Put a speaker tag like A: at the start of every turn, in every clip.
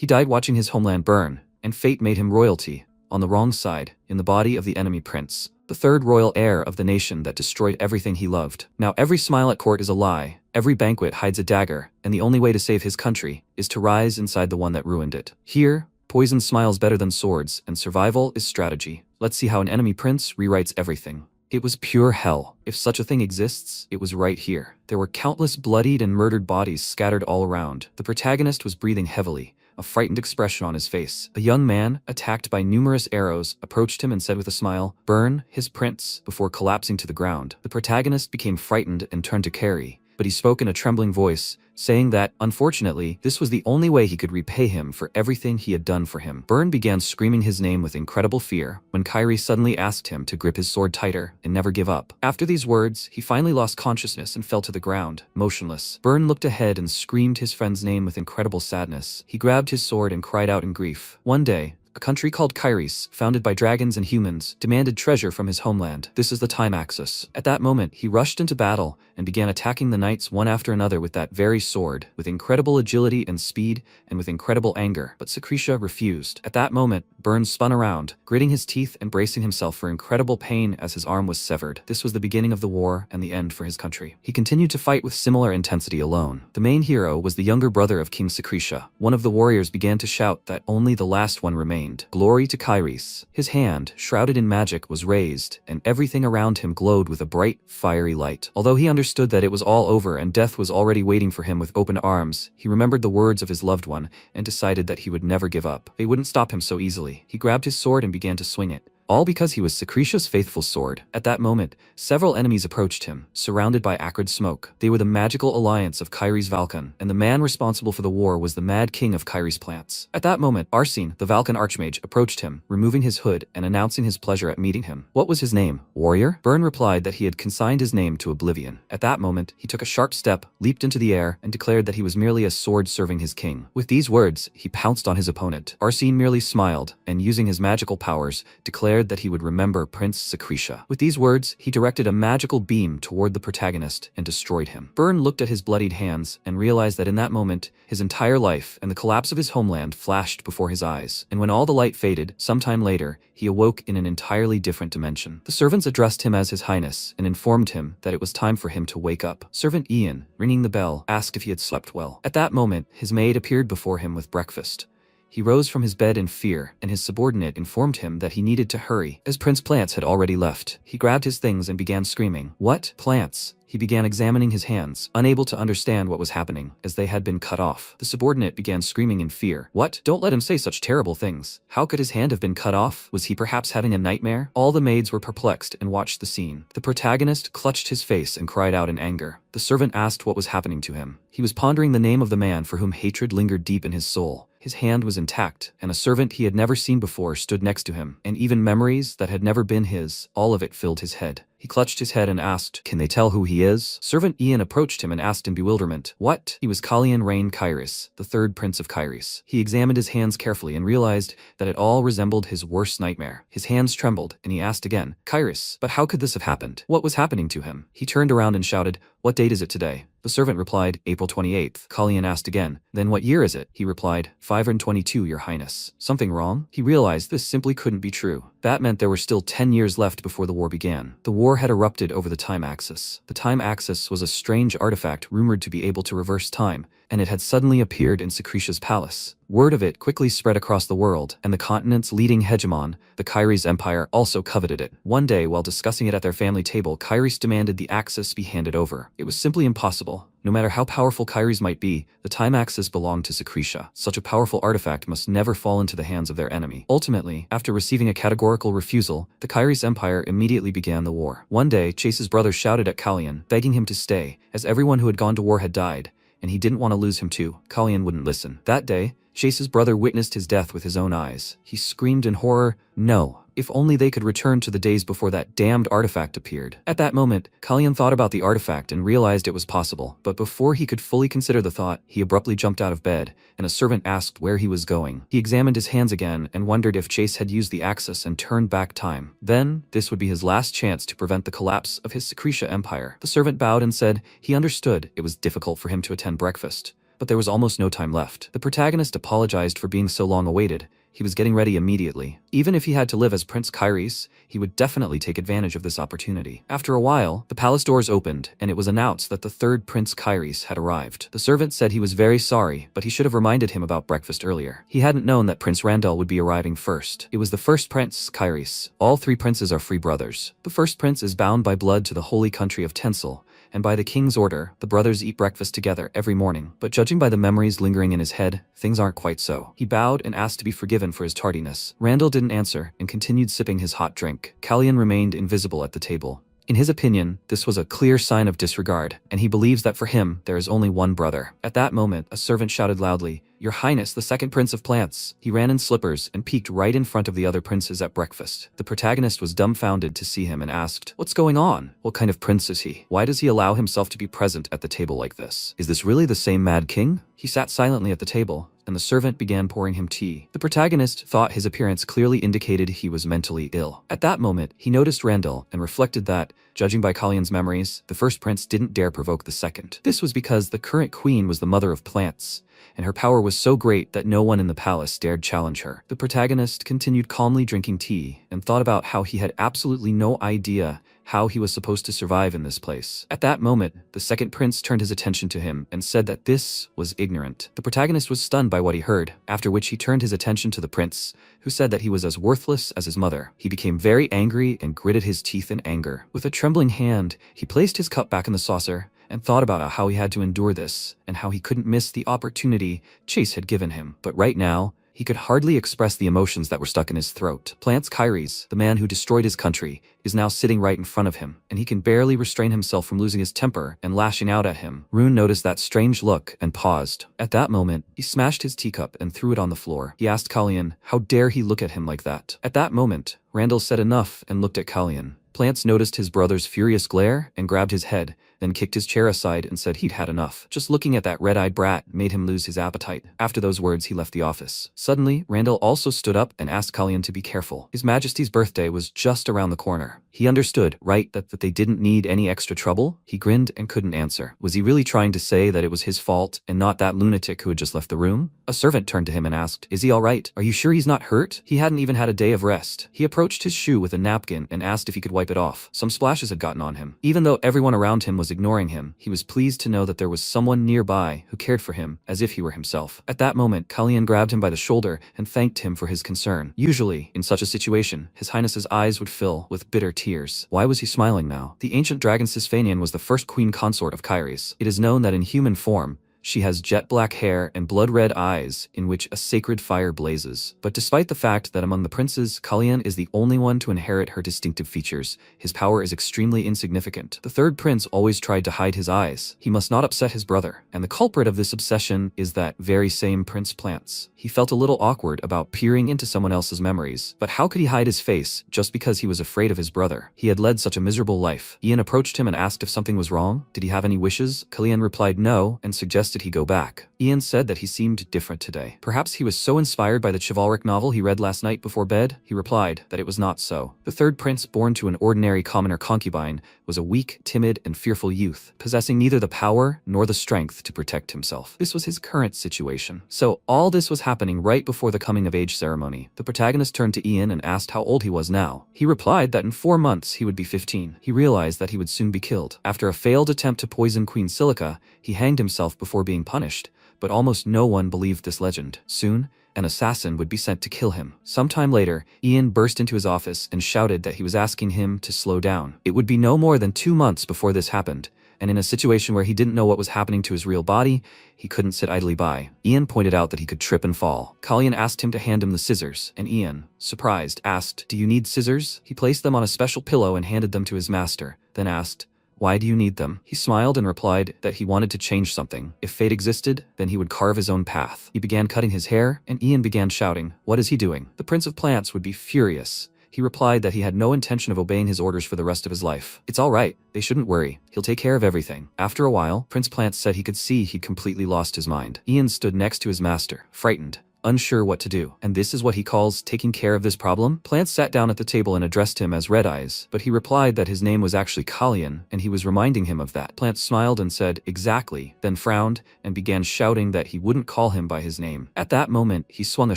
A: He died watching his homeland burn, and fate made him royalty, on the wrong side, in the body of the enemy prince, the third royal heir of the nation that destroyed everything he loved. Now every smile at court is a lie, every banquet hides a dagger, and the only way to save his country is to rise inside the one that ruined it. Here, poison smiles better than swords, and survival is strategy. Let's see how an enemy prince rewrites everything. It was pure hell. If such a thing exists, it was right here. There were countless bloodied and murdered bodies scattered all around. The protagonist was breathing heavily, a frightened expression on his face. A young man, attacked by numerous arrows, approached him and said with a smile, "Burn, his prince," before collapsing to the ground. The protagonist became frightened and turned to Carrie, but he spoke in a trembling voice, saying that, unfortunately, this was the only way he could repay him for everything he had done for him. Burn began screaming his name with incredible fear when Kyrie suddenly asked him to grip his sword tighter and never give up. After these words, he finally lost consciousness and fell to the ground, motionless. Burn looked ahead and screamed his friend's name with incredible sadness. He grabbed his sword and cried out in grief. One day, a country called Kairis, founded by dragons and humans, demanded treasure from his homeland. This is the time axis. At that moment, he rushed into battle and began attacking the knights one after another with that very sword, with incredible agility and speed, and with incredible anger. But Secretia refused. At that moment, Burn spun around, gritting his teeth and bracing himself for incredible pain as his arm was severed. This was the beginning of the war and the end for his country. He continued to fight with similar intensity alone. The main hero was the younger brother of King Secretia. One of the warriors began to shout that only the last one remained. Glory to Kairis. His hand, shrouded in magic, was raised, and everything around him glowed with a bright, fiery light. Although he understood that it was all over and death was already waiting for him with open arms, he remembered the words of his loved one and decided that he would never give up. They wouldn't stop him so easily. He grabbed his sword and began to swing it, all because he was Secretia's faithful sword. At that moment, several enemies approached him, surrounded by acrid smoke. They were the magical alliance of Kairis Valkan, and the man responsible for the war was the mad king of Kairis plants. At that moment, Arsene, the Valkan archmage, approached him, removing his hood and announcing his pleasure at meeting him. What was his name? Warrior? Burn replied that he had consigned his name to oblivion. At that moment, he took a sharp step, leaped into the air, and declared that he was merely a sword serving his king. With these words, he pounced on his opponent. Arsene merely smiled, and using his magical powers, declared that he would remember Prince Secretia. With these words, he directed a magical beam toward the protagonist and destroyed him. Burn looked at his bloodied hands and realized that in that moment, his entire life and the collapse of his homeland flashed before his eyes. And when all the light faded, sometime later, he awoke in an entirely different dimension. The servants addressed him as His Highness and informed him that it was time for him to wake up. Servant Ian, ringing the bell, asked if he had slept well. At that moment, his maid appeared before him with breakfast. He rose from his bed in fear, and his subordinate informed him that he needed to hurry, as Prince Plants had already left. He grabbed his things and began screaming. What? Plants? He began examining his hands, unable to understand what was happening, as they had been cut off. The subordinate began screaming in fear. What? Don't let him say such terrible things. How could his hand have been cut off? Was he perhaps having a nightmare? All the maids were perplexed and watched the scene. The protagonist clutched his face and cried out in anger. The servant asked what was happening to him. He was pondering the name of the man for whom hatred lingered deep in his soul. His hand was intact, and a servant he had never seen before stood next to him, and even memories that had never been his, all of it filled his head. He clutched his head and asked, "Can they tell who he is?" Servant Ian approached him and asked in bewilderment, "What?" He was Kalian Rain Kairis, the third prince of Kairis. He examined his hands carefully and realized that it all resembled his worst nightmare. His hands trembled, and he asked again, "Kairis, but how could this have happened? What was happening to him?" He turned around and shouted, "What date is it today?" The servant replied, "April 28th. Kalian asked again, "Then what year is it?" He replied, 522, Your Highness. Something wrong? He realized this simply couldn't be true. That meant there were still 10 years left before the war began. The war had erupted over the time axis. The time axis was a strange artifact rumored to be able to reverse time, and it had suddenly appeared in Secretia's palace. Word of it quickly spread across the world, and the continent's leading hegemon, the Kairis Empire, also coveted it. One day, while discussing it at their family table, Kairis demanded the axis be handed over. It was simply impossible. No matter how powerful Kairis might be, the time axis belonged to Secretia. Such a powerful artifact must never fall into the hands of their enemy. Ultimately, after receiving a categorical refusal, the Kairis Empire immediately began the war. One day, Chase's brother shouted at Kalian, begging him to stay, as everyone who had gone to war had died, and he didn't want to lose him too. Kalian wouldn't listen. That day, Chase's brother witnessed his death with his own eyes. He screamed in horror, "No! If only they could return to the days before that damned artifact appeared." At that moment, Kalian thought about the artifact and realized it was possible, but before he could fully consider the thought, he abruptly jumped out of bed, and a servant asked where he was going. He examined his hands again and wondered if Chase had used the axis and turned back time. Then, this would be his last chance to prevent the collapse of his Secretia empire. The servant bowed and said he understood it was difficult for him to attend breakfast, but there was almost no time left. The protagonist apologized for being so long awaited. He was getting ready immediately. Even if he had to live as Prince Kairis, he would definitely take advantage of this opportunity. After a while, the palace doors opened, and it was announced that the third Prince Kairis had arrived. The servant said he was very sorry, but he should have reminded him about breakfast earlier. He hadn't known that Prince Randall would be arriving first. It was the first Prince Kairis. All three princes are free brothers. The first prince is bound by blood to the holy country of Tencel, and by the king's order, the brothers eat breakfast together every morning. But judging by the memories lingering in his head, things aren't quite so. He bowed and asked to be forgiven for his tardiness. Randall didn't answer and continued sipping his hot drink. Kalyan remained invisible at the table. In his opinion, this was a clear sign of disregard, and he believes that for him, there is only one brother. At that moment, a servant shouted loudly, "Your Highness, the second Prince of Plants." He ran in slippers and peeked right in front of the other princes at breakfast. The protagonist was dumbfounded to see him and asked, "What's going on? What kind of prince is he? Why does he allow himself to be present at the table like this? Is this really the same Mad King?" He sat silently at the table, and the servant began pouring him tea. The protagonist thought his appearance clearly indicated he was mentally ill. At that moment, he noticed Randall and reflected that, judging by Kalyan's memories, the first prince didn't dare provoke the second. This was because the current queen was the mother of plants, and her power was so great that no one in the palace dared challenge her. The protagonist continued calmly drinking tea and thought about how he had absolutely no idea how he was supposed to survive in this place. At that moment, the second prince turned his attention to him and said that this was ignorant. The protagonist was stunned by what he heard, after which he turned his attention to the prince, who said that he was as worthless as his mother. He became very angry and gritted his teeth in anger. With a trembling hand, he placed his cup back in the saucer and thought about how he had to endure this and how he couldn't miss the opportunity Chase had given him. But right now, he could hardly express the emotions that were stuck in his throat. Plants Kairis, the man who destroyed his country, is now sitting right in front of him, and he can barely restrain himself from losing his temper and lashing out at him. Rune noticed that strange look and paused. At that moment, he smashed his teacup and threw it on the floor. He asked Kalyan, how dare he look at him like that? At that moment, Randall said enough and looked at Kalyan. Plants noticed his brother's furious glare and grabbed his head, then kicked his chair aside and said he'd had enough. Just looking at that red-eyed brat made him lose his appetite. After those words, he left the office. Suddenly, Randall also stood up and asked Kalyan to be careful. His Majesty's birthday was just around the corner. He understood, right, that they didn't need any extra trouble? He grinned and couldn't answer. Was he really trying to say that it was his fault and not that lunatic who had just left the room? A servant turned to him and asked, "Is he all right? Are you sure he's not hurt?" He hadn't even had a day of rest. He approached his shoe with a napkin and asked if he could wipe it off. Some splashes had gotten on him. Even though everyone around him was ignoring him, he was pleased to know that there was someone nearby who cared for him as if he were himself. At that moment, Kalyan grabbed him by the shoulder and thanked him for his concern. Usually, in such a situation, His Highness's eyes would fill with bitter tears. Why was he smiling now? The ancient dragon Sisphanian was the first queen consort of Kairis. It is known that in human form, she has jet black hair and blood-red eyes in which a sacred fire blazes. But despite the fact that among the princes, Kalyan is the only one to inherit her distinctive features, his power is extremely insignificant. The third prince always tried to hide his eyes. He must not upset his brother. And the culprit of this obsession is that very same Prince Plants. He felt a little awkward about peering into someone else's memories. But how could he hide his face just because he was afraid of his brother? He had led such a miserable life. Ian approached him and asked if something was wrong. Did he have any wishes? Kalyan replied no and suggested he go back. Ian said that he seemed different today. Perhaps he was so inspired by the chivalric novel he read last night before bed. He replied that it was not so. The third prince, born to an ordinary commoner concubine, was a weak, timid, and fearful youth, possessing neither the power nor the strength to protect himself. This was his current situation. So all this was happening right before the coming-of-age ceremony. The protagonist turned to Ian and asked how old he was now. He replied that in 4 months he would be 15. He realized that he would soon be killed. After a failed attempt to poison Queen Silica, he hanged himself before being punished, but almost no one believed this legend. Soon, an assassin would be sent to kill him. Sometime later, Ian burst into his office and shouted that he was asking him to slow down. It would be no more than 2 months before this happened, and in a situation where he didn't know what was happening to his real body, he couldn't sit idly by. Ian pointed out that he could trip and fall. Kalyan asked him to hand him the scissors, and Ian, surprised, asked, "Do you need scissors?" He placed them on a special pillow and handed them to his master, then asked, "Why do you need them?" He smiled and replied that he wanted to change something. If fate existed, then he would carve his own path. He began cutting his hair, and Ian began shouting, "What is he doing?" The Prince of Plants would be furious. He replied that he had no intention of obeying his orders for the rest of his life. "It's all right. They shouldn't worry. He'll take care of everything." After a while, Prince Plants said he could see he'd completely lost his mind. Ian stood next to his master, frightened, unsure what to do. And this is what he calls taking care of this problem? Plants sat down at the table and addressed him as Red Eyes, but he replied that his name was actually Kalyan, and he was reminding him of that. Plants smiled and said, exactly, then frowned, and began shouting that he wouldn't call him by his name. At that moment, he swung a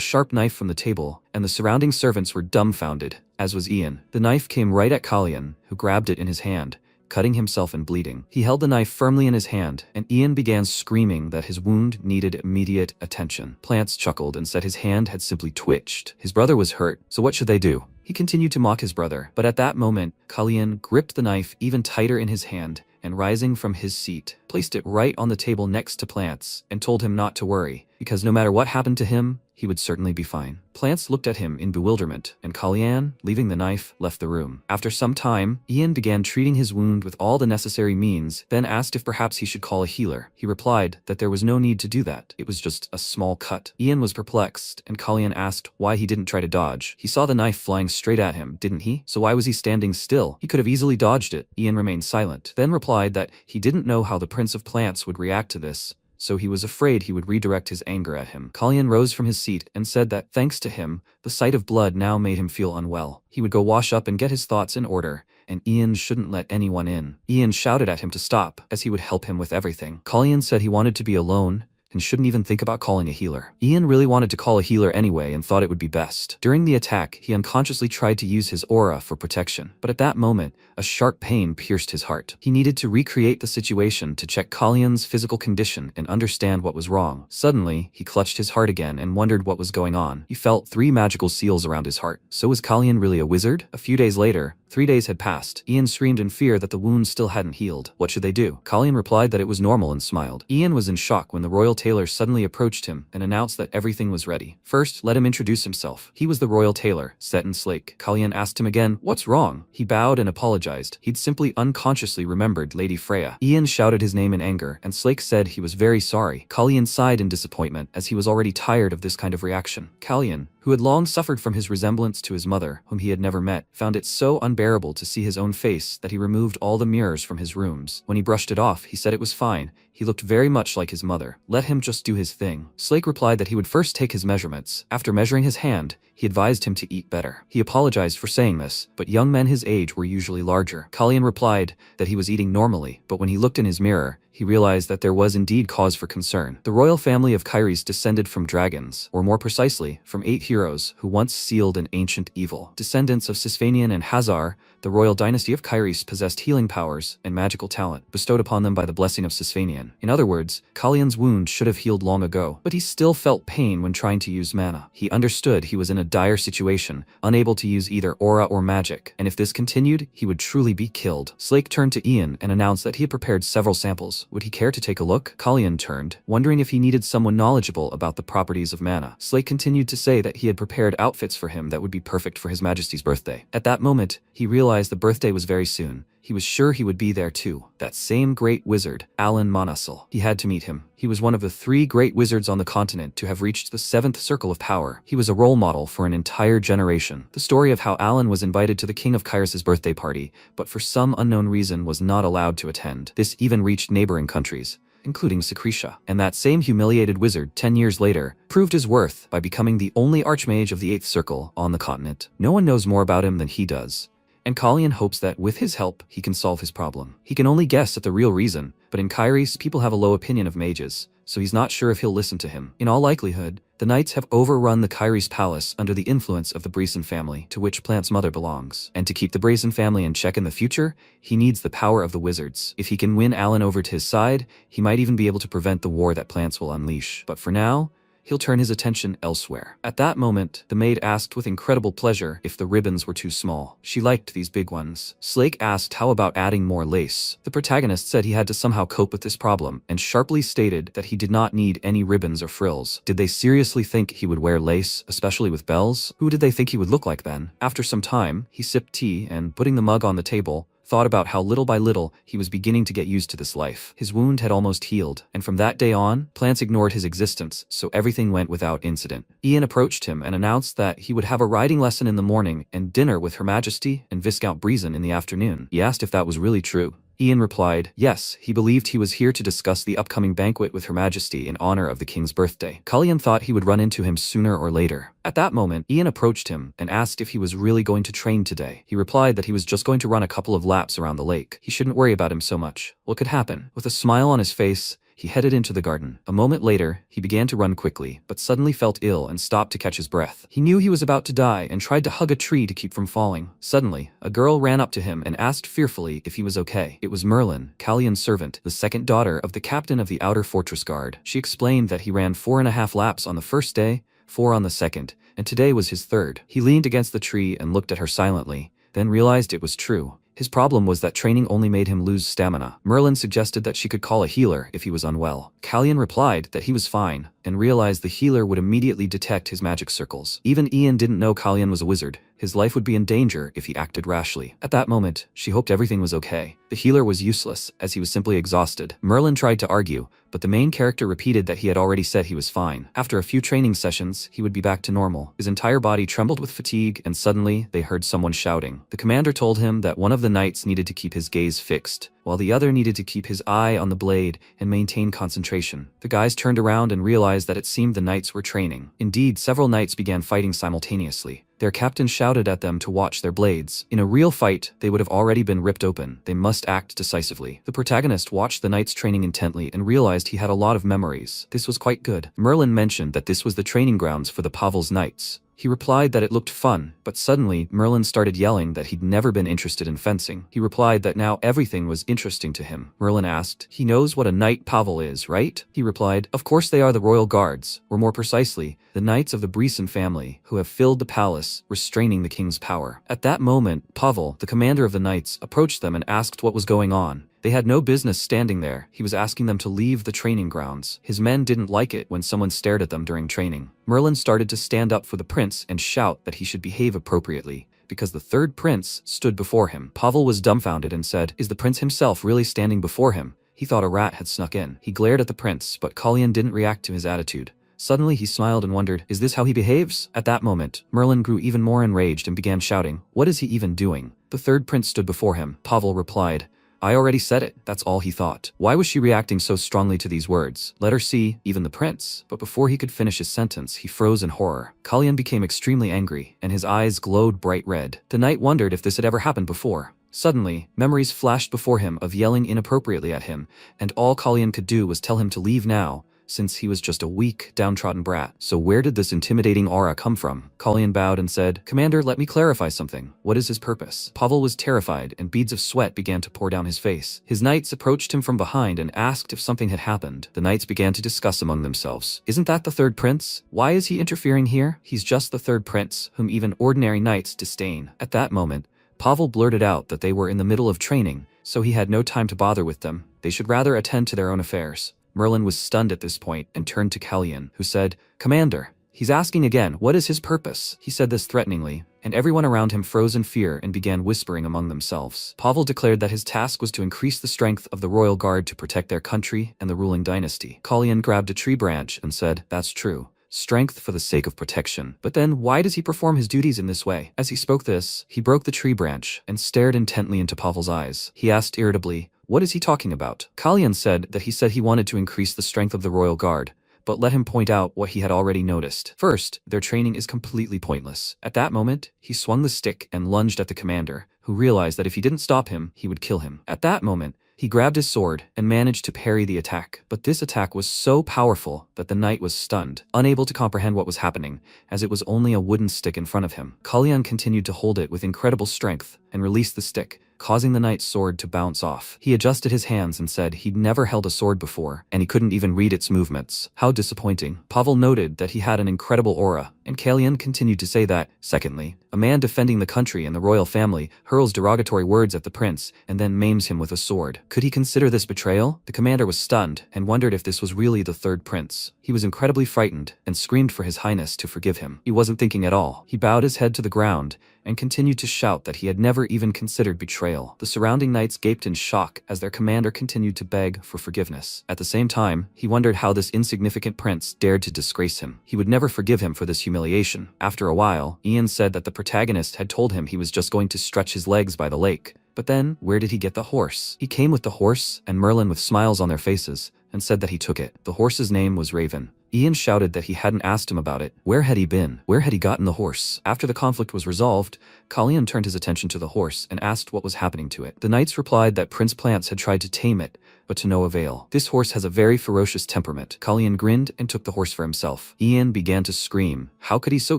A: sharp knife from the table, and the surrounding servants were dumbfounded, as was Ian. The knife came right at Kalyan, who grabbed it in his hand, cutting himself and bleeding. He held the knife firmly in his hand, and Ian began screaming that his wound needed immediate attention. Plants chuckled and said his hand had simply twitched. His brother was hurt, so what should they do? He continued to mock his brother, but at that moment, Kalyan gripped the knife even tighter in his hand, and rising from his seat, placed it right on the table next to Plants, and told him not to worry, because no matter what happened to him, he would certainly be fine. Plants looked at him in bewilderment, and Kalyan, leaving the knife, left the room. After some time, Ian began treating his wound with all the necessary means, then asked if perhaps he should call a healer. He replied that there was no need to do that. It was just a small cut. Ian was perplexed, and Kalyan asked why he didn't try to dodge. He saw the knife flying straight at him, didn't he? So why was he standing still? He could have easily dodged it. Ian remained silent, then replied that he didn't know how the Prince of Plants would react to this, so he was afraid he would redirect his anger at him. Kalyan rose from his seat and said that, thanks to him, the sight of blood now made him feel unwell. He would go wash up and get his thoughts in order, and Ian shouldn't let anyone in. Ian shouted at him to stop, as he would help him with everything. Kalyan said he wanted to be alone, and shouldn't even think about calling a healer. Ian really wanted to call a healer anyway and thought it would be best. During the attack, he unconsciously tried to use his aura for protection, but at that moment, a sharp pain pierced his heart. He needed to recreate the situation to check Kalyan's physical condition and understand what was wrong. Suddenly, he clutched his heart again and wondered what was going on. He felt 3 magical seals around his heart. So was Kalyan really a wizard? A few days later, 3 days had passed. Ian screamed in fear that the wound still hadn't healed. What should they do? Kalyan replied that it was normal and smiled. Ian was in shock when the royal tailor suddenly approached him and announced that everything was ready. First, let him introduce himself. He was the royal tailor, set in slate. Kalyan asked him again, what's wrong? He bowed and apologized. He'd simply unconsciously remembered Lady Freya. Ian shouted his name in anger, and Slake said he was very sorry. Kalyan sighed in disappointment, as he was already tired of this kind of reaction. Kalyan, who had long suffered from his resemblance to his mother, whom he had never met, found it so unbearable to see his own face that he removed all the mirrors from his rooms. When he brushed it off, he said it was fine. He looked very much like his mother. Let him just do his thing. Slake replied that he would first take his measurements. After measuring his hand, he advised him to eat better. He apologized for saying this, but young men his age were usually larger. Kalyan replied that he was eating normally, but when he looked in his mirror, he realized that there was indeed cause for concern. The royal family of Kairis descended from dragons, or more precisely, from 8 heroes who once sealed an ancient evil. Descendants of Sisvanian and Hazar, the royal dynasty of Kairis possessed healing powers and magical talent, bestowed upon them by the blessing of Sisvanian. In other words, Kalyan's wound should have healed long ago, but he still felt pain when trying to use mana. He understood he was in a dire situation, unable to use either aura or magic, and if this continued, he would truly be killed. Slake turned to Ian and announced that he had prepared several samples. Would he care to take a look? Kalyan turned, wondering if he needed someone knowledgeable about the properties of mana. Slake continued to say that he had prepared outfits for him that would be perfect for His Majesty's birthday. At that moment, he realized the birthday was very soon. He was sure he would be there too. That same great wizard, Alan Monasil. He had to meet him. He was one of the 3 great wizards on the continent to have reached the 7th circle of power. He was a role model for an entire generation. The story of how Alan was invited to the King of Kairos' birthday party, but for some unknown reason was not allowed to attend. This even reached neighboring countries, including Secretia. And that same humiliated wizard, 10 years later, proved his worth by becoming the only archmage of the 8th circle on the continent. No one knows more about him than he does, and Kalyan hopes that with his help, he can solve his problem. He can only guess at the real reason, but in Kairis, people have a low opinion of mages, so he's not sure if he'll listen to him. In all likelihood, the knights have overrun the Kairis palace under the influence of the Breeson family, to which Plant's mother belongs. And to keep the Breeson family in check in the future, he needs the power of the wizards. If he can win Alan over to his side, he might even be able to prevent the war that Plants will unleash. But for now, he'll turn his attention elsewhere. At that moment, the maid asked with incredible pleasure if the ribbons were too small. She liked these big ones. Slake asked how about adding more lace. The protagonist said he had to somehow cope with this problem, and sharply stated that he did not need any ribbons or frills. Did they seriously think he would wear lace, especially with bells? Who did they think he would look like then? After some time, he sipped tea and, putting the mug on the table, thought about how little by little he was beginning to get used to this life. His wound had almost healed, and from that day on, Plants ignored his existence, so everything went without incident. Ian approached him and announced that he would have a riding lesson in the morning and dinner with Her Majesty and Viscount Breeson in the afternoon. He asked if that was really true. Ian replied, yes, he believed he was here to discuss the upcoming banquet with Her Majesty in honor of the king's birthday. Kalyan thought he would run into him sooner or later. At that moment, Ian approached him and asked if he was really going to train today. He replied that he was just going to run a couple of laps around the lake. He shouldn't worry about him so much. What could happen? With a smile on his face, he headed into the garden. A moment later, he began to run quickly, but suddenly felt ill and stopped to catch his breath. He knew he was about to die and tried to hug a tree to keep from falling. Suddenly, a girl ran up to him and asked fearfully if he was okay. It was Merlin, Kalyan's servant, the second daughter of the captain of the outer fortress guard. She explained that he ran 4.5 laps on the first day, 4 on the second, and today was his third. He leaned against the tree and looked at her silently, then realized it was true. His problem was that training only made him lose stamina. Merlin suggested that she could call a healer if he was unwell. Kalyan replied that he was fine, and realized the healer would immediately detect his magic circles. Even Ian didn't know Kalyan was a wizard. His life would be in danger if he acted rashly. At that moment, she hoped everything was okay. The healer was useless, as he was simply exhausted. Merlin tried to argue, but the main character repeated that he had already said he was fine. After a few training sessions, he would be back to normal. His entire body trembled with fatigue, and suddenly, they heard someone shouting. The commander told him that one of the knights needed to keep his gaze fixed, while the other needed to keep his eye on the blade and maintain concentration. The guys turned around and realized that it seemed the knights were training. Indeed, several knights began fighting simultaneously. Their captain shouted at them to watch their blades. In a real fight, they would have already been ripped open. They must act decisively. The protagonist watched the knights training intently and realized he had a lot of memories. This was quite good. Merlin mentioned that this was the training grounds for the Pavel's knights. He replied that it looked fun, but suddenly, Merlin started yelling that he'd never been interested in fencing. He replied that now everything was interesting to him. Merlin asked, he knows what a knight Pavel is, right? He replied, of course they are the royal guards, or more precisely, the knights of the Brisson family, who have filled the palace, restraining the king's power. At that moment, Pavel, the commander of the knights, approached them and asked what was going on. They had no business standing there. He was asking them to leave the training grounds. His men didn't like it when someone stared at them during training. Merlin started to stand up for the prince and shout that he should behave appropriately, because the third prince stood before him. Pavel was dumbfounded and said, is the prince himself really standing before him? He thought a rat had snuck in. He glared at the prince, but Kalyan didn't react to his attitude. Suddenly he smiled and wondered, is this how he behaves? At that moment, Merlin grew even more enraged and began shouting, what is he even doing? The third prince stood before him. Pavel replied, I already said it, that's all he thought. Why was she reacting so strongly to these words? Let her see, even the prince. But before he could finish his sentence, he froze in horror. Kalyan became extremely angry, and his eyes glowed bright red. The knight wondered if this had ever happened before. Suddenly, memories flashed before him of yelling inappropriately at him, and all Kalyan could do was tell him to leave now, since he was just a weak, downtrodden brat. So where did this intimidating aura come from? Kalyan bowed and said, Commander, let me clarify something. What is his purpose? Pavel was terrified, and beads of sweat began to pour down his face. His knights approached him from behind and asked if something had happened. The knights began to discuss among themselves. Isn't that the third prince? Why is he interfering here? He's just the third prince, whom even ordinary knights disdain. At that moment, Pavel blurted out that they were in the middle of training, so he had no time to bother with them. They should rather attend to their own affairs. Merlin was stunned at this point and turned to Kalyan, who said, Commander, he's asking again, what is his purpose? He said this threateningly, and everyone around him froze in fear and began whispering among themselves. Pavel declared that his task was to increase the strength of the royal guard to protect their country and the ruling dynasty. Kalyan grabbed a tree branch and said, that's true. Strength for the sake of protection. But then, why does he perform his duties in this way? As he spoke this, he broke the tree branch and stared intently into Pavel's eyes. He asked irritably, what is he talking about? Kalyan said that he wanted to increase the strength of the royal guard, but let him point out what he had already noticed. First, their training is completely pointless. At that moment, he swung the stick and lunged at the commander, who realized that if he didn't stop him, he would kill him. At that moment, he grabbed his sword and managed to parry the attack. But this attack was so powerful that the knight was stunned, unable to comprehend what was happening, as it was only a wooden stick in front of him. Kalyan continued to hold it with incredible strength and released the stick, causing the knight's sword to bounce off. He adjusted his hands and said he'd never held a sword before, and he couldn't even read its movements. How disappointing. Pavel noted that he had an incredible aura, and Kalyan continued to say that, secondly, a man defending the country and the royal family hurls derogatory words at the prince and then maims him with a sword. Could he consider this betrayal? The commander was stunned and wondered if this was really the third prince. He was incredibly frightened and screamed for his highness to forgive him. He wasn't thinking at all. He bowed his head to the ground and continued to shout that he had never even considered betrayal. The surrounding knights gaped in shock as their commander continued to beg for forgiveness. At the same time, he wondered how this insignificant prince dared to disgrace him. He would never forgive him for this humiliation. After a while, Ian said that the protagonist had told him he was just going to stretch his legs by the lake, But then, where did he get the horse? He came with the horse, and Merlin with smiles on their faces, and said that he took it. The horse's name was Raven. Ian shouted that he hadn't asked him about it. Where had he been? Where had he gotten the horse? After the conflict was resolved, Kalyan turned his attention to the horse and asked what was happening to it. The knights replied that Prince Plants had tried to tame it, but to no avail. This horse has a very ferocious temperament. Kalyan grinned and took the horse for himself. Ian began to scream. How could he so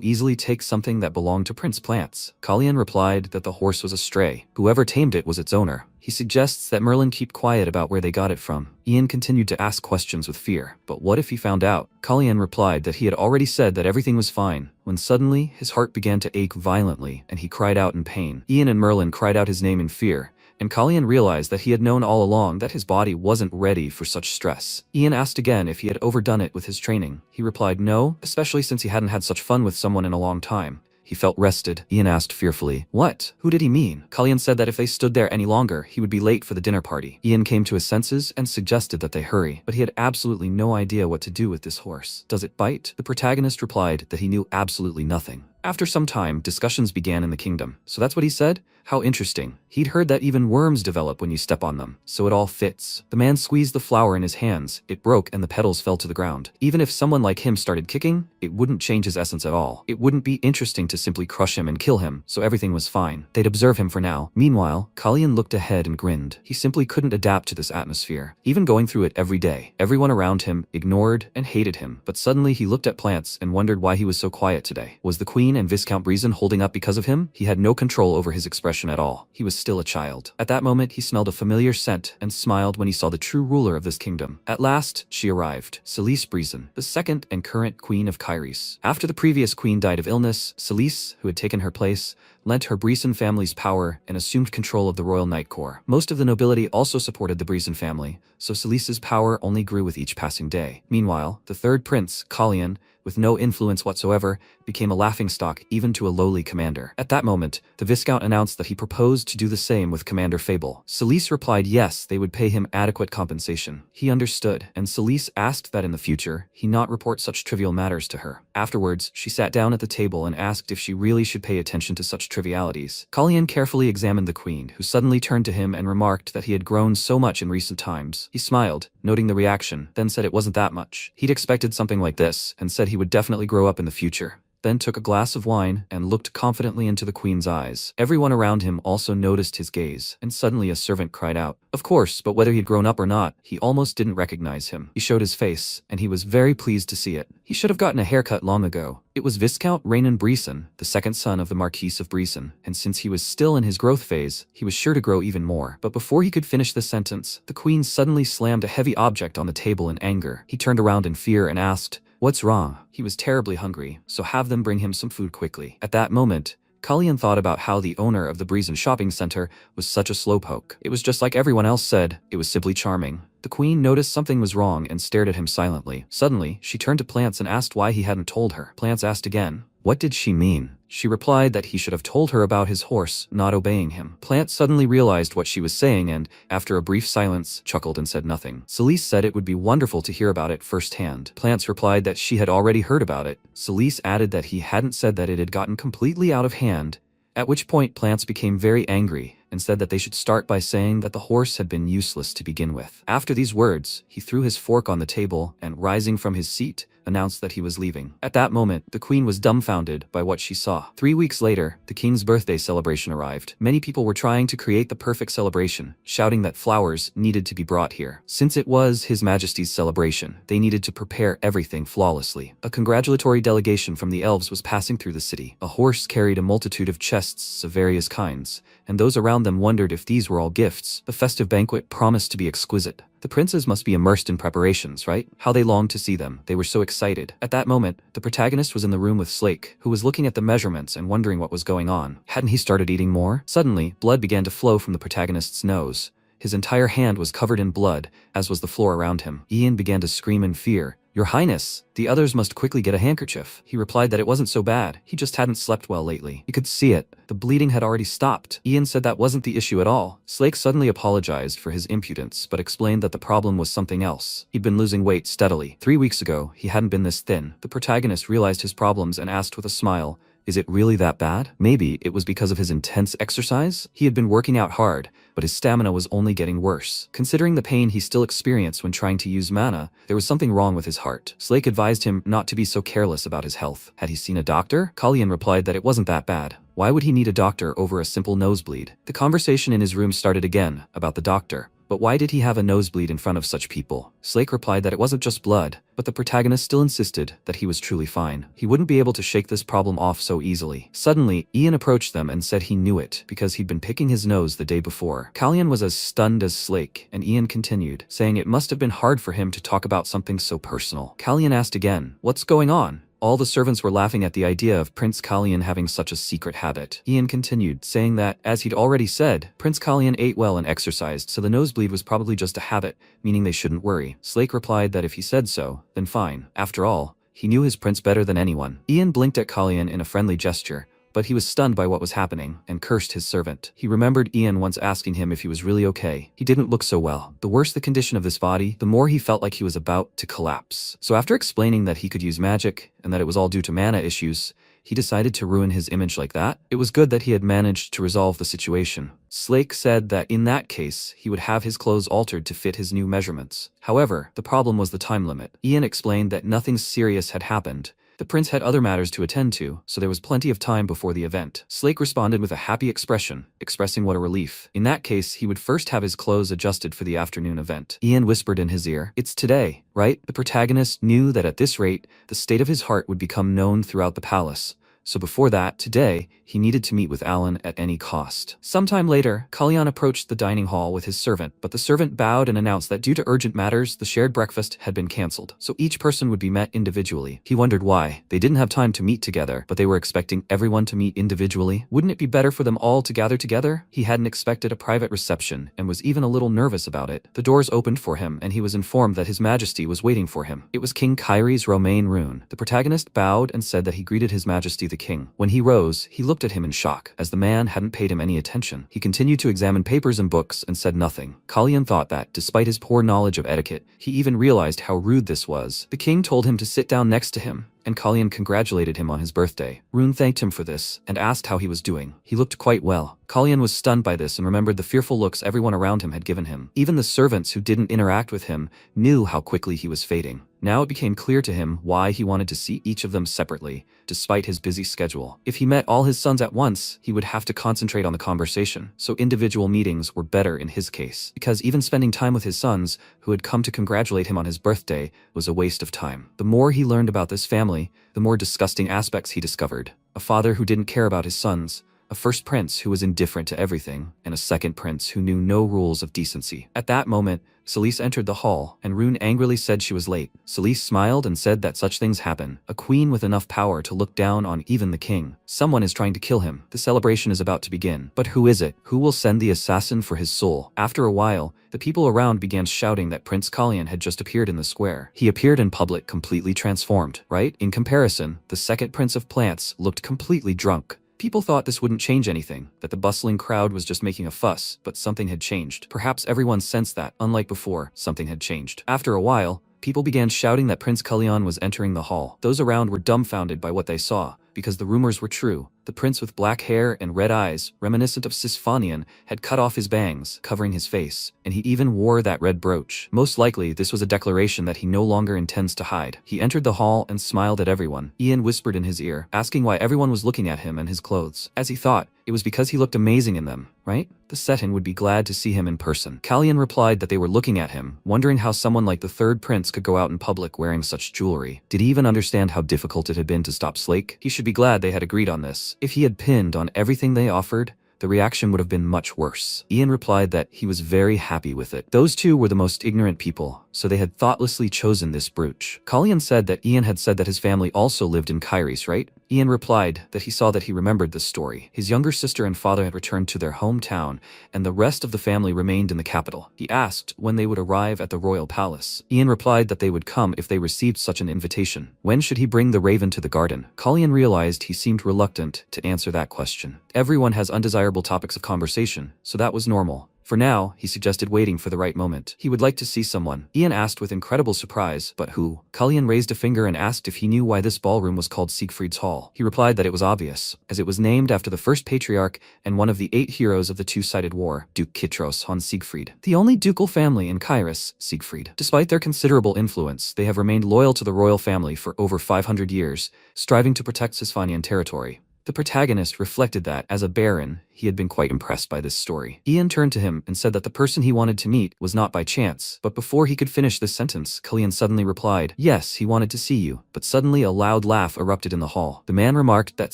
A: easily take something that belonged to Prince Plants? Kalyan replied that the horse was a stray. Whoever tamed it was its owner. He suggests that Merlin keep quiet about where they got it from. Ian continued to ask questions with fear. But what if he found out? Kalyan replied that he had already said that everything was fine, when suddenly his heart began to ache violently and he cried out in pain. Ian and Merlin cried out his name in fear, and Kalyan realized that he had known all along that his body wasn't ready for such stress. Ian asked again if he had overdone it with his training. He replied no, especially since he hadn't had such fun with someone in a long time. He felt rested. Ian asked fearfully, what? Who did he mean? Kalyan said that if they stood there any longer, he would be late for the dinner party. Ian came to his senses and suggested that they hurry, but he had absolutely no idea what to do with this horse. Does it bite? The protagonist replied that he knew absolutely nothing. After some time, discussions began in the kingdom. So that's what he said? How interesting. He'd heard that even worms develop when you step on them, so it all fits. The man squeezed the flower in his hands. It broke and the petals fell to the ground. Even if someone like him started kicking, it wouldn't change his essence at all. It wouldn't be interesting to simply crush him and kill him, so everything was fine. They'd observe him for now. Meanwhile, Kalyan looked ahead and grinned. He simply couldn't adapt to this atmosphere. Even going through it every day, everyone around him ignored and hated him. But suddenly he looked at Plants and wondered why he was so quiet today. Was the Queen and Viscount Breezen holding up because of him? He had no control over his expression at all. He was still a child. At that moment, he smelled a familiar scent and smiled when he saw the true ruler of this kingdom. At last, she arrived. Celise Breezen, the second and current Queen of Kairis. After the previous queen died of illness, Celise, who had taken her place, lent her Breezen family's power and assumed control of the Royal Knight Corps. Most of the nobility also supported the Breezen family, so Celise's power only grew with each passing day. Meanwhile, the third prince, Kalyan, with no influence whatsoever, became a laughingstock even to a lowly commander. At that moment, the Viscount announced that he proposed to do the same with Commander Fable. Celise replied yes, they would pay him adequate compensation. He understood, and Celise asked that in the future, he not report such trivial matters to her. Afterwards, she sat down at the table and asked if she really should pay attention to such trivialities. Kalyan carefully examined the queen, who suddenly turned to him and remarked that he had grown so much in recent times. He smiled, noting the reaction, then said it wasn't that much. He'd expected something like this, and said he would definitely grow up in the future. Then took a glass of wine and looked confidently into the queen's eyes. Everyone around him also noticed his gaze, and suddenly a servant cried out. Of course, but whether he'd grown up or not, he almost didn't recognize him. He showed his face, and he was very pleased to see it. He should have gotten a haircut long ago. It was Viscount Raynon Breezen, the second son of the Marquise of Breezen, and since he was still in his growth phase, he was sure to grow even more. But before he could finish the sentence, the queen suddenly slammed a heavy object on the table in anger. He turned around in fear and asked, "What's wrong?" He was terribly hungry, so have them bring him some food quickly. At that moment, Kalyan thought about how the owner of the Breezen shopping center was such a slowpoke. It was just like everyone else said, it was simply charming. The queen noticed something was wrong and stared at him silently. Suddenly, she turned to Plants and asked why he hadn't told her. Plants asked again, what did she mean? She replied that he should have told her about his horse not obeying him. Plant suddenly realized what she was saying and, after a brief silence, chuckled and said nothing. Celise said it would be wonderful to hear about it firsthand. Plants replied that she had already heard about it. Celise added that he hadn't said that it had gotten completely out of hand, at which point Plants became very angry and said that they should start by saying that the horse had been useless to begin with. After these words, he threw his fork on the table and, rising from his seat, announced that he was leaving. At that moment, the queen was dumbfounded by what she saw. 3 weeks later, the king's birthday celebration arrived. Many people were trying to create the perfect celebration, shouting that flowers needed to be brought here. Since it was His Majesty's celebration, they needed to prepare everything flawlessly. A congratulatory delegation from the elves was passing through the city. A horse carried a multitude of chests of various kinds, and those around them wondered if these were all gifts. The festive banquet promised to be exquisite. The princes must be immersed in preparations, right? How they longed to see them. They were so excited. At that moment, the protagonist was in the room with Slake, who was looking at the measurements and wondering what was going on. Hadn't he started eating more? Suddenly, blood began to flow from the protagonist's nose. His entire hand was covered in blood, as was the floor around him. Ian began to scream in fear. "Your Highness, the others must quickly get a handkerchief." He replied that it wasn't so bad, he just hadn't slept well lately. He could see it. The bleeding had already stopped. Ian said that wasn't the issue at all. Slake suddenly apologized for his impudence, but explained that the problem was something else. He'd been losing weight steadily. 3 weeks ago, he hadn't been this thin. The protagonist realized his problems and asked with a smile, Is it really that bad? Maybe it was because of his intense exercise? He had been working out hard, but his stamina was only getting worse. Considering the pain he still experienced when trying to use mana, there was something wrong with his heart. Slake advised him not to be so careless about his health. Had he seen a doctor? Kalyan replied that it wasn't that bad. Why would he need a doctor over a simple nosebleed? The conversation in his room started again about the doctor. But why did he have a nosebleed in front of such people? Slake replied that it wasn't just blood, but the protagonist still insisted that he was truly fine. He wouldn't be able to shake this problem off so easily. Suddenly, Ian approached them and said he knew it because he'd been picking his nose the day before. Kalyan was as stunned as Slake, and Ian continued, saying it must have been hard for him to talk about something so personal. Kalyan asked again, "What's going on?" All the servants were laughing at the idea of Prince Kalyan having such a secret habit. Ian continued, saying that, as he'd already said, Prince Kalyan ate well and exercised, so the nosebleed was probably just a habit, meaning they shouldn't worry. Slake replied that if he said so, then fine. After all, he knew his prince better than anyone. Ian blinked at Kalyan in a friendly gesture, but he was stunned by what was happening and cursed his servant. He remembered Ian once asking him if he was really okay. He didn't look so well. The worse the condition of this body, the more he felt like he was about to collapse. So after explaining that he could use magic and that it was all due to mana issues, he decided to ruin his image like that. It was good that he had managed to resolve the situation. Slake said that in that case, he would have his clothes altered to fit his new measurements. However, the problem was the time limit. Ian explained that nothing serious had happened. The prince had other matters to attend to, so there was plenty of time before the event. Slake responded with a happy expression, expressing what a relief. In that case, he would first have his clothes adjusted for the afternoon event. Ian whispered in his ear, "It's today, right?" The protagonist knew that at this rate, the state of his heart would become known throughout the palace. So before that, today, he needed to meet with Alan at any cost. Sometime later, Kalyan approached the dining hall with his servant, but the servant bowed and announced that due to urgent matters, the shared breakfast had been cancelled, so each person would be met individually. He wondered why. They didn't have time to meet together, but they were expecting everyone to meet individually. Wouldn't it be better for them all to gather together? He hadn't expected a private reception, and was even a little nervous about it. The doors opened for him, and he was informed that His Majesty was waiting for him. It was King Kyrie's Romaine rune. The protagonist bowed and said that he greeted His Majesty the King. When he rose, he looked at him in shock, as the man hadn't paid him any attention. He continued to examine papers and books and said nothing. Kalyan thought that, despite his poor knowledge of etiquette, he even realized how rude this was. The king told him to sit down next to him, and Kalyan congratulated him on his birthday. Rune thanked him for this, and asked how he was doing. He looked quite well. Kalyan was stunned by this and remembered the fearful looks everyone around him had given him. Even the servants who didn't interact with him knew how quickly he was fading. Now it became clear to him why he wanted to see each of them separately, despite his busy schedule. If he met all his sons at once, he would have to concentrate on the conversation, so individual meetings were better in his case, because even spending time with his sons, who had come to congratulate him on his birthday, was a waste of time. The more he learned about this family, the more disgusting aspects he discovered. A father who didn't care about his sons, a first prince who was indifferent to everything, and a second prince who knew no rules of decency. At that moment, Celise entered the hall, and Rune angrily said she was late. Celise smiled and said that such things happen. A queen with enough power to look down on even the king. Someone is trying to kill him. The celebration is about to begin. But who is it? Who will send the assassin for his soul? After a while, the people around began shouting that Prince Kalyan had just appeared in the square. He appeared in public completely transformed, right? In comparison, the second prince of plants looked completely drunk. People thought this wouldn't change anything, that the bustling crowd was just making a fuss, but something had changed. Perhaps everyone sensed that, unlike before, something had changed. After a while, people began shouting that Prince Kalyan was entering the hall. Those around were dumbfounded by what they saw, because the rumors were true. The prince with black hair and red eyes, reminiscent of Sisfanian, had cut off his bangs, covering his face, and he even wore that red brooch. Most likely, this was a declaration that he no longer intends to hide. He entered the hall and smiled at everyone. Ian whispered in his ear, asking why everyone was looking at him and his clothes. As he thought, it was because he looked amazing in them, right? The Seton would be glad to see him in person. Kalyan replied that they were looking at him, wondering how someone like the third prince could go out in public wearing such jewelry. Did he even understand how difficult it had been to stop Slake? He should be glad they had agreed on this. If he had pinned on everything they offered, the reaction would have been much worse. Ian replied that he was very happy with it. Those two were the most ignorant people, so they had thoughtlessly chosen this brooch. Kalyan said that Ian had said that his family also lived in Kyrie's, right? Ian replied that he saw that he remembered this story. His younger sister and father had returned to their hometown, and the rest of the family remained in the capital. He asked when they would arrive at the royal palace. Ian replied that they would come if they received such an invitation. When should he bring the raven to the garden? Kalyan realized he seemed reluctant to answer that question. Everyone has undesirable topics of conversation, so that was normal. For now, he suggested waiting for the right moment. He would like to see someone. Ian asked with incredible surprise, but who? Cullion raised a finger and asked if he knew why this ballroom was called Siegfried's Hall. He replied that it was obvious, as it was named after the first patriarch and one of the 8 heroes of the two-sided war, Duke Kitros von Siegfried. The only ducal family in Kyrus, Siegfried. Despite their considerable influence, they have remained loyal to the royal family for over 500 years, striving to protect Cisphanian territory. The protagonist reflected that, as a baron, he had been quite impressed by this story. Ian turned to him and said that the person he wanted to meet was not by chance, but before he could finish this sentence, Cullion suddenly replied, "Yes, he wanted to see you," but suddenly a loud laugh erupted in the hall. The man remarked that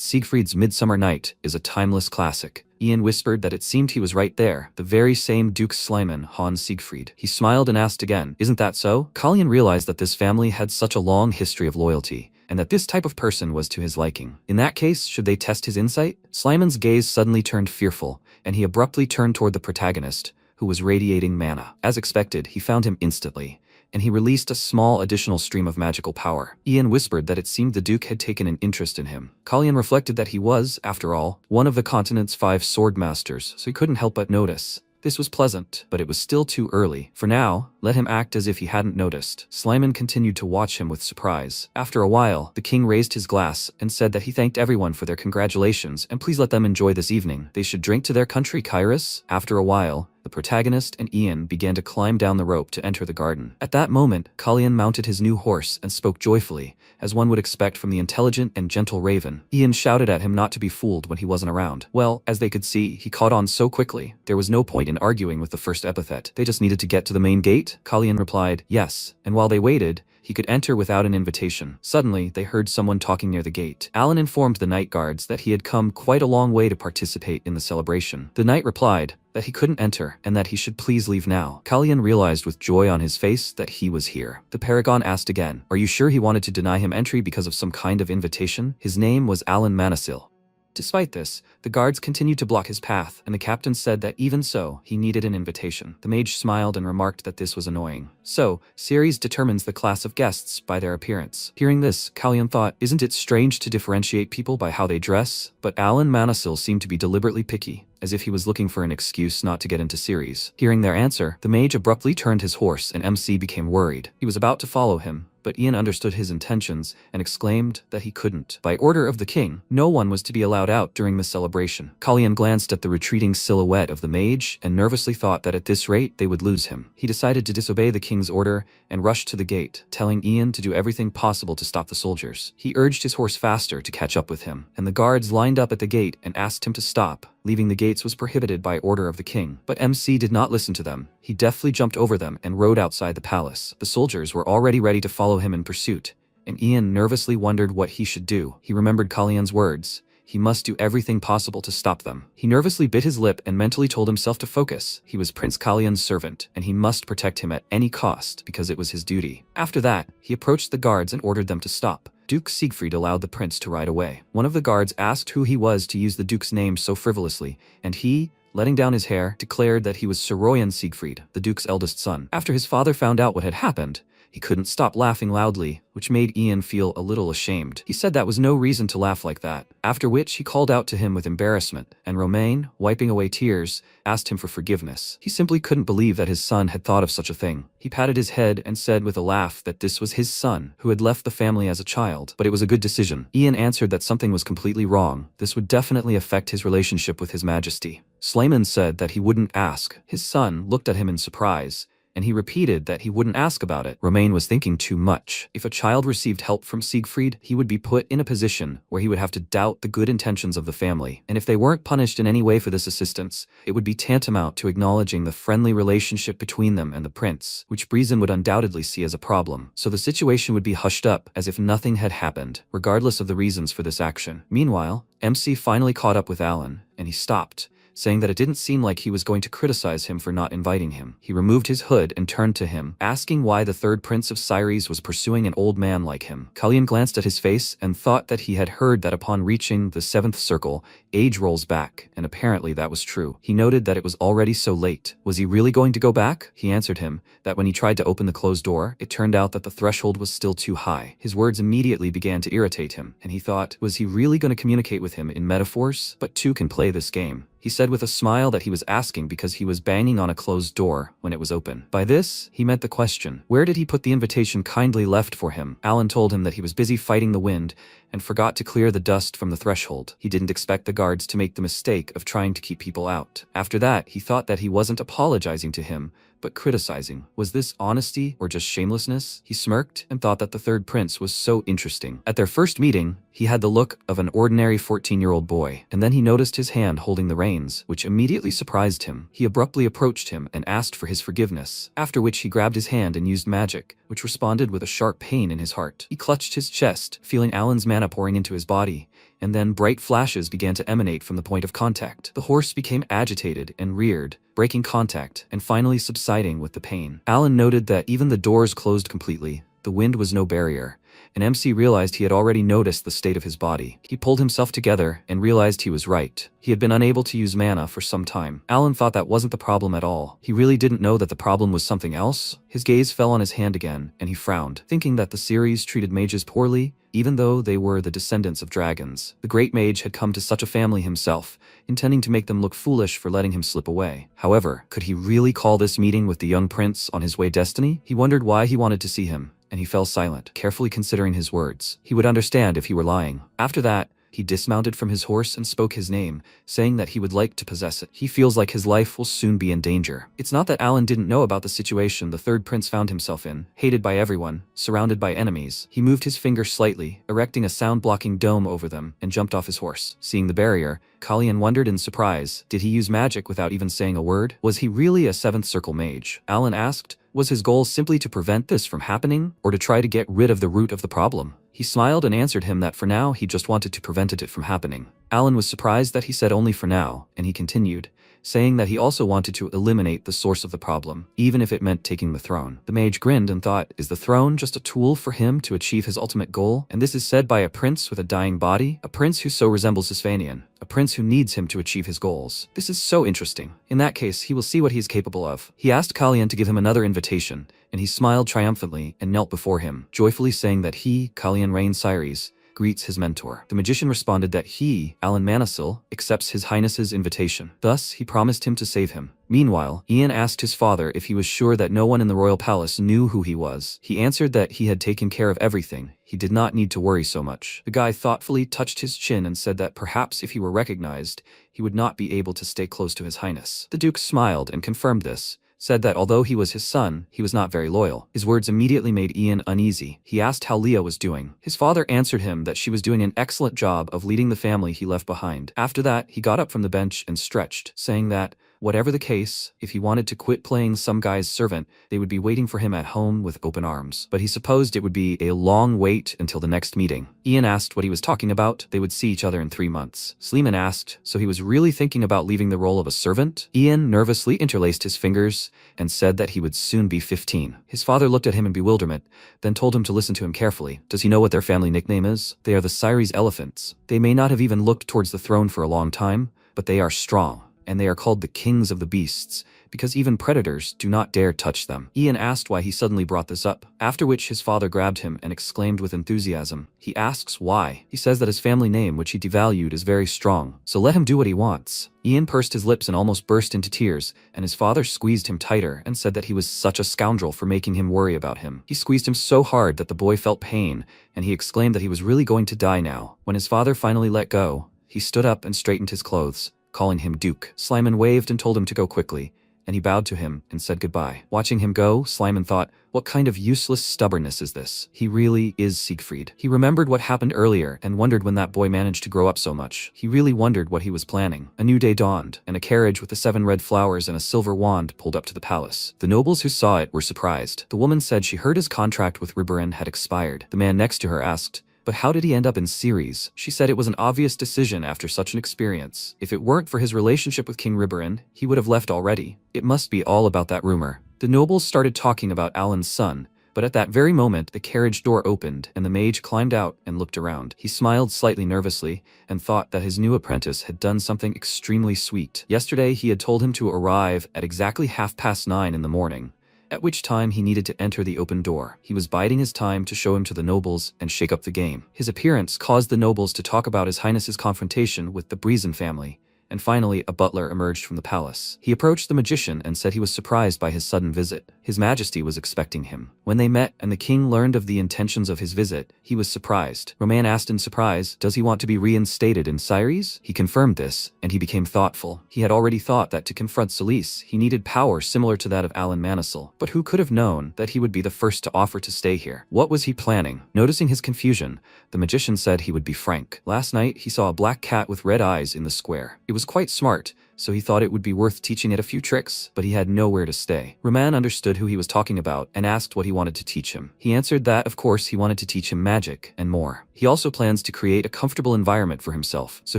A: Siegfried's Midsummer Night is a timeless classic. Ian whispered that it seemed he was right there, the very same Duke Slyman, Hans Siegfried. He smiled and asked again, "Isn't that so?" Cullion realized that this family had such a long history of loyalty, and that this type of person was to his liking. In that case, should they test his insight? Slyman's gaze suddenly turned fearful, and he abruptly turned toward the protagonist, who was radiating mana. As expected, he found him instantly, and he released a small additional stream of magical power. Ian whispered that it seemed the Duke had taken an interest in him. Cullion reflected that he was, after all, one of the continent's 5 sword masters, so he couldn't help but notice. This was pleasant, but it was still too early. For now, let him act as if he hadn't noticed. Slyman continued to watch him with surprise. After a while, the king raised his glass and said that he thanked everyone for their congratulations and please let them enjoy this evening. They should drink to their country, Kyrus. After a while, the protagonist and Ian began to climb down the rope to enter the garden. At that moment, Cullion mounted his new horse and spoke joyfully, as one would expect from the intelligent and gentle Raven. Ian shouted at him not to be fooled when he wasn't around. Well, as they could see, he caught on so quickly, there was no point in arguing with the first epithet. They just needed to get to the main gate? Cullion replied, yes, and while they waited, he could enter without an invitation. Suddenly, they heard someone talking near the gate. Alan informed the night guards that he had come quite a long way to participate in the celebration. The knight replied that he couldn't enter and that he should please leave now. Cullion realized with joy on his face that he was here. The paragon asked again, are you sure he wanted to deny him entry because of some kind of invitation? His name was Alan Manasil. Despite this, the guards continued to block his path, and the captain said that even so, he needed an invitation. The mage smiled and remarked that this was annoying. So, Ceres determines the class of guests by their appearance. Hearing this, Cullion thought, isn't it strange to differentiate people by how they dress? But Alan Manasil seemed to be deliberately picky, as if he was looking for an excuse not to get into Ceres. Hearing their answer, the mage abruptly turned his horse and MC became worried. He was about to follow him, but Ian understood his intentions and exclaimed that he couldn't. By order of the king, no one was to be allowed out during the celebration. Cullion glanced at the retreating silhouette of the mage and nervously thought that at this rate they would lose him. He decided to disobey the king's order and rushed to the gate, telling Ian to do everything possible to stop the soldiers. He urged his horse faster to catch up with him, and the guards lined up at the gate and asked him to stop. Leaving the gates was prohibited by order of the king. But MC did not listen to them. He deftly jumped over them and rode outside the palace. The soldiers were already ready to follow him in pursuit, and Ian nervously wondered what he should do. He remembered Cullion's words. He must do everything possible to stop them. He nervously bit his lip and mentally told himself to focus. He was Prince Cullion's servant, and he must protect him at any cost because it was his duty. After that, he approached the guards and ordered them to stop. Duke Siegfried allowed the prince to ride away. One of the guards asked who he was to use the duke's name so frivolously, and he, letting down his hair, declared that he was Soroyan Siegfried, the duke's eldest son. After his father found out what had happened, he couldn't stop laughing loudly, which made Ian feel a little ashamed. He said that was no reason to laugh like that, after which he called out to him with embarrassment, and Romain, wiping away tears, asked him for forgiveness. He simply couldn't believe that his son had thought of such a thing. He patted his head and said with a laugh that this was his son, who had left the family as a child, but it was a good decision. Ian answered that something was completely wrong. This would definitely affect his relationship with His Majesty. Slayman said that he wouldn't ask. His son looked at him in surprise, and he repeated that he wouldn't ask about it. Romain was thinking too much. If a child received help from Siegfried, he would be put in a position where he would have to doubt the good intentions of the family, and if they weren't punished in any way for this assistance, it would be tantamount to acknowledging the friendly relationship between them and the prince, which Breezen would undoubtedly see as a problem. So the situation would be hushed up as if nothing had happened, regardless of the reasons for this action. Meanwhile, MC finally caught up with Alan, and he stopped, saying that it didn't seem like he was going to criticize him for not inviting him. He removed his hood and turned to him, asking why the third prince of Ceres was pursuing an old man like him. Cullion glanced at his face and thought that he had heard that upon reaching the 7th circle, age rolls back, and apparently that was true. He noted that it was already so late. Was he really going to go back? He answered him that when he tried to open the closed door, it turned out that the threshold was still too high. His words immediately began to irritate him, and he thought, was he really going to communicate with him in metaphors? But two can play this game. He said with a smile that he was asking because he was banging on a closed door when it was open. By this, he meant the question, where did he put the invitation kindly left for him? Alan told him that he was busy fighting the wind and forgot to clear the dust from the threshold. He didn't expect the guards to make the mistake of trying to keep people out. After that, he thought that he wasn't apologizing to him, but criticizing. Was this honesty or just shamelessness? He smirked and thought that the third prince was so interesting. At their first meeting, he had the look of an ordinary 14-year-old boy, and then he noticed his hand holding the reins, which immediately surprised him. He abruptly approached him and asked for his forgiveness, after which he grabbed his hand and used magic, which responded with a sharp pain in his heart. He clutched his chest, feeling Alan's mana pouring into his body, and then bright flashes began to emanate from the point of contact. The horse became agitated and reared, breaking contact and finally subsiding with the pain. Alan noted that even the doors closed completely. The wind was no barrier, and MC realized he had already noticed the state of his body. He pulled himself together and realized he was right. He had been unable to use mana for some time. Alan thought that wasn't the problem at all. He really didn't know that the problem was something else. His gaze fell on his hand again, and he frowned, thinking that the series treated mages poorly, even though they were the descendants of dragons. The great mage had come to such a family himself, intending to make them look foolish for letting him slip away. However, could he really call this meeting with the young prince on his way destiny? He wondered why he wanted to see him, and he fell silent, carefully considering his words. He would understand if he were lying. After that, he dismounted from his horse and spoke his name, saying that he would like to possess it. He feels like his life will soon be in danger. It's not that Alan didn't know about the situation the third prince found himself in, hated by everyone, surrounded by enemies. He moved his finger slightly, erecting a sound-blocking dome over them, and jumped off his horse. Seeing the barrier, Kalian wondered in surprise. Did he use magic without even saying a word? Was he really a seventh circle mage? Alan asked. Was his goal simply to prevent this from happening, or to try to get rid of the root of the problem? He smiled and answered him that for now he just wanted to prevent it from happening. Alan was surprised that he said only for now, and he continued, saying that he also wanted to eliminate the source of the problem, even if it meant taking the throne. The mage grinned and thought, is the throne just a tool for him to achieve his ultimate goal? And this is said by a prince with a dying body? A prince who so resembles Isfanian, a prince who needs him to achieve his goals. This is so interesting. In that case, he will see what he is capable of. He asked Kalian to give him another invitation, and he smiled triumphantly and knelt before him, joyfully saying that he, Kalian Rain Cyrus, greets his mentor. The magician responded that he, Alan Manisil, accepts His Highness's invitation. Thus, he promised him to save him. Meanwhile, Ian asked his father if he was sure that no one in the royal palace knew who he was. He answered that he had taken care of everything. He did not need to worry so much. The guy thoughtfully touched his chin and said that perhaps if he were recognized, he would not be able to stay close to His Highness. The Duke smiled and confirmed this, said that although he was his son, he was not very loyal. His words immediately made Ian uneasy. He asked how Leah was doing. His father answered him that she was doing an excellent job of leading the family he left behind. After that, he got up from the bench and stretched, saying that, whatever the case, if he wanted to quit playing some guy's servant, they would be waiting for him at home with open arms. But he supposed it would be a long wait until the next meeting. Ian asked what he was talking about. They would see each other in 3 months. Sleeman asked, so he was really thinking about leaving the role of a servant? Ian nervously interlaced his fingers and said that he would soon be 15. His father looked at him in bewilderment, then told him to listen to him carefully. Does he know what their family nickname is? They are the Cyrese Elephants. They may not have even looked towards the throne for a long time, but they are strong, and they are called the kings of the beasts, because even predators do not dare touch them. Ian asked why he suddenly brought this up, after which his father grabbed him and exclaimed with enthusiasm. He asks why. He says that his family name, which he devalued, is very strong, so let him do what he wants. Ian pursed his lips and almost burst into tears, and his father squeezed him tighter and said that he was such a scoundrel for making him worry about him. He squeezed him so hard that the boy felt pain, and he exclaimed that he was really going to die now. When his father finally let go, he stood up and straightened his clothes, calling him Duke. Slyman waved and told him to go quickly, and he bowed to him and said goodbye. Watching him go, Slyman thought, what kind of useless stubbornness is this? He really is Siegfried. He remembered what happened earlier and wondered when that boy managed to grow up so much. He really wondered what he was planning. A new day dawned, and a carriage with the 7 red flowers and a silver wand pulled up to the palace. The nobles who saw it were surprised. The woman said she heard his contract with Riberin had expired. The man next to her asked, but how did he end up in Ceres? She said it was an obvious decision after such an experience. If it weren't for his relationship with King Riberin, he would have left already. It must be all about that rumor. The nobles started talking about Alan's son, but at that very moment the carriage door opened and the mage climbed out and looked around. He smiled slightly nervously and thought that his new apprentice had done something extremely sweet. Yesterday he had told him to arrive at exactly 9:30 in the morning, at which time he needed to enter the open door. He was biding his time to show him to the nobles and shake up the game. His appearance caused the nobles to talk about His Highness's confrontation with the Breezen family, and finally a butler emerged from the palace. He approached the magician and said he was surprised by his sudden visit. His Majesty was expecting him. When they met and the king learned of the intentions of his visit, he was surprised. Roman asked in surprise, does he want to be reinstated in Syres? He confirmed this, and he became thoughtful. He had already thought that to confront Solis, he needed power similar to that of Alan Manisil, but who could have known that he would be the first to offer to stay here? What was he planning? Noticing his confusion, the magician said he would be frank. Last night, he saw a black cat with red eyes in the square. It was quite smart, so he thought it would be worth teaching it a few tricks, but he had nowhere to stay. Roman understood who he was talking about and asked what he wanted to teach him. He answered that, of course, he wanted to teach him magic and more. He also plans to create a comfortable environment for himself, so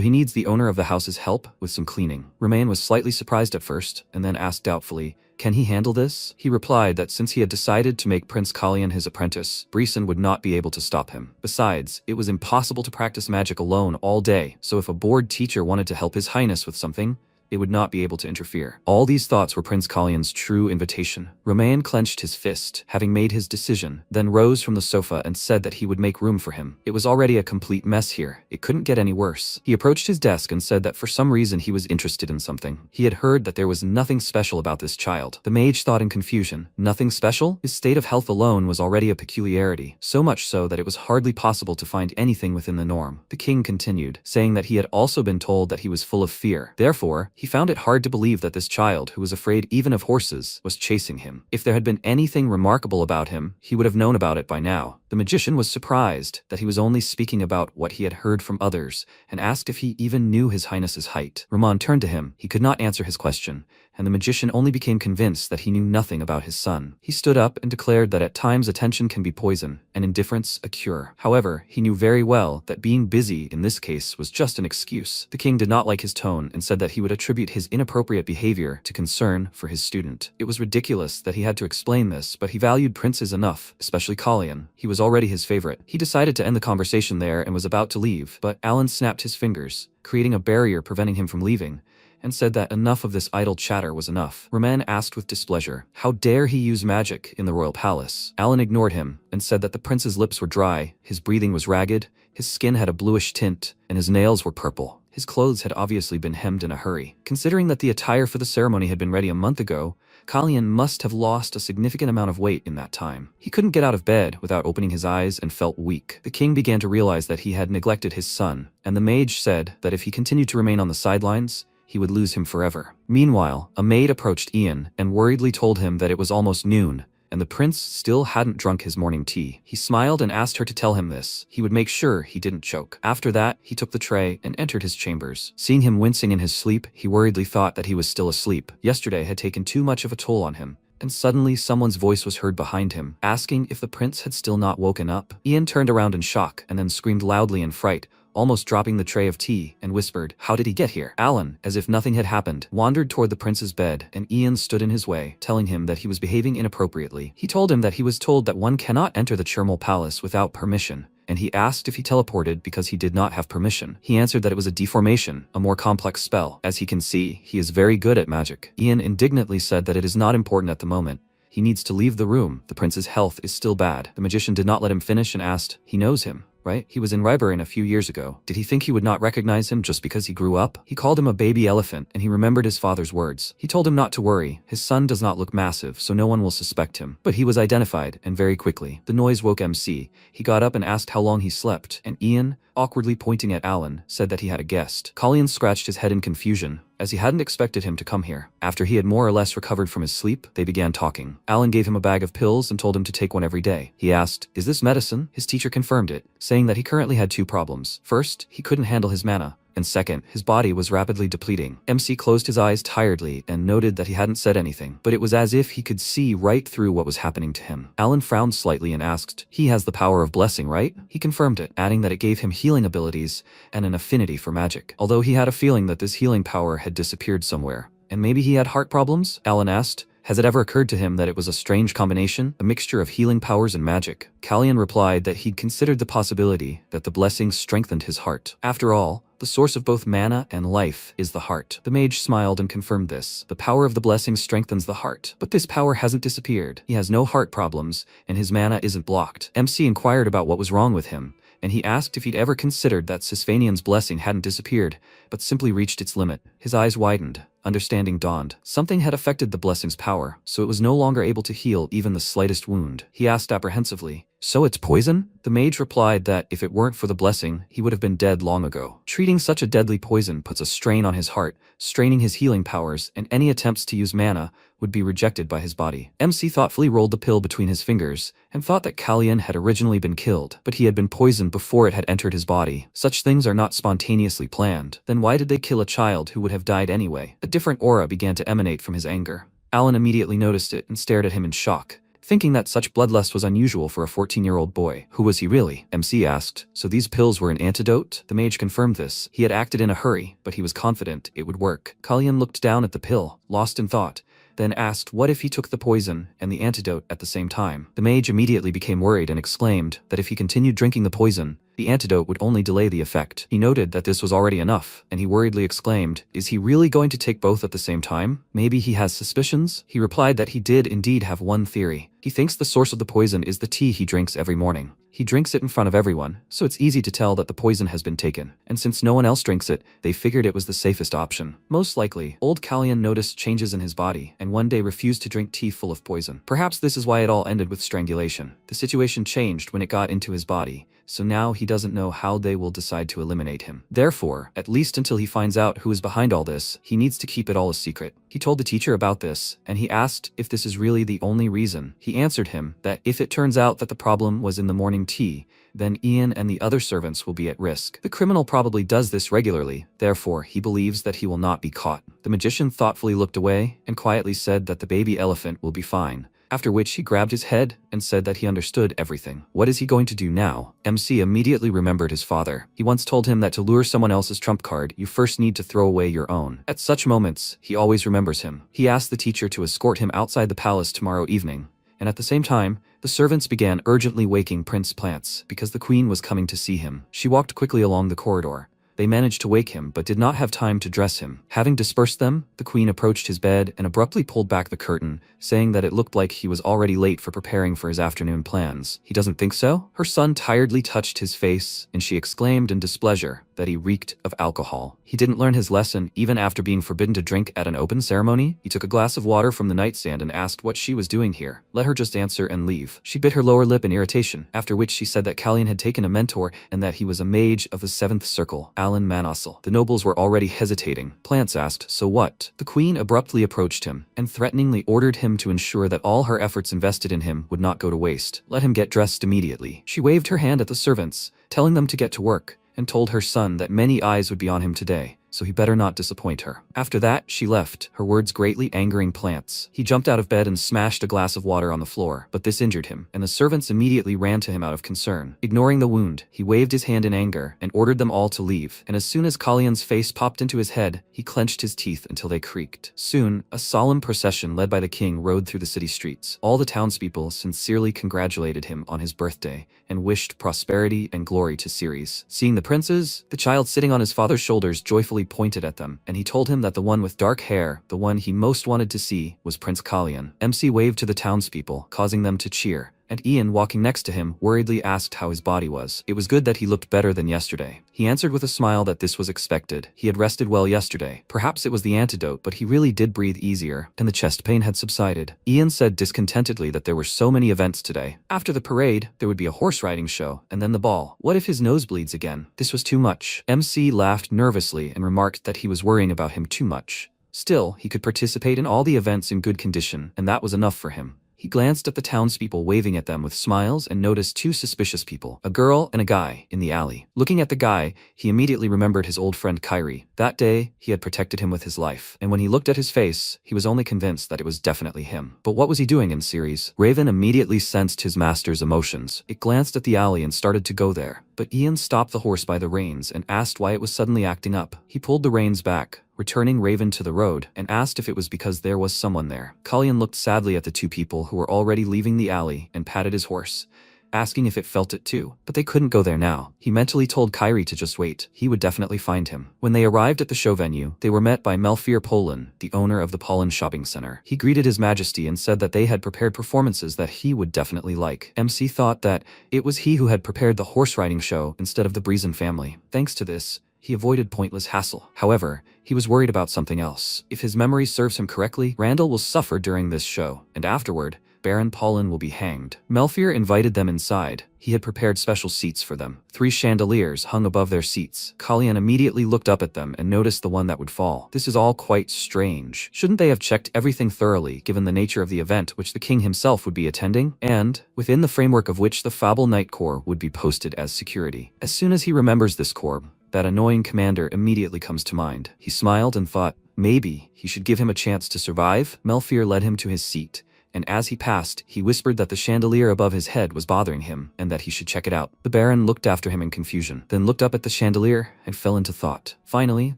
A: he needs the owner of the house's help with some cleaning. Roman was slightly surprised at first, and then asked doubtfully, can he handle this? He replied that since he had decided to make Prince Kalian his apprentice, Brisson would not be able to stop him. Besides, it was impossible to practice magic alone all day, so if a bored teacher wanted to help His Highness with something, they would not be able to interfere. All these thoughts were Prince Kalian's true invitation. Romain clenched his fist, having made his decision, then rose from the sofa and said that he would make room for him. It was already a complete mess here. It couldn't get any worse. He approached his desk and said that for some reason he was interested in something. He had heard that there was nothing special about this child. The mage thought in confusion. Nothing special? His state of health alone was already a peculiarity, so much so that it was hardly possible to find anything within the norm. The king continued, saying that he had also been told that he was full of fear. Therefore, he found it hard to believe that this child, who was afraid even of horses, was chasing him. If there had been anything remarkable about him, he would have known about it by now. The magician was surprised that he was only speaking about what he had heard from others, and asked if he even knew His Highness's height. Roman turned to him. He could not answer his question, and the magician only became convinced that he knew nothing about his son. He stood up and declared that at times attention can be poison, and indifference a cure. However, he knew very well that being busy in this case was just an excuse. The king did not like his tone and said that he would attribute his inappropriate behavior to concern for his student. It was ridiculous that he had to explain this, but he valued princes enough, especially Kalian. He was already his favorite. He decided to end the conversation there and was about to leave, but Alan snapped his fingers, creating a barrier preventing him from leaving, and said that enough of this idle chatter was enough. Roman asked with displeasure, how dare he use magic in the royal palace? Alan ignored him and said that the prince's lips were dry, his breathing was ragged, his skin had a bluish tint, and his nails were purple. His clothes had obviously been hemmed in a hurry. Considering that the attire for the ceremony had been ready a month ago, Kalian must have lost a significant amount of weight in that time. He couldn't get out of bed without opening his eyes and felt weak. The king began to realize that he had neglected his son, and the mage said that if he continued to remain on the sidelines, he would lose him forever. Meanwhile, a maid approached Ian and worriedly told him that it was almost noon, and the prince still hadn't drunk his morning tea. He smiled and asked her to tell him this. He would make sure he didn't choke. After that, he took the tray and entered his chambers. Seeing him wincing in his sleep, he worriedly thought that he was still asleep. Yesterday had taken too much of a toll on him. And suddenly someone's voice was heard behind him, asking if the prince had still not woken up. Ian turned around in shock and then screamed loudly in fright, almost dropping the tray of tea, and whispered, how did he get here? Alan, as if nothing had happened, wandered toward the prince's bed, and Ian stood in his way, telling him that he was behaving inappropriately. He told him that he was told that one cannot enter the Chermal Palace without permission, and he asked if he teleported because he did not have permission. He answered that it was a deformation, a more complex spell. As he can see, he is very good at magic. Ian indignantly said that it is not important at the moment. He needs to leave the room. The prince's health is still bad. The magician did not let him finish and asked, he knows him, right? He was in Ryburn a few years ago. Did he think he would not recognize him just because he grew up? He called him a baby elephant, and he remembered his father's words. He told him not to worry. His son does not look massive, so no one will suspect him. But he was identified, and very quickly. The noise woke MC. He got up and asked how long he slept, and Ian, awkwardly pointing at Alan, said that he had a guest. Kalian scratched his head in confusion, as he hadn't expected him to come here. After he had more or less recovered from his sleep, they began talking. Alan gave him a bag of pills and told him to take one every day. He asked, is this medicine? His teacher confirmed it, saying that he currently had two problems. First, he couldn't handle his mana, and second, his body was rapidly depleting. MC closed his eyes tiredly and noted that he hadn't said anything, but it was as if he could see right through what was happening to him. Alan frowned slightly and asked, he has the power of blessing, right? He confirmed it, adding that it gave him healing abilities and an affinity for magic. Although he had a feeling that this healing power had disappeared somewhere. And maybe he had heart problems? Alan asked. Has it ever occurred to him that it was a strange combination, a mixture of healing powers and magic? Kalian replied that he'd considered the possibility that the blessing strengthened his heart. After all, the source of both mana and life is the heart. The mage smiled and confirmed this. The power of the blessing strengthens the heart. But this power hasn't disappeared. He has no heart problems, and his mana isn't blocked. MC inquired about what was wrong with him, and he asked if he'd ever considered that Sisvanian's blessing hadn't disappeared, but simply reached its limit. His eyes widened. Understanding dawned. Something had affected the blessing's power, so it was no longer able to heal even the slightest wound. He asked apprehensively, "So it's poison?" The mage replied that if it weren't for the blessing, he would have been dead long ago. Treating such a deadly poison puts a strain on his heart, straining his healing powers, and any attempts to use mana would be rejected by his body. MC thoughtfully rolled the pill between his fingers and thought that Kalyan had originally been killed, but he had been poisoned before it had entered his body. Such things are not spontaneously planned. Then why did they kill a child who would have died anyway? A different aura began to emanate from his anger. Alan immediately noticed it and stared at him in shock, thinking that such bloodlust was unusual for a 14-year-old boy. Who was he really? MC asked. So these pills were an antidote? The mage confirmed this. He had acted in a hurry, but he was confident it would work. Kalyan looked down at the pill, lost in thought, then asked what if he took the poison and the antidote at the same time. The mage immediately became worried and exclaimed that if he continued drinking the poison, the antidote would only delay the effect. He noted that this was already enough, and he worriedly exclaimed, "Is he really going to take both at the same time? Maybe he has suspicions?" He replied that he did indeed have one theory. He thinks the source of the poison is the tea he drinks every morning. He drinks it in front of everyone, so it's easy to tell that the poison has been taken. And since no one else drinks it, they figured it was the safest option. Most likely, old Kalyan noticed changes in his body, and one day refused to drink tea full of poison. Perhaps this is why it all ended with strangulation. The situation changed when it got into his body, so now he doesn't know how they will decide to eliminate him. Therefore, at least until he finds out who is behind all this, he needs to keep it all a secret. He told the teacher about this, and he asked if this is really the only reason. He answered him that if it turns out that the problem was in the morning tea, then Ian and the other servants will be at risk. The criminal probably does this regularly, therefore he believes that he will not be caught. The magician thoughtfully looked away and quietly said that the baby elephant will be fine, after which he grabbed his head and said that he understood everything. What is he going to do now? MC immediately remembered his father. He once told him that to lure someone else's trump card, you first need to throw away your own. At such moments, he always remembers him. He asked the teacher to escort him outside the palace tomorrow evening, and at the same time, the servants began urgently waking Prince Plants because the queen was coming to see him. She walked quickly along the corridor. They managed to wake him but did not have time to dress him. Having dispersed them, the queen approached his bed and abruptly pulled back the curtain, saying that it looked like he was already late for preparing for his afternoon plans. He doesn't think so? Her son tiredly touched his face, and she exclaimed in displeasure that he reeked of alcohol. He didn't learn his lesson even after being forbidden to drink at an open ceremony. He took a glass of water from the nightstand and asked what she was doing here. Let her just answer and leave. She bit her lower lip in irritation, after which she said that Kalyan had taken a mentor and that he was a mage of the 7th circle, Alan Manassel. The nobles were already hesitating. Plants asked, "So what?" The queen abruptly approached him and threateningly ordered him to ensure that all her efforts invested in him would not go to waste. Let him get dressed immediately. She waved her hand at the servants, telling them to get to work, and told her son that many eyes would be on him today, so he better not disappoint her. After that, she left, her words greatly angering Plants. He jumped out of bed and smashed a glass of water on the floor, but this injured him, and the servants immediately ran to him out of concern. Ignoring the wound, he waved his hand in anger and ordered them all to leave, and as soon as Kalyan's face popped into his head, he clenched his teeth until they creaked. Soon, a solemn procession led by the king rode through the city streets. All the townspeople sincerely congratulated him on his birthday and wished prosperity and glory to Ceres. Seeing the princes, the child sitting on his father's shoulders joyfully pointed at them, and he told him that the one with dark hair, the one he most wanted to see, was Prince Kalyan. MC waved to the townspeople, causing them to cheer, and Ian, walking next to him, worriedly asked how his body was. It was good that he looked better than yesterday. He answered with a smile that this was expected. He had rested well yesterday. Perhaps it was the antidote, but he really did breathe easier, and the chest pain had subsided. Ian said discontentedly that there were so many events today. After the parade, there would be a horse riding show, and then the ball. What if his nose bleeds again? This was too much. MC laughed nervously and remarked that he was worrying about him too much. Still, he could participate in all the events in good condition, and that was enough for him. He glanced at the townspeople waving at them with smiles and noticed two suspicious people, a girl and a guy, in the alley. Looking at the guy, he immediately remembered his old friend Kyrie. That day, he had protected him with his life, and when he looked at his face, he was only convinced that it was definitely him. But what was he doing in Ceres? Raven immediately sensed his master's emotions. It glanced at the alley and started to go there, but Ian stopped the horse by the reins and asked why it was suddenly acting up. He pulled the reins back, returning Raven to the road, and asked if it was because there was someone there. Kalyan looked sadly at the two people who were already leaving the alley and patted his horse, asking if it felt it too. But they couldn't go there now. He mentally told Kyrie to just wait. He would definitely find him. When they arrived at the show venue, they were met by Melfier Polin, the owner of the Polin Shopping Center. He greeted His Majesty and said that they had prepared performances that he would definitely like. MC thought that it was he who had prepared the horse riding show instead of the Breezen family. Thanks to this, he avoided pointless hassle. However, he was worried about something else. If his memory serves him correctly, Randall will suffer during this show, and afterward, Baron Polin will be hanged. Melfier invited them inside. He had prepared special seats for them. 3 chandeliers hung above their seats. Kalyan immediately looked up at them and noticed the one that would fall. This is all quite strange. Shouldn't they have checked everything thoroughly given the nature of the event which the king himself would be attending, and within the framework of which the Fable Knight Corps would be posted as security? As soon as he remembers this corps, that annoying commander immediately comes to mind. He smiled and thought, maybe he should give him a chance to survive. Melfier led him to his seat, and as he passed, he whispered that the chandelier above his head was bothering him, and that he should check it out. The Baron looked after him in confusion, then looked up at the chandelier and fell into thought. Finally,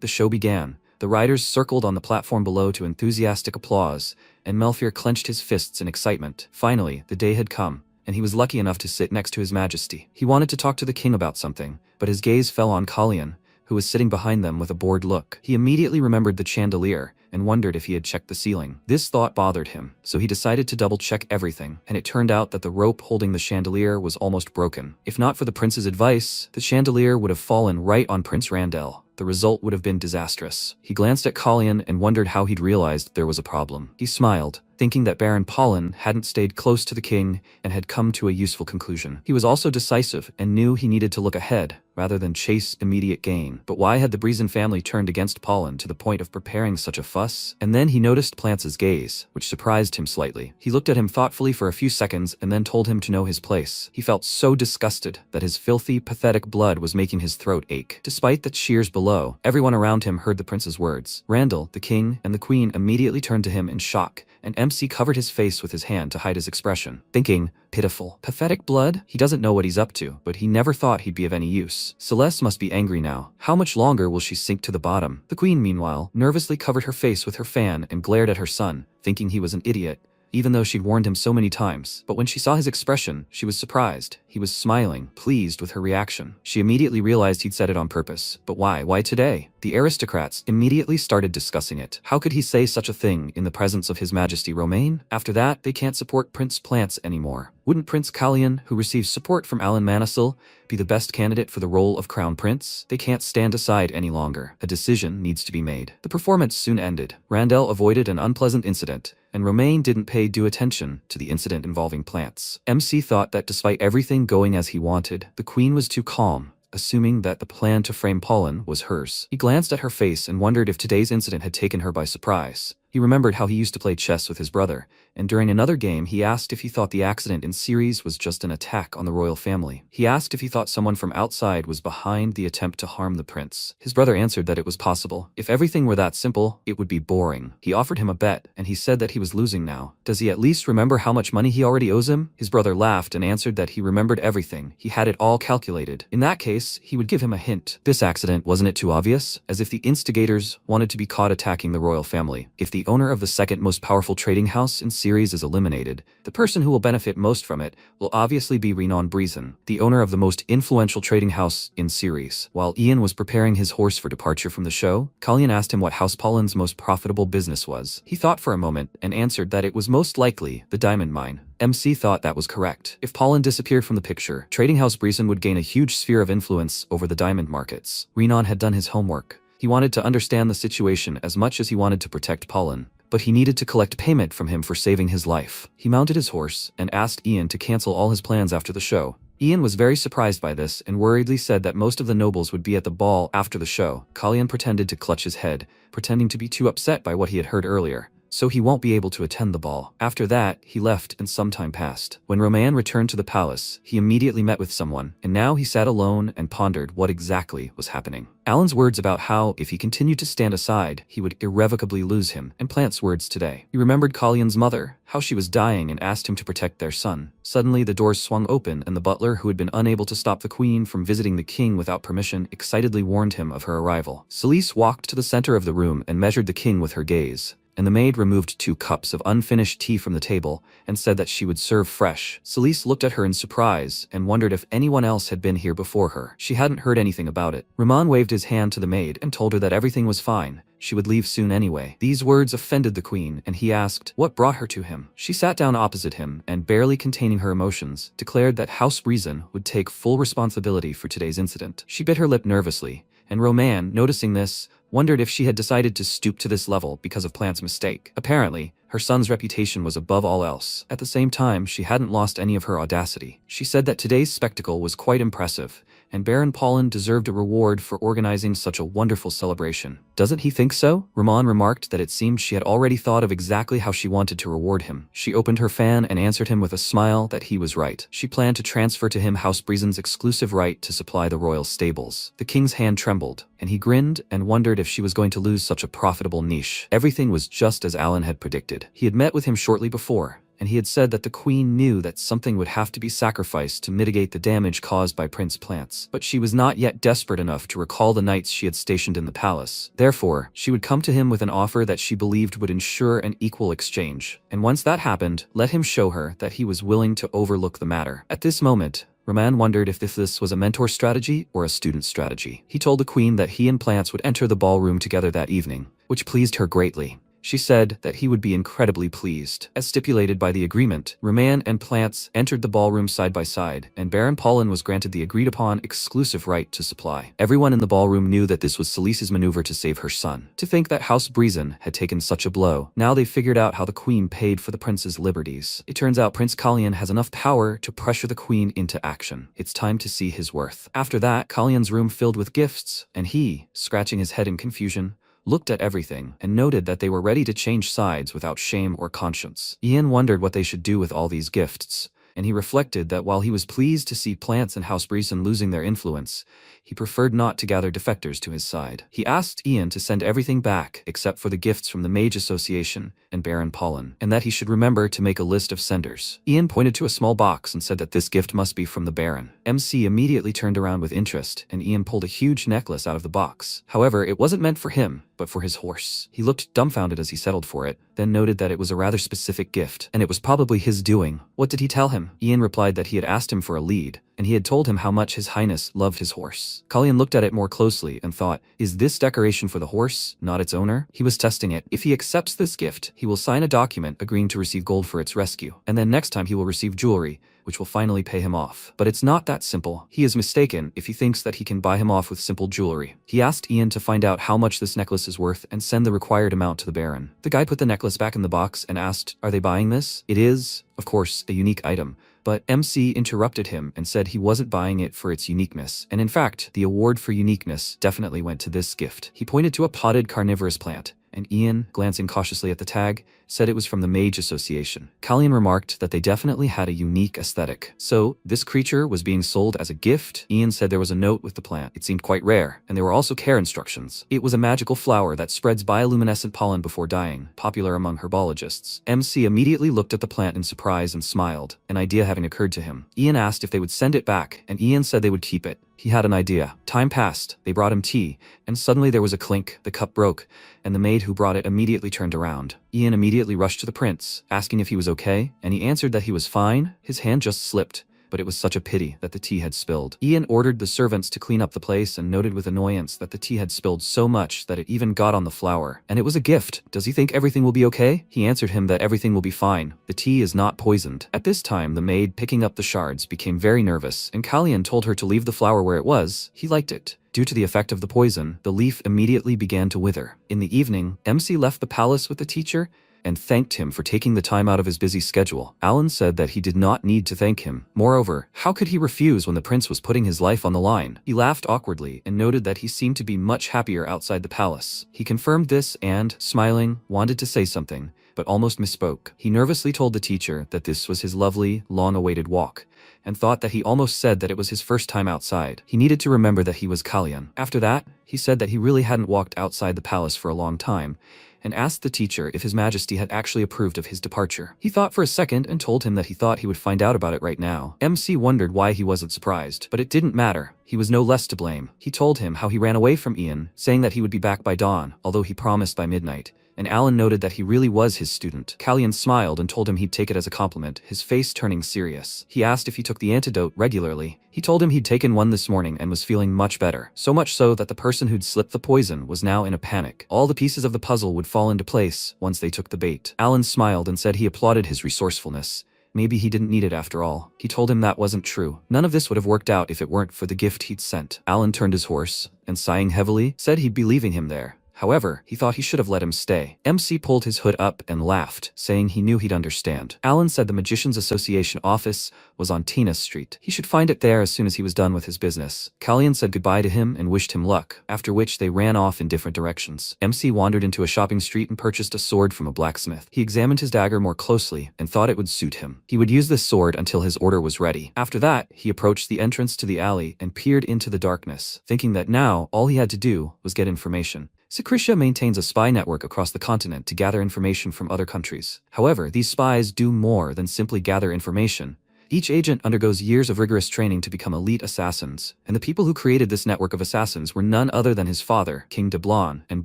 A: the show began. The riders circled on the platform below to enthusiastic applause, and Melfier clenched his fists in excitement. Finally, the day had come, and he was lucky enough to sit next to His Majesty. He wanted to talk to the king about something, but his gaze fell on Kalyan, who was sitting behind them with a bored look. He immediately remembered the chandelier and wondered if he had checked the ceiling. This thought bothered him, so he decided to double-check everything, and it turned out that the rope holding the chandelier was almost broken. If not for the prince's advice, the chandelier would have fallen right on Prince Randall. The result would have been disastrous. He glanced at Kalyan and wondered how he'd realized there was a problem. He smiled, thinking that Baron Polin hadn't stayed close to the king and had come to a useful conclusion. He was also decisive and knew he needed to look ahead rather than chase immediate gain. But why had the Breezen family turned against Polin to the point of preparing such a fuss? And then he noticed Plance's gaze, which surprised him slightly. He looked at him thoughtfully for a few seconds and then told him to know his place. He felt so disgusted that his filthy, pathetic blood was making his throat ache. Despite the cheers below, everyone around him heard the prince's words. Randall, the king, and the queen immediately turned to him in shock, and MC covered his face with his hand to hide his expression, thinking, pitiful, pathetic blood? He doesn't know what he's up to, but he never thought he'd be of any use. Celeste must be angry now. How much longer will she sink to the bottom? The queen, meanwhile, nervously covered her face with her fan and glared at her son, thinking he was an idiot, even though she'd warned him so many times. But when she saw his expression, she was surprised. He was smiling, pleased with her reaction. She immediately realized he'd said it on purpose. But why? Why today? The aristocrats immediately started discussing it. How could he say such a thing in the presence of His Majesty Romain? After that, they can't support Prince Plance anymore. Wouldn't Prince Kalyan, who receives support from Alan Manisil, be the best candidate for the role of Crown Prince? They can't stand aside any longer. A decision needs to be made. The performance soon ended. Randall avoided an unpleasant incident, and Romain didn't pay due attention to the incident involving Plants. MC thought that despite everything going as he wanted, the queen was too calm, assuming that the plan to frame Polin was hers. He glanced at her face and wondered if today's incident had taken her by surprise. He remembered how he used to play chess with his brother, and during another game he asked if he thought the accident in series was just an attack on the royal family. He asked if he thought someone from outside was behind the attempt to harm the prince. His brother answered that it was possible. If everything were that simple, it would be boring. He offered him a bet, and he said that he was losing now. Does he at least remember how much money he already owes him? His brother laughed and answered that he remembered everything. He had it all calculated. In that case, he would give him a hint. This accident, wasn't it too obvious? As if the instigators wanted to be caught attacking the royal family. If the owner of the second most powerful trading house in series is eliminated, the person who will benefit most from it will obviously be Renan Breezen, the owner of the most influential trading house in series. While Ian was preparing his horse for departure from the show, Kalyan asked him what House Pollin's most profitable business was. He thought for a moment and answered that it was most likely the diamond mine. MC thought that was correct. If Pollen disappeared from the picture, Trading House Breezen would gain a huge sphere of influence over the diamond markets. Renan had done his homework. He wanted to understand the situation as much as he wanted to protect Pollen, but he needed to collect payment from him for saving his life. He mounted his horse and asked Ian to cancel all his plans after the show. Ian was very surprised by this and worriedly said that most of the nobles would be at the ball after the show. Kalyan pretended to clutch his head, pretending to be too upset by what he had heard earlier, so he won't be able to attend the ball. After that, he left and some time passed. When Roman returned to the palace, he immediately met with someone, and now he sat alone and pondered what exactly was happening. Alan's words about how, if he continued to stand aside, he would irrevocably lose him, and Plant's words today. He remembered Kalyan's mother, how she was dying and asked him to protect their son. Suddenly, the doors swung open, and the butler, who had been unable to stop the queen from visiting the king without permission, excitedly warned him of her arrival. Celise walked to the center of the room and measured the king with her gaze. and the maid removed 2 cups of unfinished tea from the table and said that she would serve fresh. Celise looked at her in surprise and wondered if anyone else had been here before her. She hadn't heard anything about it. Rahman waved his hand to the maid and told her that everything was fine. She would leave soon anyway. These words offended the queen, and he asked what brought her to him. She sat down opposite him and, barely containing her emotions, declared that House Reason would take full responsibility for today's incident. She bit her lip nervously, and Roman, noticing this, wondered if she had decided to stoop to this level because of Plant's mistake. Apparently, her son's reputation was above all else. At the same time, she hadn't lost any of her audacity. She said that today's spectacle was quite impressive, and Baron Pollen deserved a reward for organizing such a wonderful celebration. Doesn't he think so? Rahman remarked that it seemed she had already thought of exactly how she wanted to reward him. She opened her fan and answered him with a smile that he was right. She planned to transfer to him House Breezen's exclusive right to supply the royal stables. The king's hand trembled, and he grinned and wondered if she was going to lose such a profitable niche. Everything was just as Alan had predicted. He had met with him shortly before, and he had said that the queen knew that something would have to be sacrificed to mitigate the damage caused by Prince Plants. But she was not yet desperate enough to recall the knights she had stationed in the palace. Therefore, she would come to him with an offer that she believed would ensure an equal exchange. And once that happened, let him show her that he was willing to overlook the matter. At this moment, Rahman wondered if this was a mentor strategy or a student strategy. He told the queen that he and Plants would enter the ballroom together that evening, which pleased her greatly. She said that he would be incredibly pleased. As stipulated by the agreement, Rahman and Plants entered the ballroom side by side, and Baron Pollen was granted the agreed-upon exclusive right to supply. Everyone in the ballroom knew that this was Celise's maneuver to save her son. To think that House Breezen had taken such a blow. Now they figured out how the queen paid for the prince's liberties. It turns out Prince Kalyan has enough power to pressure the queen into action. It's time to see his worth. After that, Kalyan's room filled with gifts, and he, scratching his head in confusion, looked at everything, and noted that they were ready to change sides without shame or conscience. Ian wondered what they should do with all these gifts, and he reflected that while he was pleased to see Plants and House Breezen losing their influence, he preferred not to gather defectors to his side. He asked Ian to send everything back except for the gifts from the Mage Association and Baron Pollen, and that he should remember to make a list of senders. Ian pointed to a small box and said that this gift must be from the Baron. MC immediately turned around with interest, and Ian pulled a huge necklace out of the box. However, it wasn't meant for him, but for his horse. He looked dumbfounded as he settled for it, then noted that it was a rather specific gift, and it was probably his doing. What did he tell him? Ian replied that he had asked him for a lead, and he had told him how much His Highness loved his horse. Kalyan looked at it more closely and thought, is this decoration for the horse, not its owner? He was testing it. If he accepts this gift, he will sign a document agreeing to receive gold for its rescue, and then next time he will receive jewelry, which will finally pay him off. But it's not that simple. He is mistaken if he thinks that he can buy him off with simple jewelry. He asked Ian to find out how much this necklace is worth and send the required amount to the Baron. The guy put the necklace back in the box and asked, are they buying this? It is, of course, a unique item. But MC interrupted him and said he wasn't buying it for its uniqueness, and in fact, the award for uniqueness definitely went to this gift. He pointed to a potted carnivorous plant, and Ian, glancing cautiously at the tag, said it was from the Mage Association. Kalyan remarked that they definitely had a unique aesthetic. So, this creature was being sold as a gift? Ian said there was a note with the plant. It seemed quite rare, and there were also care instructions. It was a magical flower that spreads bioluminescent pollen before dying, popular among herbologists. MC immediately looked at the plant in surprise and smiled, an idea having occurred to him. Ian asked if they would send it back, and Ian said they would keep it. He had an idea. Time passed, they brought him tea, and suddenly there was a clink, the cup broke, and the maid who brought it immediately turned around. Ian immediately rushed to the prince, asking if he was okay, and he answered that he was fine. His hand just slipped, but it was such a pity that the tea had spilled. Ian ordered the servants to clean up the place and noted with annoyance that the tea had spilled so much that it even got on the flower. And it was a gift. Does he think everything will be okay? He answered him that everything will be fine. The tea is not poisoned. At this time, the maid picking up the shards became very nervous, and Kalyan told her to leave the flower where it was. He liked it. Due to the effect of the poison, the leaf immediately began to wither. In the evening, MC left the palace with the teacher and thanked him for taking the time out of his busy schedule. Alan said that he did not need to thank him. Moreover, how could he refuse when the prince was putting his life on the line? He laughed awkwardly and noted that he seemed to be much happier outside the palace. He confirmed this and, smiling, wanted to say something, but almost misspoke. He nervously told the teacher that this was his lovely, long-awaited walk, and thought that he almost said that it was his first time outside. He needed to remember that he was Kalyan. After that, he said that he really hadn't walked outside the palace for a long time, and asked the teacher if His Majesty had actually approved of his departure. He thought for a second and told him that he thought he would find out about it right now. MC wondered why he wasn't surprised, but it didn't matter. He was no less to blame. He told him how he ran away from Ian, saying that he would be back by dawn, although he promised by midnight. And Alan noted that he really was his student. Kalyan smiled and told him he'd take it as a compliment, his face turning serious. He asked if he took the antidote regularly. He told him he'd taken one this morning and was feeling much better, so much so that the person who'd slipped the poison was now in a panic. All the pieces of the puzzle would fall into place once they took the bait. Alan smiled and said he applauded his resourcefulness. Maybe he didn't need it after all. He told him that wasn't true. None of this would have worked out if it weren't for the gift he'd sent. Alan turned his horse, and sighing heavily, said he'd be leaving him there. However, he thought he should have let him stay. MC pulled his hood up and laughed, saying he knew he'd understand. Alan said the Magicians Association office was on Tina Street. He should find it there as soon as he was done with his business. Kalyan said goodbye to him and wished him luck, after which they ran off in different directions. MC wandered into a shopping street and purchased a sword from a blacksmith. He examined his dagger more closely and thought it would suit him. He would use this sword until his order was ready. After that, he approached the entrance to the alley and peered into the darkness, thinking that now all he had to do was get information. Secretia maintains a spy network across the continent to gather information from other countries. However, these spies do more than simply gather information. Each agent undergoes years of rigorous training to become elite assassins, and the people who created this network of assassins were none other than his father, King Deblon, and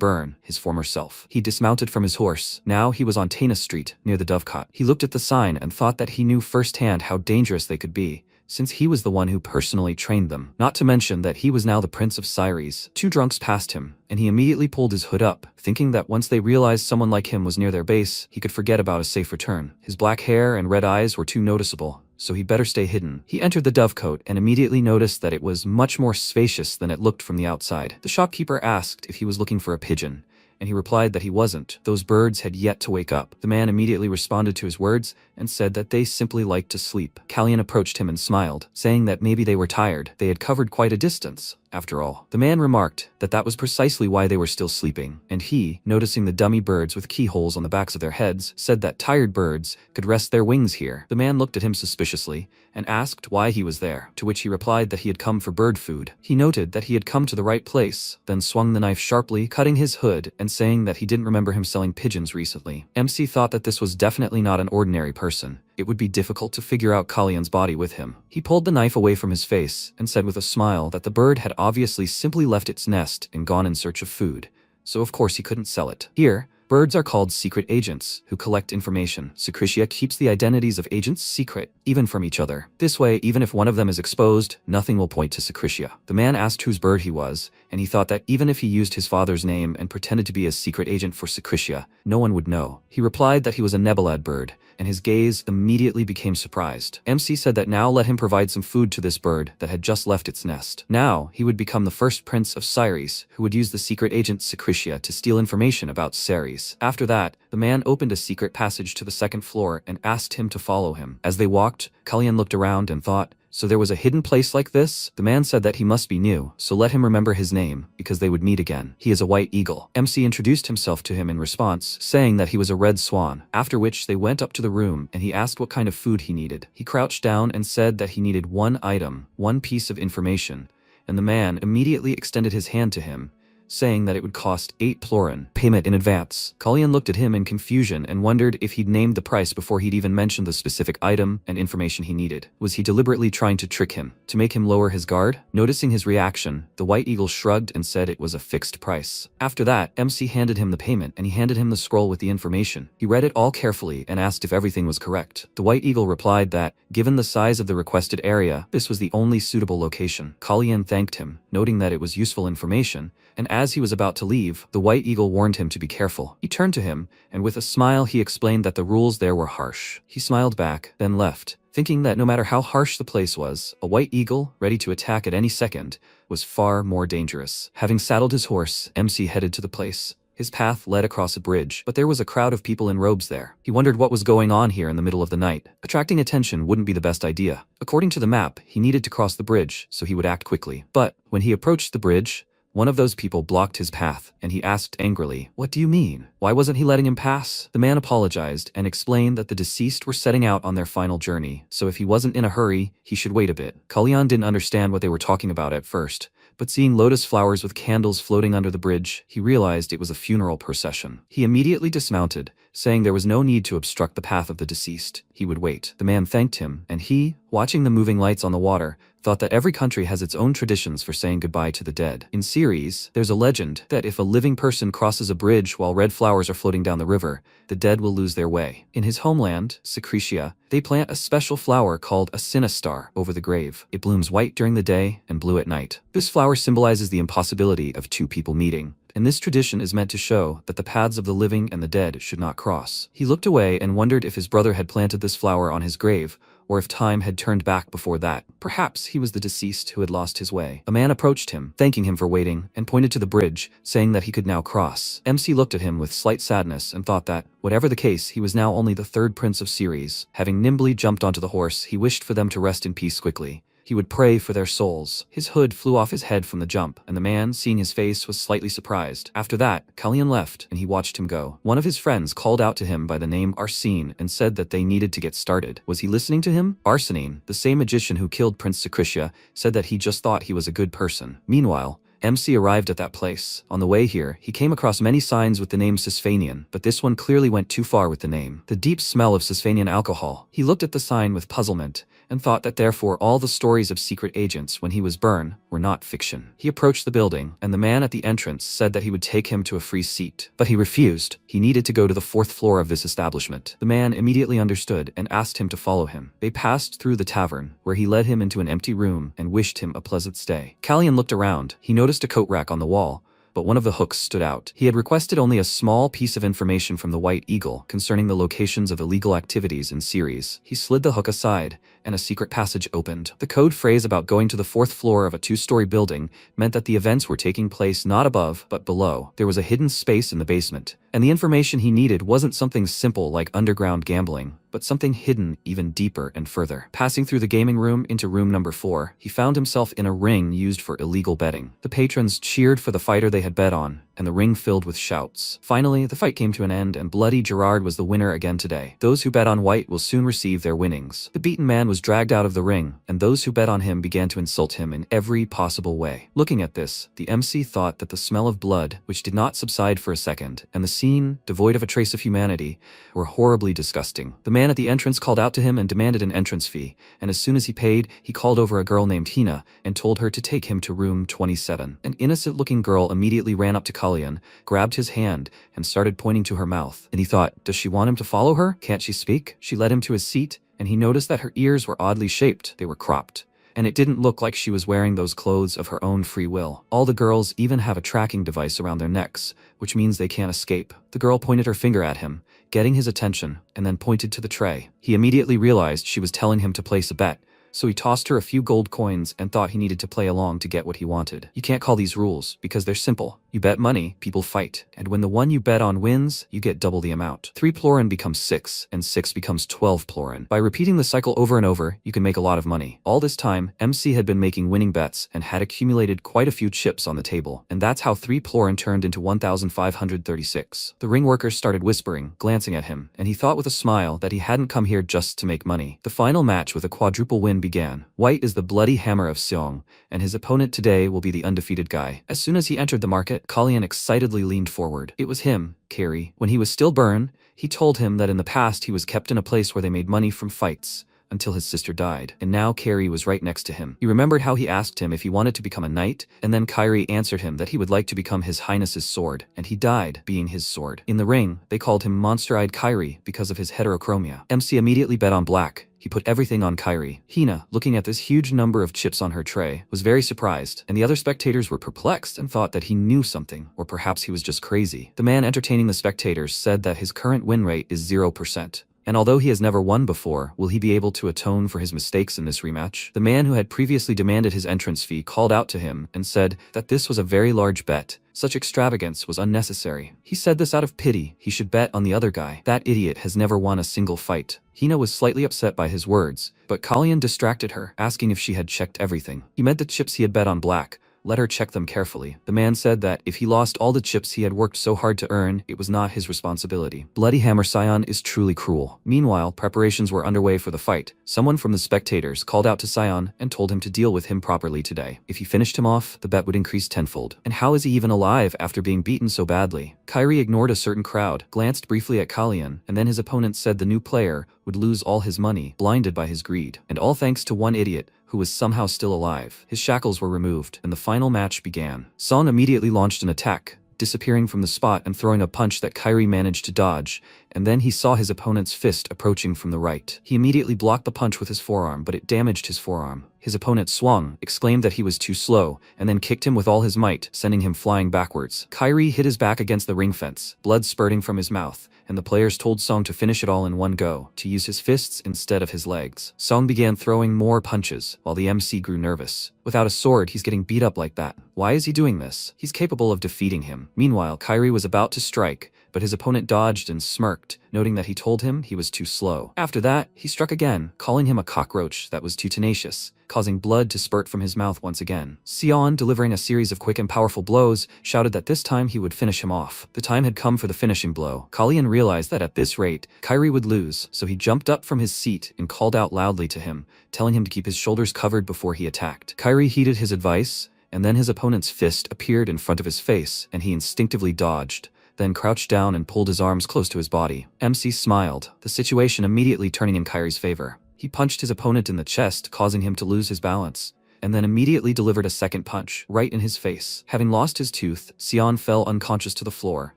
A: Byrne, his former self. He dismounted from his horse. Now he was on Tana Street, near the Dovecot. He looked at the sign and thought that he knew firsthand how dangerous they could be, since he was the one who personally trained them. Not to mention that he was now the Prince of Syres. Two drunks passed him, and he immediately pulled his hood up, thinking that once they realized someone like him was near their base, he could forget about a safe return. His black hair and red eyes were too noticeable, so he better stay hidden. He entered the Dovecote and immediately noticed that it was much more spacious than it looked from the outside. The shopkeeper asked if he was looking for a pigeon, and he replied that he wasn't. Those birds had yet to wake up. The man immediately responded to his words and said that they simply liked to sleep. Kalyan approached him and smiled, saying that maybe they were tired. They had covered quite a distance, after all. The man remarked that that was precisely why they were still sleeping, and he, noticing the dummy birds with keyholes on the backs of their heads, said that tired birds could rest their wings here. The man looked at him suspiciously and asked why he was there, to which he replied that he had come for bird food. He noted that he had come to the right place, then swung the knife sharply, cutting his hood and saying that he didn't remember him selling pigeons recently. MC thought that this was definitely not an ordinary person. It would be difficult to figure out Kalyan's body with him. He pulled the knife away from his face and said with a smile that the bird had obviously simply left its nest and gone in search of food, so of course he couldn't sell it. Here, birds are called secret agents, who collect information. Secretia keeps the identities of agents secret, even from each other. This way, even if one of them is exposed, nothing will point to Secretia. The man asked whose bird he was, and he thought that even if he used his father's name and pretended to be a secret agent for Secretia, no one would know. He replied that he was a Nebulad bird, and his gaze immediately became surprised. MC said that now let him provide some food to this bird that had just left its nest. Now, he would become the first prince of Syres, who would use the secret agent Secretia to steal information about Ceres. After that, the man opened a secret passage to the second floor and asked him to follow him. As they walked, Kalyan looked around and thought, so there was a hidden place like this? The man said that he must be new, so let him remember his name, because they would meet again. He is a white eagle. MC introduced himself to him in response, saying that he was a red swan, after which they went up to the room and he asked what kind of food he needed. He crouched down and said that he needed one item, one piece of information, and the man immediately extended his hand to him, saying that it would cost 8 plorin, payment in advance. Kalyan looked at him in confusion and wondered if he'd named the price before he'd even mentioned the specific item and information he needed. Was he deliberately trying to trick him, to make him lower his guard? Noticing his reaction, the white eagle shrugged and said it was a fixed price. After that, MC handed him the payment and he handed him the scroll with the information. He read it all carefully and asked if everything was correct. The white eagle replied that, given the size of the requested area, this was the only suitable location. Kalyan thanked him, noting that it was useful information, and as he was about to leave, the white eagle warned him to be careful. He turned to him, and with a smile he explained that the rules there were harsh. He smiled back, then left, thinking that no matter how harsh the place was, a white eagle, ready to attack at any second, was far more dangerous. Having saddled his horse, MC headed to the place. His path led across a bridge, but there was a crowd of people in robes there. He wondered what was going on here in the middle of the night. Attracting attention wouldn't be the best idea. According to the map, he needed to cross the bridge, so he would act quickly. But when he approached the bridge, One of those people blocked his path, and he asked angrily, "What do you mean? Why wasn't he letting him pass?" The man apologized and explained that the deceased were setting out on their final journey, so if he wasn't in a hurry, he should wait a bit. Kalyan didn't understand what they were talking about at first, but seeing lotus flowers with candles floating under the bridge, he realized it was a funeral procession. He immediately dismounted, saying there was no need to obstruct the path of the deceased. He would wait. The man thanked him, and he, watching the moving lights on the water, thought that every country has its own traditions for saying goodbye to the dead. In series, there's a legend that if a living person crosses a bridge while red flowers are floating down the river, the dead will lose their way. In his homeland, Secretia, they plant a special flower called a sinistar over the grave. It blooms white during the day and blue at night. This flower symbolizes the impossibility of two people meeting, and this tradition is meant to show that the paths of the living and the dead should not cross. He looked away and wondered if his brother had planted this flower on his grave, or if time had turned back before that. Perhaps he was the deceased who had lost his way. A man approached him, thanking him for waiting, and pointed to the bridge, saying that he could now cross. MC looked at him with slight sadness and thought that, whatever the case, he was now only the third prince of Ceres. Having nimbly jumped onto the horse, he wished for them to rest in peace quickly. He would pray for their souls. His hood flew off his head from the jump, and the man, seeing his face, was slightly surprised. After that, Kalyan left, and he watched him go. One of his friends called out to him by the name Arsene and said that they needed to get started. Was he listening to him? Arsene, the same magician who killed Prince Secretia, said that he just thought he was a good person. Meanwhile, MC arrived at that place. On the way here, he came across many signs with the name Sisphanian, but this one clearly went too far with the name. The deep smell of Sisphanian alcohol. He looked at the sign with puzzlement, and thought that therefore all the stories of secret agents when he was burned were not fiction. He approached the building, and the man at the entrance said that he would take him to a free seat. But he refused. He needed to go to the 4th floor of this establishment. The man immediately understood and asked him to follow him. They passed through the tavern, where he led him into an empty room and wished him a pleasant stay. Kalyan looked around. He noticed a coat rack on the wall, but one of the hooks stood out. He had requested only a small piece of information from the White Eagle concerning the locations of illegal activities in Ceres. He slid the hook aside, and a secret passage opened. The code phrase about going to the 4th floor of a 2-story building meant that the events were taking place not above, but below. There was a hidden space in the basement, and the information he needed wasn't something simple like underground gambling, but something hidden even deeper and further. Passing through the gaming room into room number 4, he found himself in a ring used for illegal betting. The patrons cheered for the fighter they had bet on, and the ring filled with shouts. Finally, the fight came to an end, and Bloody Gerard was the winner again today. Those who bet on white will soon receive their winnings. The beaten man was dragged out of the ring, and those who bet on him began to insult him in every possible way. Looking at this, the MC thought that the smell of blood, which did not subside for a second, and the scene, devoid of a trace of humanity, were horribly disgusting. The man at the entrance called out to him and demanded an entrance fee, and as soon as he paid, he called over a girl named Hina and told her to take him to room 27. An innocent-looking girl immediately ran up to Kalyan, grabbed his hand, and started pointing to her mouth. And he thought, does she want him to follow her? Can't she speak? She led him to his seat, and he noticed that her ears were oddly shaped. They were cropped, and it didn't look like she was wearing those clothes of her own free will. All the girls even have a tracking device around their necks, which means they can't escape. The girl pointed her finger at him, getting his attention, and then pointed to the tray. He immediately realized she was telling him to place a bet, so he tossed her a few gold coins and thought he needed to play along to get what he wanted. You can't call these rules, because they're simple. You bet money, people fight, and when the one you bet on wins, you get double the amount. 3 plorin becomes 6, and 6 becomes 12 plorin. By repeating the cycle over and over, you can make a lot of money. All this time, MC had been making winning bets and had accumulated quite a few chips on the table, and that's how 3 plorin turned into 1,536. The ring workers started whispering, glancing at him, and he thought with a smile that he hadn't come here just to make money. The final match with a quadruple win began. White is the bloody hammer of Seong, and his opponent today will be the undefeated guy. As soon as he entered the market, Kalyan excitedly leaned forward. It was him, Carey. When he was still Byrne, he told him that in the past he was kept in a place where they made money from fights, until his sister died, and now Carey was right next to him. He remembered how he asked him if he wanted to become a knight, and then Kyrie answered him that he would like to become His Highness's sword, and he died being his sword. In the ring, they called him Monster-Eyed Kyrie because of his heterochromia. MC immediately bet on black. He put everything on Kyrie. Hina, looking at this huge number of chips on her tray, was very surprised, and the other spectators were perplexed and thought that he knew something, or perhaps he was just crazy. The man entertaining the spectators said that his current win rate is 0%. And although he has never won before, will he be able to atone for his mistakes in this rematch? The man who had previously demanded his entrance fee called out to him and said that this was a very large bet. Such extravagance was unnecessary. He said this out of pity. He should bet on the other guy. That idiot has never won a single fight. Hina was slightly upset by his words, but Kalyan distracted her, asking if she had checked everything. He meant the chips he had bet on black, let her check them carefully. The man said that if he lost all the chips he had worked so hard to earn, it was not his responsibility. Bloody Hammer Sion is truly cruel. Meanwhile, preparations were underway for the fight. Someone from the spectators called out to Sion and told him to deal with him properly today. If he finished him off, the bet would increase tenfold. And how is he even alive after being beaten so badly? Kairi ignored a certain crowd, glanced briefly at Kalyan, and then his opponent said the new player would lose all his money, blinded by his greed. And all thanks to one idiot who was somehow still alive. His shackles were removed, and the final match began. Song immediately launched an attack, disappearing from the spot and throwing a punch that Kairi managed to dodge, and then he saw his opponent's fist approaching from the right. He immediately blocked the punch with his forearm, but it damaged his forearm. His opponent swung, exclaimed that he was too slow, and then kicked him with all his might, sending him flying backwards. Kairi hit his back against the ring fence, blood spurting from his mouth, and the players told Song to finish it all in one go, to use his fists instead of his legs. Song began throwing more punches, while the MC grew nervous. Without a sword, he's getting beat up like that. Why is he doing this? He's capable of defeating him. Meanwhile, Kairi was about to strike, but his opponent dodged and smirked, noting that he told him he was too slow. After that, he struck again, calling him a cockroach that was too tenacious, causing blood to spurt from his mouth once again. Sion, delivering a series of quick and powerful blows, shouted that this time he would finish him off. The time had come for the finishing blow. Kalyan realized that at this rate, Kairi would lose, so he jumped up from his seat and called out loudly to him, telling him to keep his shoulders covered before he attacked. Kairi heeded his advice, and then his opponent's fist appeared in front of his face, and he instinctively dodged, then crouched down and pulled his arms close to his body. MC smiled, the situation immediately turning in Kairi's favor. He punched his opponent in the chest, causing him to lose his balance, and then immediately delivered a second punch, right in his face. Having lost his tooth, Sion fell unconscious to the floor,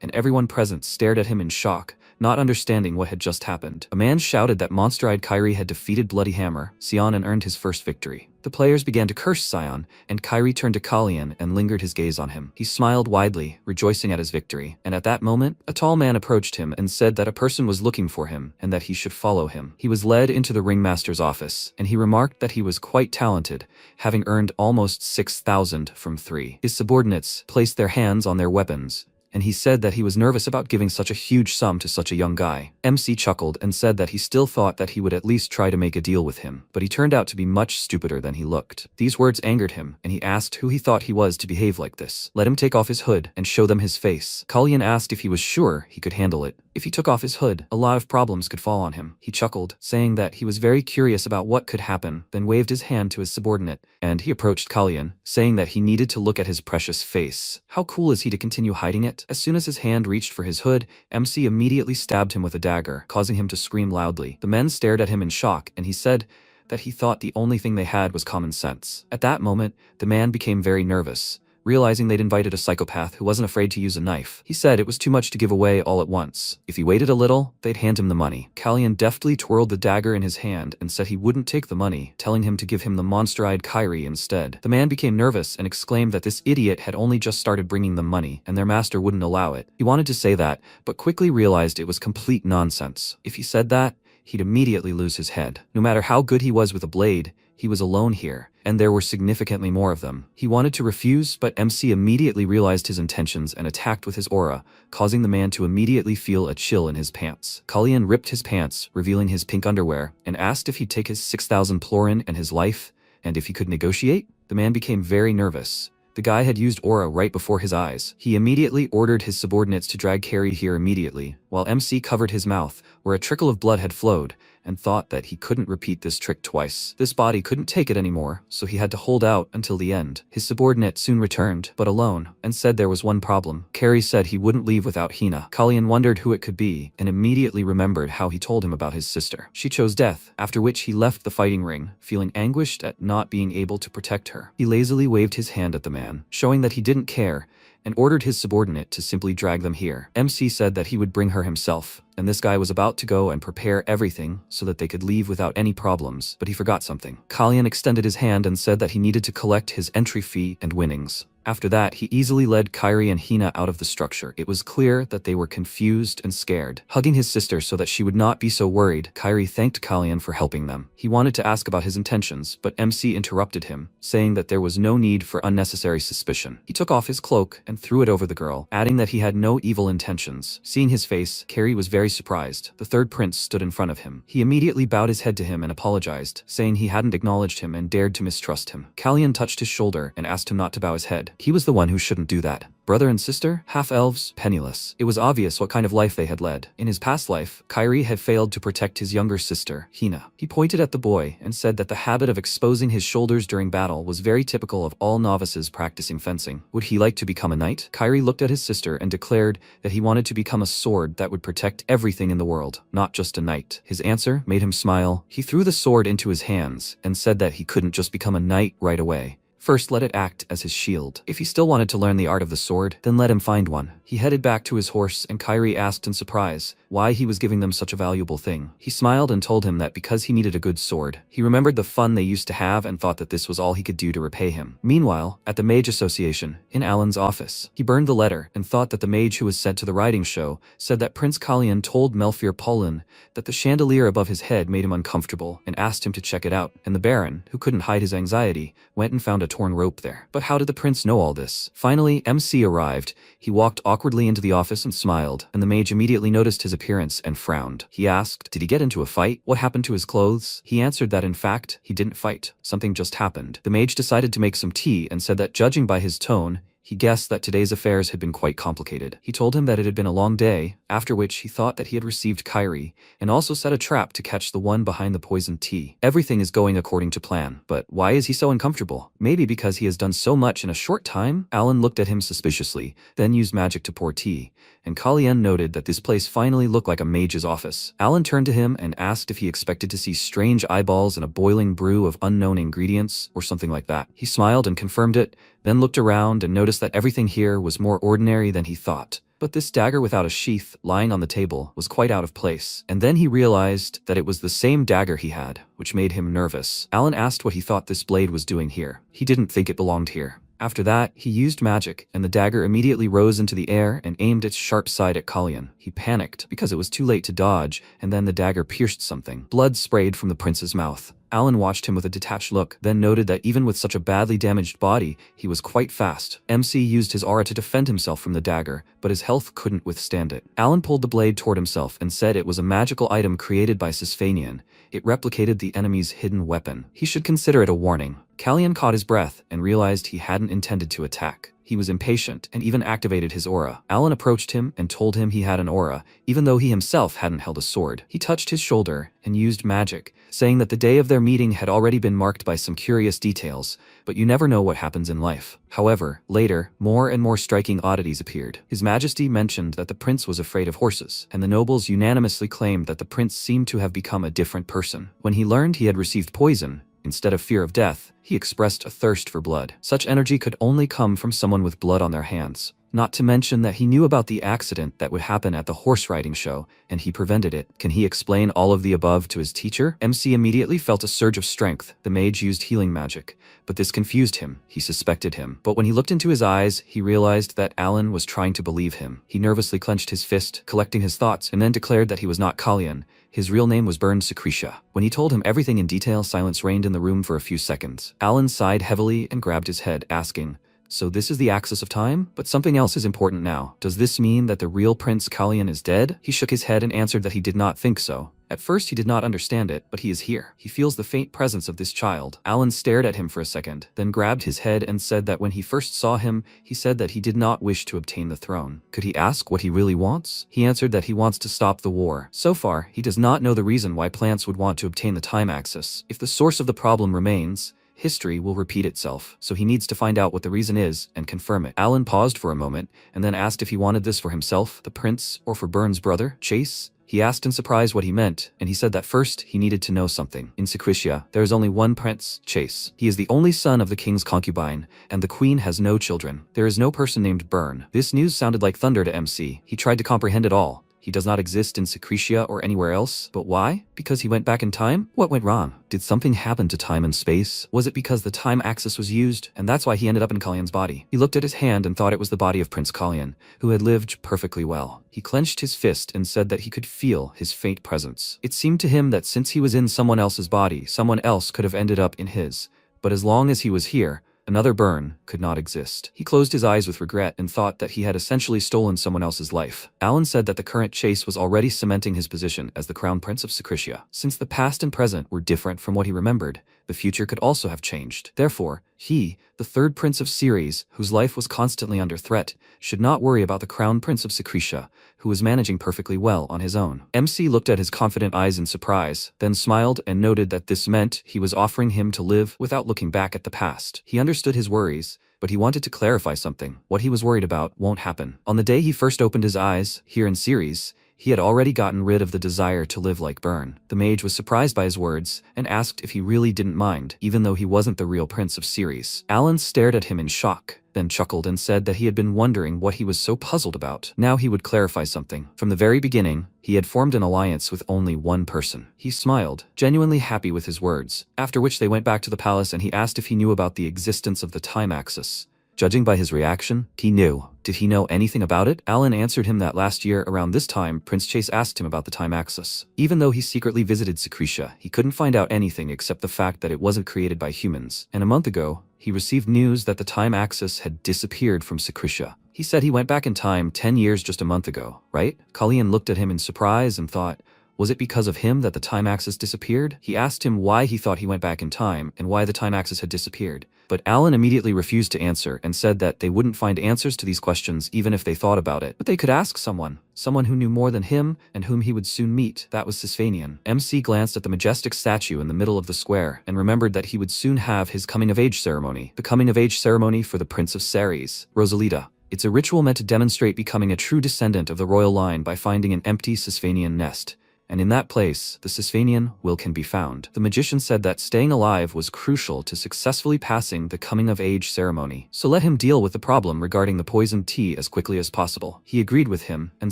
A: and everyone present stared at him in shock, not understanding what had just happened. A man shouted that monster-eyed Kairi had defeated Bloody Hammer, Sion, and earned his first victory. The players began to curse Sion, and Kairi turned to Kalyan and lingered his gaze on him. He smiled widely, rejoicing at his victory, and at that moment, a tall man approached him and said that a person was looking for him and that he should follow him. He was led into the ringmaster's office, and he remarked that he was quite talented, having earned almost 6,000 from 3. His subordinates placed their hands on their weapons, and he said that he was nervous about giving such a huge sum to such a young guy. MC chuckled and said that he still thought that he would at least try to make a deal with him, but he turned out to be much stupider than he looked. These words angered him, and he asked who he thought he was to behave like this. Let him take off his hood and show them his face. Kalyan asked if he was sure he could handle it. If he took off his hood, a lot of problems could fall on him. He chuckled, saying that he was very curious about what could happen, then waved his hand to his subordinate, and he approached Kalyan, saying that he needed to look at his precious face. How cool is he to continue hiding it? As soon as his hand reached for his hood, MC immediately stabbed him with a dagger, causing him to scream loudly. The men stared at him in shock, and he said that he thought the only thing they had was common sense. At that moment, the man became very nervous, realizing they'd invited a psychopath who wasn't afraid to use a knife. He said it was too much to give away all at once. If he waited a little, they'd hand him the money. Kalyan deftly twirled the dagger in his hand and said he wouldn't take the money, telling him to give him the monster-eyed Kairi instead. The man became nervous and exclaimed that this idiot had only just started bringing them money, and their master wouldn't allow it. He wanted to say that, but quickly realized it was complete nonsense. If he said that, he'd immediately lose his head. No matter how good he was with a blade, he was alone here, and there were significantly more of them. He wanted to refuse, but MC immediately realized his intentions and attacked with his aura, causing the man to immediately feel a chill in his pants. Kalyan ripped his pants, revealing his pink underwear, and asked if he'd take his 6,000 plorin and his life, and if he could negotiate. The man became very nervous. The guy had used aura right before his eyes. He immediately ordered his subordinates to drag Kairi here immediately, while MC covered his mouth, where a trickle of blood had flowed, and thought that he couldn't repeat this trick twice. This body couldn't take it anymore, so he had to hold out until the end. His subordinate soon returned, but alone, and said there was one problem. Kairi said he wouldn't leave without Hina. Kalyan wondered who it could be, and immediately remembered how he told him about his sister. She chose death, after which he left the fighting ring, feeling anguished at not being able to protect her. He lazily waved his hand at the man, showing that he didn't care, and ordered his subordinate to simply drag them here. MC said that he would bring her himself, and this guy was about to go and prepare everything so that they could leave without any problems, but he forgot something. Kalyan extended his hand and said that he needed to collect his entry fee and winnings. After that, he easily led Kairi and Hina out of the structure. It was clear that they were confused and scared. Hugging his sister so that she would not be so worried, Kairi thanked Kalyan for helping them. He wanted to ask about his intentions, but MC interrupted him, saying that there was no need for unnecessary suspicion. He took off his cloak and threw it over the girl, adding that he had no evil intentions. Seeing his face, Kairi was very very surprised. The third prince stood in front of him. He immediately bowed his head to him and apologized, saying he hadn't acknowledged him and dared to mistrust him. Kalyan touched his shoulder and asked him not to bow his head. He was the one who shouldn't do that. Brother and sister, half-elves, penniless. It was obvious what kind of life they had led. In his past life, Kairi had failed to protect his younger sister, Hina. He pointed at the boy and said that the habit of exposing his shoulders during battle was very typical of all novices practicing fencing. Would he like to become a knight? Kairi looked at his sister and declared that he wanted to become a sword that would protect everything in the world, not just a knight. His answer made him smile. He threw the sword into his hands and said that he couldn't just become a knight right away. First, let it act as his shield. If he still wanted to learn the art of the sword, then let him find one. He headed back to his horse and Kairi asked in surprise why he was giving them such a valuable thing. He smiled and told him that because he needed a good sword. He remembered the fun they used to have and thought that this was all he could do to repay him. Meanwhile, at the Mage Association, in Alan's office, he burned the letter and thought that the mage who was sent to the riding show said that Prince Kalyan told Melfir Paulin that the chandelier above his head made him uncomfortable and asked him to check it out, and the Baron, who couldn't hide his anxiety, went and found a torn rope there. But how did the prince know all this? Finally, MC arrived. He walked awkwardly into the office and smiled, and the mage immediately noticed his appearance and frowned. He asked, did he get into a fight? What happened to his clothes? He answered that in fact, he didn't fight. Something just happened. The mage decided to make some tea and said that judging by his tone, he guessed that today's affairs had been quite complicated. He told him that it had been a long day, after which he thought that he had received Kairi, and also set a trap to catch the one behind the poisoned tea. Everything is going according to plan, but why is he so uncomfortable? Maybe because he has done so much in a short time? Alan looked at him suspiciously, then used magic to pour tea, and Kalyan noted that this place finally looked like a mage's office. Alan turned to him and asked if he expected to see strange eyeballs and a boiling brew of unknown ingredients, or something like that. He smiled and confirmed it, then looked around and noticed that everything here was more ordinary than he thought. But this dagger without a sheath, lying on the table, was quite out of place. And then he realized that it was the same dagger he had, which made him nervous. Alan asked what he thought this blade was doing here. He didn't think it belonged here. After that, he used magic, and the dagger immediately rose into the air and aimed its sharp side at Kalyan. He panicked, because it was too late to dodge, and then the dagger pierced something. Blood sprayed from the prince's mouth. Alan watched him with a detached look, then noted that even with such a badly damaged body, he was quite fast. MC used his aura to defend himself from the dagger, but his health couldn't withstand it. Alan pulled the blade toward himself and said it was a magical item created by Sisfanian. It replicated the enemy's hidden weapon. He should consider it a warning. Kalyan caught his breath and realized he hadn't intended to attack. He was impatient and even activated his aura. Alan approached him and told him he had an aura, even though he himself hadn't held a sword. He touched his shoulder and used magic, saying that the day of their meeting had already been marked by some curious details, but you never know what happens in life. However, later, more and more striking oddities appeared. His Majesty mentioned that the prince was afraid of horses, and the nobles unanimously claimed that the prince seemed to have become a different person. When he learned he had received poison, instead of fear of death, he expressed a thirst for blood. Such energy could only come from someone with blood on their hands. Not to mention that he knew about the accident that would happen at the horse riding show, and he prevented it. Can he explain all of the above to his teacher? MC immediately felt a surge of strength. The mage used healing magic, but this confused him. He suspected him. But when he looked into his eyes, he realized that Alan was trying to believe him. He nervously clenched his fist, collecting his thoughts, and then declared that he was not Kalyan. His real name was Bern Secretia. When he told him everything in detail, silence reigned in the room for a few seconds. Alan sighed heavily and grabbed his head, asking, so this is the axis of time? But something else is important now. Does this mean that the real Prince Kalyan is dead? He shook his head and answered that he did not think so. At first he did not understand it, but he is here. He feels the faint presence of this child. Alan stared at him for a second, then grabbed his head and said that when he first saw him, he said that he did not wish to obtain the throne. Could he ask what he really wants? He answered that he wants to stop the war. So far, he does not know the reason why plants would want to obtain the time axis. If the source of the problem remains, history will repeat itself, so he needs to find out what the reason is and confirm it. Alan paused for a moment, and then asked if he wanted this for himself, the prince, or for Bern's brother, Chase. He asked in surprise what he meant, and he said that first he needed to know something. In Secretia, there is only one prince, Chase. He is the only son of the king's concubine, and the queen has no children. There is no person named Bern. This news sounded like thunder to MC. He tried to comprehend it all. He does not exist in Secretia or anywhere else. But why? Because he went back in time? What went wrong? Did something happen to time and space? Was it because the time axis was used, and that's why he ended up in Kalyan's body? He looked at his hand and thought it was the body of Prince Kalyan, who had lived perfectly well. He clenched his fist and said that he could feel his faint presence. It seemed to him that since he was in someone else's body, someone else could have ended up in his. But as long as he was here, Another burn could not exist. He closed his eyes with regret and thought that he had essentially stolen someone else's life. Alan said that the current chase was already cementing his position as the crown prince of Secretia. Since the past and present were different from what he remembered, the future could also have changed. Therefore, he, the third prince of Ceres, whose life was constantly under threat, should not worry about the crown prince of Secretia, who was managing perfectly well on his own. MC looked at his confident eyes in surprise, then smiled and noted that this meant he was offering him to live without looking back at the past. He understood his worries, but he wanted to clarify something. What he was worried about won't happen. On the day he first opened his eyes, here in Ceres, he had already gotten rid of the desire to live like Byrne. The mage was surprised by his words and asked if he really didn't mind, even though he wasn't the real prince of Ceres. Alan stared at him in shock, then chuckled and said that he had been wondering what he was so puzzled about. Now he would clarify something. From the very beginning, he had formed an alliance with only one person. He smiled, genuinely happy with his words, after which they went back to the palace and he asked if he knew about the existence of the time axis. Judging by his reaction, he knew. Did he know anything about it? Alan answered him that last year around this time, Prince Chase asked him about the time axis. Even though he secretly visited Secretia, he couldn't find out anything except the fact that it wasn't created by humans. And a month ago, he received news that the time axis had disappeared from Secretia. He said he went back in time 10 years just a month ago, right? Kallian looked at him in surprise and thought, was it because of him that the time axis disappeared? He asked him why he thought he went back in time and why the time axis had disappeared. But Alan immediately refused to answer and said that they wouldn't find answers to these questions even if they thought about it. But they could ask someone who knew more than him and whom he would soon meet. That was Sisvanian. MC glanced at the majestic statue in the middle of the square and remembered that he would soon have his coming-of-age ceremony. The coming-of-age ceremony for the Prince of Ceres, Rosalita. It's a ritual meant to demonstrate becoming a true descendant of the royal line by finding an empty Sisvanian nest. And in that place, the Sisvanian will can be found. The magician said that staying alive was crucial to successfully passing the coming-of-age ceremony, so let him deal with the problem regarding the poisoned tea as quickly as possible. He agreed with him and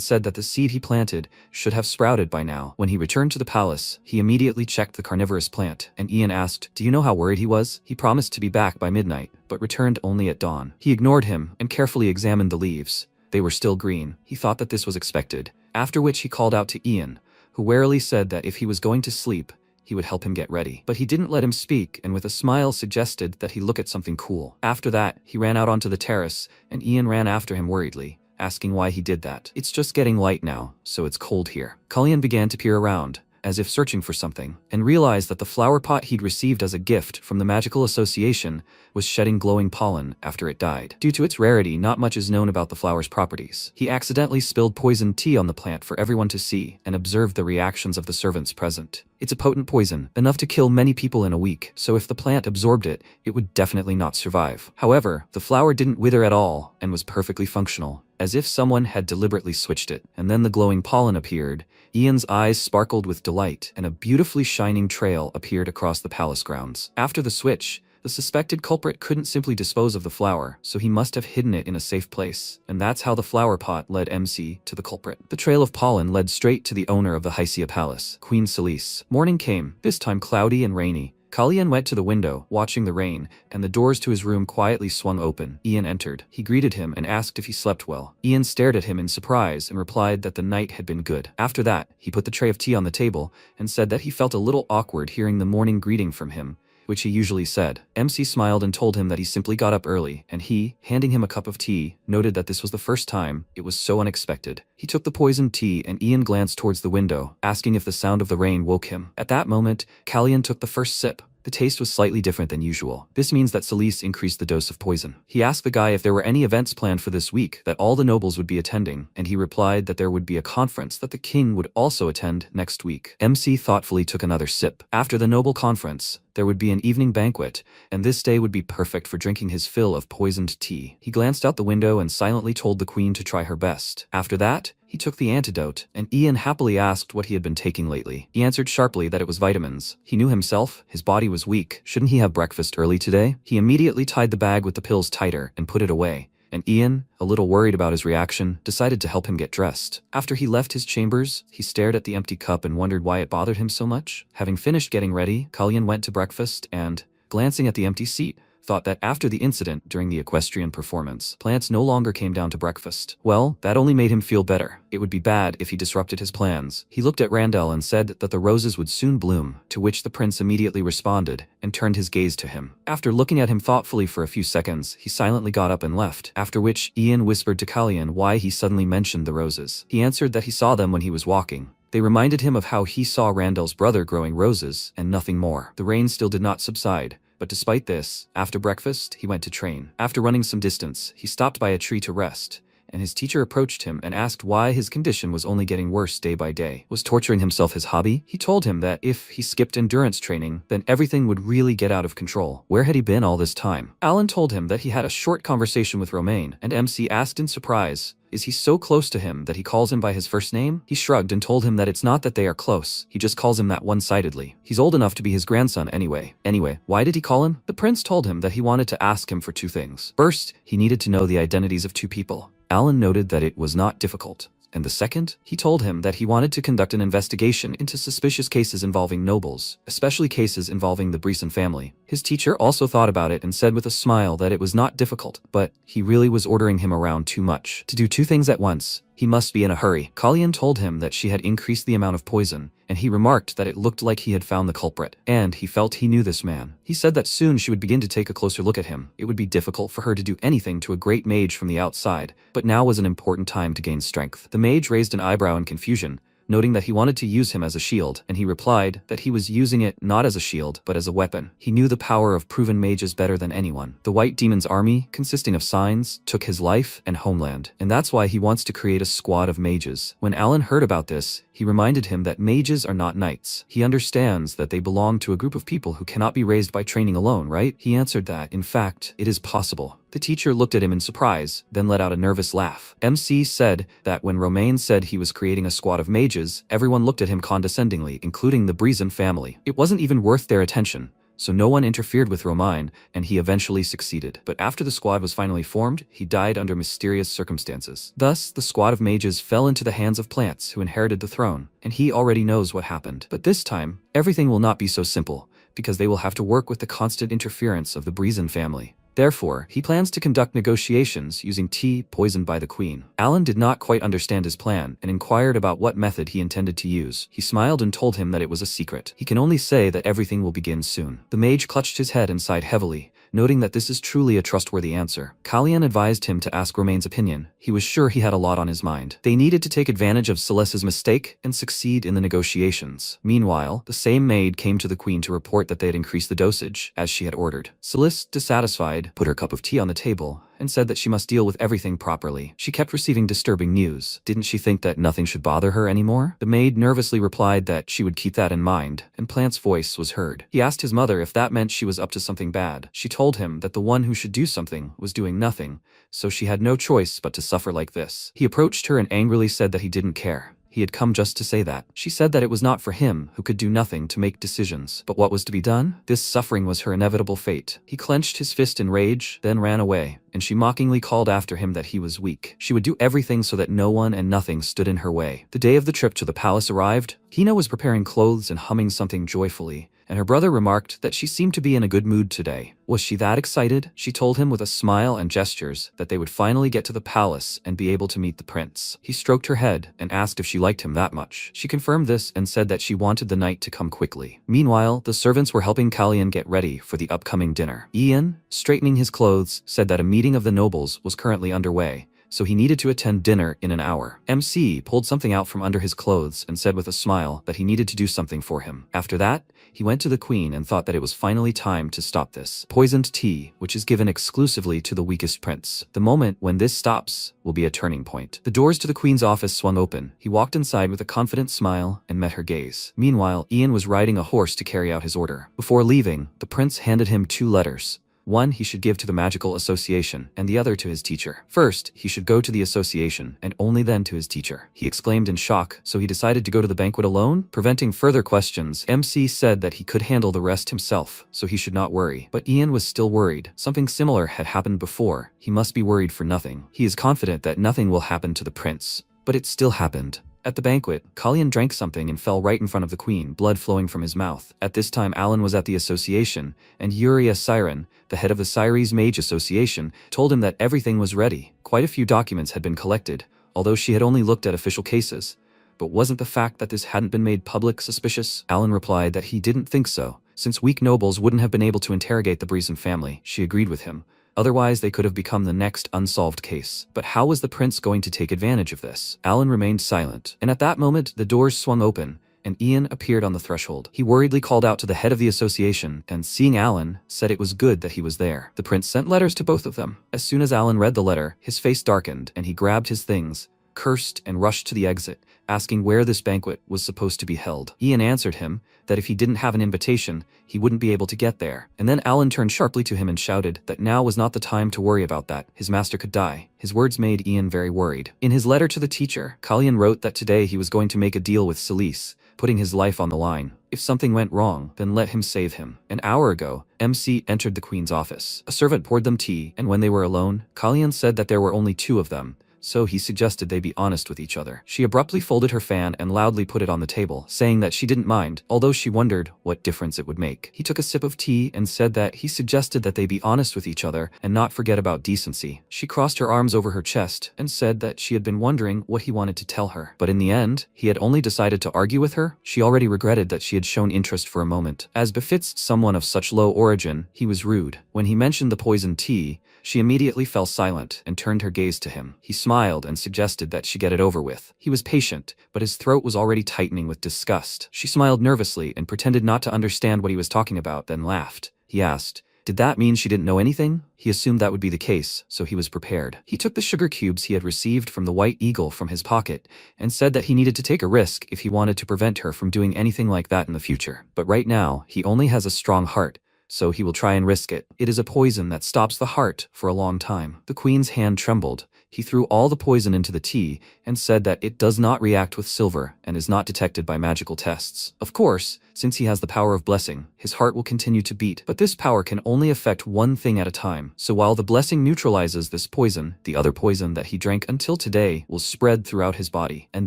A: said that the seed he planted should have sprouted by now. When he returned to the palace, he immediately checked the carnivorous plant, and Ian asked, "Do you know how worried he was?" He promised to be back by midnight, but returned only at dawn. He ignored him and carefully examined the leaves. They were still green. He thought that this was expected, after which he called out to Ian, who warily said that if he was going to sleep, he would help him get ready. But he didn't let him speak and with a smile suggested that he look at something cool. After that, he ran out onto the terrace and Ian ran after him worriedly, asking why he did that. "It's just getting light now, so it's cold here." Cullion began to peer around, as if searching for something, and realized that the flower pot he'd received as a gift from the magical association was shedding glowing pollen after it died. Due to its rarity, not much is known about the flower's properties. He accidentally spilled poisoned tea on the plant for everyone to see and observed the reactions of the servants present. It's a potent poison, enough to kill many people in a week, so if the plant absorbed it, it would definitely not survive. However, the flower didn't wither at all and was perfectly functional, as if someone had deliberately switched it. And then the glowing pollen appeared. Ian's eyes sparkled with delight, and a beautifully shining trail appeared across the palace grounds. After the switch, the suspected culprit couldn't simply dispose of the flower, so he must have hidden it in a safe place. And that's how the flower pot led MC to the culprit. The trail of pollen led straight to the owner of the Hysia Palace, Queen Celise. Morning came, this time cloudy and rainy. Kallian went to the window, watching the rain, and the doors to his room quietly swung open. Ian entered. He greeted him and asked if he slept well. Ian stared at him in surprise and replied that the night had been good. After that, he put the tray of tea on the table and said that he felt a little awkward hearing the morning greeting from him, which he usually said. MC smiled and told him that he simply got up early, and he, handing him a cup of tea, noted that this was the first time it was so unexpected. He took the poisoned tea and Ian glanced towards the window, asking if the sound of the rain woke him. At that moment, Kallian took the first sip. The taste was slightly different than usual. This means that Celise increased the dose of poison. He asked the guy if there were any events planned for this week that all the nobles would be attending, and he replied that there would be a conference that the king would also attend next week. MC thoughtfully took another sip. After the noble conference, there would be an evening banquet, and this day would be perfect for drinking his fill of poisoned tea. He glanced out the window and silently told the queen to try her best. After that, he took the antidote, and Ian happily asked what he had been taking lately. He answered sharply that it was vitamins. He knew himself, his body was weak. Shouldn't he have breakfast early today? He immediately tied the bag with the pills tighter and put it away. And Ian, a little worried about his reaction, decided to help him get dressed. After he left his chambers, he stared at the empty cup and wondered why it bothered him so much. Having finished getting ready, Kallian went to breakfast and, glancing at the empty seat, thought that after the incident during the equestrian performance, plants no longer came down to breakfast. Well, that only made him feel better. It would be bad if he disrupted his plans. He looked at Randell and said that the roses would soon bloom, to which the prince immediately responded and turned his gaze to him. After looking at him thoughtfully for a few seconds, he silently got up and left, after which Ian whispered to Kalyan why he suddenly mentioned the roses. He answered that he saw them when he was walking. They reminded him of how he saw Randall's brother growing roses, and nothing more. The rain still did not subside, but despite this, after breakfast, he went to train. After running some distance, he stopped by a tree to rest, and his teacher approached him and asked why his condition was only getting worse day by day. Was torturing himself his hobby? He told him that if he skipped endurance training, then everything would really get out of control. Where had he been all this time? Alan told him that he had a short conversation with Romain, and MC asked in surprise, is he so close to him that he calls him by his first name? He shrugged and told him that it's not that they are close, he just calls him that one-sidedly. He's old enough to be his grandson anyway. Anyway, why did he call him? The prince told him that he wanted to ask him for two things. First, he needed to know the identities of two people. Alan noted that it was not difficult. And the second, he told him that he wanted to conduct an investigation into suspicious cases involving nobles, especially cases involving the Brisson family. His teacher also thought about it and said with a smile that it was not difficult, but he really was ordering him around too much. To do two things at once, he must be in a hurry. Kalyan told him that she had increased the amount of poison, and he remarked that it looked like he had found the culprit, and he felt he knew this man. He said that soon she would begin to take a closer look at him. It would be difficult for her to do anything to a great mage from the outside, but now was an important time to gain strength. The mage raised an eyebrow in confusion, noting that he wanted to use him as a shield, and he replied that he was using it not as a shield, but as a weapon. He knew the power of proven mages better than anyone. The White Demon's army, consisting of signs, took his life and homeland, and that's why he wants to create a squad of mages. When Alan heard about this, he reminded him that mages are not knights. He understands that they belong to a group of people who cannot be raised by training alone, right? He answered that, in fact, it is possible. The teacher looked at him in surprise, then let out a nervous laugh. MC said that when Romain said he was creating a squad of mages, everyone looked at him condescendingly, including the Brisson family. It wasn't even worth their attention, so no one interfered with Romain, and he eventually succeeded. But after the squad was finally formed, he died under mysterious circumstances. Thus, the squad of mages fell into the hands of plants who inherited the throne, and he already knows what happened. But this time, everything will not be so simple, because they will have to work with the constant interference of the Brisson family. Therefore, he plans to conduct negotiations using tea poisoned by the queen. Alan did not quite understand his plan and inquired about what method he intended to use. He smiled and told him that it was a secret. He can only say that everything will begin soon. The mage clutched his head and sighed heavily, noting that this is truly a trustworthy answer. Kalyan advised him to ask Romain's opinion. He was sure he had a lot on his mind. They needed to take advantage of Celeste's mistake and succeed in the negotiations. Meanwhile, the same maid came to the queen to report that they had increased the dosage, as she had ordered. Celeste, dissatisfied, put her cup of tea on the table and said that she must deal with everything properly. She kept receiving disturbing news. Didn't she think that nothing should bother her anymore? The maid nervously replied that she would keep that in mind, and Plant's voice was heard. He asked his mother if that meant she was up to something bad. She told him that the one who should do something was doing nothing, so she had no choice but to suffer like this. He approached her and angrily said that he didn't care. He had come just to say that. She said that it was not for him, who could do nothing, to make decisions. But what was to be done? This suffering was her inevitable fate. He clenched his fist in rage, then ran away, and she mockingly called after him that he was weak. She would do everything so that no one and nothing stood in her way. The day of the trip to the palace arrived. Hina was preparing clothes and humming something joyfully, and her brother remarked that she seemed to be in a good mood today. Was she that excited? She told him with a smile and gestures that they would finally get to the palace and be able to meet the prince. He stroked her head and asked if she liked him that much. She confirmed this and said that she wanted the night to come quickly. Meanwhile, the servants were helping Kalyan get ready for the upcoming dinner. Ian, straightening his clothes, said that a meeting of the nobles was currently underway, so he needed to attend dinner in an hour. MC pulled something out from under his clothes and said with a smile that he needed to do something for him. After that, he went to the queen and thought that it was finally time to stop this poisoned tea, which is given exclusively to the weakest prince. The moment when this stops will be a turning point. The doors to the queen's office swung open. He walked inside with a confident smile and met her gaze. Meanwhile, Ian was riding a horse to carry out his order. Before leaving, the prince handed him 2 letters. One he should give to the magical association, and the other to his teacher. First, he should go to the association, and only then to his teacher. He exclaimed in shock, so he decided to go to the banquet alone? Preventing further questions, MC said that he could handle the rest himself, so he should not worry. But Ian was still worried. Something similar had happened before. He must be worried for nothing. He is confident that nothing will happen to the prince. But it still happened. At the banquet, Kalyan drank something and fell right in front of the queen, blood flowing from his mouth. At this time Alan was at the association, and Yuria Siren, the head of the Cyrese Mage Association, told him that everything was ready. Quite a few documents had been collected, although she had only looked at official cases. But wasn't the fact that this hadn't been made public suspicious? Alan replied that he didn't think so, since weak nobles wouldn't have been able to interrogate the Breezen family. She agreed with him. Otherwise, they could have become the next unsolved case. But how was the prince going to take advantage of this? Alan remained silent, and at that moment, the doors swung open, and Ian appeared on the threshold. He worriedly called out to the head of the association, and seeing Alan, said it was good that he was there. The prince sent letters to both of them. As soon as Alan read the letter, his face darkened, and he grabbed his things, cursed, and rushed to the exit, asking where this banquet was supposed to be held. Ian answered him that if he didn't have an invitation, he wouldn't be able to get there. And then Alan turned sharply to him and shouted that now was not the time to worry about that. His master could die. His words made Ian very worried. In his letter to the teacher, Kalyan wrote that today he was going to make a deal with Celise, putting his life on the line. If something went wrong, then let him save him. An hour ago, MC entered the queen's office. A servant poured them tea, and when they were alone, Kalyan said that there were only two of them, so he suggested they be honest with each other. She abruptly folded her fan and loudly put it on the table, saying that she didn't mind, although she wondered what difference it would make. He took a sip of tea and said that he suggested that they be honest with each other and not forget about decency. She crossed her arms over her chest and said that she had been wondering what he wanted to tell her. But in the end, he had only decided to argue with her. She already regretted that she had shown interest for a moment. As befits someone of such low origin, he was rude. When he mentioned the poisoned tea, she immediately fell silent and turned her gaze to him. He smiled and suggested that she get it over with. He was patient, but his throat was already tightening with disgust. She smiled nervously and pretended not to understand what he was talking about, then laughed. He asked, "Did that mean she didn't know anything?" He assumed that would be the case, so he was prepared. He took the sugar cubes he had received from the White Eagle from his pocket and said that he needed to take a risk if he wanted to prevent her from doing anything like that in the future. But right now, he only has a strong heart, so he will try and risk it. It is a poison that stops the heart for a long time. The queen's hand trembled. He threw all the poison into the tea and said that it does not react with silver and is not detected by magical tests. Of course, since he has the power of blessing, his heart will continue to beat, but this power can only affect one thing at a time. So while the blessing neutralizes this poison, the other poison that he drank until today will spread throughout his body. And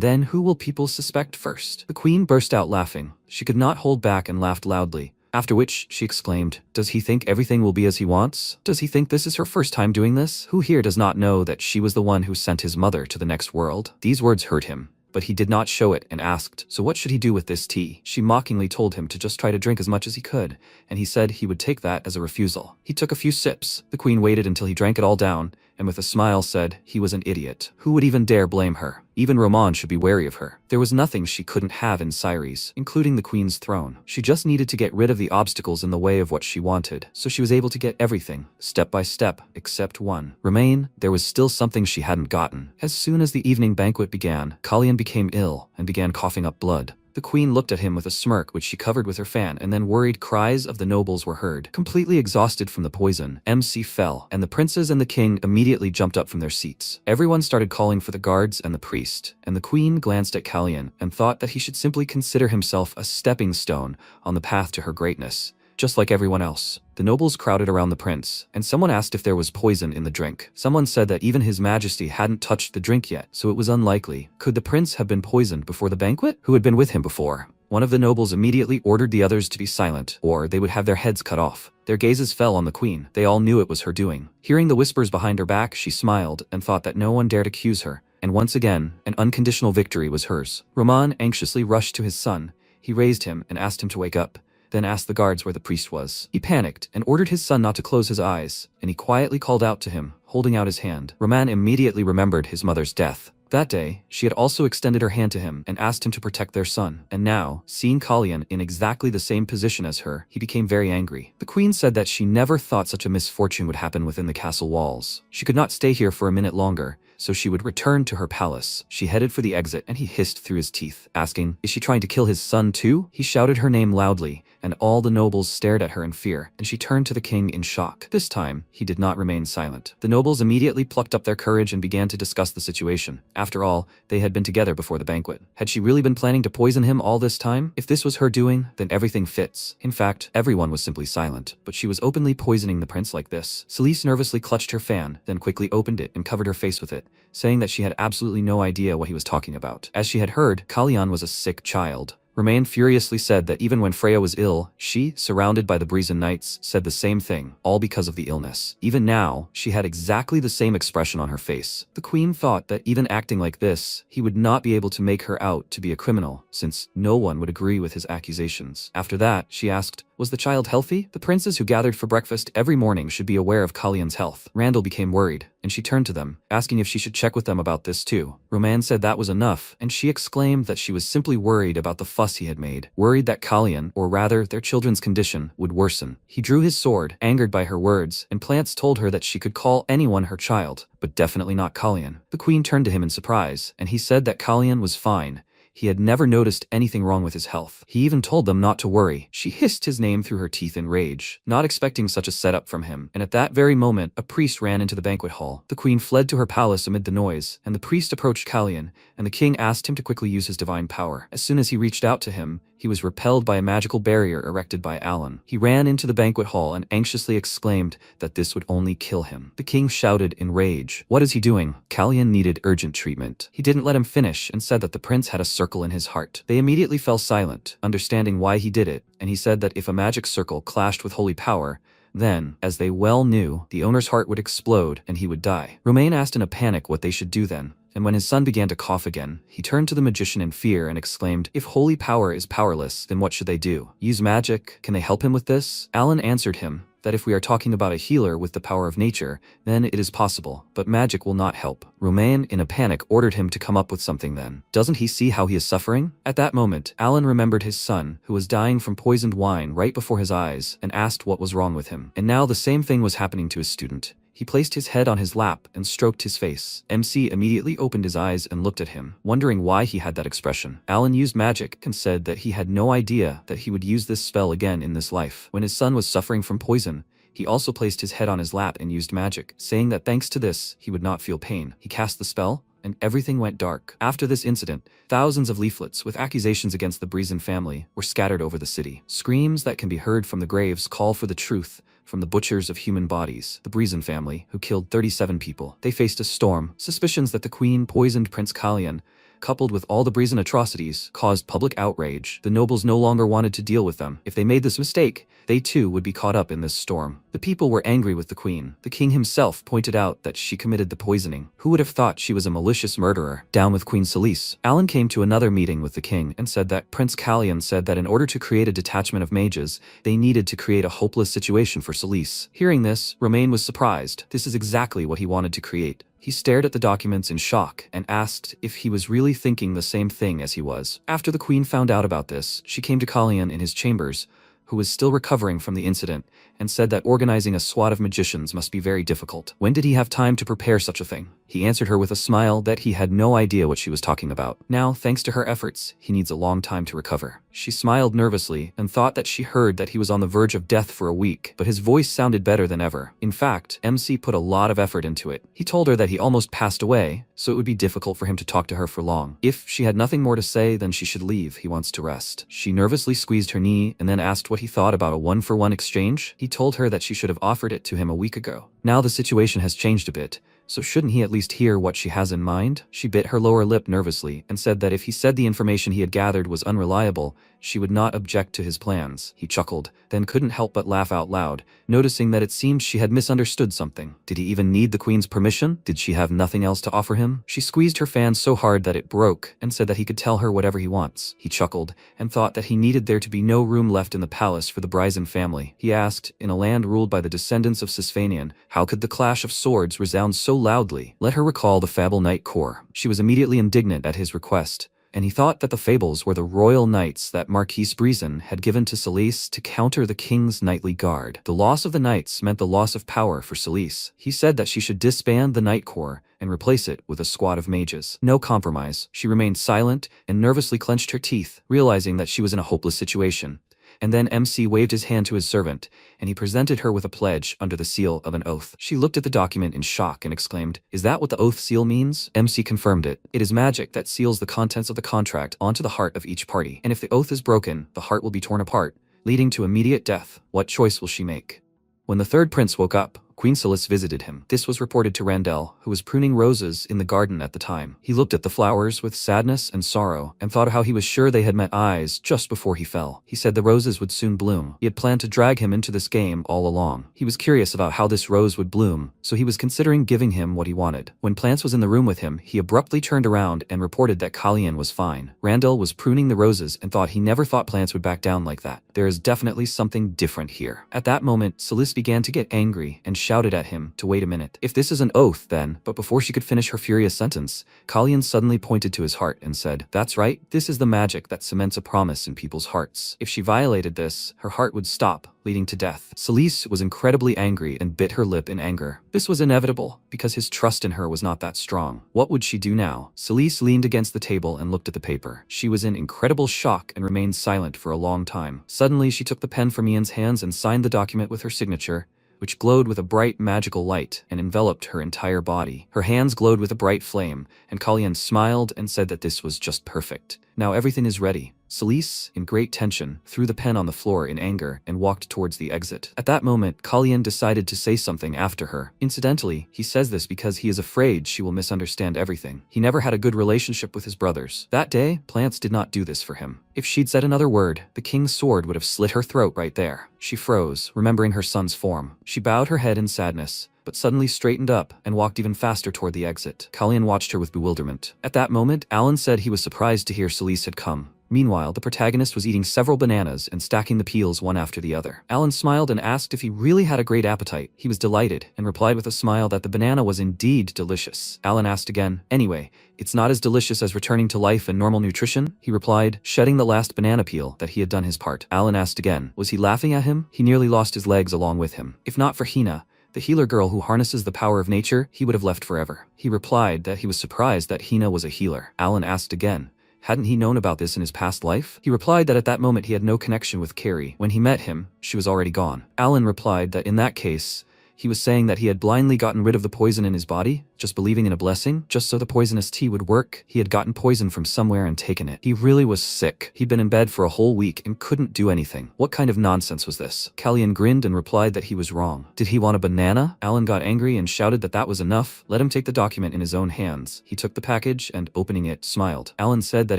A: then who will people suspect first? The queen burst out laughing. She could not hold back and laughed loudly. After which, she exclaimed, "Does he think everything will be as he wants? Does he think this is her first time doing this? Who here does not know that she was the one who sent his mother to the next world?" These words hurt him, but he did not show it and asked, "So what should he do with this tea?" She mockingly told him to just try to drink as much as he could, and he said he would take that as a refusal. He took a few sips. The queen waited until he drank it all down, and with a smile said he was an idiot. Who would even dare blame her? Even Roman should be wary of her. There was nothing she couldn't have in Cyrese, including the queen's throne. She just needed to get rid of the obstacles in the way of what she wanted, so she was able to get everything, step by step, except one. Remain, there was still something she hadn't gotten. As soon as the evening banquet began, Kalyan became ill and began coughing up blood. The queen looked at him with a smirk which she covered with her fan, and then worried cries of the nobles were heard. Completely exhausted from the poison, MC fell, and the princes and the king immediately jumped up from their seats. Everyone started calling for the guards and the priest, and the queen glanced at Kalyan and thought that he should simply consider himself a stepping stone on the path to her greatness, just like everyone else. The nobles crowded around the prince, and someone asked if there was poison in the drink. Someone said that even his majesty hadn't touched the drink yet, so it was unlikely. Could the prince have been poisoned before the banquet? Who had been with him before? One of the nobles immediately ordered the others to be silent, or they would have their heads cut off. Their gazes fell on the queen. They all knew it was her doing. Hearing the whispers behind her back, she smiled and thought that no one dared accuse her. And once again, an unconditional victory was hers. Roman anxiously rushed to his son. He raised him and asked him to wake up, then asked the guards where the priest was. He panicked and ordered his son not to close his eyes, and he quietly called out to him, holding out his hand. Roman immediately remembered his mother's death. That day, she had also extended her hand to him and asked him to protect their son. And now, seeing Kalyan in exactly the same position as her, he became very angry. The queen said that she never thought such a misfortune would happen within the castle walls. She could not stay here for a minute longer, so she would return to her palace. She headed for the exit, and he hissed through his teeth, asking, "Is she trying to kill his son too?" He shouted her name loudly, and all the nobles stared at her in fear, and she turned to the king in shock. This time, he did not remain silent. The nobles immediately plucked up their courage and began to discuss the situation. After all, they had been together before the banquet. Had she really been planning to poison him all this time? If this was her doing, then everything fits. In fact, everyone was simply silent, but she was openly poisoning the prince like this. Celise nervously clutched her fan, then quickly opened it and covered her face with it, saying that she had absolutely no idea what he was talking about. As she had heard, Kalyan was a sick child. Romain furiously said that even when Freya was ill, she, surrounded by the Brazen Knights, said the same thing, all because of the illness. Even now, she had exactly the same expression on her face. The queen thought that even acting like this, he would not be able to make her out to be a criminal, since no one would agree with his accusations. After that, she asked, was the child healthy? The princes who gathered for breakfast every morning should be aware of Kalyan's health. Randall became worried, and she turned to them, asking if she should check with them about this too. Romain said that was enough, and she exclaimed that she was simply worried about the fuss he had made, worried that Kalyan, or rather their children's condition, would worsen. He drew his sword, angered by her words, and Plants told her that she could call anyone her child, but definitely not Kalyan. The queen turned to him in surprise, and he said that Kalyan was fine. He had never noticed anything wrong with his health. He even told them not to worry. She hissed his name through her teeth in rage, not expecting such a setup from him. And at that very moment, a priest ran into the banquet hall. The queen fled to her palace amid the noise, and the priest approached Kalyan, and the king asked him to quickly use his divine power. As soon as he reached out to him, he was repelled by a magical barrier erected by Alan. He ran into the banquet hall and anxiously exclaimed that this would only kill him. The king shouted in rage, "What is he doing?" Kalyan needed urgent treatment. He didn't let him finish and said that the prince had a circle in his heart. They immediately fell silent, understanding why he did it, and he said that if a magic circle clashed with holy power, then, as they well knew, the owner's heart would explode and he would die. Romain asked in a panic what they should do then, and when his son began to cough again, he turned to the magician in fear and exclaimed, "If holy power is powerless, then what should they do? Use magic? Can they help him with this?" Alan answered him that if we are talking about a healer with the power of nature, then it is possible, but magic will not help. Romain, in a panic, ordered him to come up with something then. Doesn't he see how he is suffering? At that moment, Alan remembered his son, who was dying from poisoned wine right before his eyes, and asked what was wrong with him. And now the same thing was happening to his student. He placed his head on his lap and stroked his face. MC immediately opened his eyes and looked at him, wondering why he had that expression. Alan used magic and said that he had no idea that he would use this spell again in this life. When his son was suffering from poison, he also placed his head on his lap and used magic, saying that thanks to this, he would not feel pain. He cast the spell, and everything went dark. After this incident, thousands of leaflets with accusations against the Brazen family were scattered over the city. Screams that can be heard from the graves call for the truth from the butchers of human bodies, the Brazen family, who killed 37 people. They faced a storm. Suspicions that the queen poisoned Prince Kalyan, coupled with all the Brazen atrocities, caused public outrage. The nobles no longer wanted to deal with them. If they made this mistake, they too would be caught up in this storm. The people were angry with the queen. The king himself pointed out that she committed the poisoning. Who would have thought she was a malicious murderer? Down with Queen Celise. Alan came to another meeting with the king and said that Prince Kalyan said that in order to create a detachment of mages, they needed to create a hopeless situation for Celise. Hearing this, Romain was surprised. This is exactly what he wanted to create. He stared at the documents in shock and asked if he was really thinking the same thing as he was. After the queen found out about this, she came to Kalyan in his chambers, who was still recovering from the incident, and said that organizing a squad of magicians must be very difficult. When did he have time to prepare such a thing? He answered her with a smile that he had no idea what she was talking about. Now, thanks to her efforts, he needs a long time to recover. She smiled nervously and thought that she heard that he was on the verge of death for a week, but his voice sounded better than ever. In fact, MC put a lot of effort into it. He told her that he almost passed away, so it would be difficult for him to talk to her for long. If she had nothing more to say, then she should leave. He wants to rest. She nervously squeezed her knee and then asked what he thought about a one-for-one exchange. He told her that she should have offered it to him a week ago. Now the situation has changed a bit, so shouldn't he at least hear what she has in mind? She bit her lower lip nervously and said that if he said the information he had gathered was unreliable, she would not object to his plans. He chuckled, then couldn't help but laugh out loud, noticing that it seemed she had misunderstood something. Did he even need the queen's permission? Did she have nothing else to offer him? She squeezed her fan so hard that it broke and said that he could tell her whatever he wants. He chuckled and thought that he needed there to be no room left in the palace for the Brazen family. He asked, in a land ruled by the descendants of Sisfanian, how could the clash of swords resound so loudly? Let her recall the Fable Knight Corps. She was immediately indignant at his request, and he thought that the fables were the royal knights that Marquise Brazen had given to Celise to counter the king's knightly guard. The loss of the knights meant the loss of power for Celise. He said that she should disband the Knight Corps and replace it with a squad of mages. No compromise. She remained silent and nervously clenched her teeth, realizing that she was in a hopeless situation. And then MC waved his hand to his servant, and he presented her with a pledge under the seal of an oath. She looked at the document in shock and exclaimed, "Is that what the oath seal means?" MC confirmed it. "It is magic that seals the contents of the contract onto the heart of each party, and if the oath is broken, the heart will be torn apart, leading to immediate death. What choice will she make?" When the third prince woke up, Queen Silice visited him. This was reported to Randell, who was pruning roses in the garden at the time. He looked at the flowers with sadness and sorrow, and thought how he was sure they had met eyes just before he fell. He said the roses would soon bloom. He had planned to drag him into this game all along. He was curious about how this rose would bloom, so he was considering giving him what he wanted. When Plants was in the room with him, he abruptly turned around and reported that Kalyan was fine. Randell was pruning the roses and thought he never thought Plants would back down like that. There is definitely something different here. At that moment, Silice began to get angry and shouted at him to wait a minute. If this is an oath, then, but before she could finish her furious sentence, Kalyan suddenly pointed to his heart and said, "That's right, this is the magic that cements a promise in people's hearts. If she violated this, her heart would stop, leading to death." Silice was incredibly angry and bit her lip in anger. This was inevitable, because his trust in her was not that strong. What would she do now? Silice leaned against the table and looked at the paper. She was in incredible shock and remained silent for a long time. Suddenly, she took the pen from Ian's hands and signed the document with her signature, which glowed with a bright magical light and enveloped her entire body. Her hands glowed with a bright flame, and Kalyan smiled and said that this was just perfect. "Now everything is ready." Silice, in great tension, threw the pen on the floor in anger and walked towards the exit. At that moment, Kalyan decided to say something after her. Incidentally, he says this because he is afraid she will misunderstand everything. He never had a good relationship with his brothers. That day, Plants did not do this for him. If she'd said another word, the king's sword would have slit her throat right there. She froze, remembering her son's form. She bowed her head in sadness, but suddenly straightened up and walked even faster toward the exit. Kalyan watched her with bewilderment. At that moment, Alan said he was surprised to hear Silice had come. Meanwhile, the protagonist was eating several bananas and stacking the peels one after the other. Alan smiled and asked if he really had a great appetite. He was delighted and replied with a smile that the banana was indeed delicious. Alan asked again, "Anyway, it's not as delicious as returning to life and normal nutrition?" He replied, shedding the last banana peel, that he had done his part. Alan asked again, was he laughing at him? He nearly lost his legs along with him. If not for Hina, the healer girl who harnesses the power of nature, he would have left forever. He replied that he was surprised that Hina was a healer. Alan asked again, hadn't he known about this in his past life? He replied that at that moment he had no connection with Carrie. When he met him, she was already gone. Alan replied that in that case, he was saying that he had blindly gotten rid of the poison in his body, just believing in a blessing, just so the poisonous tea would work. He had gotten poison from somewhere and taken it. He really was sick. He'd been in bed for a whole week and couldn't do anything. What kind of nonsense was this? Kalyan grinned and replied that he was wrong. Did he want a banana? Alan got angry and shouted that that was enough. Let him take the document in his own hands. He took the package and, opening it, smiled. Alan said that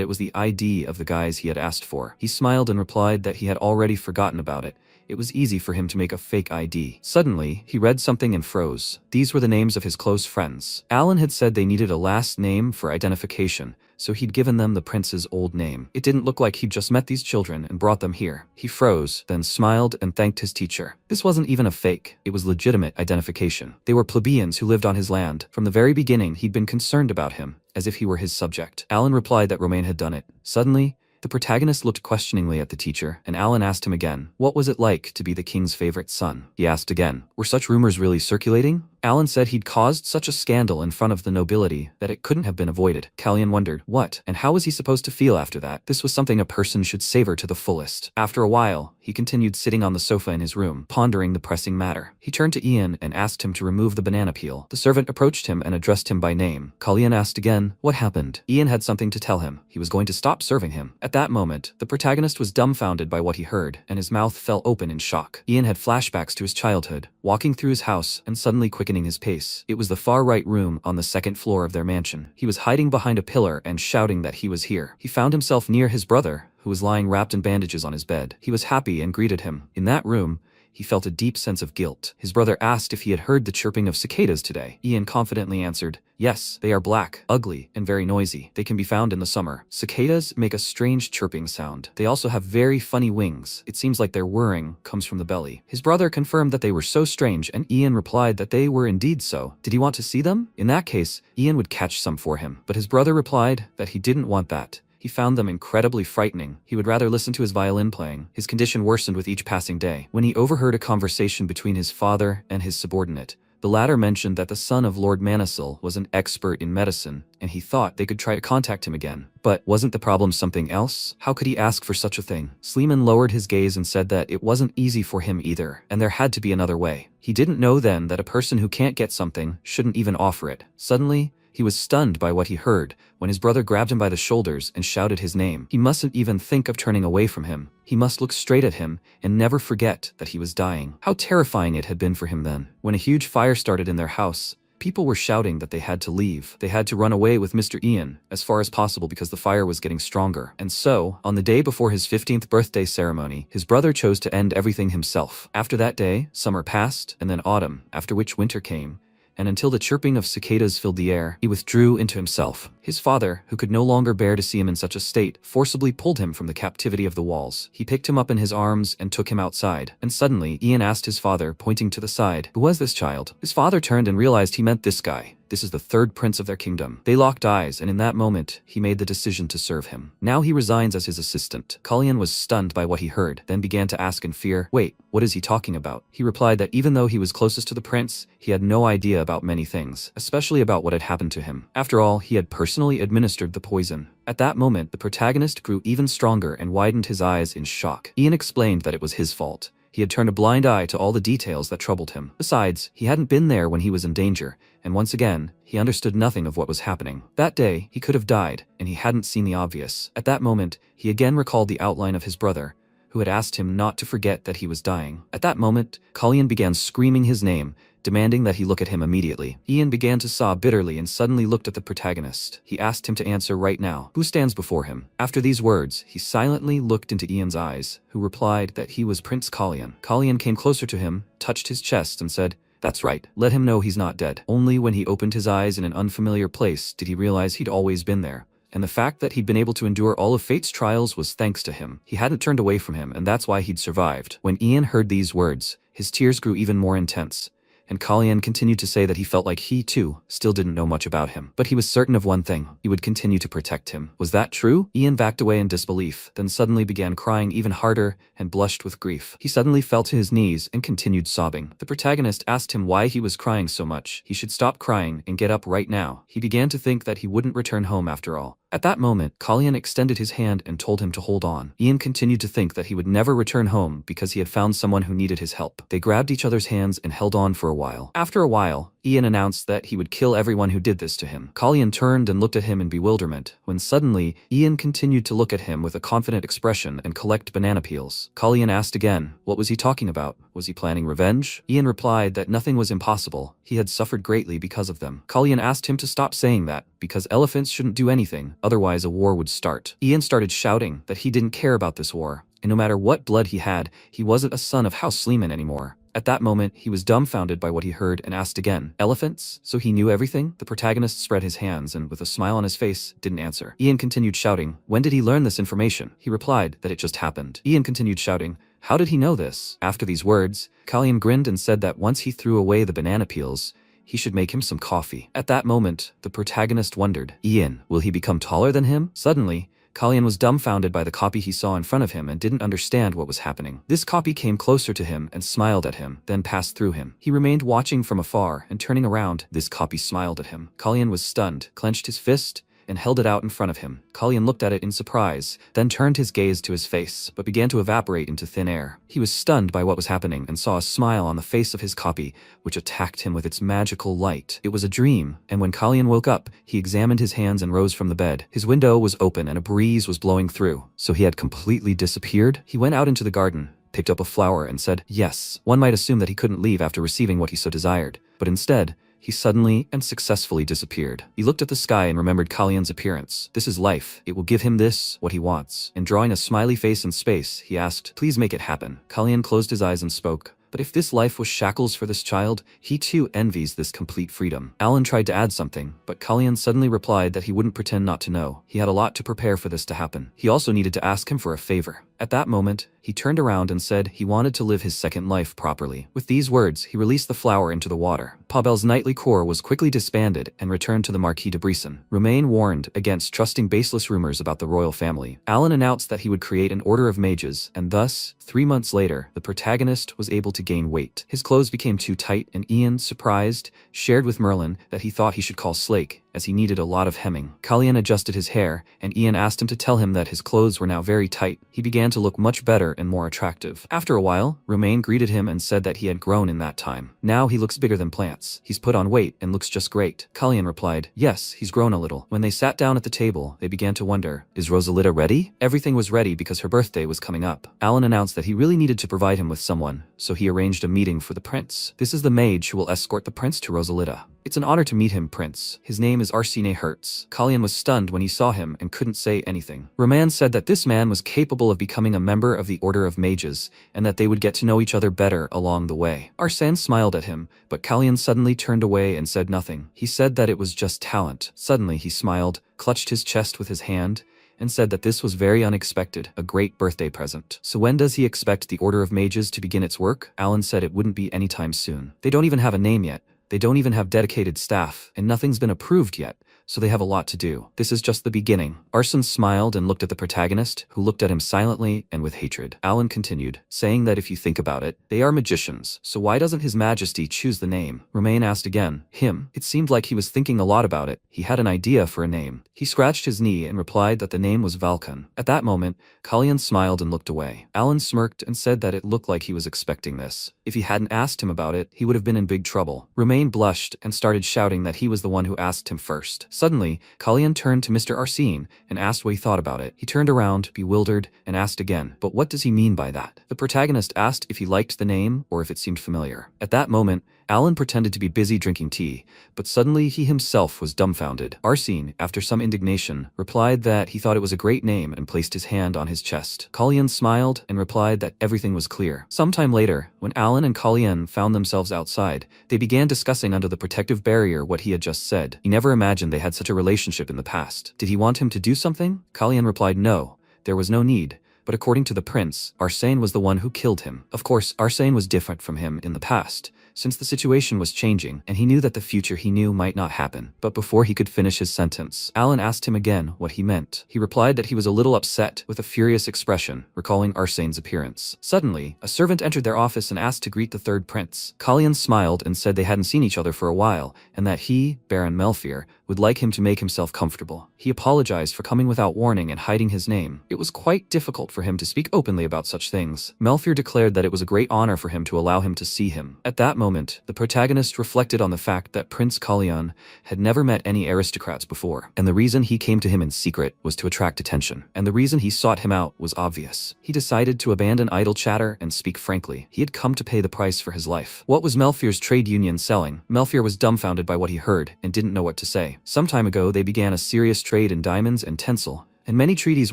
A: it was the ID of the guys he had asked for. He smiled and replied that he had already forgotten about it. It was easy for him to make a fake ID. Suddenly, he read something and froze. These were the names of his close friends. Alan had said they needed a last name for identification, so he'd given them the prince's old name. It didn't look like he'd just met these children and brought them here. He froze, then smiled and thanked his teacher. This wasn't even a fake. It was legitimate identification. They were plebeians who lived on his land. From the very beginning, he'd been concerned about him, as if he were his subject. Alan replied that Romain had done it. Suddenly, the protagonist looked questioningly at the teacher, and Alan asked him again, what was it like to be the king's favorite son? He asked again, were such rumors really circulating? Alan said he'd caused such a scandal in front of the nobility that it couldn't have been avoided. Kalyan wondered, what, and how was he supposed to feel after that? This was something a person should savor to the fullest. After a while, he continued sitting on the sofa in his room, pondering the pressing matter. He turned to Ian and asked him to remove the banana peel. The servant approached him and addressed him by name. Kalyan asked again, what happened? Ian had something to tell him. He was going to stop serving him. At that moment, the protagonist was dumbfounded by what he heard, and his mouth fell open in shock. Ian had flashbacks to his childhood, walking through his house and suddenly quickening his pace. It was the far right room on the second floor of their mansion. He was hiding behind a pillar and shouting that he was here. He found himself near his brother, who was lying wrapped in bandages on his bed. He was happy and greeted him. In that room, he felt a deep sense of guilt. His brother asked if he had heard the chirping of cicadas today. Ian confidently answered, yes, they are black, ugly, and very noisy. They can be found in the summer. Cicadas make a strange chirping sound. They also have very funny wings. It seems like their whirring comes from the belly. His brother confirmed that they were so strange, and Ian replied that they were indeed so. Did he want to see them? In that case, Ian would catch some for him. But his brother replied that he didn't want that. He found them incredibly frightening. He would rather listen to his violin playing. His condition worsened with each passing day. When he overheard a conversation between his father and his subordinate, The latter mentioned that the son of Lord Manisil was an expert in medicine, and he thought they could try to contact him again. But wasn't the problem something else? How could he ask for such a thing? Sleeman lowered his gaze and said that it wasn't easy for him either, and there had to be another way. He didn't know then that a person who can't get something shouldn't even offer it. Suddenly, he was stunned by what he heard when his brother grabbed him by the shoulders and shouted his name. He mustn't even think of turning away from him. He must look straight at him and never forget that he was dying. How terrifying it had been for him then. When a huge fire started in their house, people were shouting that they had to leave. They had to run away with Mr. Ian as far as possible because the fire was getting stronger. And so, on the day before his 15th birthday ceremony, his brother chose to end everything himself. After that day, summer passed, and then autumn, after which winter came. And until the chirping of cicadas filled the air, he withdrew into himself. His father, who could no longer bear to see him in such a state, forcibly pulled him from the captivity of the walls. He picked him up in his arms and took him outside. And suddenly, Ian asked his father, pointing to the side, "Who was this child?" His father turned and realized he meant this guy. This is the third prince of their kingdom. They locked eyes, and in that moment, he made the decision to serve him. Now he resigns as his assistant. Kalyan was stunned by what he heard, then began to ask in fear, "Wait, what is he talking about?" He replied that even though he was closest to the prince, he had no idea about many things, especially about what had happened to him. After all, he had personally administered the poison. At that moment, the protagonist grew even stronger and widened his eyes in shock. Ian explained that it was his fault. He had turned a blind eye to all the details that troubled him. Besides, he hadn't been there when he was in danger, and once again, he understood nothing of what was happening. That day, he could have died, and he hadn't seen the obvious. At that moment, he again recalled the outline of his brother, who had asked him not to forget that he was dying. At that moment, Kalyan began screaming his name, demanding that he look at him immediately. Ian began to sob bitterly and suddenly looked at the protagonist. He asked him to answer right now. Who stands before him? After these words, he silently looked into Ian's eyes, who replied that he was Prince Kalyan. Kalyan came closer to him, touched his chest, and said, "That's right. Let him know he's not dead." Only when he opened his eyes in an unfamiliar place did he realize he'd always been there. And the fact that he'd been able to endure all of fate's trials was thanks to him. He hadn't turned away from him, and that's why he'd survived. When Ian heard these words, his tears grew even more intense. And Kalyan continued to say that he felt like he, too, still didn't know much about him. But he was certain of one thing: he would continue to protect him. Was that true? Ian backed away in disbelief, then suddenly began crying even harder and blushed with grief. He suddenly fell to his knees and continued sobbing. The protagonist asked him why he was crying so much. He should stop crying and get up right now. He began to think that he wouldn't return home after all. At that moment, Kalyan extended his hand and told him to hold on. Ian continued to think that he would never return home because he had found someone who needed his help. They grabbed each other's hands and held on for a while. After a while, Ian announced that he would kill everyone who did this to him. Kalyan turned and looked at him in bewilderment, when suddenly, Ian continued to look at him with a confident expression and collect banana peels. Kalyan asked again, what was he talking about? Was he planning revenge? Ian replied that nothing was impossible. He had suffered greatly because of them. Kalyan asked him to stop saying that, because elephants shouldn't do anything, otherwise a war would start. Ian started shouting that he didn't care about this war, and no matter what blood he had, he wasn't a son of House Sleeman anymore. At that moment, he was dumbfounded by what he heard and asked again, "Elephants? So he knew everything?" The protagonist spread his hands and, with a smile on his face, didn't answer. Ian continued shouting, "When did he learn this information?" He replied that it just happened. Ian continued shouting, "How did he know this?" After these words, Kalyan grinned and said that once he threw away the banana peels, he should make him some coffee. At that moment, the protagonist wondered, Ian, will he become taller than him? Suddenly, Kalyan was dumbfounded by the copy he saw in front of him and didn't understand what was happening. This copy came closer to him and smiled at him, then passed through him. He remained watching from afar, and turning around, this copy smiled at him. Kalyan was stunned, clenched his fist, and held it out in front of him. Kalyan looked at it in surprise, then turned his gaze to his face, but began to evaporate into thin air. He was stunned by what was happening and saw a smile on the face of his copy, which attacked him with its magical light. It was a dream, and when Kalyan woke up, he examined his hands and rose from the bed. His window was open and a breeze was blowing through, so he had completely disappeared. He went out into the garden, picked up a flower, and said, yes. One might assume that he couldn't leave after receiving what he so desired, but instead, he suddenly and successfully disappeared. He looked at the sky and remembered Kalyan's appearance. This is life. It will give him this, what he wants. And drawing a smiley face in space, he asked, please make it happen. Kalyan closed his eyes and spoke. But if this life was shackles for this child, he too envies this complete freedom. Alan tried to add something, but Kalyan suddenly replied that he wouldn't pretend not to know. He had a lot to prepare for this to happen. He also needed to ask him for a favor. At that moment, he turned around and said he wanted to live his second life properly. With these words, he released the flower into the water. Pavel's nightly corps was quickly disbanded and returned to the Marquis de Brisson. Romain warned against trusting baseless rumors about the royal family. Alan announced that he would create an order of mages, and thus, 3 months later, the protagonist was able to gain weight. His clothes became too tight, and Ian, surprised, shared with Merlin that he thought he should call Slake, as he needed a lot of hemming. Kalyan adjusted his hair, and Ian asked him to tell him that his clothes were now very tight. He began to look much better and more attractive. After a while, Romain greeted him and said that he had grown in that time. Now he looks bigger than plants. He's put on weight and looks just great. Kalyan replied, yes, he's grown a little. When they sat down at the table, they began to wonder, is Rosalita ready? Everything was ready because her birthday was coming up. Alan announced that he really needed to provide him with someone, so he arranged a meeting for the prince. This is the mage who will escort the prince to Rosalita. It's an honor to meet him, Prince. His name is Arsene Hertz. Kalyan was stunned when he saw him and couldn't say anything. Roman said that this man was capable of becoming a member of the Order of Mages, and that they would get to know each other better along the way. Arsene smiled at him, but Kalyan suddenly turned away and said nothing. He said that it was just talent. Suddenly he smiled, clutched his chest with his hand, and said that this was very unexpected, a great birthday present. So when does he expect the Order of Mages to begin its work? Alan said it wouldn't be anytime soon. They don't even have a name yet. They don't even have dedicated staff, and nothing's been approved yet, so they have a lot to do. This is just the beginning. Arsene smiled and looked at the protagonist, who looked at him silently and with hatred. Alan continued, saying that if you think about it, they are magicians, so why doesn't His Majesty choose the name? Romain asked again. Him. It seemed like he was thinking a lot about it. He had an idea for a name. He scratched his knee and replied that the name was Valkan. At that moment, Kalyan smiled and looked away. Alan smirked and said that it looked like he was expecting this. If he hadn't asked him about it, he would have been in big trouble. Romain blushed and started shouting that he was the one who asked him first. Suddenly, Kalyan turned to Mr. Arsene and asked what he thought about it. He turned around, bewildered, and asked again, but what does he mean by that? The protagonist asked if he liked the name or if it seemed familiar. At that moment, Alan pretended to be busy drinking tea, but suddenly he himself was dumbfounded. Arsene, after some indignation, replied that he thought it was a great name and placed his hand on his chest. Kalyan smiled and replied that everything was clear. Sometime later, when Alan and Kalyan found themselves outside, they began discussing under the protective barrier what he had just said. He never imagined they had such a relationship in the past. Did he want him to do something? Kalyan replied no, there was no need. But according to the prince, Arsene was the one who killed him. Of course, Arsene was different from him in the past, since the situation was changing, and he knew that the future he knew might not happen. But before he could finish his sentence, Alan asked him again what he meant. He replied that he was a little upset, with a furious expression, recalling Arsene's appearance. Suddenly, a servant entered their office and asked to greet the third prince. Kalyan smiled and said they hadn't seen each other for a while, and that he, Baron Melfier, would like him to make himself comfortable. He apologized for coming without warning and hiding his name. It was quite difficult for him to speak openly about such things. Melfier declared that it was a great honor for him to allow him to see him. At that moment, the protagonist reflected on the fact that Prince Kalyan had never met any aristocrats before, and the reason he came to him in secret was to attract attention, and the reason he sought him out was obvious. He decided to abandon idle chatter and speak frankly. He had come to pay the price for his life. What was Melfier's trade union selling? Melfier was dumbfounded by what he heard and didn't know what to say. Some time ago, they began a serious trade in diamonds and tinsel, and many treaties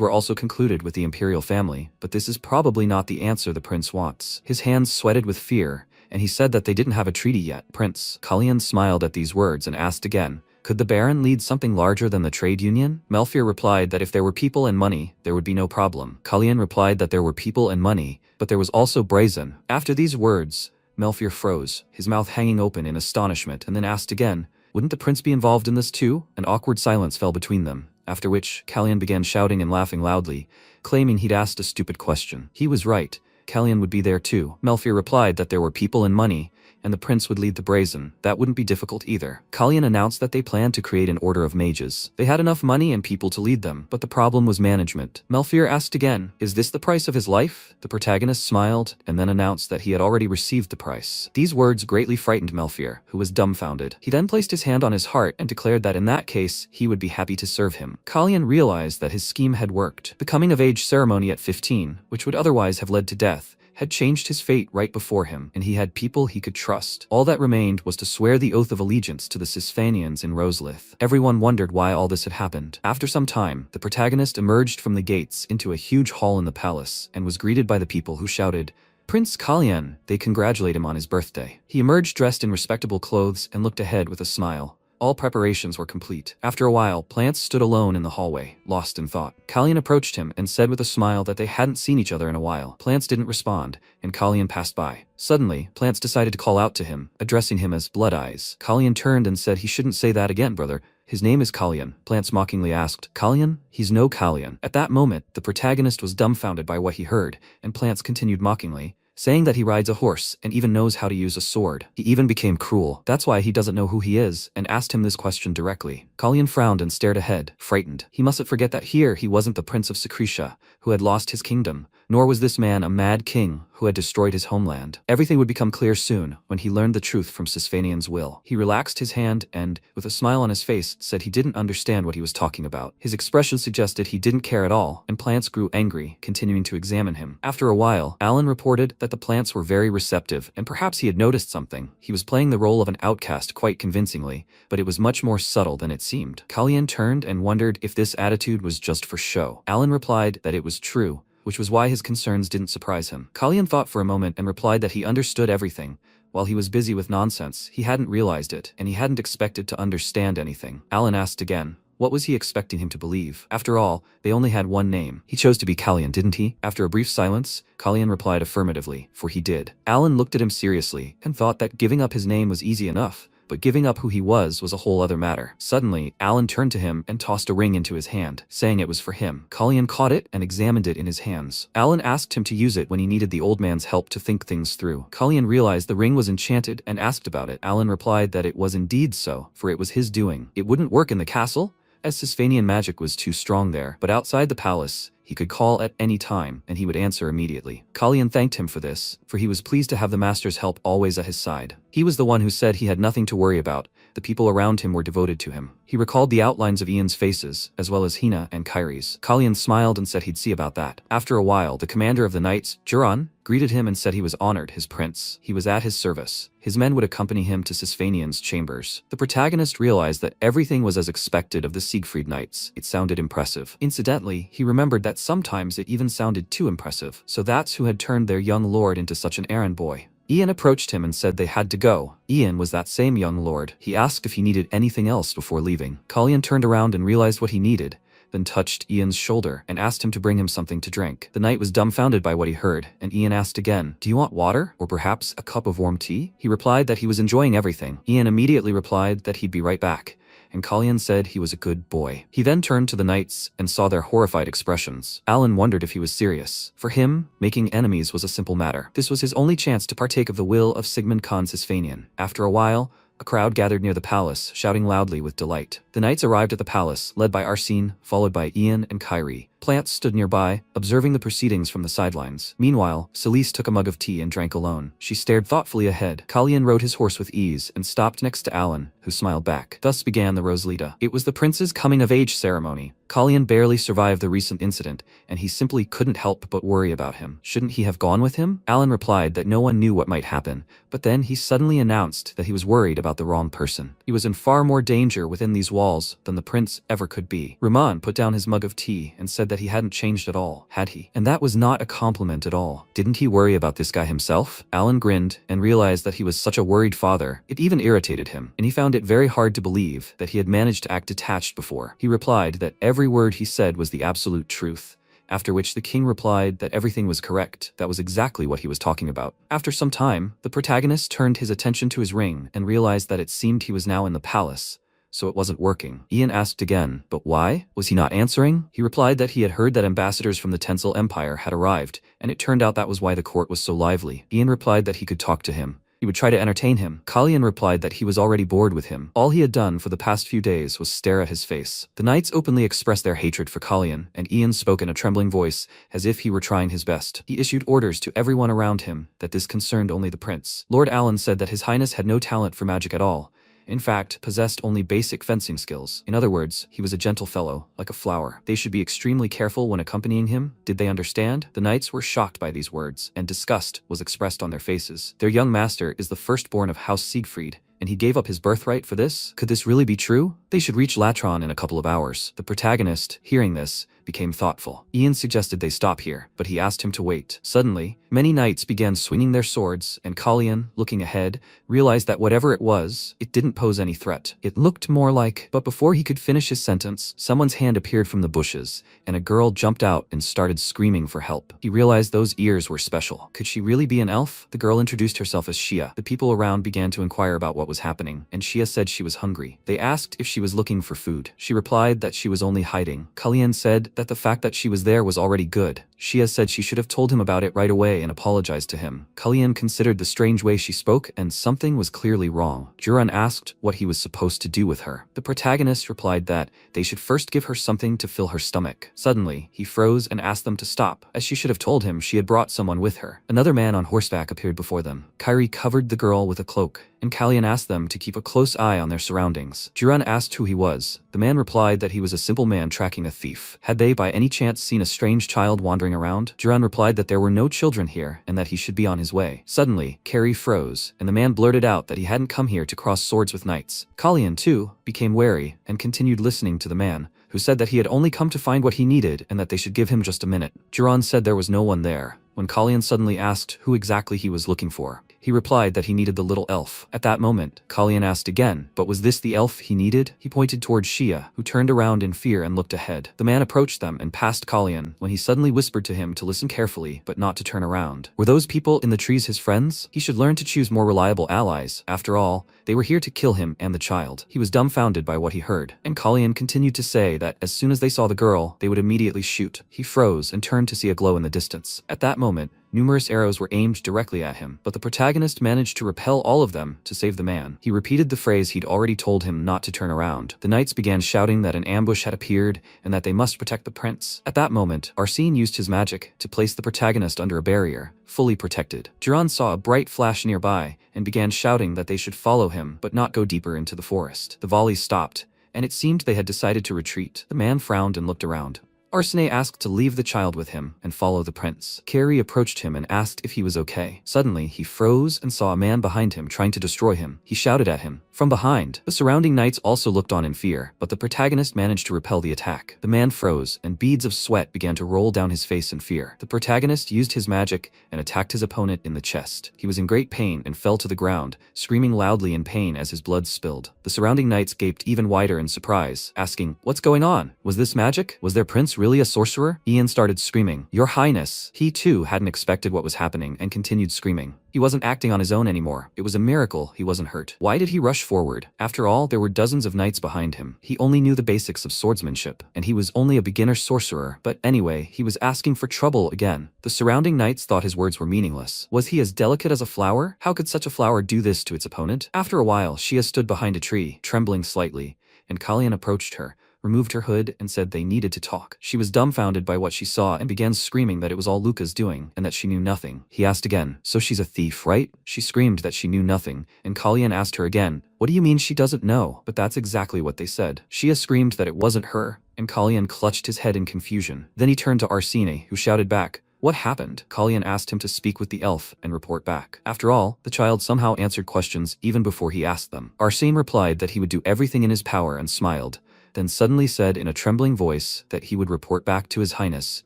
A: were also concluded with the imperial family, but this is probably not the answer the prince wants. His hands sweated with fear, and he said that they didn't have a treaty yet. Prince Kalyan smiled at these words and asked again, could the Baron lead something larger than the trade union? Melfier replied that if there were people and money, there would be no problem. Kalyan replied that there were people and money, but there was also brazen. After these words, Melfier froze, his mouth hanging open in astonishment, and then asked again, wouldn't the prince be involved in this too? An awkward silence fell between them, after which Kalyan began shouting and laughing loudly, claiming he'd asked a stupid question. He was right. Kalyan would be there too. Melfier replied that there were people and money, and the prince would lead the brazen. That wouldn't be difficult either. Kalyan announced that they planned to create an order of mages. They had enough money and people to lead them, but the problem was management. Melfier asked again, is this the price of his life? The protagonist smiled, and then announced that he had already received the price. These words greatly frightened Melfier, who was dumbfounded. He then placed his hand on his heart and declared that in that case, he would be happy to serve him. Kalyan realized that his scheme had worked. The coming-of-age ceremony at 15, which would otherwise have led to death, had changed his fate right before him, and he had people he could trust. All that remained was to swear the oath of allegiance to the Cisphanians in Roselith. Everyone wondered why all this had happened. After some time, the protagonist emerged from the gates into a huge hall in the palace, and was greeted by the people who shouted, Prince Kalyan! They congratulate him on his birthday. He emerged dressed in respectable clothes and looked ahead with a smile. All preparations were complete. After a while, Plants stood alone in the hallway, lost in thought. Kalyan approached him and said with a smile that they hadn't seen each other in a while. Plants didn't respond, and Kalyan passed by. Suddenly, Plants decided to call out to him, addressing him as Blood Eyes. Kalyan turned and said he shouldn't say that again, brother. His name is Kalyan. Plants mockingly asked, Kalyan? He's no Kalyan. At that moment, the protagonist was dumbfounded by what he heard, and Plants continued mockingly, saying that he rides a horse and even knows how to use a sword. He even became cruel. That's why he doesn't know who he is, and asked him this question directly. Kalyan frowned and stared ahead, frightened. He mustn't forget that here he wasn't the Prince of Secretia, who had lost his kingdom, nor was this man a mad king who had destroyed his homeland. Everything would become clear soon when he learned the truth from Sisfanian's will. He relaxed his hand and, with a smile on his face, said he didn't understand what he was talking about. His expression suggested he didn't care at all, and Plants grew angry, continuing to examine him. After a while, Alan reported that the Plants were very receptive, and perhaps he had noticed something. He was playing the role of an outcast quite convincingly, but it was much more subtle than it seemed. Kalyan turned and wondered if this attitude was just for show. Alan replied that it was true, which was why his concerns didn't surprise him. Kalyan thought for a moment and replied that he understood everything. While he was busy with nonsense, he hadn't realized it, and he hadn't expected to understand anything. Alan asked again, what was he expecting him to believe? After all, they only had one name. He chose to be Kalyan, didn't he? After a brief silence, Kalyan replied affirmatively, for he did. Alan looked at him seriously, and thought that giving up his name was easy enough, but giving up who he was a whole other matter. Suddenly, Alan turned to him and tossed a ring into his hand, saying it was for him. Kalyan caught it and examined it in his hands. Alan asked him to use it when he needed the old man's help to think things through. Kalyan realized the ring was enchanted and asked about it. Alan replied that it was indeed so, for it was his doing. It wouldn't work in the castle, as Sisfanian magic was too strong there, but outside the palace, he could call at any time, and he would answer immediately. Kalyan thanked him for this, for he was pleased to have the master's help always at his side. He was the one who said he had nothing to worry about. The people around him were devoted to him. He recalled the outlines of Ian's faces, as well as Hina and Kairi's. Kalyan smiled and said he'd see about that. After a while, the commander of the knights, Juran, greeted him and said he was honored, his prince. He was at his service. His men would accompany him to Sisfanian's chambers. The protagonist realized that everything was as expected of the Siegfried Knights. It sounded impressive. Incidentally, he remembered that sometimes it even sounded too impressive. So that's who had turned their young lord into such an errand boy. Ian approached him and said they had to go. Ian was that same young lord. He asked if he needed anything else before leaving. Kalyan turned around and realized what he needed, then touched Ian's shoulder and asked him to bring him something to drink. The knight was dumbfounded by what he heard, and Ian asked again, do you want water, or perhaps a cup of warm tea? He replied that he was enjoying everything. Ian immediately replied that he'd be right back, and Kalyan said he was a good boy. He then turned to the knights and saw their horrified expressions. Alan wondered if he was serious. For him, making enemies was a simple matter. This was his only chance to partake of the will of Sigmund Khan Sisfanian. After a while, a crowd gathered near the palace, shouting loudly with delight. The knights arrived at the palace, led by Arsene, followed by Ian and Kairi. Plants stood nearby, observing the proceedings from the sidelines. Meanwhile, Celise took a mug of tea and drank alone. She stared thoughtfully ahead. Kalyan rode his horse with ease and stopped next to Alan, who smiled back. Thus began the Rosalita. It was the prince's coming-of-age ceremony. Kalyan barely survived the recent incident, and he simply couldn't help but worry about him. Shouldn't he have gone with him? Alan replied that no one knew what might happen, but then he suddenly announced that he was worried about the wrong person. He was in far more danger within these walls than the prince ever could be. Rahman put down his mug of tea and said that he hadn't changed at all, had he? And that was not a compliment at all. Didn't he worry about this guy himself? Alan grinned and realized that he was such a worried father. It even irritated him, and he found it very hard to believe that he had managed to act detached before. He replied that every word he said was the absolute truth, after which the king replied that everything was correct. That was exactly what he was talking about. After some time, the protagonist turned his attention to his ring and realized that it seemed he was now in the palace, so it wasn't working. Ian asked again, but why? Was he not answering? He replied that he had heard that ambassadors from the Tencel Empire had arrived, and it turned out that was why the court was so lively. Ian replied that he could talk to him. He would try to entertain him. Kalyan replied that he was already bored with him. All he had done for the past few days was stare at his face. The knights openly expressed their hatred for Kalyan, and Ian spoke in a trembling voice, as if he were trying his best. He issued orders to everyone around him that this concerned only the prince. Lord Alan said that His Highness had no talent for magic at all, in fact, possessed only basic fencing skills. In other words, he was a gentle fellow, like a flower. They should be extremely careful when accompanying him. Did they understand? The knights were shocked by these words, and disgust was expressed on their faces. Their young master is the firstborn of House Siegfried, and he gave up his birthright for this? Could this really be true? They should reach Latron in a couple of hours. The protagonist, hearing this, became thoughtful. Ian suggested they stop here, but he asked him to wait. Suddenly, many knights began swinging their swords, and Kalyan, looking ahead, realized that whatever it was, it didn't pose any threat. It looked more like... But before he could finish his sentence, someone's hand appeared from the bushes, and a girl jumped out and started screaming for help. He realized those ears were special. Could she really be an elf? The girl introduced herself as Shia. The people around began to inquire about what was happening, and Shia said she was hungry. They asked if she was looking for food. She replied that she was only hiding. Kalyan said that the fact that she was there was already good. Shia said she should have told him about it right away and apologized to him. Kalyan considered the strange way she spoke, and something was clearly wrong. Juran asked what he was supposed to do with her. The protagonist replied that they should first give her something to fill her stomach. Suddenly, he froze and asked them to stop, as she should have told him she had brought someone with her. Another man on horseback appeared before them. Kairi covered the girl with a cloak, and Kalyan asked them to keep a close eye on their surroundings. Juran asked who he was. The man replied that he was a simple man tracking a thief. Had they by any chance seen a strange child wandering around? Juran replied that there were no children here and that he should be on his way. Suddenly, Kairi froze, and the man blurted out that he hadn't come here to cross swords with knights. Kalyan, too, became wary and continued listening to the man, who said that he had only come to find what he needed and that they should give him just a minute. Juran said there was no one there, when Kalyan suddenly asked who exactly he was looking for. He replied that he needed the little elf. At that moment, Kalyan asked again, but was this the elf he needed? He pointed towards Shia, who turned around in fear and looked ahead. The man approached them and passed Kalyan, when he suddenly whispered to him to listen carefully, but not to turn around. Were those people in the trees his friends? He should learn to choose more reliable allies. After all, they were here to kill him and the child. He was dumbfounded by what he heard, and Kalyan continued to say that as soon as they saw the girl, they would immediately shoot. He froze and turned to see a glow in the distance. At that moment, numerous arrows were aimed directly at him, but the protagonist managed to repel all of them to save the man. He repeated the phrase he'd already told him not to turn around. The knights began shouting that an ambush had appeared and that they must protect the prince. At that moment, Arsene used his magic to place the protagonist under a barrier, fully protected. Juran saw a bright flash nearby and began shouting that they should follow him but not go deeper into the forest. The volleys stopped, and it seemed they had decided to retreat. The man frowned and looked around. Arsene asked to leave the child with him and follow the prince. Kairi approached him and asked if he was okay. Suddenly, he froze and saw a man behind him trying to destroy him. He shouted at him from behind. The surrounding knights also looked on in fear, but the protagonist managed to repel the attack. The man froze, and beads of sweat began to roll down his face in fear. The protagonist used his magic and attacked his opponent in the chest. He was in great pain and fell to the ground, screaming loudly in pain as his blood spilled. The surrounding knights gaped even wider in surprise, asking, "What's going on? Was this magic? Was their prince really a sorcerer?" Ian started screaming, "Your Highness!" He too hadn't expected what was happening and continued screaming. He wasn't acting on his own anymore. It was a miracle he wasn't hurt. Why did he rush forward? After all, there were dozens of knights behind him. He only knew the basics of swordsmanship, and he was only a beginner sorcerer. But anyway, he was asking for trouble again. The surrounding knights thought his words were meaningless. Was he as delicate as a flower? How could such a flower do this to its opponent? After a while, Shia stood behind a tree, trembling slightly, and Kalyan approached her, removed her hood, and said they needed to talk. She was dumbfounded by what she saw and began screaming that it was all Luca's doing and that she knew nothing. He asked again, "So she's a thief, right?" She screamed that she knew nothing, and Kalyan asked her again, "What do you mean she doesn't know?" But that's exactly what they said. Shia screamed that it wasn't her, and Kalyan clutched his head in confusion. Then he turned to Arsene, who shouted back, "What happened?" Kalyan asked him to speak with the elf and report back. After all, the child somehow answered questions even before he asked them. Arsene replied that he would do everything in his power and smiled, then suddenly said in a trembling voice that he would report back to his highness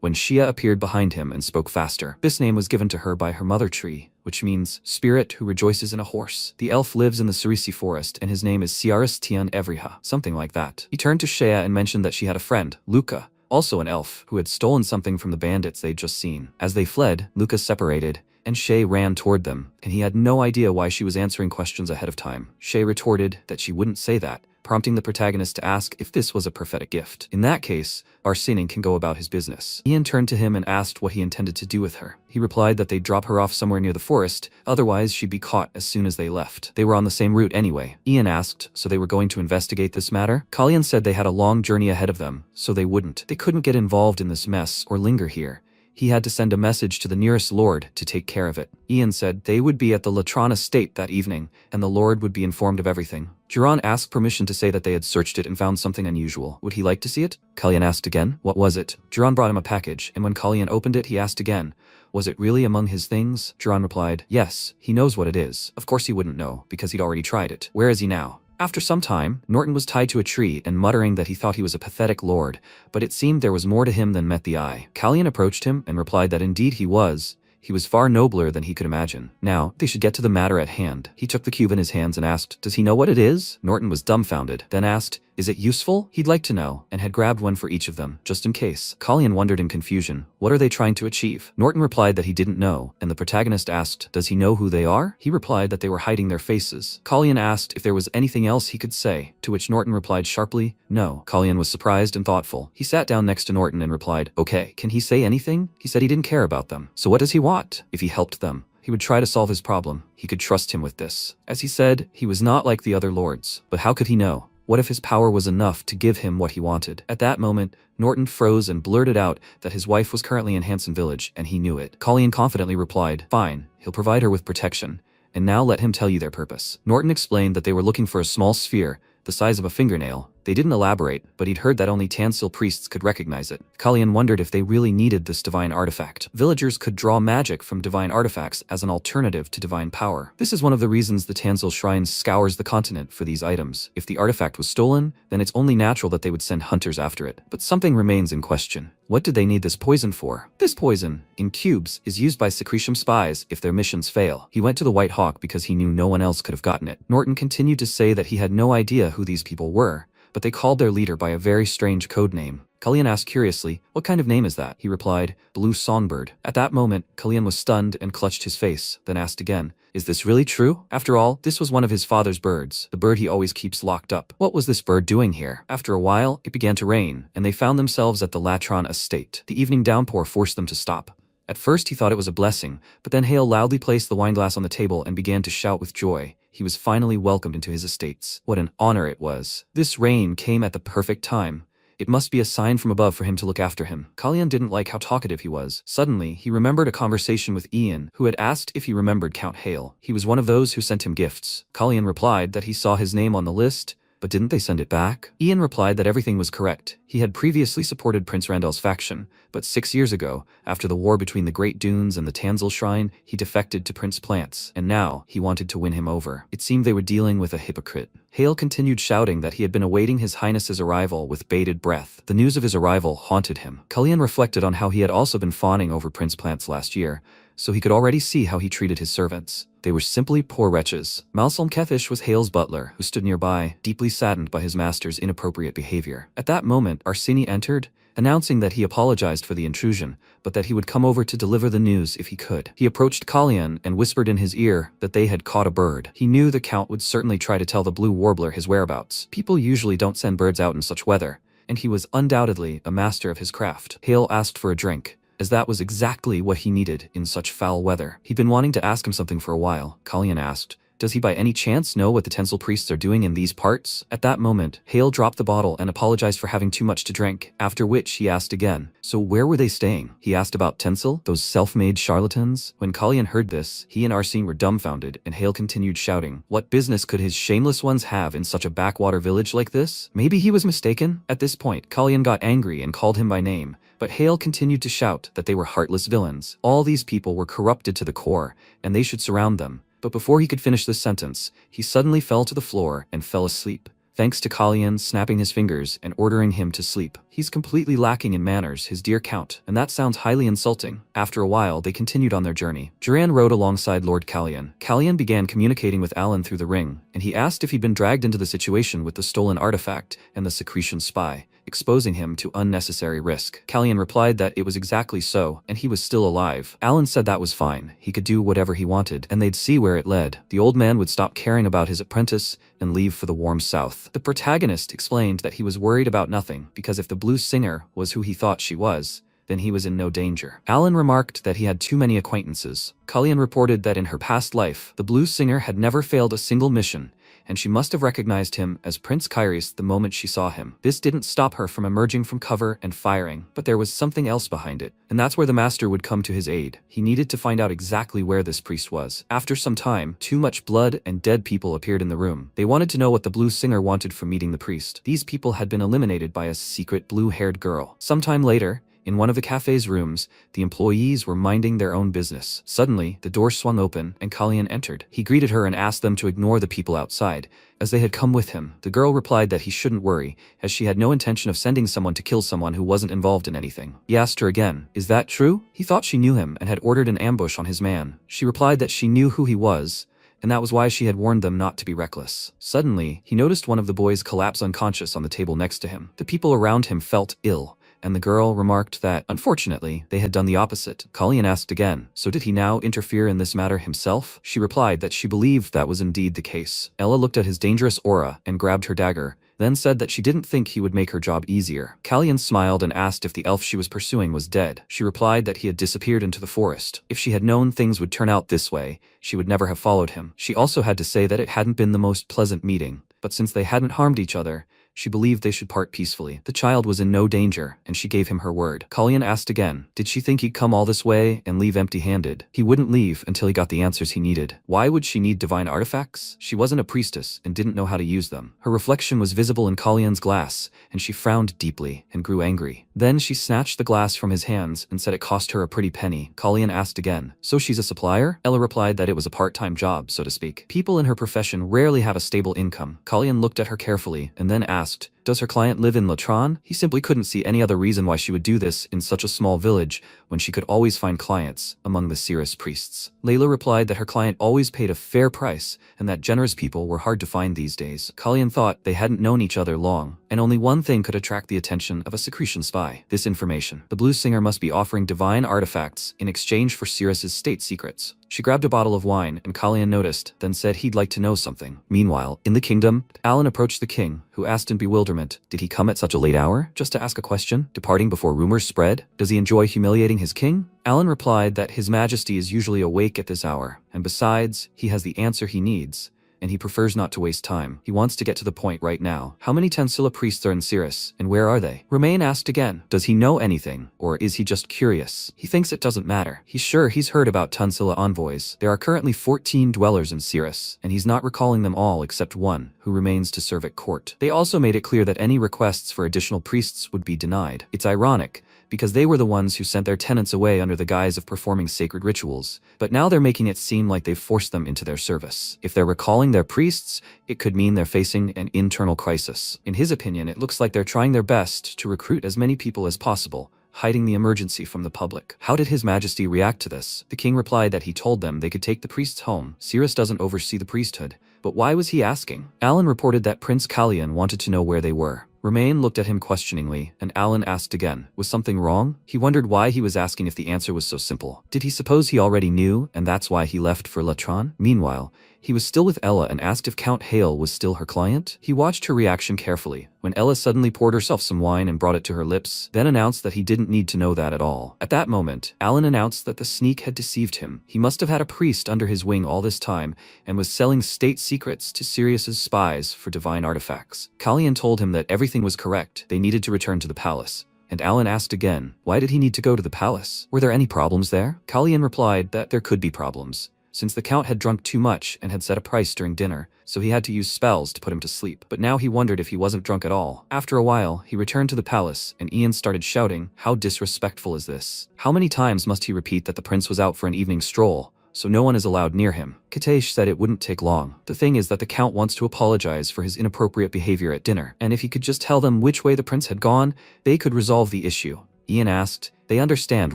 A: when Shia appeared behind him and spoke faster. This name was given to her by her mother tree, which means spirit who rejoices in a horse. The elf lives in the Cerisi forest and his name is Ciaris Tian Evriha, something like that. He turned to Shea and mentioned that she had a friend, Luca, also an elf, who had stolen something from the bandits they'd just seen. As they fled, Luca separated, and Shay ran toward them, and he had no idea why she was answering questions ahead of time. Shay retorted that she wouldn't say that, prompting the protagonist to ask if this was a prophetic gift. In that case, Arsene can go about his business. Ian turned to him and asked what he intended to do with her. He replied that they'd drop her off somewhere near the forest, otherwise she'd be caught as soon as they left. They were on the same route anyway. Ian asked, so they were going to investigate this matter? Kalyan said they had a long journey ahead of them, so they wouldn't. They couldn't get involved in this mess or linger here. He had to send a message to the nearest lord to take care of it. Ian said they would be at the Latron estate that evening, and the lord would be informed of everything. Juran asked permission to say that they had searched it and found something unusual. Would he like to see it? Kalyan asked again. What was it? Juran brought him a package, and when Kalyan opened it, he asked again, was it really among his things? Juran replied, yes, he knows what it is. Of course he wouldn't know, because he'd already tried it. Where is he now? After some time, Norton was tied to a tree and muttering that he thought he was a pathetic lord, but it seemed there was more to him than met the eye. Kalyan approached him and replied that indeed he was. He was far nobler than he could imagine. Now, they should get to the matter at hand. He took the cube in his hands and asked, "Does he know what it is?" Norton was dumbfounded, then asked, "Is it useful?" He'd like to know, and had grabbed one for each of them, just in case. Kalyan wondered in confusion, what are they trying to achieve? Norton replied that he didn't know, and the protagonist asked, does he know who they are? He replied that they were hiding their faces. Kalyan asked if there was anything else he could say, to which Norton replied sharply, no. Kalyan was surprised and thoughtful. He sat down next to Norton and replied, okay, can he say anything? He said he didn't care about them. So what does he want? If he helped them, he would try to solve his problem. He could trust him with this. As he said, he was not like the other lords. But how could he know? What if his power was enough to give him what he wanted? At that moment, Norton froze and blurted out that his wife was currently in Hanson Village, and he knew it. Kalyan confidently replied, fine, he'll provide her with protection. And now let him tell you their purpose. Norton explained that they were looking for a small sphere, the size of a fingernail. They didn't elaborate, but he'd heard that only Tansil priests could recognize it. Kalyan wondered if they really needed this divine artifact. Villagers could draw magic from divine artifacts as an alternative to divine power. This is one of the reasons the Tansil Shrine scours the continent for these items. If the artifact was stolen, then it's only natural that they would send hunters after it. But something remains in question. What did they need this poison for? This poison, in cubes, is used by Secretion spies if their missions fail. He went to the White Hawk because he knew no one else could have gotten it. Norton continued to say that he had no idea who these people were, but they called their leader by a very strange code name. Kalyan asked curiously, what kind of name is that? He replied, Blue Songbird. At that moment, Kalyan was stunned and clutched his face, then asked again, is this really true? After all, this was one of his father's birds, the bird he always keeps locked up. What was this bird doing here? After a while, it began to rain, and they found themselves at the Latron estate. The evening downpour forced them to stop. At first he thought it was a blessing, but then Hale loudly placed the wineglass on the table and began to shout with joy. He was finally welcomed into his estates. What an honor it was. This rain came at the perfect time. It must be a sign from above for him to look after him. Kalyan didn't like how talkative he was. Suddenly, he remembered a conversation with Ian, who had asked if he remembered Count Hale. He was one of those who sent him gifts. Kalyan replied that he saw his name on the list, but didn't they send it back? Ian replied that everything was correct. He had previously supported Prince Randall's faction, but 6 years ago, after the war between the Great Dunes and the Tansil Shrine, he defected to Prince Plants, and now he wanted to win him over. It seemed they were dealing with a hypocrite. Hale continued shouting that he had been awaiting His Highness's arrival with bated breath. The news of his arrival haunted him. Kalyan reflected on how he had also been fawning over Prince Plants last year, so he could already see how he treated his servants. They were simply poor wretches. Malsolm Kethish was Hale's butler, who stood nearby, deeply saddened by his master's inappropriate behavior. At that moment, Arsini entered, announcing that he apologized for the intrusion, but that he would come over to deliver the news if he could. He approached Kalyan and whispered in his ear that they had caught a bird. He knew the Count would certainly try to tell the Blue Warbler his whereabouts. People usually don't send birds out in such weather, and he was undoubtedly a master of his craft. Hale asked for a drink, as that was exactly what he needed in such foul weather. He'd been wanting to ask him something for a while. Kalyan asked, does he by any chance know what the Tansil priests are doing in these parts? At that moment, Hale dropped the bottle and apologized for having too much to drink, after which he asked again, so where were they staying? He asked about Tansil, those self-made charlatans. When Kalyan heard this, he and Arsene were dumbfounded, and Hale continued shouting, what business could his shameless ones have in such a backwater village like this? Maybe he was mistaken? At this point, Kalyan got angry and called him by name, but Hale continued to shout that they were heartless villains. All these people were corrupted to the core, and they should surround them. But before he could finish this sentence, he suddenly fell to the floor and fell asleep, thanks to Kalyan snapping his fingers and ordering him to sleep. He's completely lacking in manners, his dear Count, and that sounds highly insulting. After a while, they continued on their journey. Duran rode alongside Lord Kalyan. Kalyan began communicating with Alan through the ring, and he asked if he'd been dragged into the situation with the stolen artifact and the Secretion spy, exposing him to unnecessary risk. Kalyan replied that it was exactly so, and he was still alive. Alan said that was fine, he could do whatever he wanted, and they'd see where it led. The old man would stop caring about his apprentice and leave for the warm south. The protagonist explained that he was worried about nothing, because if the Blue Singer was who he thought she was, then he was in no danger. Alan remarked that he had too many acquaintances. Kalyan reported that in her past life, the Blue Singer had never failed a single mission, and she must have recognized him as Prince Kairis the moment she saw him. This didn't stop her from emerging from cover and firing, but there was something else behind it, and that's where the master would come to his aid. He needed to find out exactly where this priest was. After some time, too much blood and dead people appeared in the room. They wanted to know what the Blue Singer wanted from meeting the priest. These people had been eliminated by a secret blue-haired girl. Sometime later, In one of the cafe's rooms, the employees were minding their own business. Suddenly, the door swung open and Kalyan entered. He greeted her and asked them to ignore the people outside, as they had come with him. The girl replied that he shouldn't worry, as she had no intention of sending someone to kill someone who wasn't involved in anything. He asked her again, "Is that true?" He thought she knew him and had ordered an ambush on his man. She replied that she knew who he was, and that was why she had warned them not to be reckless. Suddenly, he noticed one of the boys collapse unconscious on the table next to him. The people around him felt ill, and the girl remarked that, unfortunately, they had done the opposite. Kalyan asked again, so did he now interfere in this matter himself? She replied that she believed that was indeed the case. Ella looked at his dangerous aura and grabbed her dagger, then said that she didn't think he would make her job easier. Kalyan smiled and asked if the elf she was pursuing was dead. She replied that he had disappeared into the forest. If she had known things would turn out this way, she would never have followed him. She also had to say that it hadn't been the most pleasant meeting, but since they hadn't harmed each other, she believed they should part peacefully. The child was in no danger, and she gave him her word. Kalyan asked again, did she think he'd come all this way and leave empty-handed? He wouldn't leave until he got the answers he needed. Why would she need divine artifacts? She wasn't a priestess and didn't know how to use them. Her reflection was visible in Kalyan's glass, and she frowned deeply and grew angry. Then she snatched the glass from his hands and said it cost her a pretty penny. Kalyan asked again, so she's a supplier? Ella replied that it was a part-time job, so to speak. People in her profession rarely have a stable income. Kalyan looked at her carefully and then asked, does her client live in Latron? He simply couldn't see any other reason why she would do this in such a small village when she could always find clients among the Cirrus priests. Layla replied that her client always paid a fair price and that generous people were hard to find these days. Kalyan thought they hadn't known each other long, and only one thing could attract the attention of a secretion spy. This information. The blues singer must be offering divine artifacts in exchange for Cirrus's state secrets. She grabbed a bottle of wine and Kalyan noticed, then said he'd like to know something. Meanwhile, in the kingdom, Alan approached the king, who asked in bewilderment, did he come at such a late hour? Just to ask a question? Departing before rumors spread? Does he enjoy humiliating his king? Alan replied that his majesty is usually awake at this hour, and besides, he has the answer he needs, and he prefers not to waste time. He wants to get to the point right now. How many Tensilla priests are in Cirrus, and where are they? Romain asked again, does he know anything, or is he just curious? He thinks it doesn't matter. He's sure he's heard about Tensilla envoys. There are currently 14 dwellers in Cirrus, and he's not recalling them all except one, who remains to serve at court. They also made it clear that any requests for additional priests would be denied. It's ironic, because they were the ones who sent their tenants away under the guise of performing sacred rituals, but now they're making it seem like they've forced them into their service. If they're recalling their priests, it could mean they're facing an internal crisis. In his opinion, it looks like they're trying their best to recruit as many people as possible, hiding the emergency from the public. How did His Majesty react to this? The king replied that he told them they could take the priests home. Cirrus doesn't oversee the priesthood, but why was he asking? Alan reported that Prince Kalyan wanted to know where they were. Romain looked at him questioningly, and Alan asked again, was something wrong? He wondered why he was asking if the answer was so simple. Did he suppose he already knew, and that's why he left for Latron? Meanwhile, he was still with Ella and asked if Count Hale was still her client. He watched her reaction carefully, when Ella suddenly poured herself some wine and brought it to her lips, then announced that he didn't need to know that at all. At that moment, Alan announced that the sneak had deceived him. He must have had a priest under his wing all this time, and was selling state secrets to Sirius's spies for divine artifacts. Kalyan told him that everything was correct. They needed to return to the palace. And Alan asked again, why did he need to go to the palace? Were there any problems there? Kalyan replied that there could be problems, since the count had drunk too much and had set a price during dinner, so he had to use spells to put him to sleep. But now he wondered if he wasn't drunk at all. After a while, he returned to the palace, and Ian started shouting, how disrespectful is this? How many times must he repeat that the prince was out for an evening stroll, so no one is allowed near him? Katesh said it wouldn't take long. The thing is that the count wants to apologize for his inappropriate behavior at dinner, and if he could just tell them which way the prince had gone, they could resolve the issue. Ian asked, they understand,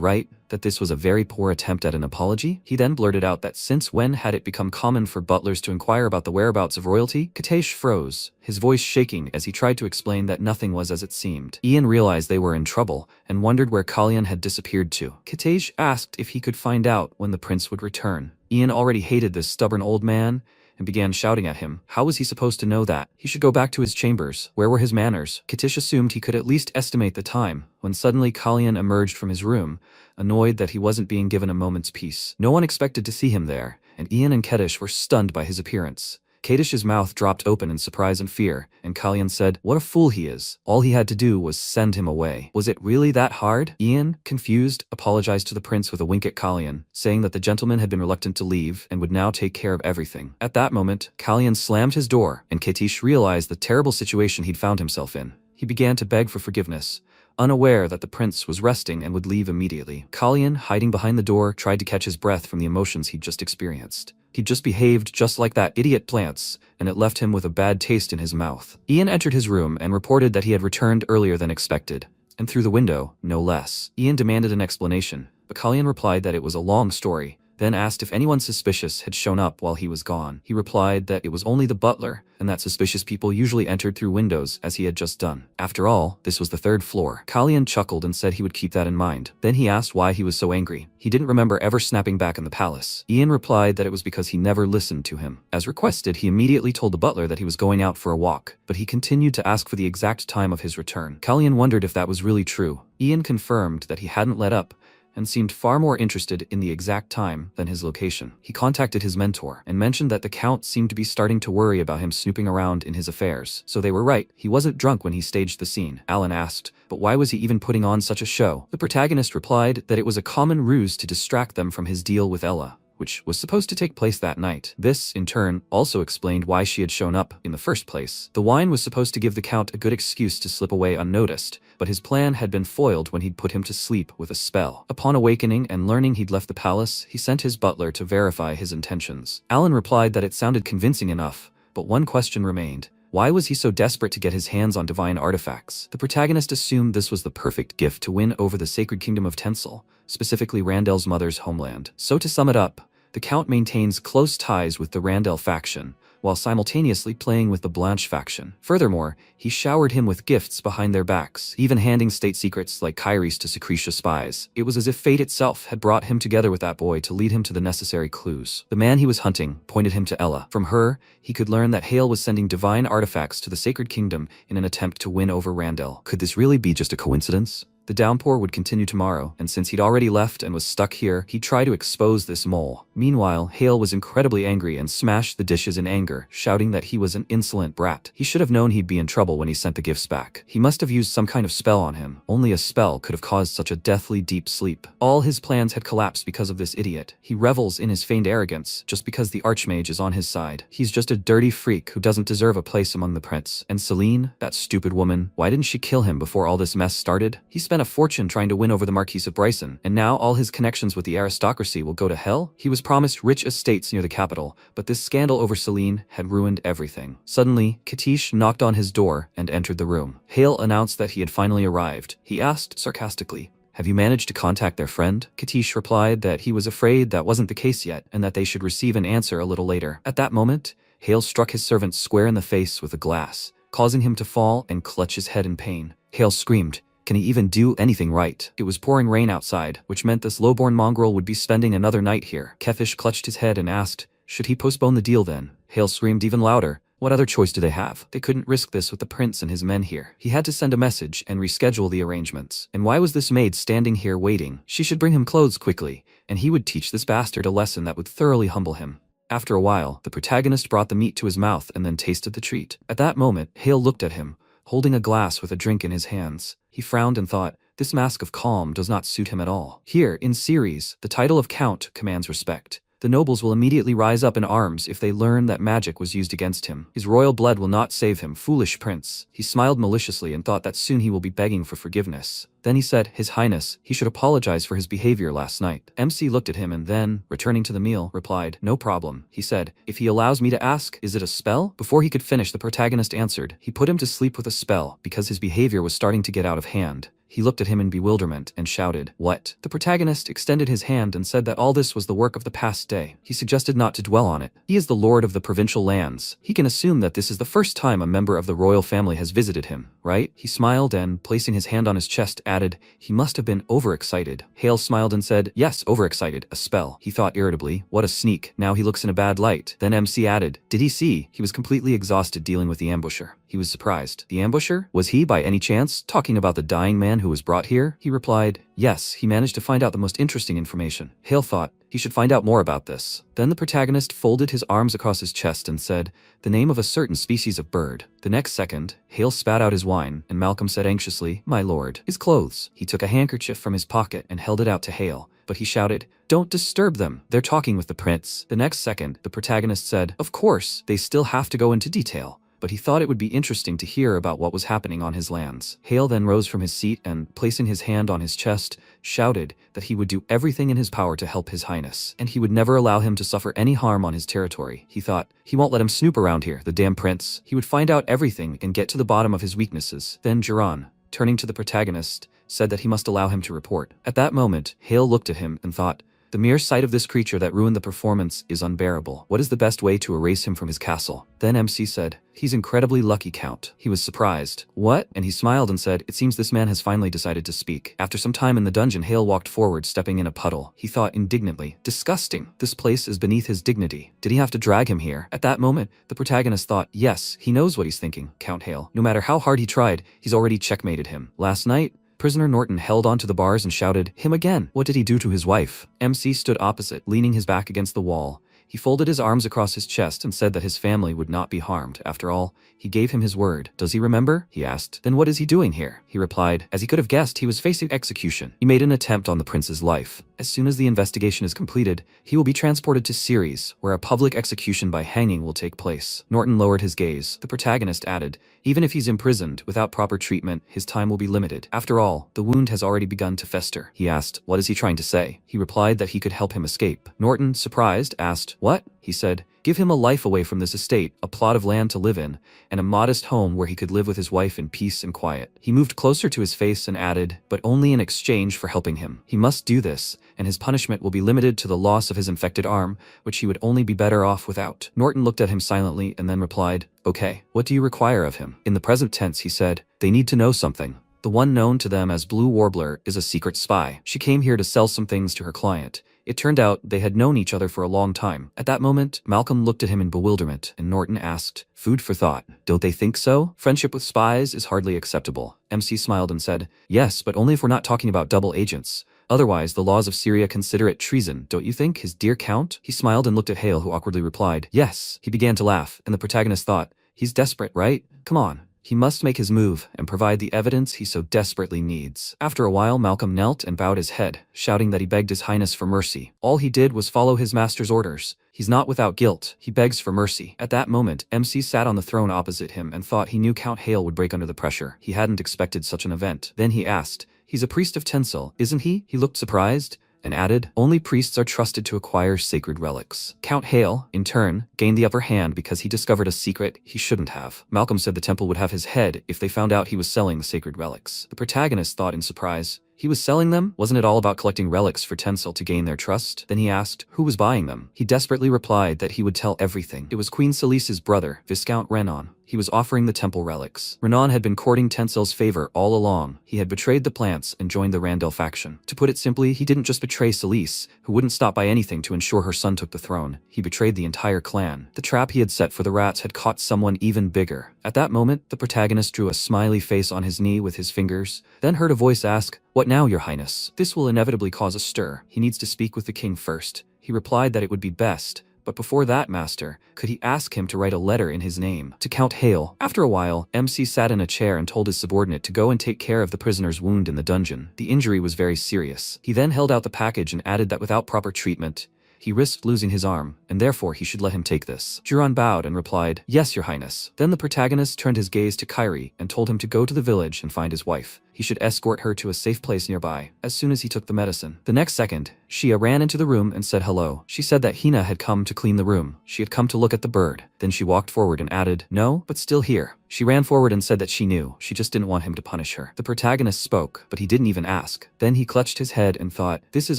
A: right, that this was a very poor attempt at an apology? He then blurted out that since when had it become common for butlers to inquire about the whereabouts of royalty? Katesh froze, his voice shaking as he tried to explain that nothing was as it seemed. Ian realized they were in trouble and wondered where Kalyan had disappeared to. Katesh asked if he could find out when the prince would return. Ian already hated this stubborn old man, and began shouting at him. How was he supposed to know that? He should go back to his chambers. Where were his manners? Katish assumed he could at least estimate the time, when suddenly Kalyan emerged from his room, annoyed that he wasn't being given a moment's peace. No one expected to see him there, and Ian and Katish were stunned by his appearance. Katish's mouth dropped open in surprise and fear, and Kalyan said, what a fool he is. All he had to do was send him away. Was it really that hard? Ian, confused, apologized to the prince with a wink at Kalyan, saying that the gentleman had been reluctant to leave and would now take care of everything. At that moment, Kalyan slammed his door, and Katish realized the terrible situation he'd found himself in. He began to beg for forgiveness, unaware that the prince was resting and would leave immediately. Kalyan, hiding behind the door, tried to catch his breath from the emotions he'd just experienced. He'd just behaved just like that idiot Plants, and it left him with a bad taste in his mouth. Ian entered his room and reported that he had returned earlier than expected, and through the window, no less. Ian demanded an explanation, but Kalyan replied that it was a long story, then asked if anyone suspicious had shown up while he was gone. He replied that it was only the butler, and that suspicious people usually entered through windows as he had just done. After all, this was the 3rd floor. Kalyan chuckled and said he would keep that in mind. Then he asked why he was so angry. He didn't remember ever snapping back in the palace. Ian replied that it was because he never listened to him. As requested, he immediately told the butler that he was going out for a walk, but he continued to ask for the exact time of his return. Kalyan wondered if that was really true. Ian confirmed that he hadn't let up, and seemed far more interested in the exact time than his location. He contacted his mentor and mentioned that the Count seemed to be starting to worry about him snooping around in his affairs. So they were right, he wasn't drunk when he staged the scene. Alan asked, but why was he even putting on such a show? The protagonist replied that it was a common ruse to distract them from his deal with Ella, which was supposed to take place that night. This, in turn, also explained why she had shown up in the first place. The wine was supposed to give the Count a good excuse to slip away unnoticed, but his plan had been foiled when he'd put him to sleep with a spell. Upon awakening and learning he'd left the palace, he sent his butler to verify his intentions. Alan replied that it sounded convincing enough, but one question remained. Why was he so desperate to get his hands on divine artifacts? The protagonist assumed this was the perfect gift to win over the sacred kingdom of Tencel, specifically Randel's mother's homeland. So to sum it up, the Count maintains close ties with the Randel faction, while simultaneously playing with the Blanche faction. Furthermore, he showered him with gifts behind their backs, even handing state secrets like Kyrie's to Secretia spies. It was as if fate itself had brought him together with that boy to lead him to the necessary clues. The man he was hunting pointed him to Ella. From her, he could learn that Hale was sending divine artifacts to the Sacred Kingdom in an attempt to win over Randel. Could this really be just a coincidence? The downpour would continue tomorrow, and since he'd already left and was stuck here, he'd try to expose this mole. Meanwhile, Hale was incredibly angry and smashed the dishes in anger, shouting that he was an insolent brat. He should have known he'd be in trouble when he sent the gifts back. He must have used some kind of spell on him. Only a spell could have caused such a deathly deep sleep. All his plans had collapsed because of this idiot. He revels in his feigned arrogance, just because the Archmage is on his side. He's just a dirty freak who doesn't deserve a place among the prince. And Celine, that stupid woman, why didn't she kill him before all this mess started? He spent a fortune trying to win over the Marquis of Bryson, and now all his connections with the aristocracy will go to hell? He was promised rich estates near the capital, but this scandal over Celine had ruined everything. Suddenly, Katish knocked on his door and entered the room. Hale announced that he had finally arrived. He asked sarcastically, "Have you managed to contact their friend?" Katish replied that he was afraid that wasn't the case yet, and that they should receive an answer a little later. At that moment, Hale struck his servant square in the face with a glass, causing him to fall and clutch his head in pain. Hale screamed, "Can he even do anything right?" It was pouring rain outside, which meant this lowborn mongrel would be spending another night here. Kefish clutched his head and asked, should he postpone the deal then? Hale screamed even louder. What other choice do they have? They couldn't risk this with the prince and his men here. He had to send a message and reschedule the arrangements. And why was this maid standing here waiting? She should bring him clothes quickly, and he would teach this bastard a lesson that would thoroughly humble him. After a while, the protagonist brought the meat to his mouth and then tasted the treat. At that moment, Hale looked at him, holding a glass with a drink in his hands. He frowned and thought, this mask of calm does not suit him at all. Here, in Ceres, the title of Count commands respect. The nobles will immediately rise up in arms if they learn that magic was used against him. His royal blood will not save him, foolish prince. He smiled maliciously and thought that soon he will be begging for forgiveness. Then he said, His Highness, he should apologize for his behavior last night. MC looked at him and then, returning to the meal, replied, no problem. He said, if he allows me to ask, is it a spell? Before he could finish, the protagonist answered, he put him to sleep with a spell because his behavior was starting to get out of hand. He looked at him in bewilderment and shouted, what? The protagonist extended his hand and said that all this was the work of the past day. He suggested not to dwell on it. He is the lord of the provincial lands. He can assume that this is the first time a member of the royal family has visited him, right? He smiled and, placing his hand on his chest, added, he must have been overexcited. Hale smiled and said, yes, overexcited, a spell. He thought irritably, what a sneak, now he looks in a bad light. Then MC added, did he see? He was completely exhausted dealing with the ambusher. He was surprised. The ambusher? Was he, by any chance, talking about the dying man who was brought here? He replied, yes, he managed to find out the most interesting information. Hale thought, he should find out more about this. Then the protagonist folded his arms across his chest and said, the name of a certain species of bird. The next second, Hale spat out his wine, and Malcolm said anxiously, my lord, his clothes. He took a handkerchief from his pocket and held it out to Hale, but he shouted, don't disturb them. They're talking with the prince. The next second, the protagonist said, of course, they still have to go into detail. but he thought it would be interesting to hear about what was happening on his lands. Hale then rose from his seat and, placing his hand on his chest, shouted that he would do everything in his power to help His Highness, and he would never allow him to suffer any harm on his territory. He thought, he won't let him snoop around here, the damn prince. He would find out everything and get to the bottom of his weaknesses. Then Jiran, turning to the protagonist, said that he must allow him to report. At that moment, Hale looked at him and thought, the mere sight of this creature that ruined the performance is unbearable. What is the best way to erase him from his castle? Then MC said, he's incredibly lucky, Count. He was surprised. What? And he smiled and said, it seems this man has finally decided to speak. After some time in the dungeon, Hale walked forward, stepping in a puddle. He thought indignantly, disgusting. This place is beneath his dignity. Did he have to drag him here? At that moment, the protagonist thought, yes, he knows what he's thinking, Count Hale. No matter how hard he tried, he's already checkmated him. Last night, Prisoner Norton held onto the bars and shouted, him again. What did he do to his wife? MC stood opposite, leaning his back against the wall. He folded his arms across his chest and said that his family would not be harmed. After all, he gave him his word. Does he remember? He asked. Then what is he doing here? He replied. As he could have guessed, he was facing execution. He made an attempt on the prince's life. As soon as the investigation is completed, he will be transported to Ceres, where a public execution by hanging will take place. Norton lowered his gaze. The protagonist added, even if he's imprisoned without proper treatment, his time will be limited. After all, the wound has already begun to fester. He asked, what is he trying to say? He replied that he could help him escape. Norton, surprised, asked, what? He said, give him a life away from this estate, a plot of land to live in, and a modest home where he could live with his wife in peace and quiet. He moved closer to his face and added, but only in exchange for helping him. He must do this, and his punishment will be limited to the loss of his infected arm, which he would only be better off without. Norton looked at him silently and then replied, okay, what do you require of him? In the present tense, he said, they need to know something. The one known to them as Blue Warbler is a secret spy. She came here to sell some things to her client. It turned out they had known each other for a long time. At that moment, Malcolm looked at him in bewilderment, and Norton asked, food for thought. Don't they think so? Friendship with spies is hardly acceptable. MC smiled and said, yes, but only if we're not talking about double agents. Otherwise, the laws of Syria consider it treason, don't you think, his dear Count? He smiled and looked at Hale, who awkwardly replied, yes. He began to laugh, and the protagonist thought, he's desperate, right? Come on. He must make his move and provide the evidence he so desperately needs. After a while, Malcolm knelt and bowed his head, shouting that he begged His Highness for mercy. All he did was follow his master's orders. He's not without guilt. He begs for mercy. At that moment, MC sat on the throne opposite him and thought he knew Count Hale would break under the pressure. He hadn't expected such an event. Then he asked, he's a priest of Tencel, isn't he? He looked surprised and added, only priests are trusted to acquire sacred relics. Count Hale, in turn, gained the upper hand because he discovered a secret he shouldn't have. Malcolm said the temple would have his head if they found out he was selling the sacred relics. The protagonist thought in surprise, he was selling them? Wasn't it all about collecting relics for Tencel to gain their trust? Then he asked, who was buying them? He desperately replied that he would tell everything. It was Queen Salice's brother, Viscount Renan. He was offering the temple relics. Renan had been courting Tencel's favor all along. He had betrayed the plants and joined the Randell faction. To put it simply, he didn't just betray Salice, who wouldn't stop by anything to ensure her son took the throne. He betrayed the entire clan. The trap he had set for the rats had caught someone even bigger. At that moment, the protagonist drew a smiley face on his knee with his fingers, then heard a voice ask, what now, Your Highness? This will inevitably cause a stir. He needs to speak with the king first. He replied that it would be best. But before that, master, could he ask him to write a letter in his name to Count Hale? After a while, MC sat in a chair and told his subordinate to go and take care of the prisoner's wound in the dungeon. The injury was very serious. He then held out the package and added that without proper treatment, he risked losing his arm, and therefore he should let him take this. Jiran bowed and replied, yes, Your Highness. Then the protagonist turned his gaze to Kairi and told him to go to the village and find his wife. He should escort her to a safe place nearby, as soon as he took the medicine. The next second, Shia ran into the room and said hello. She said that Hina had come to clean the room. She had come to look at the bird. Then she walked forward and added, no, but still here. She ran forward and said that she knew. She just didn't want him to punish her. The protagonist spoke, but he didn't even ask. Then he clutched his head and thought, this is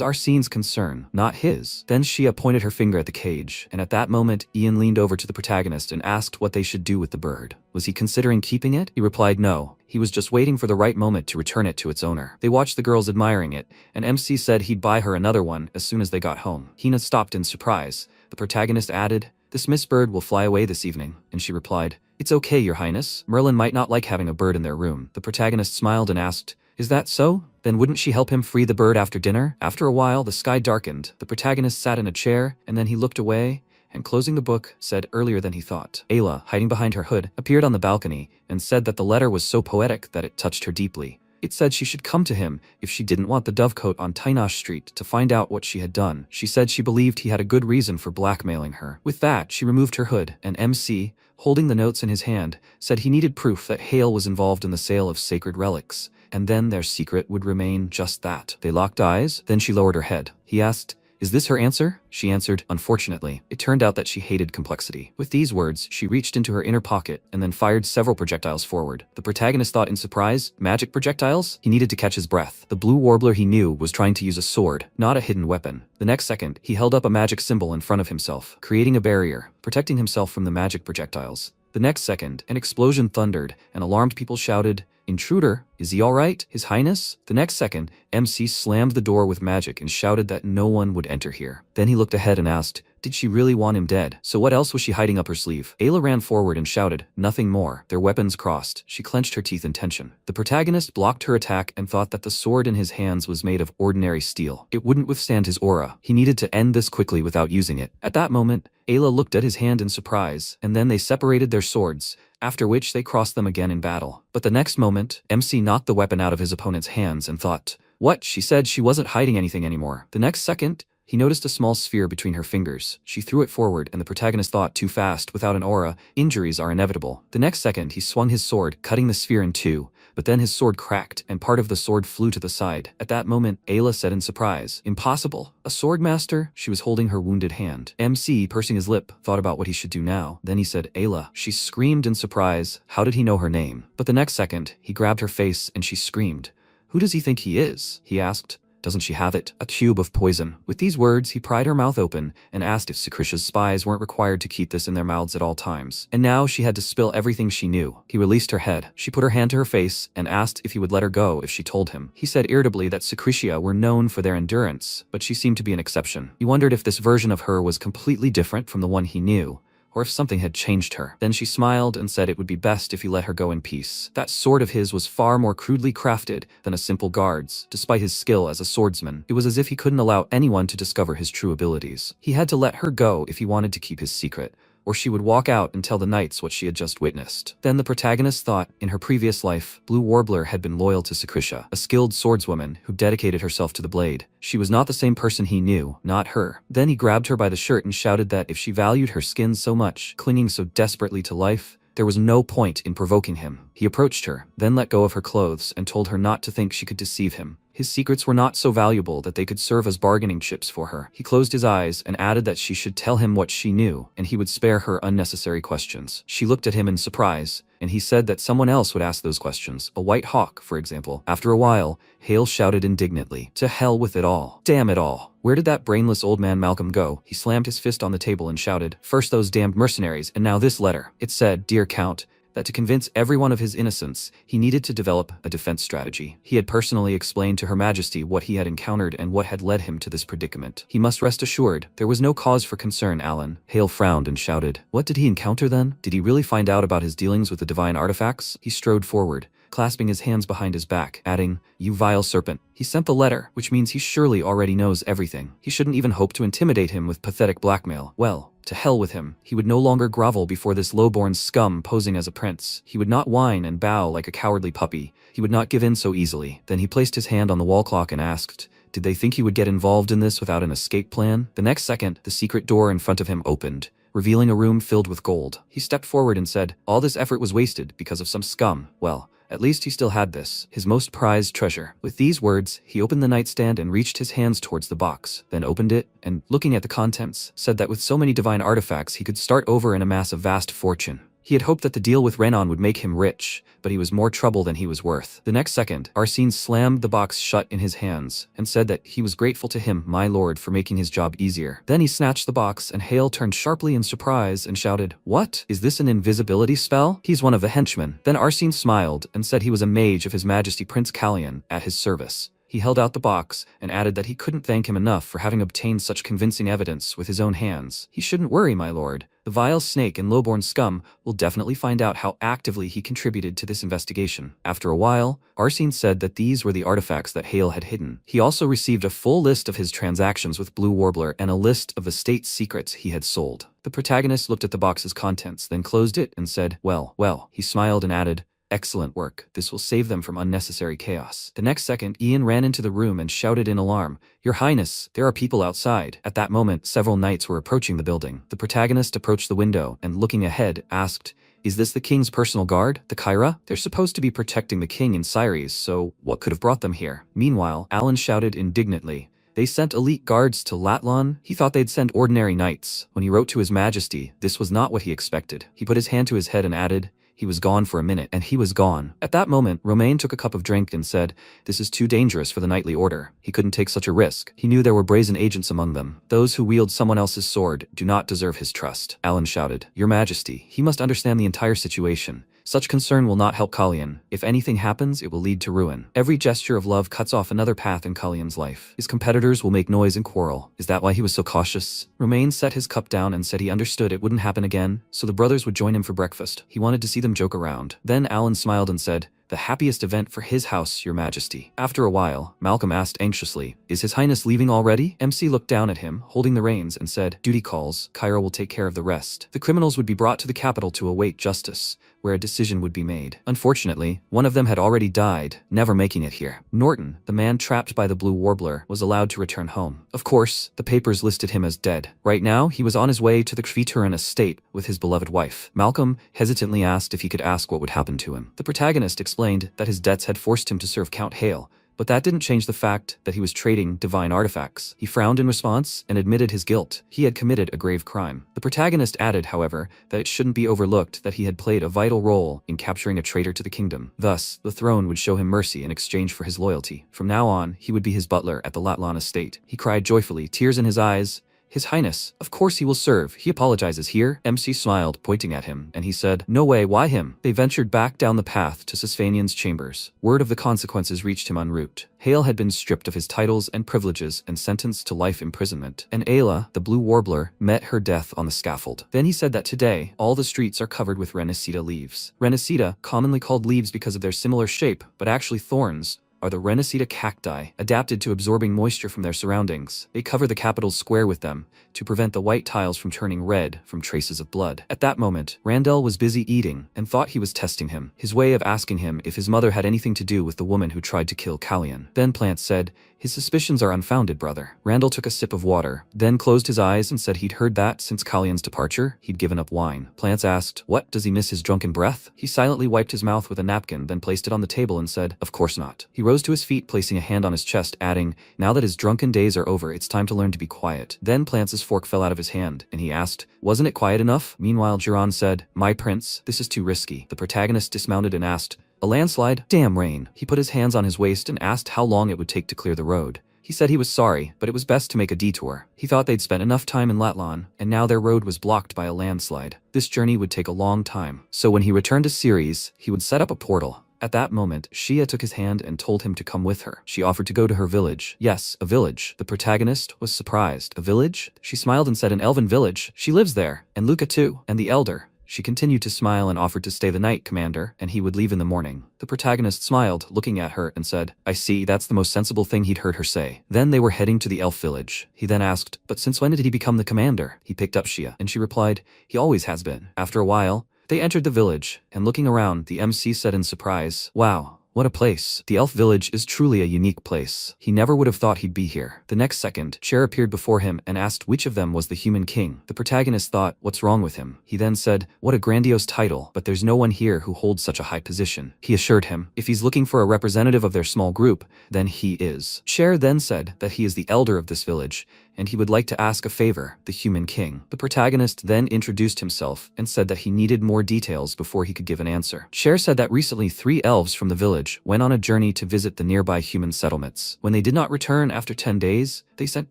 A: Arsene's concern, not his. Then Shia pointed her finger at the cage, and at that moment, Ian leaned over to the protagonist and asked what they should do with the bird. Was he considering keeping it? He replied no. He was just waiting for the right moment to return it to its owner. They watched the girls admiring it, and MC said he'd buy her another one as soon as they got home. Hina stopped in surprise. The protagonist added, this Miss Bird will fly away this evening, and she replied, it's okay, Your Highness. Merlin might not like having a bird in their room. The protagonist smiled and asked, is that so? Then wouldn't she help him free the bird after dinner? After a while, the sky darkened. The protagonist sat in a chair, and then he looked away, and closing the book, said earlier than he thought. Ayla, hiding behind her hood, appeared on the balcony and said that the letter was so poetic that it touched her deeply. It said she should come to him if she didn't want the dovecote on Tainash Street to find out what she had done. She said she believed he had a good reason for blackmailing her. With that, she removed her hood, and MC, holding the notes in his hand, said he needed proof that Hale was involved in the sale of sacred relics, and then their secret would remain just that. They locked eyes, then she lowered her head. He asked, "Is this her answer?" She answered, "Unfortunately." It turned out that she hated complexity. With these words, she reached into her inner pocket and then fired several projectiles forward. The protagonist thought in surprise, magic projectiles? He needed to catch his breath. The blue warbler he knew was trying to use a sword, not a hidden weapon. The next second, he held up a magic symbol in front of himself, creating a barrier, protecting himself from the magic projectiles. The next second, an explosion thundered, and alarmed people shouted, "Intruder, is he alright, His Highness?" The next second, MC slammed the door with magic and shouted that no one would enter here. Then he looked ahead and asked, did she really want him dead? So what else was she hiding up her sleeve? Ayla ran forward and shouted, "Nothing more." Their weapons crossed. She clenched her teeth in tension. The protagonist blocked her attack and thought that the sword in his hands was made of ordinary steel. It wouldn't withstand his aura. He needed to end this quickly without using it. At that moment, Ayla looked at his hand in surprise, and then they separated their swords, after which they crossed them again in battle. But the next moment, MC knocked the weapon out of his opponent's hands and thought, "What?" She said she wasn't hiding anything anymore. The next second, he noticed a small sphere between her fingers. She threw it forward, and the protagonist thought, too fast, without an aura, injuries are inevitable. The next second, he swung his sword, cutting the sphere in two, but then his sword cracked, and part of the sword flew to the side. At that moment, Ayla said in surprise, "Impossible. A sword master?" She was holding her wounded hand. MC, pursing his lip, thought about what he should do now. Then he said, "Ayla." She screamed in surprise. How did he know her name? But the next second, he grabbed her face, and she screamed. "Who does he think he is?" he asked. "Doesn't she have it? A cube of poison." With these words, he pried her mouth open and asked if Sakrisha's spies weren't required to keep this in their mouths at all times. And now she had to spill everything she knew. He released her head. She put her hand to her face and asked if he would let her go if she told him. He said irritably that Sakrisha were known for their endurance, but she seemed to be an exception. He wondered if this version of her was completely different from the one he knew, or if something had changed her. Then she smiled and said it would be best if he let her go in peace. That sword of his was far more crudely crafted than a simple guard's. Despite his skill as a swordsman, it was as if he couldn't allow anyone to discover his true abilities. He had to let her go if he wanted to keep his secret, or she would walk out and tell the knights what she had just witnessed. Then the protagonist thought, in her previous life, Blue Warbler had been loyal to Sakrisha, a skilled swordswoman who dedicated herself to the blade. She was not the same person he knew, not her. Then he grabbed her by the shirt and shouted that if she valued her skin so much, clinging so desperately to life, there was no point in provoking him. He approached her, then let go of her clothes and told her not to think she could deceive him. His secrets were not so valuable that they could serve as bargaining chips for her. He closed his eyes and added that she should tell him what she knew, and he would spare her unnecessary questions. She looked at him in surprise, and he said that someone else would ask those questions. A white hawk, for example. After a while, Hale shouted indignantly, "To hell with it all. Damn it all. Where did that brainless old man Malcolm go?" He slammed his fist on the table and shouted, "First those damned mercenaries, and now this letter." It said, "Dear Count," that to convince everyone of his innocence, he needed to develop a defense strategy. He had personally explained to Her Majesty what he had encountered and what had led him to this predicament. He must rest assured, there was no cause for concern, Alan. Hale frowned and shouted, "What did he encounter then? Did he really find out about his dealings with the divine artifacts?" He strode forward, clasping his hands behind his back, adding, "You vile serpent. He sent the letter, which means he surely already knows everything. He shouldn't even hope to intimidate him with pathetic blackmail. Well, to hell with him. He would no longer grovel before this low-born scum posing as a prince. He would not whine and bow like a cowardly puppy. He would not give in so easily." Then he placed his hand on the wall clock and asked, did they think he would get involved in this without an escape plan? The next second, the secret door in front of him opened, revealing a room filled with gold. He stepped forward and said, all this effort was wasted because of some scum. Well, at least he still had this, his most prized treasure. With these words, he opened the nightstand and reached his hands towards the box, then opened it, and, looking at the contents, said that with so many divine artifacts he could start over and amass a vast fortune. He had hoped that the deal with Renan would make him rich, but he was more trouble than he was worth. The next second, Arsene slammed the box shut in his hands, and said that he was grateful to him, my lord, for making his job easier. Then he snatched the box, and Hale turned sharply in surprise and shouted, "What? Is this an invisibility spell?" "He's one of the henchmen." Then Arsene smiled, and said he was a mage of His Majesty Prince Callian, at his service. He held out the box, and added that he couldn't thank him enough for having obtained such convincing evidence with his own hands. "He shouldn't worry, my lord. The vile snake and lowborn scum will definitely find out how actively he contributed to this investigation." After a while, Arsene said that these were the artifacts that Hale had hidden. He also received a full list of his transactions with Blue Warbler and a list of the state secrets he had sold. The protagonist looked at the box's contents, then closed it and said, well. He smiled and added, Excellent work. This will save them from unnecessary chaos. The next second, Ian ran into the room and shouted in alarm, "Your Highness, there are people outside." At that moment, several knights were approaching the building. The protagonist approached the window and, looking ahead, asked, "Is this the king's personal guard, the Kyra? They're supposed to be protecting the king in Ceres, so what could have brought them here?" Meanwhile, Alan shouted indignantly, "They sent elite guards to Latlan?" He thought they'd send ordinary knights. When he wrote to His Majesty, this was not what he expected. He put his hand to his head and added, "He was gone for a minute," and he was gone. At that moment, Romain took a cup of drink and said, "This is too dangerous for the knightly order." He couldn't take such a risk. He knew there were brazen agents among them. Those who wield someone else's sword do not deserve his trust. Alan shouted, "Your Majesty, he must understand the entire situation. Such concern will not help Kalyan. If anything happens, it will lead to ruin. Every gesture of love cuts off another path in Kalyan's life. His competitors will make noise and quarrel. Is that why he was so cautious?" Romain set his cup down and said he understood it wouldn't happen again, so the brothers would join him for breakfast. He wanted to see them joke around. Then Alan smiled and said, "The happiest event for his house, Your Majesty." After a while, Malcolm asked anxiously, "Is His Highness leaving already?" MC looked down at him, holding the reins, and said, "Duty calls. Kyra will take care of the rest." The criminals would be brought to the capital to await justice, where a decision would be made. Unfortunately, one of them had already died, never making it here. Norton, the man trapped by the blue warbler, was allowed to return home. Of course, the papers listed him as dead. Right now, he was on his way to the Kvituran estate with his beloved wife. Malcolm hesitantly asked if he could ask what would happen to him. The protagonist explained that his debts had forced him to serve Count Hale, but that didn't change the fact that he was trading divine artifacts. He frowned in response and admitted his guilt. He had committed a grave crime. The protagonist added, however, that it shouldn't be overlooked that he had played a vital role in capturing a traitor to the kingdom. Thus, the throne would show him mercy in exchange for his loyalty. From now on, he would be his butler at the Latlan estate. He cried joyfully, tears in his eyes, "His Highness, of course he will serve. He apologizes here." MC smiled, pointing at him, and he said, "No way, why him?" They ventured back down the path to Sisfanian's chambers. Word of the consequences reached him en route. Hale had been stripped of his titles and privileges and sentenced to life imprisonment, and Ayla, the blue warbler, met her death on the scaffold. Then he said that today, all the streets are covered with Renisita leaves. Renisita, commonly called leaves because of their similar shape, but actually thorns, are the Renisita cacti, adapted to absorbing moisture from their surroundings. They cover the capital's square with them, to prevent the white tiles from turning red from traces of blood. At that moment, Randall was busy eating, and thought he was testing him, his way of asking him if his mother had anything to do with the woman who tried to kill Kalyan. Then Plant said, "His suspicions are unfounded, brother." Randall took a sip of water, then closed his eyes and said he'd heard that since Kalyan's departure, he'd given up wine. Plants asked, "What, does he miss his drunken breath?" He silently wiped his mouth with a napkin, then placed it on the table and said, "Of course not." He rose to his feet, placing a hand on his chest, adding, "Now that his drunken days are over, it's time to learn to be quiet." Then Plance's fork fell out of his hand, and he asked, "Wasn't it quiet enough?" Meanwhile, Jiran said, "My prince, this is too risky." The protagonist dismounted and asked, "A landslide? Damn rain." He put his hands on his waist and asked how long it would take to clear the road. He said he was sorry, but it was best to make a detour. He thought they'd spent enough time in Latlan, and now their road was blocked by a landslide. This journey would take a long time. So when he returned to Ceres, he would set up a portal. At that moment, Shia took his hand and told him to come with her. She offered to go to her village. Yes, a village. The protagonist was surprised. A village? She smiled and said, "An elven village. She lives there. And Luca too. And the elder." She continued to smile and offered to stay the night, Commander, and he would leave in the morning. The protagonist smiled, looking at her, and said, "I see, that's the most sensible thing he'd heard her say." Then they were heading to the elf village. He then asked, "But since when did he become the commander?" He picked up Shia, and she replied, "He always has been." After a while, they entered the village, and looking around, the MC said in surprise, "Wow. What a place. The elf village is truly a unique place." He never would have thought he'd be here. The next second, Cher appeared before him and asked which of them was the human king. The protagonist thought, what's wrong with him? He then said, "What a grandiose title, but there's no one here who holds such a high position." He assured him, if he's looking for a representative of their small group, then he is. Cher then said that he is the elder of this village, and he would like to ask a favor, the human king. The protagonist then introduced himself and said that he needed more details before he could give an answer. Cher said that recently 3 elves from the village went on a journey to visit the nearby human settlements. When they did not return after 10 days, they sent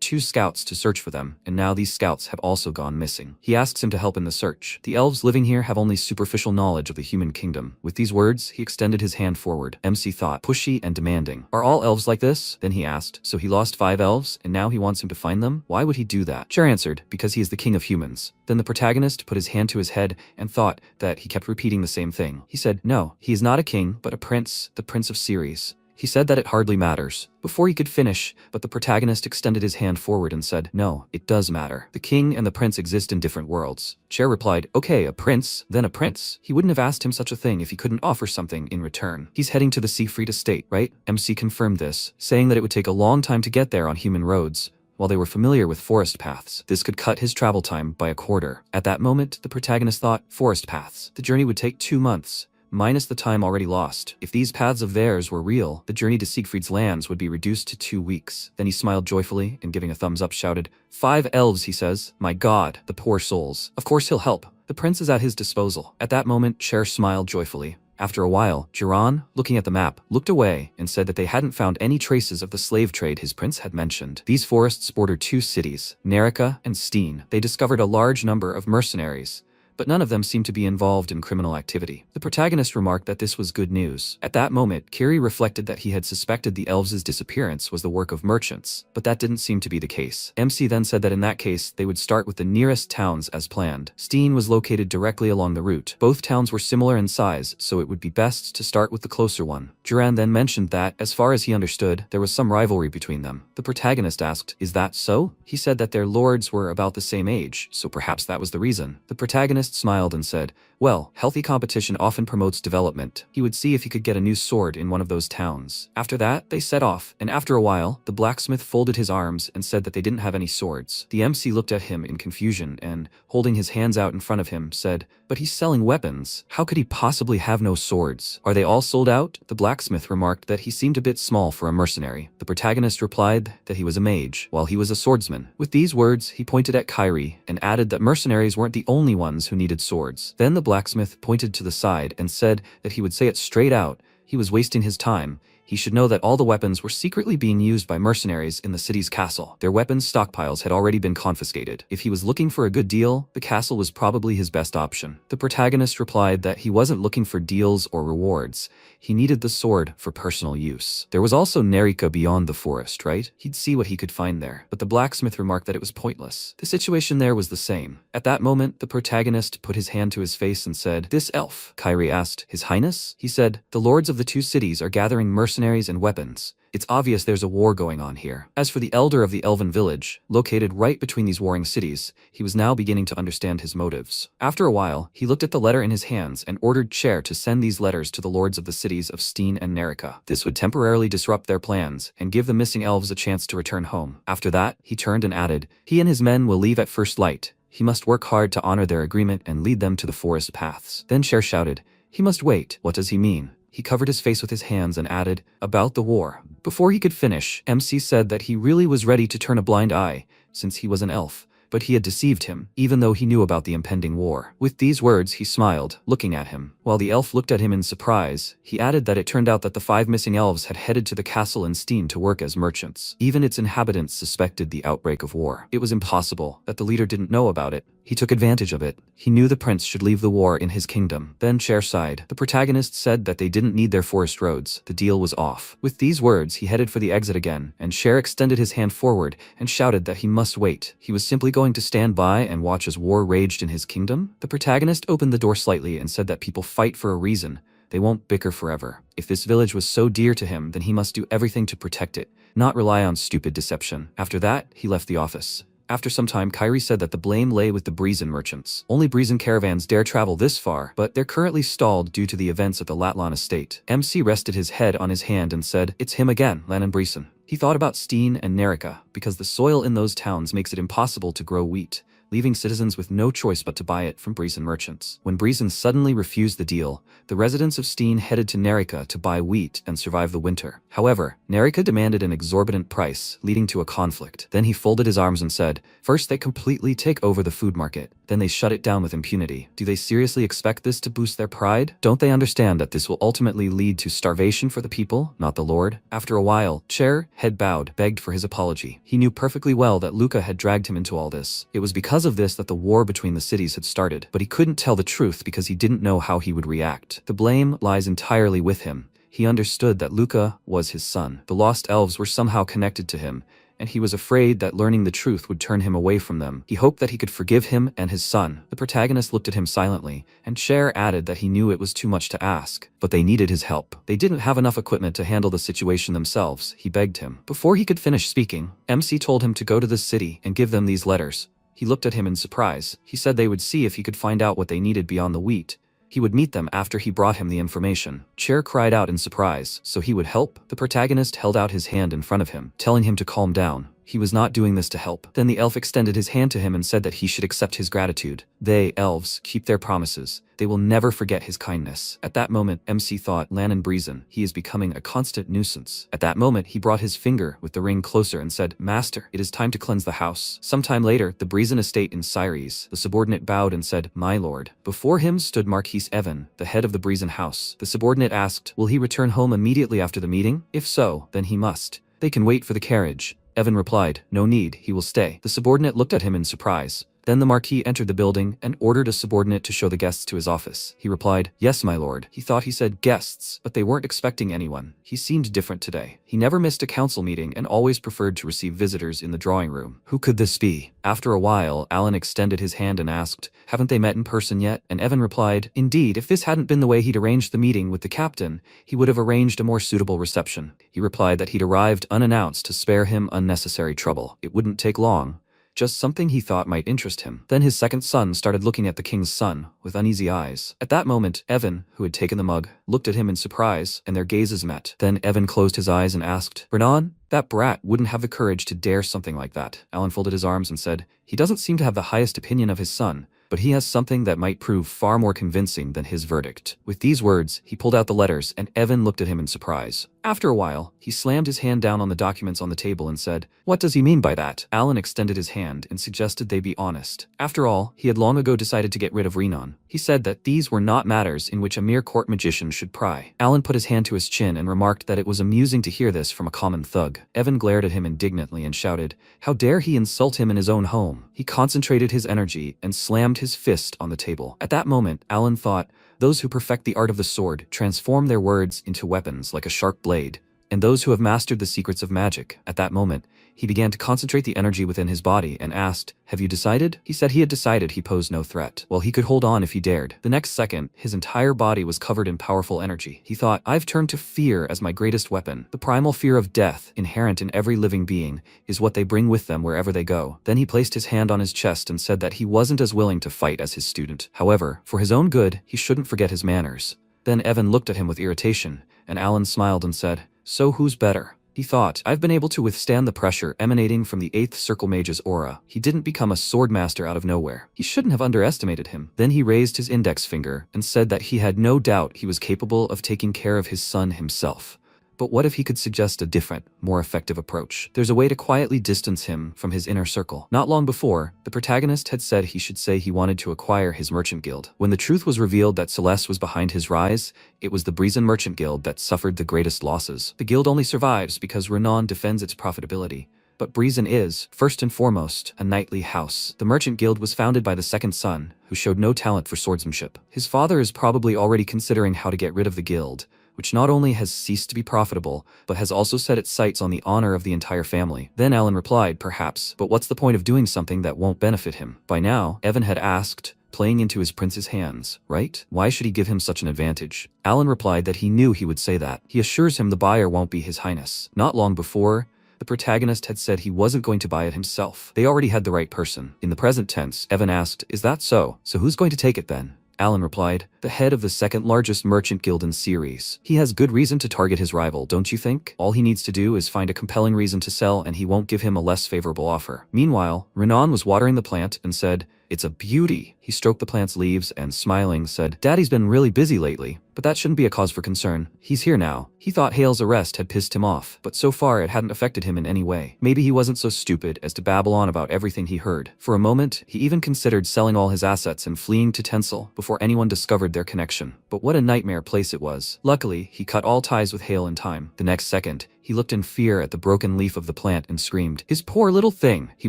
A: 2 scouts to search for them, and now these scouts have also gone missing. He asks him to help in the search. The elves living here have only superficial knowledge of the human kingdom. With these words, he extended his hand forward. MC thought, pushy and demanding. Are all elves like this? Then he asked, so he lost 5 elves, and now he wants him to find them? Why would he do that? Cher answered, because he is the king of humans. Then the protagonist put his hand to his head and thought that he kept repeating the same thing. He said, no, he is not a king, but a prince, the prince of Ceres. He said that it hardly matters. Before he could finish, but the protagonist extended his hand forward and said, "No, it does matter. The king and the prince exist in different worlds." Chair replied, "Okay, a prince, then a prince." He wouldn't have asked him such a thing if he couldn't offer something in return. He's heading to the Siegfried estate, right? MC confirmed this, saying that it would take a long time to get there on human roads. While they were familiar with forest paths, this could cut his travel time by a quarter. At that moment, the protagonist thought, forest paths. The journey would take 2 months, minus the time already lost. If these paths of theirs were real, the journey to Siegfried's lands would be reduced to 2 weeks. Then he smiled joyfully and giving a thumbs up shouted, "5 elves," he says. "My god, the poor souls. Of course he'll help. The prince is at his disposal." At that moment, Cher smiled joyfully. After a while, Jiran, looking at the map, looked away and said that they hadn't found any traces of the slave trade his prince had mentioned. These forests border 2 cities, Nerica and Steen. They discovered a large number of mercenaries, but none of them seemed to be involved in criminal activity. The protagonist remarked that this was good news. At that moment, Kiri reflected that he had suspected the elves' disappearance was the work of merchants, but that didn't seem to be the case. MC then said that in that case, they would start with the nearest towns as planned. Steen was located directly along the route. Both towns were similar in size, so it would be best to start with the closer one. Duran then mentioned that, as far as he understood, there was some rivalry between them. The protagonist asked, "Is that so?" He said that their lords were about the same age, so perhaps that was the reason. The protagonist smiled and said, "Well, healthy competition often promotes development." He would see if he could get a new sword in one of those towns. After that, they set off, and after a while, the blacksmith folded his arms and said that they didn't have any swords. The MC looked at him in confusion and, holding his hands out in front of him, said, "But he's selling weapons. How could he possibly have no swords? Are they all sold out?" The blacksmith remarked that he seemed a bit small for a mercenary. The protagonist replied that he was a mage, while he was a swordsman. With these words, he pointed at Kairi and added that mercenaries weren't the only ones who needed swords. Then the blacksmith pointed to the side and said that he would say it straight out. He was wasting his time. He should know that all the weapons were secretly being used by mercenaries in the city's castle. Their weapons stockpiles had already been confiscated. If he was looking for a good deal, the castle was probably his best option. The protagonist replied that he wasn't looking for deals or rewards. He needed the sword for personal use. There was also Nerica beyond the forest, right? He'd see what he could find there. But the blacksmith remarked that it was pointless. The situation there was the same. At that moment, the protagonist put his hand to his face and said, "This elf." Kairi asked, "His Highness?" He said, "The lords of the 2 cities are gathering mercenaries and weapons. It's obvious there's a war going on here." As for the elder of the elven village, located right between these warring cities, he was now beginning to understand his motives. After a while, he looked at the letter in his hands and ordered Cher to send these letters to the lords of the cities of Steen and Nerica. This would temporarily disrupt their plans and give the missing elves a chance to return home. After that, he turned and added, "He and his men will leave at first light. He must work hard to honor their agreement and lead them to the forest paths." Then Cher shouted, "He must wait. What does he mean?" He covered his face with his hands and added, "About the war." Before he could finish, MC said that he really was ready to turn a blind eye, since he was an elf, but he had deceived him, even though he knew about the impending war. With these words, he smiled, looking at him. While the elf looked at him in surprise, he added that it turned out that the 5 missing elves had headed to the castle in Steen to work as merchants. Even its inhabitants suspected the outbreak of war. It was impossible that the leader didn't know about it. He took advantage of it. He knew the prince should leave the war in his kingdom. Then Cher sighed. The protagonist said that they didn't need their forest roads. The deal was off. With these words, he headed for the exit again, and Cher extended his hand forward and shouted that he must wait. He was simply going to stand by and watch as war raged in his kingdom. The protagonist opened the door slightly and said that people fight for a reason. They won't bicker forever. If this village was so dear to him, then he must do everything to protect it, not rely on stupid deception. After that, he left the office. After some time, Kairi said that the blame lay with the Breezen merchants. Only Breezen caravans dare travel this far, but they're currently stalled due to the events at the Latlan estate. MC rested his head on his hand and said, "It's him again, Lannan Breezen." He thought about Steen and Nerica, because the soil in those towns makes it impossible to grow wheat, leaving citizens with no choice but to buy it from Breezen merchants. When Breezen suddenly refused the deal, the residents of Steen headed to Nerica to buy wheat and survive the winter. However, Nerica demanded an exorbitant price, leading to a conflict. Then he folded his arms and said, "First they completely take over the food market, then they shut it down with impunity. Do they seriously expect this to boost their pride? Don't they understand that this will ultimately lead to starvation for the people, not the Lord?" After a while, Cher, head bowed, begged for his apology. He knew perfectly well that Luca had dragged him into all this. It was because of this that the war between the cities had started, but he couldn't tell the truth because he didn't know how he would react. The blame lies entirely with him. He understood that Luca was his son. The lost elves were somehow connected to him, and he was afraid that learning the truth would turn him away from them. He hoped that he could forgive him and his son. The protagonist looked at him silently, and Cher added that he knew it was too much to ask, but they needed his help. They didn't have enough equipment to handle the situation themselves, he begged him. Before he could finish speaking, MC told him to go to the city and give them these letters. He looked at him in surprise. He said they would see if he could find out what they needed beyond the wheat. He would meet them after he brought him the information. Cher cried out in surprise, so he would help? The protagonist held out his hand in front of him, telling him to calm down. He was not doing this to help. Then the elf extended his hand to him and said that he should accept his gratitude. They, elves, keep their promises. They will never forget his kindness. At that moment, MC thought, Lan and Breezen, he is becoming a constant nuisance. At that moment, he brought his finger with the ring closer and said, Master, it is time to cleanse the house. Sometime later, the Breezen estate in Ceres, the subordinate bowed and said, My lord. Before him stood Marquis Evan, the head of the Breezen house. The subordinate asked, Will he return home immediately after the meeting? If so, then he must. They can wait for the carriage. Evan replied, No need, he will stay. The subordinate looked at him in surprise. Then the Marquis entered the building and ordered a subordinate to show the guests to his office. He replied, Yes, my lord. He thought he said guests, but they weren't expecting anyone. He seemed different today. He never missed a council meeting and always preferred to receive visitors in the drawing room. Who could this be? After a while, Alan extended his hand and asked, Haven't they met in person yet? And Evan replied, Indeed, if this hadn't been the way he'd arranged the meeting with the captain, he would have arranged a more suitable reception. He replied that he'd arrived unannounced to spare him unnecessary trouble. It wouldn't take long. Just something he thought might interest him. Then his second son started looking at the king's son with uneasy eyes. At that moment, Evan, who had taken the mug, looked at him in surprise, and their gazes met. Then Evan closed his eyes and asked, Renan, that brat wouldn't have the courage to dare something like that. Alan folded his arms and said, He doesn't seem to have the highest opinion of his son, but he has something that might prove far more convincing than his verdict. With these words, he pulled out the letters, and Evan looked at him in surprise. After a while, he slammed his hand down on the documents on the table and said, What does he mean by that? Alan extended his hand and suggested they be honest. After all, he had long ago decided to get rid of Renan. He said that these were not matters in which a mere court magician should pry. Alan put his hand to his chin and remarked that it was amusing to hear this from a common thug. Evan glared at him indignantly and shouted, How dare he insult him in his own home? He concentrated his energy and slammed his fist on the table. At that moment, Alan thought, Those who perfect the art of the sword transform their words into weapons like a sharp blade, and those who have mastered the secrets of magic. At that moment, he began to concentrate the energy within his body and asked, Have you decided? He said he had decided he posed no threat. Well, he could hold on if he dared. The next second, his entire body was covered in powerful energy. He thought, I've turned to fear as my greatest weapon. The primal fear of death, inherent in every living being, is what they bring with them wherever they go. Then he placed his hand on his chest and said that he wasn't as willing to fight as his student. However, for his own good, he shouldn't forget his manners. Then Evan looked at him with irritation, and Alan smiled and said, So who's better? He thought, I've been able to withstand the pressure emanating from the 8th Circle Mage's aura. He didn't become a swordmaster out of nowhere. He shouldn't have underestimated him. Then he raised his index finger and said that he had no doubt he was capable of taking care of his son himself. But what if he could suggest a different, more effective approach? There's a way to quietly distance him from his inner circle. Not long before, the protagonist had said he should say he wanted to acquire his merchant guild. When the truth was revealed that Celeste was behind his rise, it was the Breezen Merchant Guild that suffered the greatest losses. The guild only survives because Renan defends its profitability. But Breezen is, first and foremost, a knightly house. The Merchant Guild was founded by the second son, who showed no talent for swordsmanship. His father is probably already considering how to get rid of the guild, which not only has ceased to be profitable, but has also set its sights on the honor of the entire family. Then Alan replied, Perhaps, but what's the point of doing something that won't benefit him? By now, Evan had asked, playing into his prince's hands, right? Why should he give him such an advantage? Alan replied that he knew he would say that. He assures him the buyer won't be his highness. Not long before, the protagonist had said he wasn't going to buy it himself. They already had the right person. In the present tense, Evan asked, Is that so? So who's going to take it then? Alan replied, The head of the second largest merchant guild in Ceres. He has good reason to target his rival, don't you think? All he needs to do is find a compelling reason to sell and he won't give him a less favorable offer. Meanwhile, Renan was watering the plant and said, It's a beauty. He stroked the plant's leaves and, smiling, said, Daddy's been really busy lately, but that shouldn't be a cause for concern. He's here now. He thought Hale's arrest had pissed him off, but so far it hadn't affected him in any way. Maybe he wasn't so stupid as to babble on about everything he heard. For a moment, he even considered selling all his assets and fleeing to Tencel before anyone discovered their connection. But what a nightmare place it was. Luckily, he cut all ties with Hale in time. The next second, he looked in fear at the broken leaf of the plant and screamed, His poor little thing! He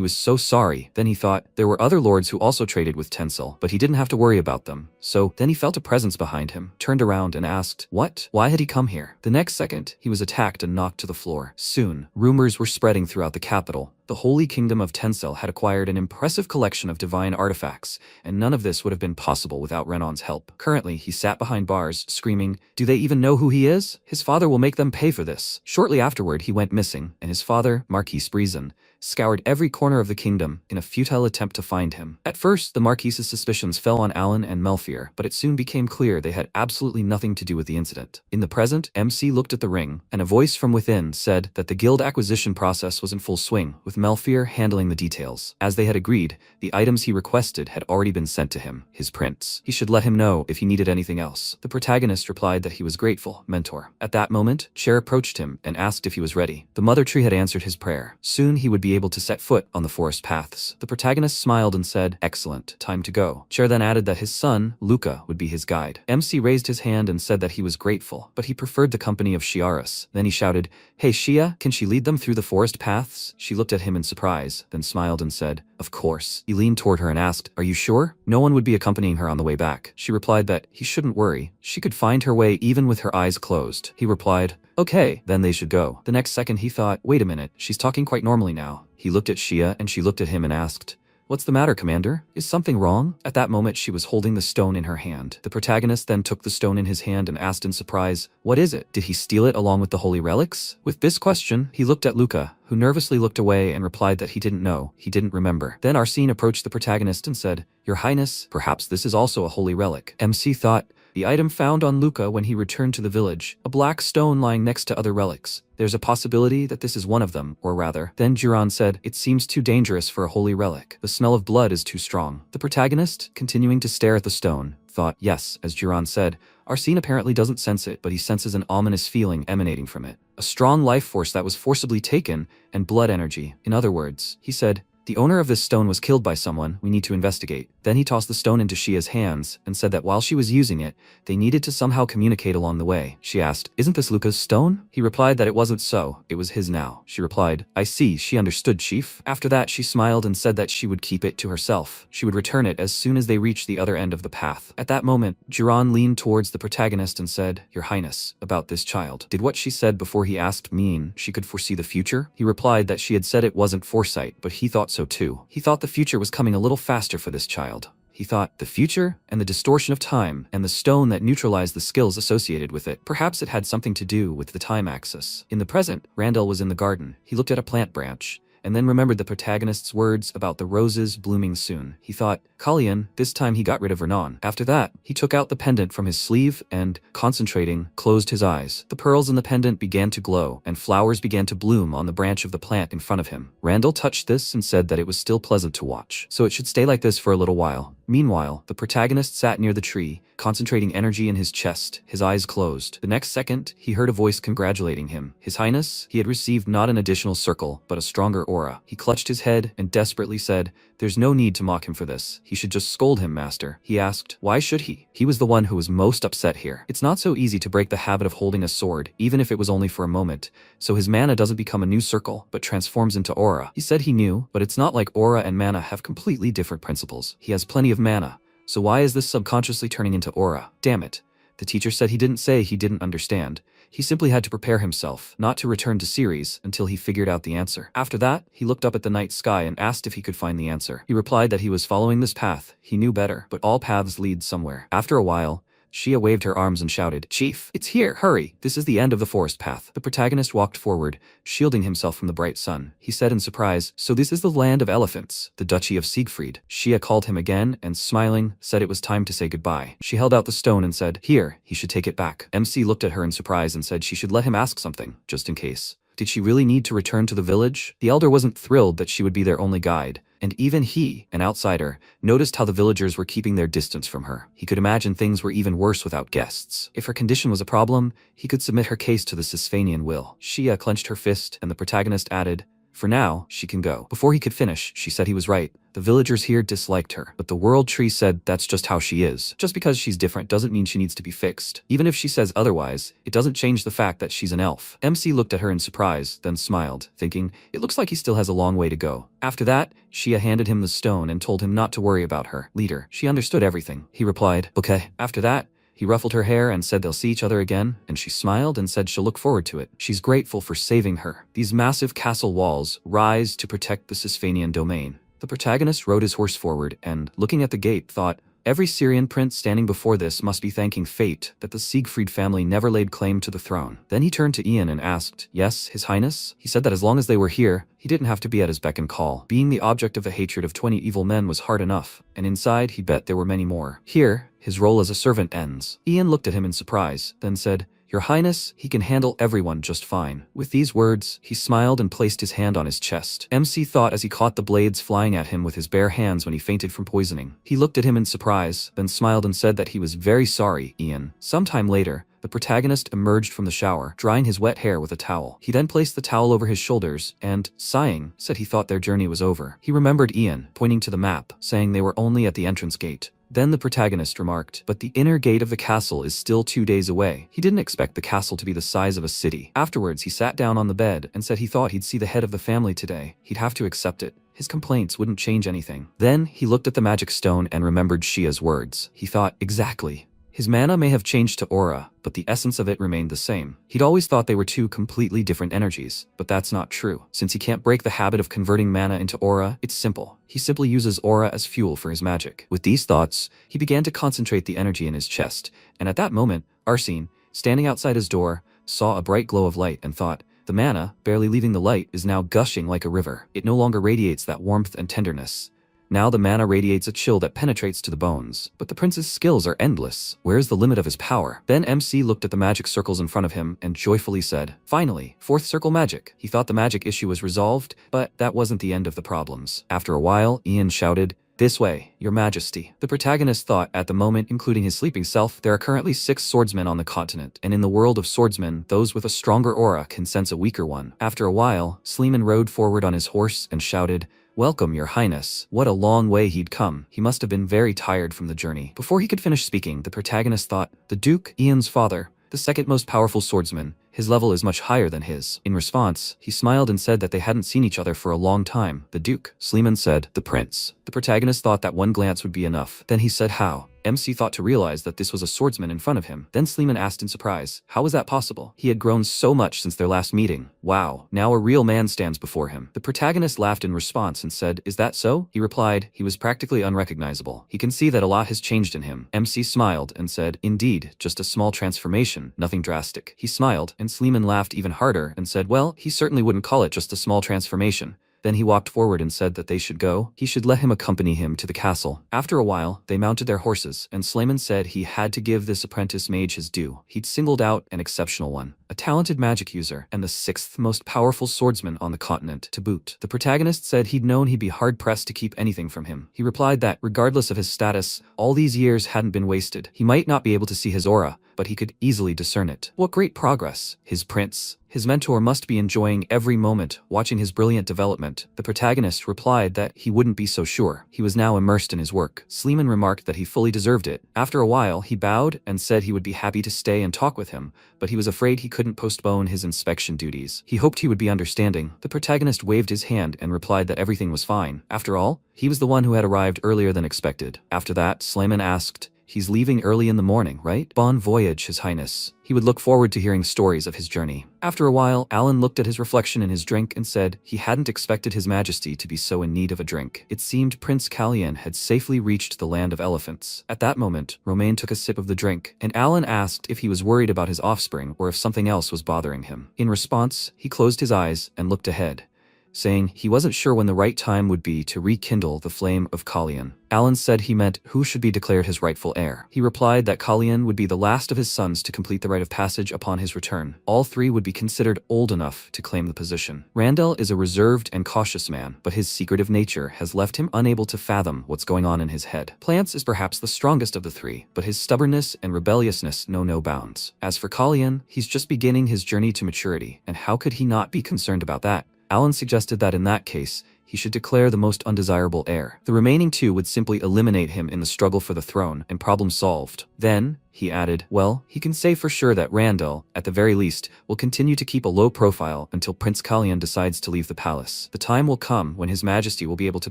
A: was so sorry. Then he thought, there were other lords who also traded with Tencel. Tencel, but he didn't have to worry about them. So then he felt a presence behind him, turned around and asked, what? Why had he come here? The next second, he was attacked and knocked to the floor. Soon, rumors were spreading throughout the capital. The Holy Kingdom of Tencel had acquired an impressive collection of divine artifacts, and none of this would have been possible without Renon's help. Currently, he sat behind bars, screaming, do they even know who he is? His father will make them pay for this. Shortly afterward, he went missing, and his father, Marquis Brizen, scoured every corner of the kingdom in a futile attempt to find him. At first, the Marquis's suspicions fell on Alan and Melfier, but it soon became clear they had absolutely nothing to do with the incident. In the present, MC looked at the ring, and a voice from within said that the guild acquisition process was in full swing, with Melfier handling the details. As they had agreed, the items he requested had already been sent to him, his prince. He should let him know if he needed anything else. The protagonist replied that he was grateful, mentor. At that moment, Cher approached him and asked if he was ready. The mother tree had answered his prayer. Soon he would be able to set foot on the forest paths. The protagonist smiled and said, excellent, time to go. Cher then added that his son, Luca, would be his guide. MC raised his hand and said that he was grateful, but he preferred the company of Shiaris. Then he shouted, hey Shia, can she lead them through the forest paths? She looked at him in surprise, then smiled and said, of course. He leaned toward her and asked, are you sure? No one would be accompanying her on the way back. She replied that he shouldn't worry. She could find her way even with her eyes closed. He replied, okay, then they should go. The next second he thought, wait a minute, she's talking quite normally now. He looked at Shia and she looked at him and asked, what's the matter, Commander? Is something wrong? At that moment, she was holding the stone in her hand. The protagonist then took the stone in his hand and asked in surprise, what is it? Did he steal it along with the holy relics? With this question, he looked at Luca, who nervously looked away and replied that he didn't know, he didn't remember. Then Arsene approached the protagonist and said, Your Highness, perhaps this is also a holy relic. MC thought, the item found on Luca when he returned to the village, a black stone lying next to other relics. There's a possibility that this is one of them, or rather. Then Jiran said, it seems too dangerous for a holy relic. The smell of blood is too strong. The protagonist, continuing to stare at the stone, thought, yes, as Jiran said, Arsene apparently doesn't sense it, but he senses an ominous feeling emanating from it. A strong life force that was forcibly taken, and blood energy. In other words, he said, the owner of this stone was killed by someone, we need to investigate. Then he tossed the stone into Shia's hands and said that while she was using it, they needed to somehow communicate along the way. She asked, isn't this Luca's stone? He replied that it wasn't so, it was his now. She replied, I see, she understood, Chief. After that, she smiled and said that she would keep it to herself. She would return it as soon as they reached the other end of the path. At that moment, Jiran leaned towards the protagonist and said, Your Highness, about this child. Did what she said before he asked mean she could foresee the future? He replied that she had said it wasn't foresight, but he thought so too. He thought the future was coming a little faster for this child. He thought, the future, and the distortion of time, and the stone that neutralized the skills associated with it. Perhaps it had something to do with the time axis. In the present, Randall was in the garden. He looked at a plant branch, and then remembered the protagonist's words about the roses blooming soon. He thought, Kalyan, this time he got rid of Renan. After that, he took out the pendant from his sleeve and, concentrating, closed his eyes. The pearls in the pendant began to glow, and flowers began to bloom on the branch of the plant in front of him. Randall touched this and said that it was still pleasant to watch, so it should stay like this for a little while. Meanwhile, the protagonist sat near the tree, concentrating energy in his chest, his eyes closed. The next second, he heard a voice congratulating him. His Highness, he had received not an additional circle, but a stronger aura. He clutched his head and desperately said, there's no need to mock him for this. He should just scold him, Master. He asked, why should he? He was the one who was most upset here. It's not so easy to break the habit of holding a sword, even if it was only for a moment. So his mana doesn't become a new circle, but transforms into aura. He said he knew, but it's not like aura and mana have completely different principles. He has plenty of mana. So why is this subconsciously turning into aura? Damn it. The teacher said he didn't say he didn't understand. He simply had to prepare himself, not to return to Ceres until he figured out the answer. After that, he looked up at the night sky and asked if he could find the answer. He replied that he was following this path. He knew better, but all paths lead somewhere. After a while, Shia waved her arms and shouted, Chief, it's here, hurry, this is the end of the forest path. The protagonist walked forward, shielding himself from the bright sun. He said in surprise, so this is the land of elephants, the Duchy of Siegfried. Shia called him again and, smiling, said it was time to say goodbye. She held out the stone and said, here, he should take it back. MC looked at her in surprise and said she should let him ask something, just in case. Did she really need to return to the village? The elder wasn't thrilled that she would be their only guide, and even he, an outsider, noticed how the villagers were keeping their distance from her. He could imagine things were even worse without guests. If her condition was a problem, he could submit her case to the Sisphanian will. Shia clenched her fist, and the protagonist added, For now, she can go. Before he could finish, she said he was right. The villagers here disliked her, but the world tree said that's just how she is. Just because she's different doesn't mean she needs to be fixed. Even if she says otherwise, it doesn't change the fact that she's an elf. MC looked at her in surprise, then smiled, thinking, it looks like he still has a long way to go. After that, Shia handed him the stone and told him not to worry about her. Leader, she understood everything. He replied, okay. After that, he ruffled her hair and said they'll see each other again, and she smiled and said she'll look forward to it. She's grateful for saving her. These massive castle walls rise to protect the Sisphanian domain. The protagonist rode his horse forward and, looking at the gate, thought, every Syrian prince standing before this must be thanking fate that the Siegfried family never laid claim to the throne. Then he turned to Ian and asked, yes, His Highness? He said that as long as they were here, he didn't have to be at his beck and call. Being the object of the hatred of 20 evil men was hard enough, and inside he bet there were many more. Here, his role as a servant ends. Ian looked at him in surprise, then said, Your Highness, he can handle everyone just fine. With these words, he smiled and placed his hand on his chest. MC thought as he caught the blades flying at him with his bare hands when he fainted from poisoning. He looked at him in surprise, then smiled and said that he was very sorry, Ian. Sometime later, the protagonist emerged from the shower, drying his wet hair with a towel. He then placed the towel over his shoulders and, sighing, said he thought their journey was over. He remembered Ian, pointing to the map, saying they were only at the entrance gate. Then the protagonist remarked, but the inner gate of the castle is still 2 days away. He didn't expect the castle to be the size of a city. Afterwards, he sat down on the bed and said he thought he'd see the head of the family today. He'd have to accept it. His complaints wouldn't change anything. Then he looked at the magic stone and remembered Shia's words. He thought, exactly. His mana may have changed to aura, but the essence of it remained the same. He'd always thought they were two completely different energies, but that's not true. Since he can't break the habit of converting mana into aura, it's simple. He simply uses aura as fuel for his magic. With these thoughts, he began to concentrate the energy in his chest, and at that moment, Arsene, standing outside his door, saw a bright glow of light and thought, the mana, barely leaving the light, is now gushing like a river. It no longer radiates that warmth and tenderness. Now the mana radiates a chill that penetrates to the bones. But the prince's skills are endless. Where's the limit of his power? Then MC looked at the magic circles in front of him and joyfully said, finally, 4th circle magic. He thought the magic issue was resolved, but that wasn't the end of the problems. After a while, Ian shouted, this way, your majesty. The protagonist thought at the moment, including his sleeping self, there are currently 6 swordsmen on the continent, and in the world of swordsmen, those with a stronger aura can sense a weaker one. After a while, Sleeman rode forward on his horse and shouted, welcome, your highness. What a long way he'd come. He must have been very tired from the journey. Before he could finish speaking, the protagonist thought, the Duke, Ian's father, the second most powerful swordsman, his level is much higher than his. In response, he smiled and said that they hadn't seen each other for a long time. The Duke. Sleeman said, the prince. The protagonist thought that one glance would be enough. Then he said how. MC thought to realize that this was a swordsman in front of him. Then Sleeman asked in surprise, how was that possible? He had grown so much since their last meeting. Wow, now a real man stands before him. The protagonist laughed in response and said, is that so? He replied, he was practically unrecognizable. He can see that a lot has changed in him. MC smiled and said, indeed, just a small transformation, nothing drastic. He smiled, and Sleeman laughed even harder and said, well, he certainly wouldn't call it just a small transformation. Then he walked forward and said that they should go. He should let him accompany him to the castle. After a while, they mounted their horses, and Sleeman said he had to give this apprentice mage his due. He'd singled out an exceptional one, a talented magic user, and the 6th most powerful swordsman on the continent, to boot. The protagonist said he'd known he'd be hard-pressed to keep anything from him. He replied that, regardless of his status, all these years hadn't been wasted. He might not be able to see his aura, but he could easily discern it. What great progress! His prince. His mentor must be enjoying every moment, watching his brilliant development. The protagonist replied that he wouldn't be so sure. He was now immersed in his work. Sleeman remarked that he fully deserved it. After a while, he bowed and said he would be happy to stay and talk with him, but he was afraid he couldn't postpone his inspection duties. He hoped he would be understanding. The protagonist waved his hand and replied that everything was fine. After all, he was the one who had arrived earlier than expected. After that, Sleeman asked, he's leaving early in the morning, right? Bon voyage, His Highness. He would look forward to hearing stories of his journey. After a while, Alan looked at his reflection in his drink and said he hadn't expected His Majesty to be so in need of a drink. It seemed Prince Kalyan had safely reached the land of elephants. At that moment, Romain took a sip of the drink, and Alan asked if he was worried about his offspring or if something else was bothering him. In response, he closed his eyes and looked ahead, saying he wasn't sure when the right time would be to rekindle the flame of Kalyan. Alan said he meant who should be declared his rightful heir. He replied that Kalyan would be the last of his sons to complete the rite of passage upon his return. All 3 would be considered old enough to claim the position. Randall is a reserved and cautious man, but his secretive nature has left him unable to fathom what's going on in his head. Plants is perhaps the strongest of the 3, but his stubbornness and rebelliousness know no bounds. As for Kalyan, he's just beginning his journey to maturity, and how could he not be concerned about that? Alan suggested that in that case, he should declare the most undesirable heir. The remaining two would simply eliminate him in the struggle for the throne, and problem solved. Then, he added, well, he can say for sure that Randall, at the very least, will continue to keep a low profile until Prince Kalyan decides to leave the palace. The time will come when His Majesty will be able to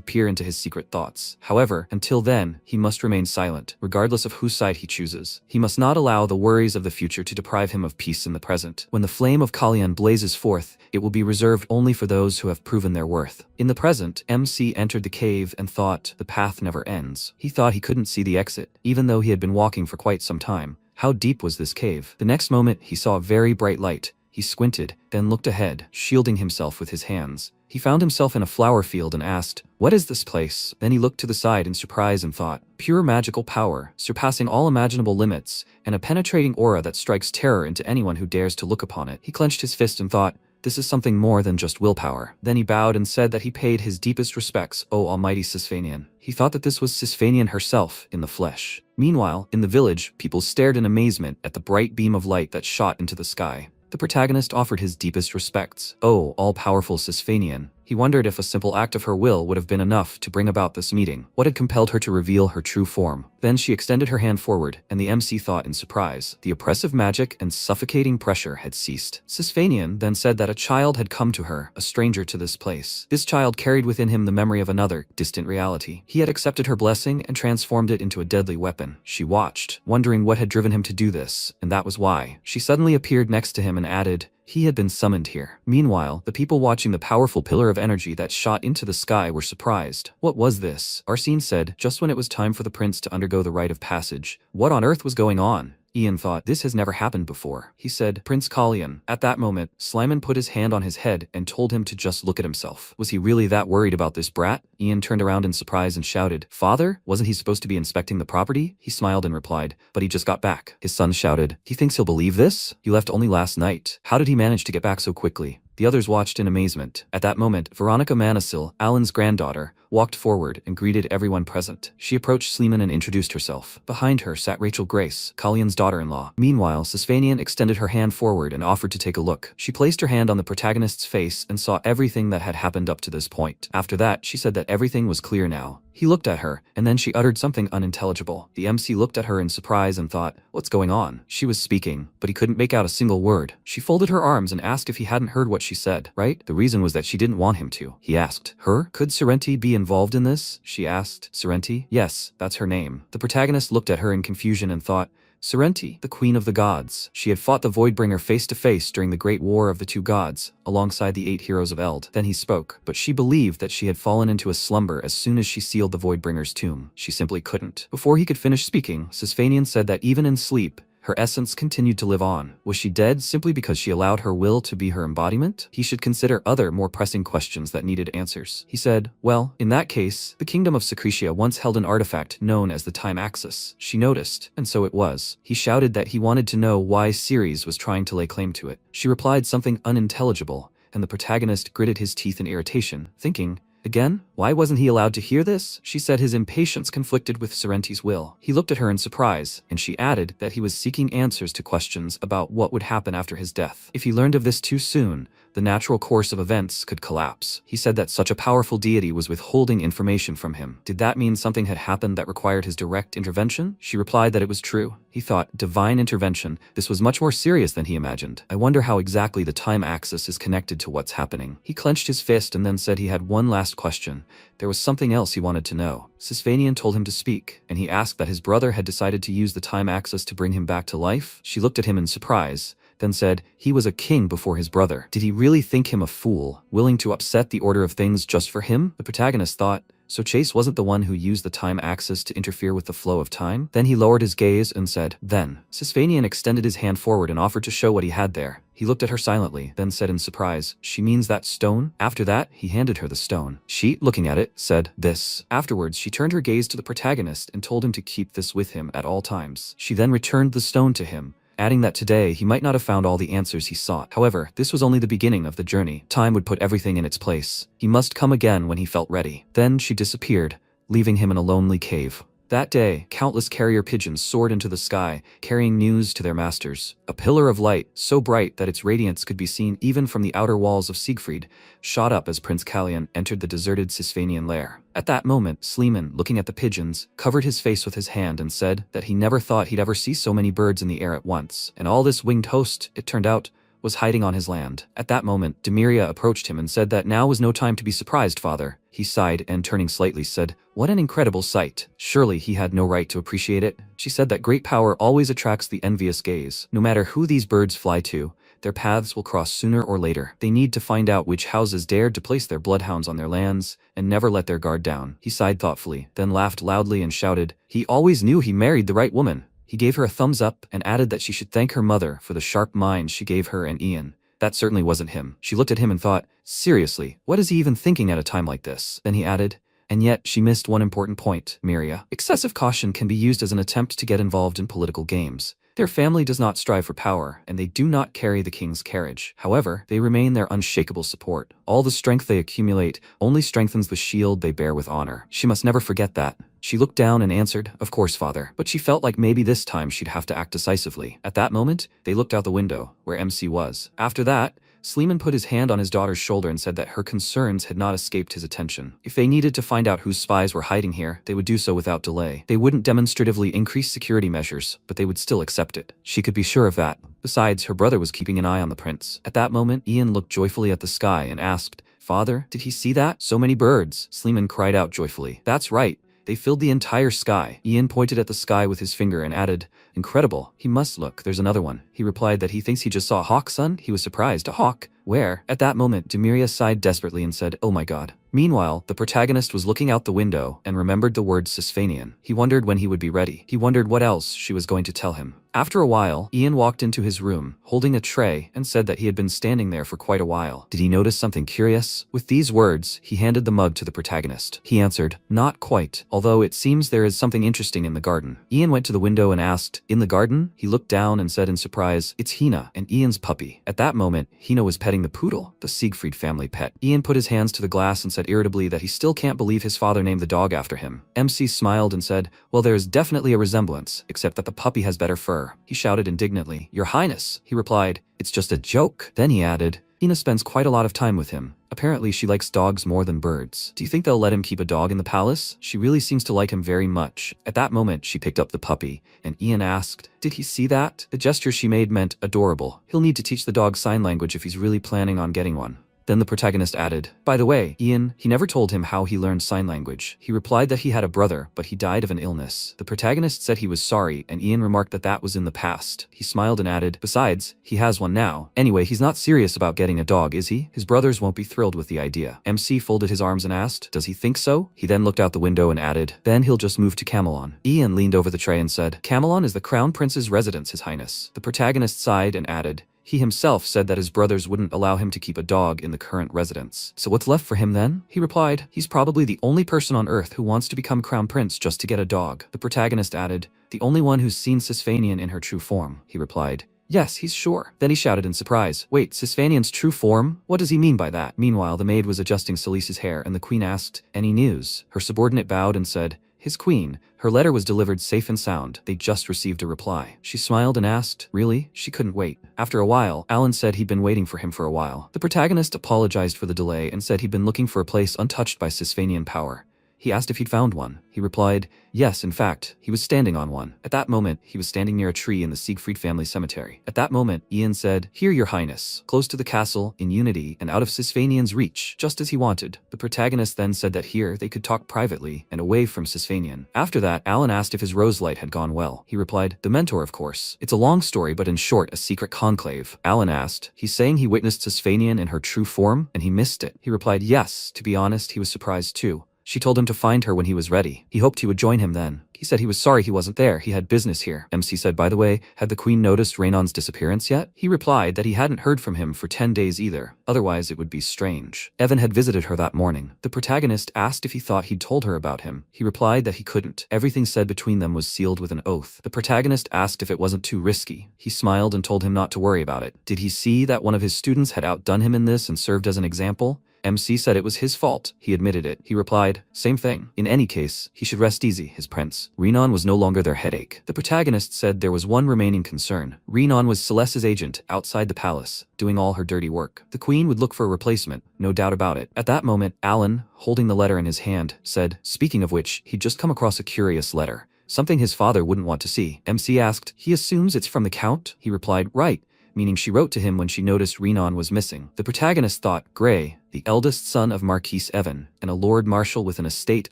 A: peer into his secret thoughts. However, until then, he must remain silent, regardless of whose side he chooses. He must not allow the worries of the future to deprive him of peace in the present. When the flame of Kalyan blazes forth, it will be reserved only for those who have proven their worth. In the present, MC entered the cave and thought, the path never ends. He thought he couldn't see the exit, even though he had been walking for quite some time. How deep was this cave? The next moment, he saw a very bright light. He squinted, then looked ahead, shielding himself with his hands. He found himself in a flower field and asked, what is this place? Then he looked to the side in surprise and thought, pure magical power, surpassing all imaginable limits, and a penetrating aura that strikes terror into anyone who dares to look upon it. He clenched his fist and thought, this is something more than just willpower. Then he bowed and said that he paid his deepest respects, O almighty Sisfanian. He thought that this was Sisfanian herself in the flesh. Meanwhile, in the village, people stared in amazement at the bright beam of light that shot into the sky. The protagonist offered his deepest respects. O all-powerful Sisfanian. He wondered if a simple act of her will would have been enough to bring about this meeting. What had compelled her to reveal her true form? Then she extended her hand forward, and the MC thought in surprise. The oppressive magic and suffocating pressure had ceased. Sisfanian then said that a child had come to her, a stranger to this place. This child carried within him the memory of another, distant reality. He had accepted her blessing and transformed it into a deadly weapon. She watched, wondering what had driven him to do this, and that was why. She suddenly appeared next to him and added, he had been summoned here. Meanwhile, the people watching the powerful pillar of energy that shot into the sky were surprised. What was this? Arsene said, just when it was time for the prince to undergo the rite of passage. What on earth was going on? Ian thought, this has never happened before. He said, Prince Kalyan. At that moment, Slyman put his hand on his head and told him to just look at himself. Was he really that worried about this brat? Ian turned around in surprise and shouted, Father? Wasn't he supposed to be inspecting the property? He smiled and replied, but he just got back. His son shouted, he thinks he'll believe this? He left only last night. How did he manage to get back so quickly? The others watched in amazement. At that moment, Veronica Manisil, Alan's granddaughter, walked forward and greeted everyone present. She approached Sleeman and introduced herself. Behind her sat Rachel Grace, Kalyan's daughter-in-law. Meanwhile, Sisfanian extended her hand forward and offered to take a look. She placed her hand on the protagonist's face and saw everything that had happened up to this point. After that, she said that everything was clear now. He looked at her, and then she uttered something unintelligible. The MC looked at her in surprise and thought, what's going on? She was speaking, but he couldn't make out a single word. She folded her arms and asked if he hadn't heard what she said, right? The reason was that she didn't want him to. He asked, her? Could Serenti be involved in this? She asked. Serenti? Yes, that's her name. The protagonist looked at her in confusion and thought, Serenti, the Queen of the Gods. She had fought the Voidbringer face to face during the Great War of the Two Gods, alongside the 8 heroes of Eld. Then he spoke, but she believed that she had fallen into a slumber as soon as she sealed the Voidbringer's tomb. She simply couldn't. Before he could finish speaking, Sisfanian said that even in sleep, her essence continued to live on. Was she dead simply because she allowed her will to be her embodiment? He should consider other more pressing questions that needed answers. He said, well, in that case, the kingdom of Secretia once held an artifact known as the Time Axis. She noticed, and so it was. He shouted that he wanted to know why Ceres was trying to lay claim to it. She replied something unintelligible, and the protagonist gritted his teeth in irritation, thinking, again? Why wasn't he allowed to hear this? She said his impatience conflicted with Serenti's will. He looked at her in surprise, and she added that he was seeking answers to questions about what would happen after his death. If he learned of this too soon, the natural course of events could collapse. He said that such a powerful deity was withholding information from him. Did that mean something had happened that required his direct intervention? She replied that it was true. He thought, divine intervention. This was much more serious than he imagined. I wonder how exactly the time axis is connected to what's happening. He clenched his fist and then said he had one last question. There was something else he wanted to know. Sisfanian told him to speak, and he asked that his brother had decided to use the time axis to bring him back to life. She looked at him in surprise, then said, he was a king before his brother. Did he really think him a fool, willing to upset the order of things just for him? The protagonist thought, so Chase wasn't the one who used the time axis to interfere with the flow of time? Then he lowered his gaze and said, then. Sisfanian extended his hand forward and offered to show what he had there. He looked at her silently, then said in surprise, she means that stone? After that, he handed her the stone. She, looking at it, said, this. Afterwards, she turned her gaze to the protagonist and told him to keep this with him at all times. She then returned the stone to him, adding that today he might not have found all the answers he sought. However, this was only the beginning of the journey. Time would put everything in its place. He must come again when he felt ready. Then she disappeared, leaving him in a lonely cave. That day, countless carrier pigeons soared into the sky, carrying news to their masters. A pillar of light, so bright that its radiance could be seen even from the outer walls of Siegfried, shot up as Prince Callion entered the deserted Sisvanian lair. At that moment, Sleeman, looking at the pigeons, covered his face with his hand and said that he never thought he'd ever see so many birds in the air at once. And all this winged host, it turned out, was hiding on his land. At that moment, Demiria approached him and said that now was no time to be surprised, father. He sighed and, turning slightly, said, "What an incredible sight." Surely he had no right to appreciate it. She said that great power always attracts the envious gaze. No matter who these birds fly to, their paths will cross sooner or later. They need to find out which houses dared to place their bloodhounds on their lands and never let their guard down. He sighed thoughtfully, then laughed loudly and shouted, "He always knew he married the right woman." He gave her a thumbs up and added that she should thank her mother for the sharp mind she gave her and Ian. That certainly wasn't him. She looked at him and thought, seriously, what is he even thinking at a time like this? Then he added, and yet she missed one important point, Miria. Excessive caution can be used as an attempt to get involved in political games. Their family does not strive for power, and they do not carry the king's carriage. However, they remain their unshakable support. All the strength they accumulate only strengthens the shield they bear with honor. She must never forget that. She looked down and answered, "Of course, father," but she felt like maybe this time she'd have to act decisively. At that moment, they looked out the window, where MC was. After that, Sleeman put his hand on his daughter's shoulder and said that her concerns had not escaped his attention. If they needed to find out whose spies were hiding here, they would do so without delay. They wouldn't demonstratively increase security measures, but they would still accept it. She could be sure of that. Besides, her brother was keeping an eye on the prince. At that moment, Ian looked joyfully at the sky and asked, "Father, did he see that? So many birds." Sleeman cried out joyfully, "That's right. They filled the entire sky." Ian pointed at the sky with his finger and added, "Incredible. He must look. There's another one." He replied that he thinks he just saw a hawk, son. He was surprised. A hawk? Where? At that moment, Demiria sighed desperately and said, "Oh my god." Meanwhile, the protagonist was looking out the window and remembered the word Sisvanian. He wondered when he would be ready. He wondered what else she was going to tell him. After a while, Ian walked into his room, holding a tray, and said that he had been standing there for quite a while. Did he notice something curious? With these words, he handed the mug to the protagonist. He answered, "Not quite, although it seems there is something interesting in the garden." Ian went to the window and asked, "In the garden?" He looked down and said in surprise, "It's Hina, and Ian's puppy." At that moment, Hina was petting the poodle, the Siegfried family pet. Ian put his hands to the glass and said irritably that he still can't believe his father named the dog after him. MC smiled and said, "Well, there is definitely a resemblance, except that the puppy has better fur." He shouted indignantly, "Your Highness," he replied, "it's just a joke." Then he added, "Hina spends quite a lot of time with him. Apparently she likes dogs more than birds. Do you think they'll let him keep a dog in the palace? She really seems to like him very much." At that moment, she picked up the puppy, and Ian asked, "Did he see that?" The gesture she made meant adorable. He'll need to teach the dog sign language if he's really planning on getting one. Then the protagonist added, "By the way, Ian, he never told him how he learned sign language. He replied that he had a brother, but he died of an illness." The protagonist said he was sorry, and Ian remarked that that was in the past. He smiled and added, "Besides, he has one now. Anyway, he's not serious about getting a dog, is he? His brothers won't be thrilled with the idea." MC folded his arms and asked, "Does he think so?" He then looked out the window and added, "Then he'll just move to Camelon." Ian leaned over the tray and said, "Camelon is the Crown Prince's residence, His Highness." The protagonist sighed and added, "He himself said that his brothers wouldn't allow him to keep a dog in the current residence. So what's left for him then?" He replied, "He's probably the only person on Earth who wants to become Crown Prince just to get a dog." The protagonist added, "The only one who's seen Sisvanian in her true form." He replied, "Yes, he's sure." Then he shouted in surprise, "Wait, Sisvanian's true form? What does he mean by that?" Meanwhile, the maid was adjusting Salice's hair, and the queen asked, "Any news?" Her subordinate bowed and said, "His queen. Her letter was delivered safe and sound. They just received a reply." She smiled and asked, "Really?" She couldn't wait. After a while, Alan said he'd been waiting for him for a while. The protagonist apologized for the delay and said he'd been looking for a place untouched by Sisvanian power. He asked if he'd found one. He replied, yes, in fact, he was standing on one. At that moment, he was standing near a tree in the Siegfried family cemetery. At that moment, Ian said, "Here, your highness," close to the castle, in unity, and out of Sisvanian's reach, just as he wanted. The protagonist then said that here they could talk privately and away from Sisvanian. After that, Alan asked if his roselight had gone well. He replied, "The mentor, of course. It's a long story, but in short, a secret conclave." Alan asked, "He's saying he witnessed Sisvanian in her true form, and he missed it?" He replied, "Yes. To be honest, he was surprised too. She told him to find her when he was ready. He hoped he would join him then. He said he was sorry he wasn't there. He had business here." MC said, "By the way, had the queen noticed Raynon's disappearance yet?" He replied that he hadn't heard from him for 10 days either. Otherwise, it would be strange. Evan had visited her that morning. The protagonist asked if he thought he'd told her about him. He replied that he couldn't. Everything said between them was sealed with an oath. The protagonist asked if it wasn't too risky. He smiled and told him not to worry about it. Did he see that one of his students had outdone him in this and served as an example? MC said it was his fault. He admitted it. He replied, same thing. In any case, he should rest easy, his prince. Renan was no longer their headache. The protagonist said there was one remaining concern. Renan was Celeste's agent outside the palace, doing all her dirty work. The queen would look for a replacement, no doubt about it. At that moment, Alan, holding the letter in his hand, said, speaking of which, he'd just come across a curious letter. Something his father wouldn't want to see. MC asked, he assumes it's from the Count? He replied, right, meaning she wrote to him when she noticed Renan was missing. The protagonist thought, Gray, the eldest son of Marquis Evan, and a Lord Marshal with an estate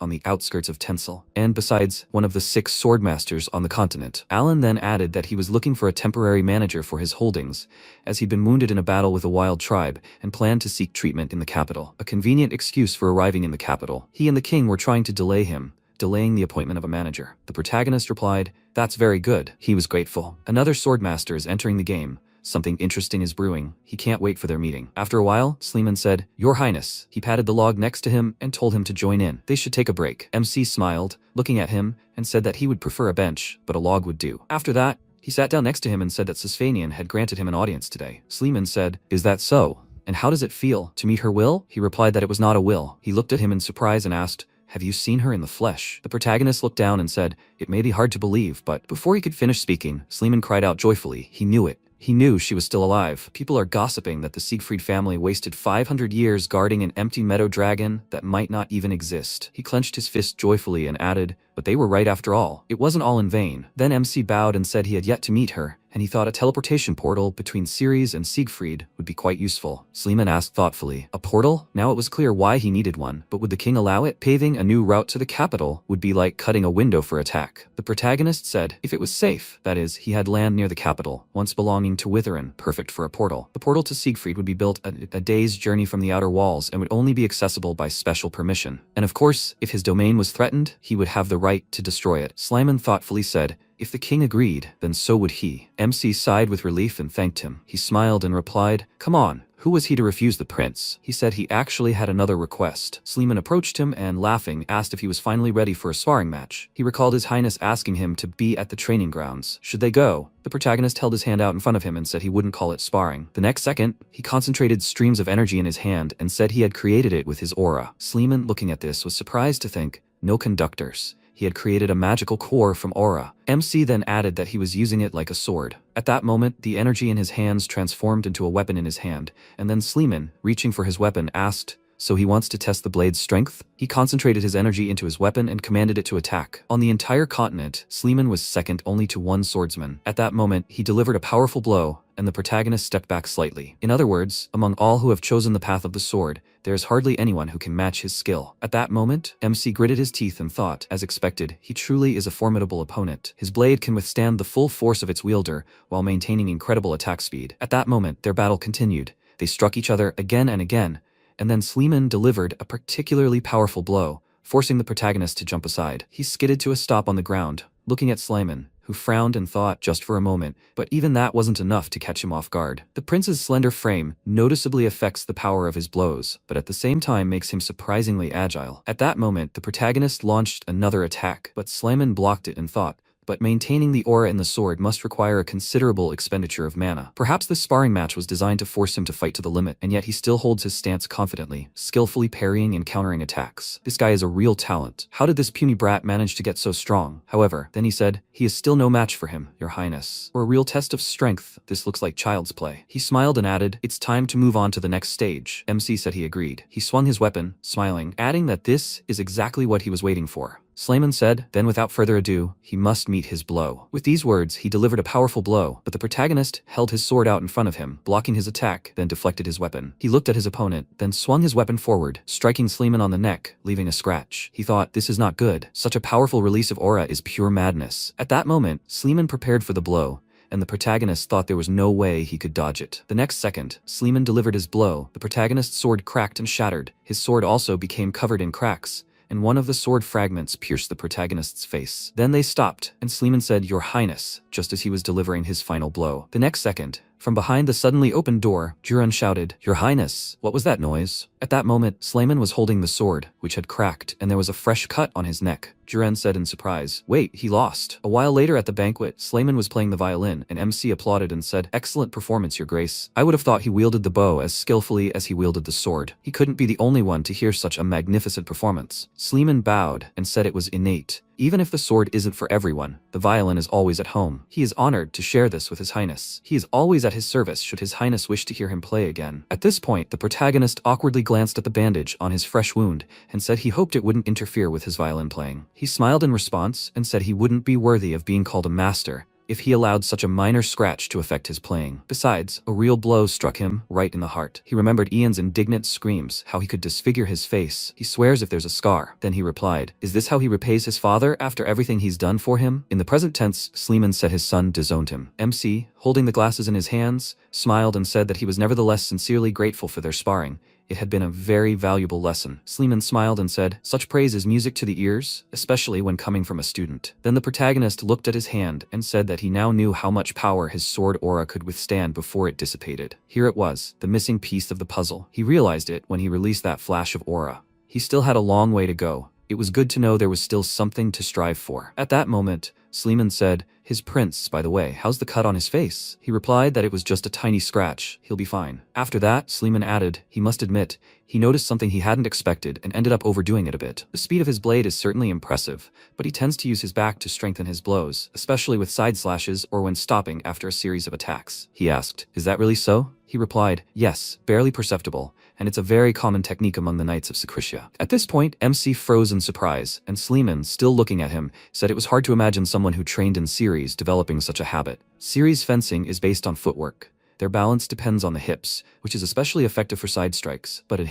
A: on the outskirts of Tencel, and besides, one of the 6 swordmasters on the continent. Alan then added that he was looking for a temporary manager for his holdings, as he'd been wounded in a battle with a wild tribe, and planned to seek treatment in the capital. A convenient excuse for arriving in the capital. He and the king were trying to delay him, delaying the appointment of a manager. The protagonist replied, that's very good. He was grateful. Another swordmaster is entering the game. Something interesting is brewing. He can't wait for their meeting. After a while, Sleeman said, Your Highness. He patted the log next to him and told him to join in. They should take a break. MC smiled, looking at him, and said that he would prefer a bench, but a log would do. After that, he sat down next to him and said that Sisfanian had granted him an audience today. Sleeman said, Is that so? And how does it feel? To meet her will? He replied that it was not a will. He looked at him in surprise and asked, Have you seen her in the flesh? The protagonist looked down and said, It may be hard to believe, but before he could finish speaking, Sleeman cried out joyfully. He knew it. He knew she was still alive. People are gossiping that the Siegfried family wasted 500 years guarding an empty meadow dragon that might not even exist. He clenched his fist joyfully and added, But they were right after all. It wasn't all in vain. Then MC bowed and said he had yet to meet her, and he thought a teleportation portal between Ceres and Siegfried would be quite useful. Sleeman asked thoughtfully, A portal? Now it was clear why he needed one, but would the king allow it? Paving a new route to the capital would be like cutting a window for attack. The protagonist said, if it was safe, that is, he had land near the capital, once belonging to Witherin, perfect for a portal. The portal to Siegfried would be built a day's journey from the outer walls and would only be accessible by special permission. And of course, if his domain was threatened, he would have the right to destroy it. Slyman thoughtfully said, If the king agreed, then so would he. MC sighed with relief and thanked him. He smiled and replied, Come on. Who was he to refuse the prince? He said he actually had another request. Sleeman approached him and, laughing, asked if he was finally ready for a sparring match. He recalled His Highness asking him to be at the training grounds. Should they go? The protagonist held his hand out in front of him and said he wouldn't call it sparring. The next second, he concentrated streams of energy in his hand and said he had created it with his aura. Sleeman, looking at this, was surprised to think, no conductors. He had created a magical core from aura. MC then added that he was using it like a sword. At that moment, the energy in his hands transformed into a weapon in his hand, and then Sleeman, reaching for his weapon, asked, So he wants to test the blade's strength? He concentrated his energy into his weapon and commanded it to attack. On the entire continent, Sleeman was second only to one swordsman. At that moment, he delivered a powerful blow, and the protagonist stepped back slightly. In other words, among all who have chosen the path of the sword, there is hardly anyone who can match his skill. At that moment, MC gritted his teeth and thought, as expected, he truly is a formidable opponent. His blade can withstand the full force of its wielder while maintaining incredible attack speed. At that moment, their battle continued. They struck each other again and again, and then Sleeman delivered a particularly powerful blow, forcing the protagonist to jump aside. He skidded to a stop on the ground, looking at Sleeman, who frowned and thought just for a moment, but even that wasn't enough to catch him off guard. The prince's slender frame noticeably affects the power of his blows, but at the same time makes him surprisingly agile. At that moment, the protagonist launched another attack, but Sleeman blocked it and thought, but maintaining the aura in the sword must require a considerable expenditure of mana. Perhaps this sparring match was designed to force him to fight to the limit, and yet he still holds his stance confidently, skillfully parrying and countering attacks. This guy is a real talent. How did this puny brat manage to get so strong? However, then he said, he is still no match for him, Your Highness. For a real test of strength, this looks like child's play. He smiled and added, It's time to move on to the next stage. MC said he agreed. He swung his weapon, smiling, adding that this is exactly what he was waiting for. Sleeman said, then without further ado, he must meet his blow. With these words, he delivered a powerful blow, but the protagonist held his sword out in front of him, blocking his attack, then deflected his weapon. He looked at his opponent, then swung his weapon forward, striking Sleeman on the neck, leaving a scratch. He thought, this is not good. Such a powerful release of aura is pure madness. At that moment, Sleeman prepared for the blow, and the protagonist thought there was no way he could dodge it. The next second, Sleeman delivered his blow. The protagonist's sword cracked and shattered. His sword also became covered in cracks, and one of the sword fragments pierced the protagonist's face. Then they stopped, and Sleeman said, Your Highness, just as he was delivering his final blow. The next second, from behind the suddenly opened door, Juran shouted, Your Highness, what was that noise? At that moment, Sleeman was holding the sword, which had cracked, and there was a fresh cut on his neck. Jiren said in surprise. Wait, he lost. A while later at the banquet, Slayman was playing the violin, and MC applauded and said, "Excellent performance, your grace. I would have thought he wielded the bow as skillfully as he wielded the sword. He couldn't be the only one to hear such a magnificent performance." Slayman bowed and said it was innate. Even if the sword isn't for everyone, the violin is always at home. He is honored to share this with His Highness. He is always at his service should His Highness wish to hear him play again. At this point, the protagonist awkwardly glanced at the bandage on his fresh wound and said he hoped it wouldn't interfere with his violin playing. He smiled in response and said he wouldn't be worthy of being called a master if he allowed such a minor scratch to affect his playing. Besides, a real blow struck him right in the heart. He remembered Ian's indignant screams, how he could disfigure his face. He swears if there's a scar. Then he replied, "Is this how he repays his father after everything he's done for him?" In the present tense, Slayman said his son disowned him. MC, holding the glasses in his hands, smiled and said that he was nevertheless sincerely grateful for their sparring. It had been a very valuable lesson. Slayman smiled and said, "Such praise is music to the ears, especially when coming from a student." Then the protagonist looked at his hand and said that he now knew how much power his sword aura could withstand before it dissipated. Here it was, the missing piece of the puzzle. He realized it when he released that flash of aura. He still had a long way to go. It was good to know there was still something to strive for. At that moment, Slayman said, "His prince, by the way, how's the cut on his face?" He replied that it was just a tiny scratch. He'll be fine. After that, Slayman added, he must admit, he noticed something he hadn't expected and ended up overdoing it a bit. The speed of his blade is certainly impressive, but he tends to use his back to strengthen his blows, especially with side slashes or when stopping after a series of attacks. He asked, "Is that really so?" He replied, "Yes, barely perceptible, and it's a very common technique among the Knights of Secretia." At this point, MC froze in surprise, and Slayman, still looking at him, said it was hard to imagine someone who trained in series developing such a habit. Series fencing is based on footwork. Their balance depends on the hips, which is especially effective for side strikes. But in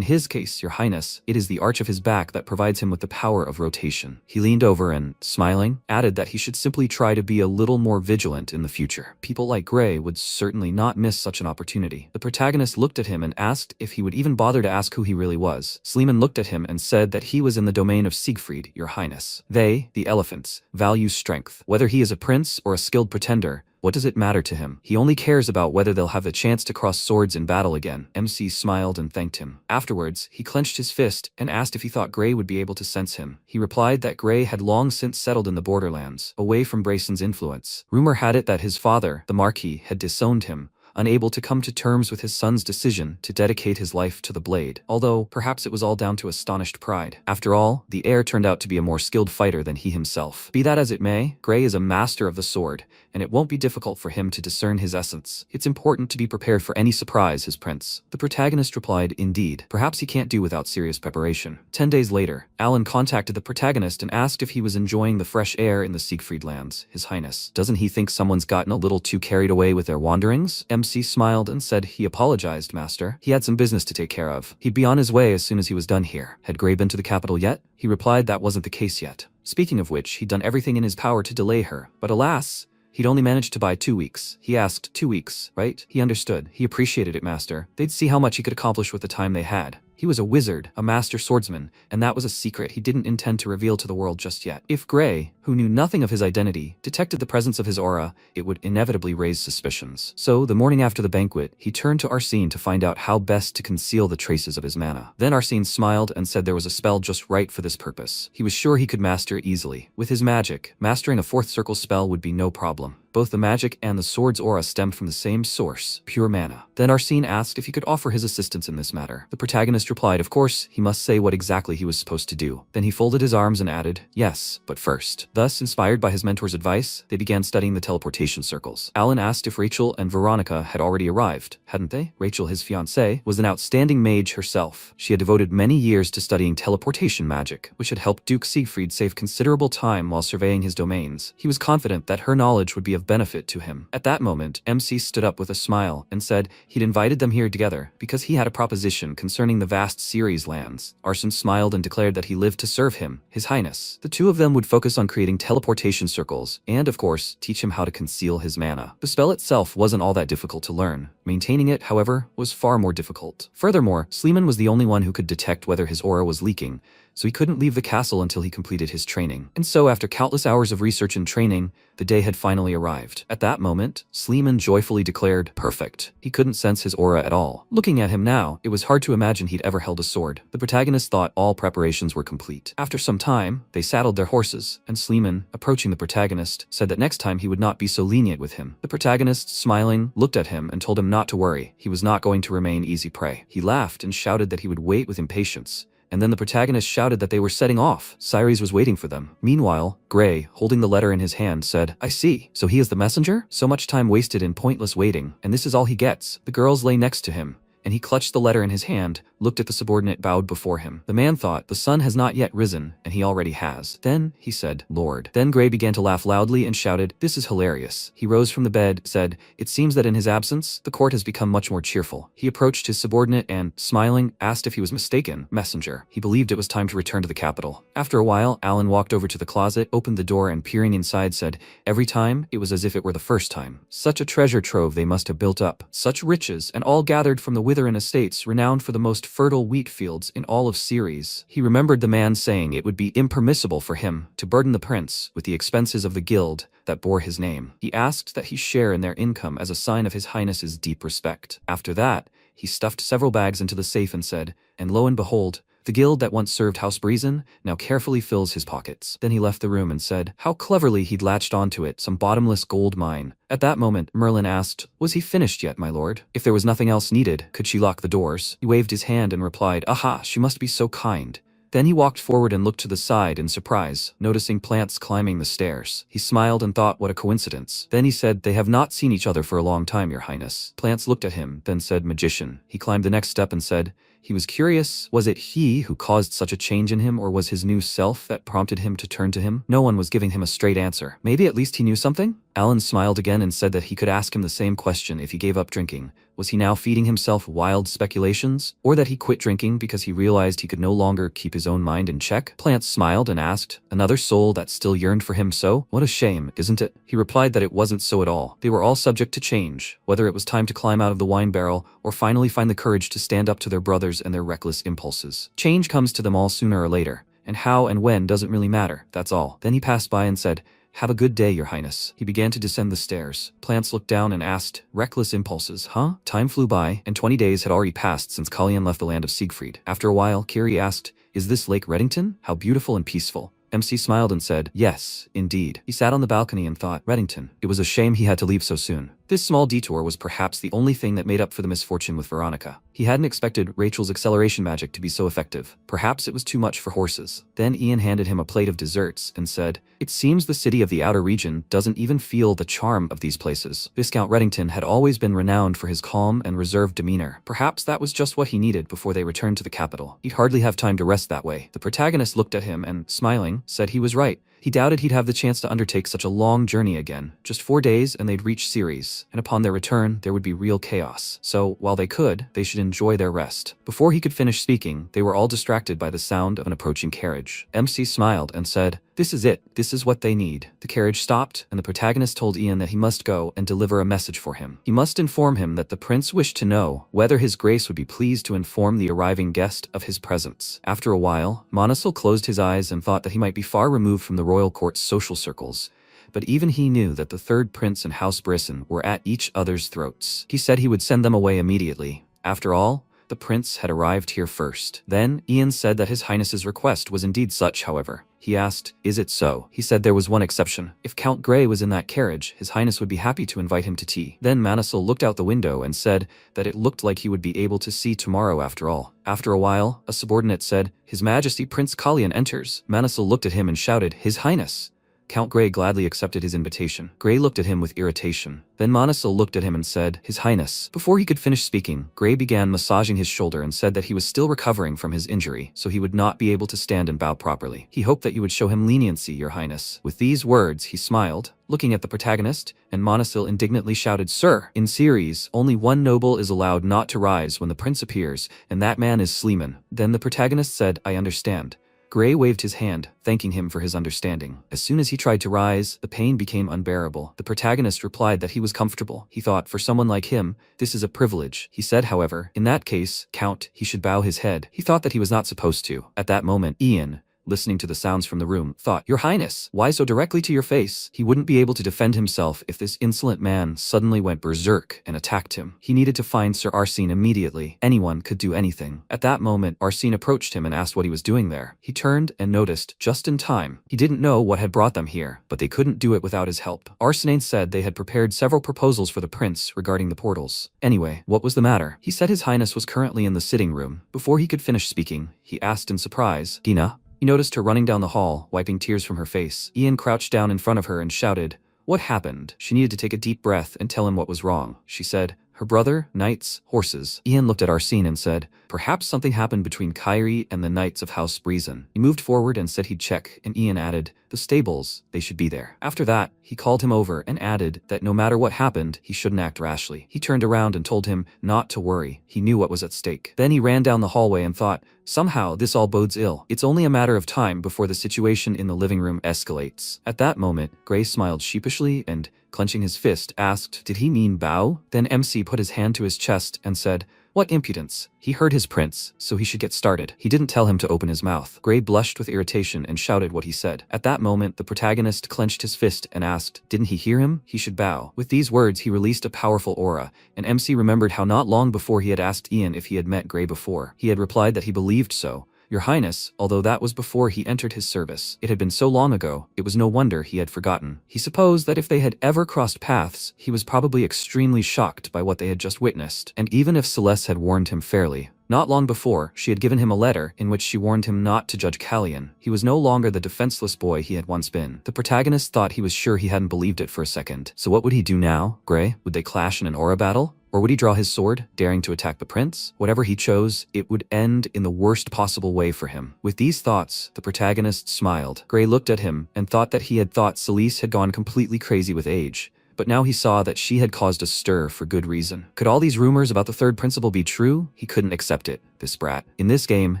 A: his case, your highness, it is the arch of his back that provides him with the power of rotation. He leaned over and, smiling, added that he should simply try to be a little more vigilant in the future. People like Gray would certainly not miss such an opportunity. The protagonist looked at him and asked if he would even bother to ask who he really was. Slayman looked at him and said that he was in the domain of Siegfried, your highness. They, the elephants, value strength. Whether he is a prince or a skilled pretender, what does it matter to him? He only cares about whether they'll have the chance to cross swords in battle again. MC smiled and thanked him. Afterwards, he clenched his fist and asked if he thought Gray would be able to sense him. He replied that Gray had long since settled in the borderlands, away from Brayson's influence. Rumor had it that his father, the Marquis, had disowned him, unable to come to terms with his son's decision to dedicate his life to the blade, although perhaps it was all down to astonished pride. After all, the heir turned out to be a more skilled fighter than he himself. Be that as it may, Gray is a master of the sword, and it won't be difficult for him to discern his essence. It's important to be prepared for any surprise, his prince. The protagonist replied, "Indeed. Perhaps he can't do without serious preparation." 10 days later, Alan contacted the protagonist and asked if he was enjoying the fresh air in the Siegfried lands. His highness, doesn't he think someone's gotten a little too carried away with their wanderings? MC smiled and said he apologized, master. He had some business to take care of. He'd be on his way as soon as he was done here. Had Gray been to the capital yet? He replied that wasn't the case yet. Speaking of which, he'd done everything in his power to delay her, but alas, he'd only managed to buy 2 weeks. He asked, 2 weeks, right? He understood. He appreciated it, master. They'd see how much he could accomplish with the time they had. He was a wizard, a master swordsman, and that was a secret he didn't intend to reveal to the world just yet. If Gray, who knew nothing of his identity, detected the presence of his aura, it would inevitably raise suspicions. So, the morning after the banquet, he turned to Arsene to find out how best to conceal the traces of his mana. Then Arsene smiled and said there was a spell just right for this purpose. He was sure he could master it easily. With his magic, mastering a fourth circle spell would be no problem. Both the magic and the sword's aura stemmed from the same source, pure mana. Then Arsene asked if he could offer his assistance in this matter. The protagonist replied, of course, he must say what exactly he was supposed to do. Then he folded his arms and added, yes, but first. Thus, inspired by his mentor's advice, they began studying the teleportation circles. Alan asked if Rachel and Veronica had already arrived, hadn't they? Rachel, his fiancée, was an outstanding mage herself. She had devoted many years to studying teleportation magic, which had helped Duke Siegfried save considerable time while surveying his domains. He was confident that her knowledge would be of benefit to him. At that moment, MC stood up with a smile and said he'd invited them here together because he had a proposition concerning the vast Ceres lands. Arsene smiled and declared that he lived to serve him, his highness. The two of them would focus on creating teleportation circles and, of course, teach him how to conceal his mana. The spell itself wasn't all that difficult to learn. Maintaining it, however, was far more difficult. Furthermore, Slayman was the only one who could detect whether his aura was leaking, so he couldn't leave the castle until he completed his training. And so after countless hours of research and training, the day had finally arrived. At that moment, Sleeman joyfully declared, "Perfect." He couldn't sense his aura at all. Looking at him now, it was hard to imagine he'd ever held a sword. The protagonist thought all preparations were complete. After some time, they saddled their horses, and Sleeman, approaching the protagonist, said that next time he would not be so lenient with him. The protagonist, smiling, looked at him and told him not to worry. He was not going to remain easy prey. He laughed and shouted that he would wait with impatience. And then the protagonist shouted that they were setting off. Cyrus was waiting for them. Meanwhile, Gray, holding the letter in his hand, said, "I see. So he is the messenger? So much time wasted in pointless waiting, and this is all he gets." The girls lay next to him, and he clutched the letter in his hand, looked at the subordinate bowed before him. The man thought, the sun has not yet risen, and he already has. Then, he said, "Lord." Then Gray began to laugh loudly and shouted, "This is hilarious." He rose from the bed, said, "It seems that in his absence, the court has become much more cheerful." He approached his subordinate and, smiling, asked if he was mistaken. Messenger. He believed it was time to return to the capital. After a while, Alan walked over to the closet, opened the door, and peering inside said, "Every time, it was as if it were the first time. Such a treasure trove they must have built up. Such riches, and all gathered from the Witherin estates, renowned for the most fertile wheat fields in all of Ceres." He remembered the man saying it would be impermissible for him to burden the prince with the expenses of the guild that bore his name. He asked that he share in their income as a sign of his highness's deep respect. After that, he stuffed several bags into the safe and said, and lo and behold, the guild that once served House Breezen now carefully fills his pockets. Then he left the room and said, how cleverly he'd latched onto it, some bottomless gold mine. At that moment, Merlin asked, was he finished yet, my lord? If there was nothing else needed, could she lock the doors? He waved his hand and replied, aha, she must be so kind. Then he walked forward and looked to the side in surprise, noticing plants climbing the stairs. He smiled and thought, what a coincidence. Then he said, they have not seen each other for a long time, your highness. Plants looked at him, then said, magician. He climbed the next step and said, he was curious, was it he who caused such a change in him, or was his new self that prompted him to turn to him? No one was giving him a straight answer. Maybe at least he knew something? Alan smiled again and said that he could ask him the same question if he gave up drinking. Was he now feeding himself wild speculations? Or that he quit drinking because he realized he could no longer keep his own mind in check? Plants smiled and asked, another soul that still yearned for him so? What a shame, isn't it? He replied that it wasn't so at all. They were all subject to change, whether it was time to climb out of the wine barrel or finally find the courage to stand up to their brothers and their reckless impulses. Change comes to them all sooner or later, and how and when doesn't really matter, that's all. Then he passed by and said, have a good day, your highness. He began to descend the stairs. Plants looked down and asked, reckless impulses, huh? Time flew by, and 20 days had already passed since Kalyan left the land of Siegfried. After a while, Kiri asked, is this Lake Reddington? How beautiful and peaceful. MC smiled and said, yes, indeed. He sat on the balcony and thought, Reddington. It was a shame he had to leave so soon. This small detour was perhaps the only thing that made up for the misfortune with Veronica. He hadn't expected Rachel's acceleration magic to be so effective. Perhaps it was too much for horses. Then Ian handed him a plate of desserts and said, it seems the city of the outer region doesn't even feel the charm of these places. Viscount Reddington had always been renowned for his calm and reserved demeanor. Perhaps that was just what he needed before they returned to the capital. He'd hardly have time to rest that way. The protagonist looked at him and, smiling, said he was right. He doubted he'd have the chance to undertake such a long journey again. Just 4 days and they'd reach Ceres, and upon their return, there would be real chaos. So, while they could, they should enjoy their rest. Before he could finish speaking, they were all distracted by the sound of an approaching carriage. MC smiled and said, this is it. This is what they need. The carriage stopped, and the protagonist told Ian that he must go and deliver a message for him. He must inform him that the prince wished to know whether his grace would be pleased to inform the arriving guest of his presence. After a while, Monosil closed his eyes and thought that he might be far removed from the royal court's social circles. But even he knew that the third prince and House Brisson were at each other's throats. He said he would send them away immediately. After all, the prince had arrived here first. Then, Ian said that his highness's request was indeed such, however. He asked, is it so? He said there was one exception. If Count Grey was in that carriage, his highness would be happy to invite him to tea. Then Manisil looked out the window and said that it looked like he would be able to see tomorrow after all. After a while, a subordinate said, His Majesty Prince Kalyan enters. Manisil looked at him and shouted, His Highness. Count Grey gladly accepted his invitation. Grey looked at him with irritation. Then Monosil looked at him and said, His Highness. Before he could finish speaking, Grey began massaging his shoulder and said that he was still recovering from his injury, so he would not be able to stand and bow properly. He hoped that you would show him leniency, your highness. With these words, he smiled, looking at the protagonist, and Monosil indignantly shouted, Sir, in Ceres, only one noble is allowed not to rise when the prince appears, and that man is Sleeman. Then the protagonist said, I understand. Gray waved his hand, thanking him for his understanding. As soon as he tried to rise, the pain became unbearable. The protagonist replied that he was comfortable. He thought, for someone like him, this is a privilege. He said, however, in that case, Count, he should bow his head. He thought that he was not supposed to. At that moment, Ian, listening to the sounds from the room, thought, Your Highness, why so directly to your face? He wouldn't be able to defend himself if this insolent man suddenly went berserk and attacked him. He needed to find Sir Arsene immediately. Anyone could do anything. At that moment, Arsene approached him and asked what he was doing there. He turned and noticed, just in time. He didn't know what had brought them here, but they couldn't do it without his help. Arsene said they had prepared several proposals for the prince regarding the portals. Anyway, what was the matter? He said His Highness was currently in the sitting room. Before he could finish speaking, he asked in surprise, Dina? He noticed her running down the hall, wiping tears from her face. Ian crouched down in front of her and shouted, What happened? She needed to take a deep breath and tell him what was wrong. She said, Her brother, knights, horses. Ian looked at Arsene and said, Perhaps something happened between Kyrie and the knights of House Breezen. He moved forward and said he'd check, and Ian added, The stables, they should be there. After that, he called him over and added that no matter what happened, he shouldn't act rashly. He turned around and told him not to worry. He knew what was at stake. Then he ran down the hallway and thought, Somehow, this all bodes ill. It's only a matter of time before the situation in the living room escalates. At that moment, Gray smiled sheepishly and, clenching his fist, asked, Did he mean bow? Then MC put his hand to his chest and said, What impudence. He heard his prince, so he should get started. He didn't tell him to open his mouth. Gray blushed with irritation and shouted what he said. At that moment, the protagonist clenched his fist and asked, Didn't he hear him? He should bow. With these words, he released a powerful aura, and MC remembered how not long before he had asked Ian if he had met Gray before. He had replied that he believed so. Your Highness, although that was before he entered his service. It had been so long ago, it was no wonder he had forgotten. He supposed that if they had ever crossed paths, he was probably extremely shocked by what they had just witnessed. And even if Celeste had warned him fairly, not long before, she had given him a letter in which she warned him not to judge Callian. He was no longer the defenseless boy he had once been. The protagonist thought he was sure he hadn't believed it for a second. So what would he do now? Gray? Would they clash in an aura battle? Or would he draw his sword, daring to attack the prince? Whatever he chose, it would end in the worst possible way for him. With these thoughts, the protagonist smiled. Gray looked at him and thought that he had thought Celeste had gone completely crazy with age. But now he saw that she had caused a stir for good reason. Could all these rumors about the third principal be true? He couldn't accept it, this brat. In this game,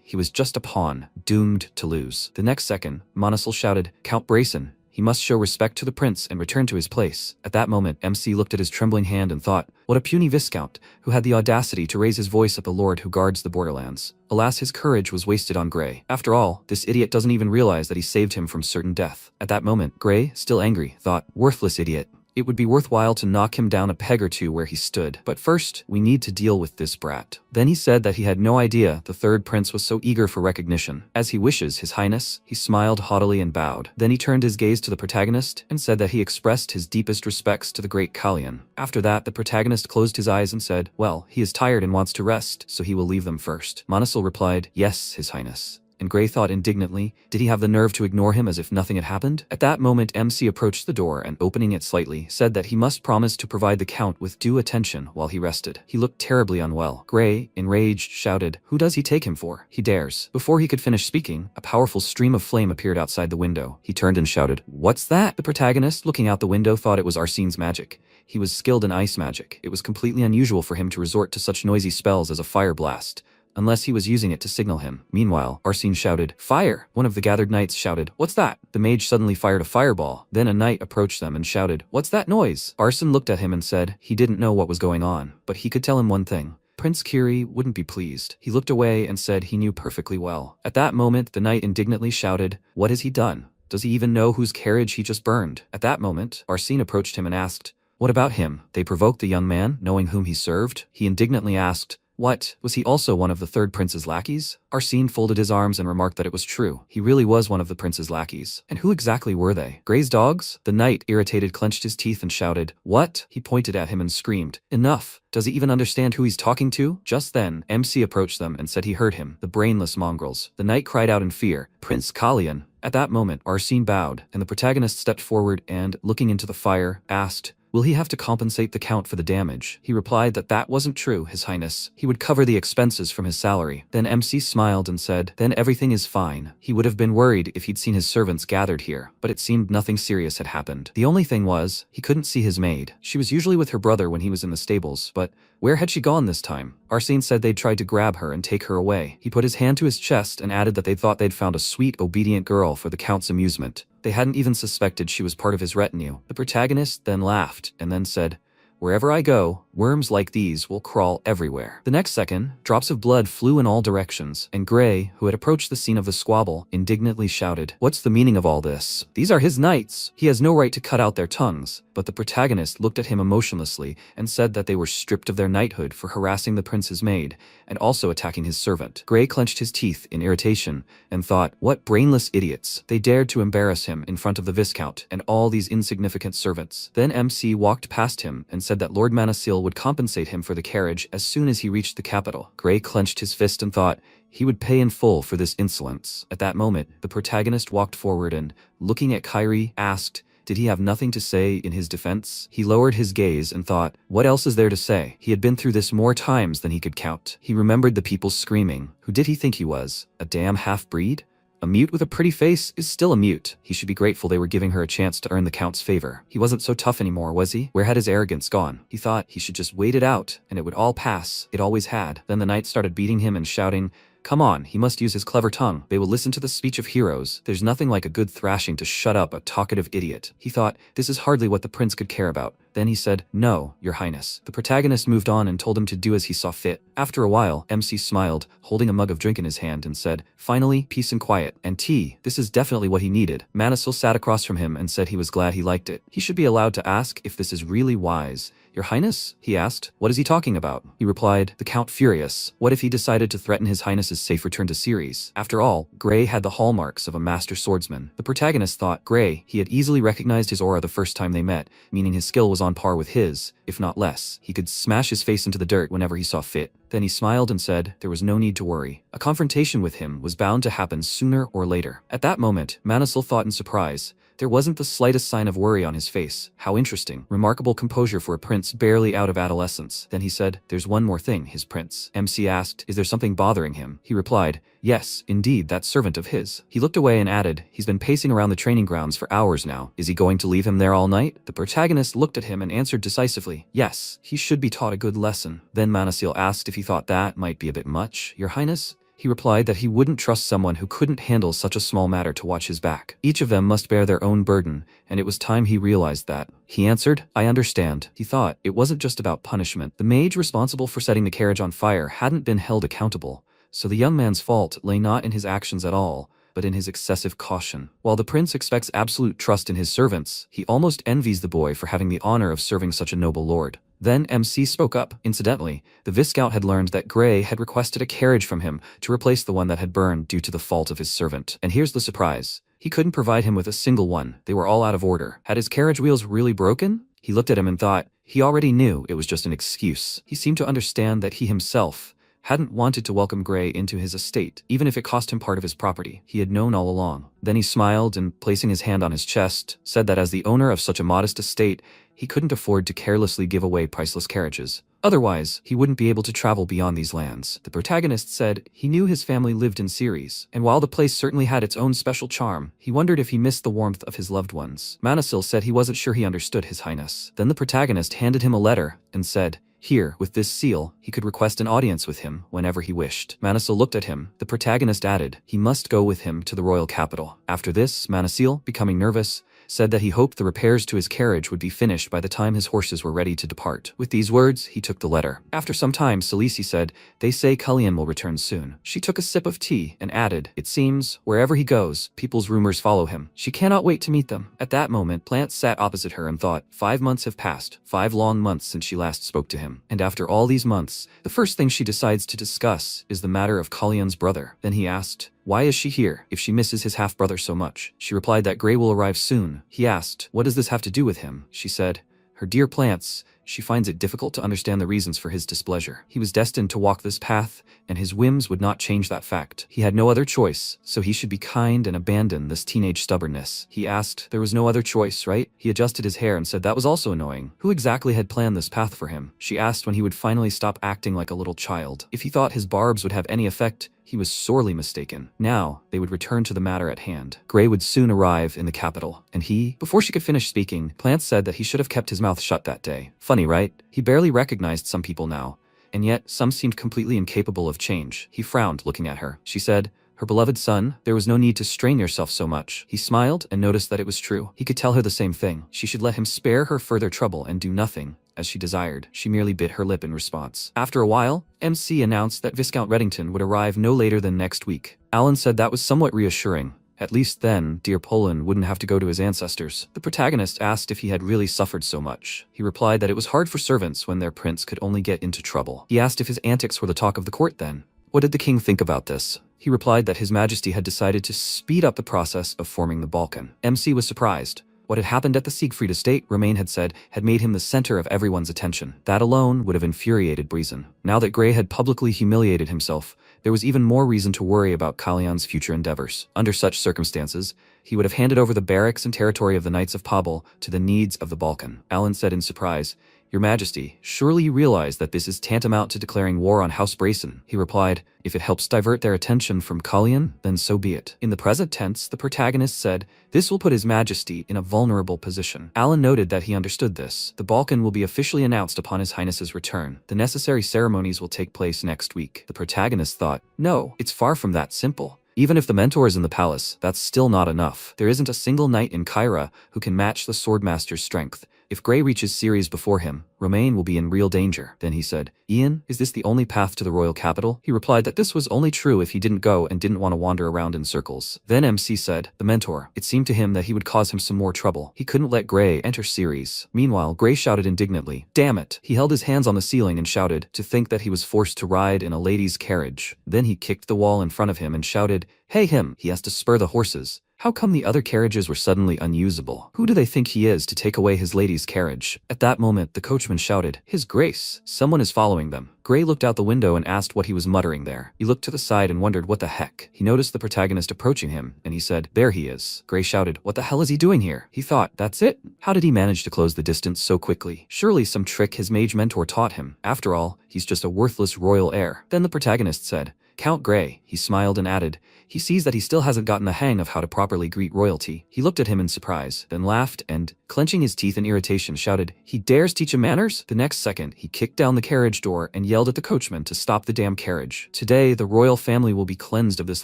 A: he was just a pawn, doomed to lose. The next second, Monocle shouted, Count Brayson. He must show respect to the prince and return to his place. At that moment, MC looked at his trembling hand and thought, what a puny viscount, who had the audacity to raise his voice at the lord who guards the borderlands. Alas, his courage was wasted on Gray. After all, this idiot doesn't even realize that he saved him from certain death. At that moment, Gray, still angry, thought, worthless idiot. It would be worthwhile to knock him down a peg or two where he stood. But first, we need to deal with this brat. Then he said that he had no idea the third prince was so eager for recognition. As he wishes, His Highness, he smiled haughtily and bowed. Then he turned his gaze to the protagonist and said that he expressed his deepest respects to the great Callian. After that, the protagonist closed his eyes and said, well, he is tired and wants to rest, so he will leave them first. Monocle replied, yes, His Highness. And Gray thought indignantly, did he have the nerve to ignore him as if nothing had happened? At that moment, MC approached the door and, opening it slightly, said that he must promise to provide the Count with due attention while he rested. He looked terribly unwell. Gray, enraged, shouted, who does he take him for? He dares. Before he could finish speaking, a powerful stream of flame appeared outside the window. He turned and shouted, what's that? The protagonist, looking out the window, thought it was Arsene's magic. He was skilled in ice magic. It was completely unusual for him to resort to such noisy spells as a fire blast, unless he was using it to signal him. Meanwhile, Arsene shouted, fire! One of the gathered knights shouted, what's that? The mage suddenly fired a fireball. Then a knight approached them and shouted, what's that noise? Arsene looked at him and said he didn't know what was going on, but he could tell him one thing. Prince Kiri wouldn't be pleased. He looked away and said he knew perfectly well. At that moment, the knight indignantly shouted, what has he done? Does he even know whose carriage he just burned? At that moment, Arsene approached him and asked, what about him? They provoked the young man, knowing whom he served. He indignantly asked, what? Was he also one of the third prince's lackeys? Arsene folded his arms and remarked that it was true. He really was one of the prince's lackeys. And who exactly were they? Gray's dogs? The knight, irritated, clenched his teeth and shouted, what? He pointed at him and screamed, enough! Does he even understand who he's talking to? Just then, MC approached them and said he heard him. The brainless mongrels. The knight cried out in fear, Prince Callian. At that moment, Arsene bowed, and the protagonist stepped forward and, looking into the fire, asked, will he have to compensate the Count for the damage? He replied that that wasn't true, His Highness. He would cover the expenses from his salary. Then MC smiled and said, then everything is fine. He would have been worried if he'd seen his servants gathered here, but it seemed nothing serious had happened. The only thing was, he couldn't see his maid. She was usually with her brother when he was in the stables, but Where had she gone this time? Arsene said they'd tried to grab her and take her away. He put his hand to his chest and added that they thought they'd found a sweet, obedient girl for the Count's amusement. They hadn't even suspected she was part of his retinue. The protagonist then laughed and then said, "Wherever I go, worms like these will crawl everywhere." The next second, drops of blood flew in all directions, and Gray, who had approached the scene of the squabble, indignantly shouted, "What's the meaning of all this? These are his knights. He has no right to cut out their tongues." But the protagonist looked at him emotionlessly and said that they were stripped of their knighthood for harassing the prince's maid and also attacking his servant. Gray clenched his teeth in irritation and thought, what brainless idiots. They dared to embarrass him in front of the Viscount and all these insignificant servants. Then MC walked past him and said that Lord Manasil would compensate him for the carriage as soon as he reached the capital. Gray clenched his fist and thought he would pay in full for this insolence. At that moment, the protagonist walked forward and, looking at Kyrie, asked, did he have nothing to say in his defense? He lowered his gaze and thought, what else is there to say? He had been through this more times than he could count. He remembered the people screaming. Who did he think he was? A damn half-breed? A mute with a pretty face is still a mute. He should be grateful they were giving her a chance to earn the Count's favor. He wasn't so tough anymore, was he? Where had his arrogance gone? He thought he should just wait it out, and it would all pass. It always had. Then the knight started beating him and shouting, come on, he must use his clever tongue. They will listen to the speech of heroes. There's nothing like a good thrashing to shut up a talkative idiot. He thought, this is hardly what the prince could care about. Then he said, no, your highness. The protagonist moved on and told him to do as he saw fit. After a while, MC smiled, holding a mug of drink in his hand and said, finally, peace and quiet. And tea. This is definitely what he needed. Manasil sat across from him and said he was glad he liked it. He should be allowed to ask if this is really wise. Your highness? He asked. What is he talking about? He replied, the Count furious. What if he decided to threaten his highness's safe return to Ceres? After all, Gray had the hallmarks of a master swordsman. The protagonist thought, Gray, he had easily recognized his aura the first time they met, meaning his skill was on par with his, if not less. He could smash his face into the dirt whenever he saw fit. Then he smiled and said there was no need to worry. A confrontation with him was bound to happen sooner or later. At that moment, Manasil thought in surprise. There wasn't the slightest sign of worry on his face. How interesting. Remarkable composure for a prince barely out of adolescence. Then he said, there's one more thing, his prince. MC asked, is there something bothering him? He replied, yes, indeed, that servant of his. He looked away and added, he's been pacing around the training grounds for hours now. Is he going to leave him there all night? The protagonist looked at him and answered decisively, yes, he should be taught a good lesson. Then Manasil asked if he thought that might be a bit much, your highness? He replied that he wouldn't trust someone who couldn't handle such a small matter to watch his back. Each of them must bear their own burden, and it was time he realized that. He answered, I understand. He thought it wasn't just about punishment. The mage responsible for setting the carriage on fire hadn't been held accountable, so the young man's fault lay not in his actions at all, but in his excessive caution. While the prince expects absolute trust in his servants, he almost envies the boy for having the honor of serving such a noble lord. Then MC spoke up. Incidentally, the Viscount had learned that Gray had requested a carriage from him to replace the one that had burned due to the fault of his servant. And here's the surprise. He couldn't provide him with a single one. They were all out of order. Had his carriage wheels really broken? He looked at him and thought, he already knew it was just an excuse. He seemed to understand that he himself hadn't wanted to welcome Gray into his estate, even if it cost him part of his property. He had known all along. Then he smiled and, placing his hand on his chest, said that as the owner of such a modest estate, he couldn't afford to carelessly give away priceless carriages. Otherwise, he wouldn't be able to travel beyond these lands. The protagonist said he knew his family lived in Ceres, and while the place certainly had its own special charm, he wondered if he missed the warmth of his loved ones. Manasil said he wasn't sure he understood his highness. Then the protagonist handed him a letter and said, here, with this seal, he could request an audience with him whenever he wished. Manasil looked at him. The protagonist added, he must go with him to the royal capital. After this, Manasil, becoming nervous, said that he hoped the repairs to his carriage would be finished by the time his horses were ready to depart. With these words, he took the letter. After some time, Salisi said, they say Cullion will return soon. She took a sip of tea and added, it seems, wherever he goes, people's rumors follow him. She cannot wait to meet them. At that moment, Plant sat opposite her and thought, 5 months have passed, 5 long months since she last spoke to him. And after all these months, the first thing she decides to discuss is the matter of Cullion's brother. Then he asked, why is she here, if she misses his half-brother so much? She replied that Gray will arrive soon. He asked, what does this have to do with him? She said, her dear Plants, she finds it difficult to understand the reasons for his displeasure. He was destined to walk this path, and his whims would not change that fact. He had no other choice, so he should be kind and abandon this teenage stubbornness. He asked, there was no other choice, right? He adjusted his hair and said that was also annoying. Who exactly had planned this path for him? She asked when he would finally stop acting like a little child. If he thought his barbs would have any effect, he was sorely mistaken. Now, they would return to the matter at hand. Gray would soon arrive in the capital, and he, before she could finish speaking, Plants said that he should have kept his mouth shut that day. Funny Funny, right? He barely recognized some people now, and yet some seemed completely incapable of change. He frowned, looking at her. She said, "Her beloved son, there was no need to strain yourself so much." He smiled and noticed that it was true. He could tell her the same thing. She should let him spare her further trouble and do nothing as she desired. She merely bit her lip in response. After a while, MC announced that Viscount Reddington would arrive no later than next week. Alan said that was somewhat reassuring. At least then, dear Poland wouldn't have to go to his ancestors. The protagonist asked if he had really suffered so much. He replied that it was hard for servants when their prince could only get into trouble. He asked if his antics were the talk of the court then. What did the king think about this? He replied that His Majesty had decided to speed up the process of forming the Balkan. MC was surprised. What had happened at the Siegfried estate, Romain had said, had made him the center of everyone's attention. That alone would have infuriated Breezen. Now that Grey had publicly humiliated himself, there was even more reason to worry about Kalyan's future endeavors. Under such circumstances, he would have handed over the barracks and territory of the Knights of Pobble to the needs of the Balkan. Alan said in surprise, "Your Majesty, surely you realize that this is tantamount to declaring war on House Brayson." He replied, "If it helps divert their attention from Kalyan, then so be it." In the present tense, the protagonist said, "This will put His Majesty in a vulnerable position." Alan noted that he understood this. The Balkan will be officially announced upon His Highness's return. The necessary ceremonies will take place next week. The protagonist thought, "No, it's far from that simple. Even if the mentor is in the palace, that's still not enough. There isn't a single knight in Kyra who can match the Swordmaster's strength. If Grey reaches Ceres before him, Romain will be in real danger." Then he said, "Ian, is this the only path to the royal capital?" He replied that this was only true if he didn't go and didn't want to wander around in circles. Then MC said, "The mentor, it seemed to him that he would cause him some more trouble. He couldn't let Grey enter Ceres." Meanwhile, Grey shouted indignantly, "Damn it!" He held his hands on the ceiling and shouted, "To think that he was forced to ride in a lady's carriage." Then he kicked the wall in front of him and shouted, "Hey him, he has to spur the horses. How come the other carriages were suddenly unusable? Who do they think he is to take away his lady's carriage?" At that moment, the coachman shouted, "His Grace, someone is following them." Grey looked out the window and asked what he was muttering there. He looked to the side and wondered what the heck. He noticed the protagonist approaching him, and he said, "There he is." Grey shouted, "What the hell is he doing here?" He thought, "That's it? How did he manage to close the distance so quickly? Surely some trick his mage mentor taught him. After all, he's just a worthless royal heir." Then the protagonist said, "Count Grey." He smiled and added, "He sees that he still hasn't gotten the hang of how to properly greet royalty." He looked at him in surprise, then laughed and, clenching his teeth in irritation, shouted, "He dares teach him manners?" The next second, he kicked down the carriage door and yelled at the coachman to stop the damn carriage. "Today, the royal family will be cleansed of this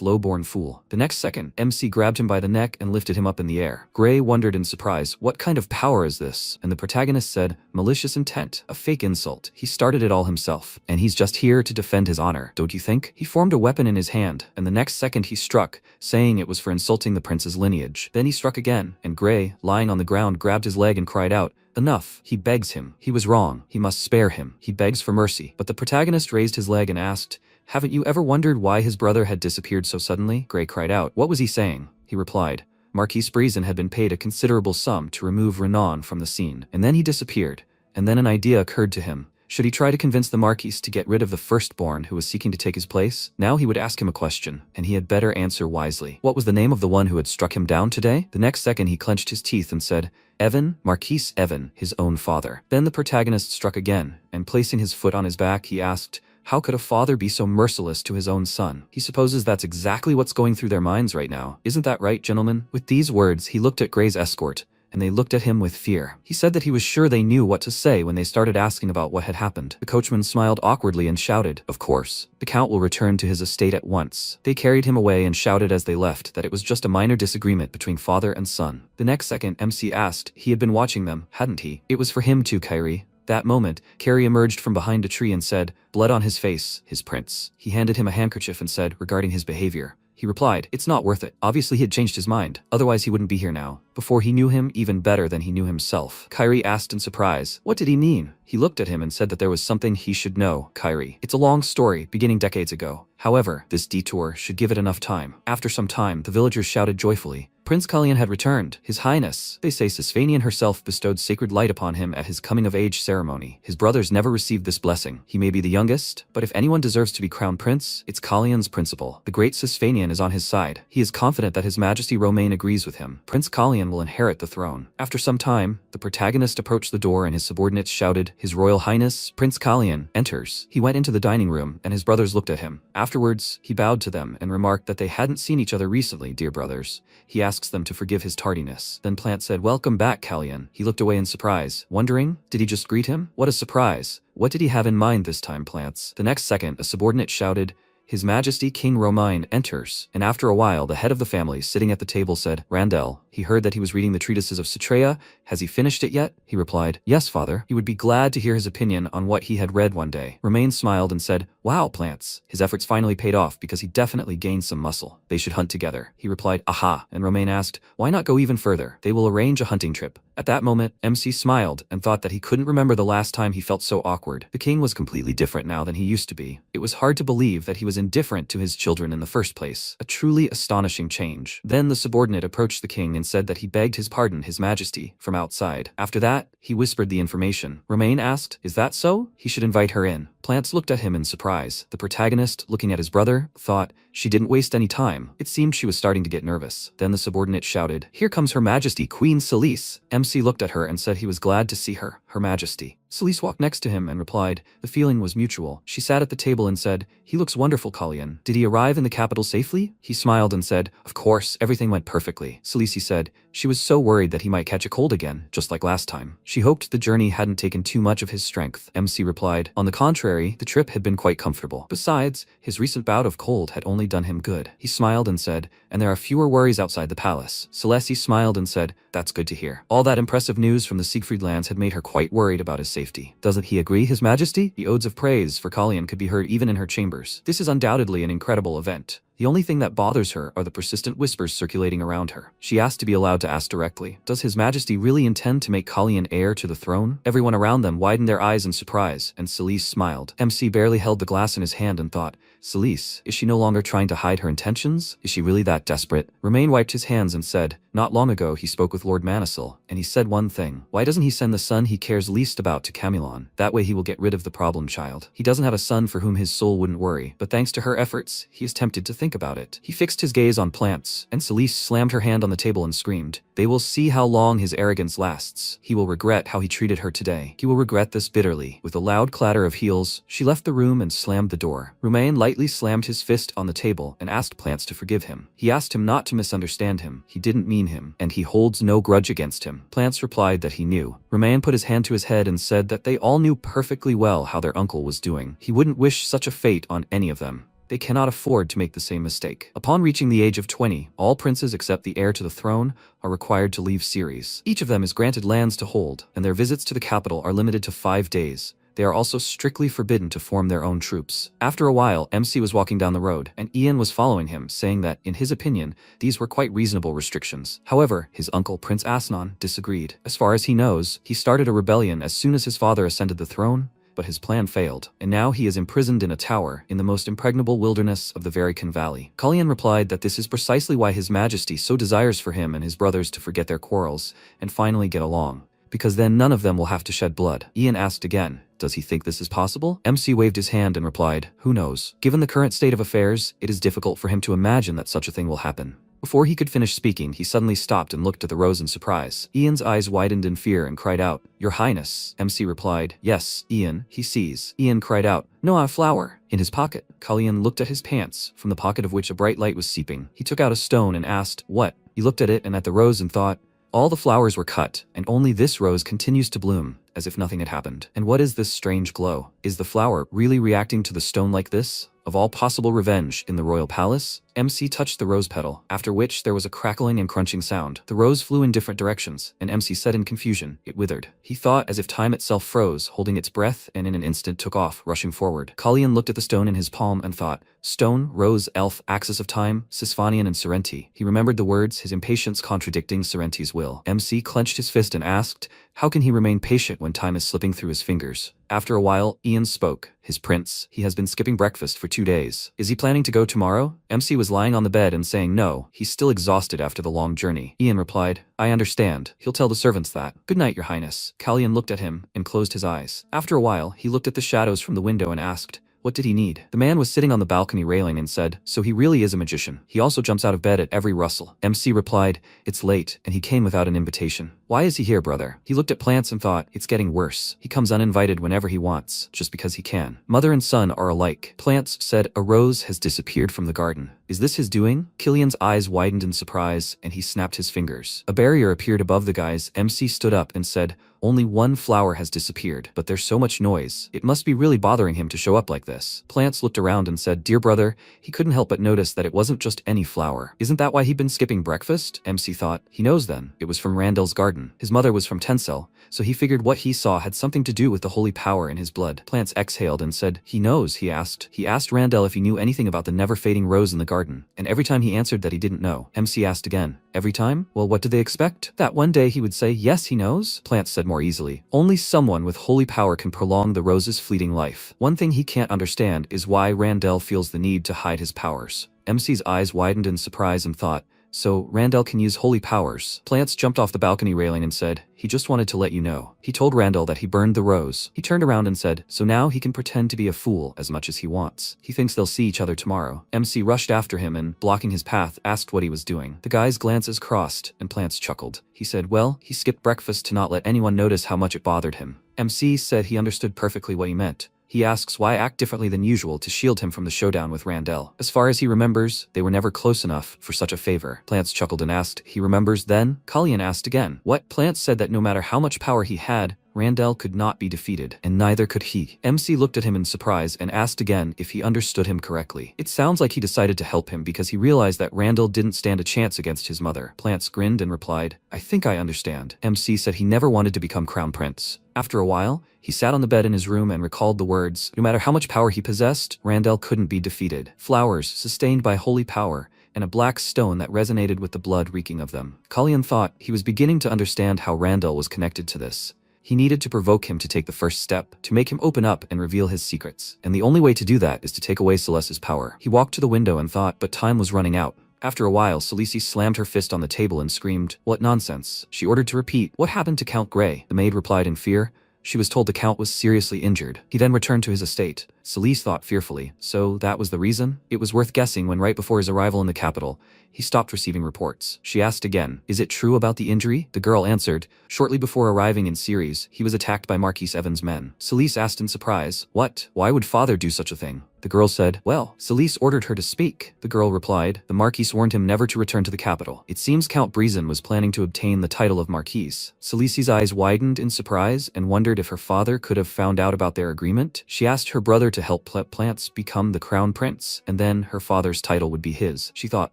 A: low-born fool." The next second, MC grabbed him by the neck and lifted him up in the air. Grey wondered in surprise, what kind of power is this? And the protagonist said, "Malicious intent, a fake insult. He started it all himself, and he's just here to defend his honor, don't you think?" He formed a weapon in his hand, and the next second he struck, saying it was for insulting the prince's lineage. Then he struck again, and Grey, lying on the ground, grabbed his leg and cried out, "Enough." He begs him. He was wrong. He must spare him. He begs for mercy. But the protagonist raised his leg and asked, "Haven't you ever wondered why his brother had disappeared so suddenly?" Grey cried out, "What was he saying?" He replied, Marquis Breezen had been paid a considerable sum to remove Renan from the scene, and then he disappeared. And then an idea occurred to him. Should he try to convince the Marquis to get rid of the firstborn who was seeking to take his place? Now he would ask him a question, and he had better answer wisely. What was the name of the one who had struck him down today? The next second he clenched his teeth and said, "Evan, Marquis Evan, his own father." Then the protagonist struck again, and placing his foot on his back, he asked, "How could a father be so merciless to his own son?" He supposes that's exactly what's going through their minds right now. Isn't that right, gentlemen? With these words, he looked at Grey's escort, and they looked at him with fear. He said that he was sure they knew what to say when they started asking about what had happened. The coachman smiled awkwardly and shouted, "Of course. The count will return to his estate at once." They carried him away and shouted as they left that it was just a minor disagreement between father and son. The next second, MC asked, he had been watching them, hadn't he? It was for him too, Kyrie. That moment, Carrie emerged from behind a tree and said, "Blood on his face, his prince." He handed him a handkerchief and said, regarding his behavior, he replied, "It's not worth it." Obviously he had changed his mind, otherwise he wouldn't be here now. Before he knew him even better than he knew himself. Kyrie asked in surprise, what did he mean? He looked at him and said that there was something he should know, Kyrie. It's a long story, beginning decades ago. However, this detour should give it enough time. After some time, the villagers shouted joyfully, Prince Kalyan had returned, His Highness. They say Sisvanian herself bestowed sacred light upon him at his coming-of-age ceremony. His brothers never received this blessing. He may be the youngest, but if anyone deserves to be crowned prince, it's Kalyan's principle. The great Sisvanian is on his side. He is confident that His Majesty Romain agrees with him. Prince Kalyan will inherit the throne. After some time, the protagonist approached the door and his subordinates shouted, His Royal Highness, Prince Kalyan, enters. He went into the dining room, and his brothers looked at him. Afterwards, he bowed to them and remarked that they hadn't seen each other recently, dear brothers. He asked asks them to forgive his tardiness. Then Plant said, "Welcome back, Kalyan." He looked away in surprise, wondering, did he just greet him? What a surprise. What did he have in mind this time, Plants? The next second, a subordinate shouted, "His Majesty King Romain enters." And after a while, the head of the family sitting at the table said, "Randell." He heard that he was reading the treatises of Sutreya. "Has he finished it yet?" He replied, "Yes, father." He would be glad to hear his opinion on what he had read one day. Romain smiled and said, "Wow, Plants." His efforts finally paid off because he definitely gained some muscle. "They should hunt together." He replied, "Aha." And Romain asked, "Why not go even further? They will arrange a hunting trip." At that moment, MC smiled and thought that he couldn't remember the last time he felt so awkward. The king was completely different now than he used to be. It was hard to believe that he was indifferent to his children in the first place. A truly astonishing change. Then the subordinate approached the king and said that he begged his pardon, His Majesty, from outside. After that, he whispered the information. Romain asked, "Is that so? He should invite her in." Plants looked at him in surprise. The protagonist, looking at his brother, thought, she didn't waste any time. It seemed she was starting to get nervous. Then the subordinate shouted, "Here comes Her Majesty Queen Celise." MC looked at her and said he was glad to see her, Her Majesty. Celise walked next to him and replied, the feeling was mutual. She sat at the table and said, "He looks wonderful, Kalyan. Did he arrive in the capital safely?" He smiled and said, "Of course, everything went perfectly." Celise said, she was so worried that he might catch a cold again, just like last time. She hoped the journey hadn't taken too much of his strength. MC replied, "On the contrary, the trip had been quite comfortable. Besides, his recent bout of cold had only done him good." He smiled and said, "And there are fewer worries outside the palace." Celeste smiled and said, "That's good to hear." All that impressive news from the Siegfried lands had made her quite worried about his safety. "Doesn't he agree, His Majesty?" The odes of praise for Kalyan could be heard even in her chambers. This is undoubtedly an incredible event. The only thing that bothers her are the persistent whispers circulating around her. She asked to be allowed to ask directly, "Does His Majesty really intend to make Kalyan heir to the throne?" Everyone around them widened their eyes in surprise, and Celise smiled. MC barely held the glass in his hand and thought, Celise, is she no longer trying to hide her intentions? Is she really that desperate? Romain wiped his hands and said, "Not long ago he spoke with Lord Manisil, and he said one thing. Why doesn't he send the son he cares least about to Camulon? That way he will get rid of the problem child. He doesn't have a son for whom his soul wouldn't worry, but thanks to her efforts, he is tempted to think about it." He fixed his gaze on Plants, and Celise slammed her hand on the table and screamed, "They will see how long his arrogance lasts. He will regret how he treated her today. He will regret this bitterly." With a loud clatter of heels, she left the room and slammed the door. Romain lightly slammed his fist on the table and asked Plants to forgive him. He asked him not to misunderstand him. He didn't mean him, and he holds no grudge against him. Plants replied that he knew. Romain put his hand to his head and said that they all knew perfectly well how their uncle was doing. He wouldn't wish such a fate on any of them. They cannot afford to make the same mistake. Upon reaching the age of 20, all princes except the heir to the throne are required to leave Ceres. Each of them is granted lands to hold, and their visits to the capital are limited to 5 days. They are also strictly forbidden to form their own troops. After a while, MC was walking down the road, and Ian was following him, saying that, in his opinion, these were quite reasonable restrictions. However, his uncle, Prince Asnon, disagreed. As far as he knows, he started a rebellion as soon as his father ascended the throne, but his plan failed, and now he is imprisoned in a tower in the most impregnable wilderness of the Varican Valley. Kalyan replied that this is precisely why His Majesty so desires for him and his brothers to forget their quarrels and finally get along, because then none of them will have to shed blood. Ian asked again, does he think this is possible? MC waved his hand and replied, who knows? Given the current state of affairs, it is difficult for him to imagine that such a thing will happen. Before he could finish speaking, he suddenly stopped and looked at the rose in surprise. Ian's eyes widened in fear and cried out, Your Highness. MC replied, Yes, Ian, he sees. Ian cried out, No, a flower. In his pocket. Kalyan looked at his pants, from the pocket of which a bright light was seeping. He took out a stone and asked, What? He looked at it and at the rose and thought, all the flowers were cut, and only this rose continues to bloom, as if nothing had happened. And what is this strange glow? Is the flower really reacting to the stone like this? Of all possible revenge in the royal palace? MC touched the rose petal, after which there was a crackling and crunching sound. The rose flew in different directions, and MC said in confusion, it withered. He thought as if time itself froze, holding its breath, and in an instant took off, rushing forward. Kalyan looked at the stone in his palm and thought, Stone, rose, elf, axis of time, Sisphanian and Sorrenti. He remembered the words, his impatience contradicting Sorrenti's will. MC clenched his fist and asked, how can he remain patient when time is slipping through his fingers? After a while, Ian spoke. His prince, he has been skipping breakfast for 2 days. Is he planning to go tomorrow? MC was lying on the bed and saying no, he's still exhausted after the long journey. Ian replied, I understand. He'll tell the servants that. Good night, Your Highness. Kalyan looked at him and closed his eyes. After a while, he looked at the shadows from the window and asked, what did he need? The man was sitting on the balcony railing and said, so he really is a magician. He also jumps out of bed at every rustle. MC replied, it's late, and he came without an invitation. Why is he here, brother? He looked at Plants and thought, it's getting worse. He comes uninvited whenever he wants, just because he can. Mother and son are alike. Plants said, a rose has disappeared from the garden. Is this his doing? Killian's eyes widened in surprise, and he snapped his fingers. A barrier appeared above the guys. MC stood up and said, only one flower has disappeared, but there's so much noise. It must be really bothering him to show up like this. Plants looked around and said, dear brother, he couldn't help but notice that it wasn't just any flower. Isn't that why he'd been skipping breakfast? MC thought. He knows then. It was from Randall's garden. His mother was from Tencel, so he figured what he saw had something to do with the holy power in his blood. Plants exhaled and said, he knows, he asked. He asked Randall if he knew anything about the never-fading rose in the garden, and every time he answered that he didn't know. MC asked again, every time? Well, what did they expect? That one day he would say, yes, he knows? Plants said more easily, only someone with holy power can prolong the rose's fleeting life. One thing he can't understand is why Randall feels the need to hide his powers. MC's eyes widened in surprise and thought, so Randall can use holy powers. Plants jumped off the balcony railing and said, he just wanted to let you know. He told Randall that he burned the rose. He turned around and said, so now he can pretend to be a fool as much as he wants. He thinks they'll see each other tomorrow. MC rushed after him and, blocking his path, asked what he was doing. The guy's glances crossed, and Plants chuckled. He said, well, he skipped breakfast to not let anyone notice how much it bothered him. MC said he understood perfectly what he meant. He asks why act differently than usual to shield him from the showdown with Randall. As far as he remembers, they were never close enough for such a favor. Plants chuckled and asked, he remembers then? Kalyan asked again. What? Plants said that no matter how much power he had, Randall could not be defeated, and neither could he. MC looked at him in surprise and asked again if he understood him correctly. It sounds like he decided to help him because he realized that Randall didn't stand a chance against his mother. Plants grinned and replied, I think I understand. MC said he never wanted to become crown prince. After a while, he sat on the bed in his room and recalled the words, no matter how much power he possessed, Randall couldn't be defeated. Flowers, sustained by holy power, and a black stone that resonated with the blood reeking of them. Kalyan thought he was beginning to understand how Randall was connected to this. He needed to provoke him to take the first step, to make him open up and reveal his secrets. And the only way to do that is to take away Celeste's power. He walked to the window and thought, but time was running out. After a while, Celeste slammed her fist on the table and screamed, what nonsense. She ordered to repeat, what happened to Count Grey? The maid replied in fear. She was told the Count was seriously injured. He then returned to his estate. Celeste thought fearfully, so that was the reason? It was worth guessing when right before his arrival in the capital, he stopped receiving reports. She asked again, is it true about the injury? The girl answered, shortly before arriving in Ceres, he was attacked by Marquis Evan's men. Celeste asked in surprise, what? Why would father do such a thing? The girl said, well, Celeste ordered her to speak. The girl replied, the Marquis warned him never to return to the capital. It seems Count Breezen was planning to obtain the title of Marquis. Celeste's eyes widened in surprise and wondered if her father could have found out about their agreement. She asked her brother to help Plants become the crown prince, and then her father's title would be his. She thought,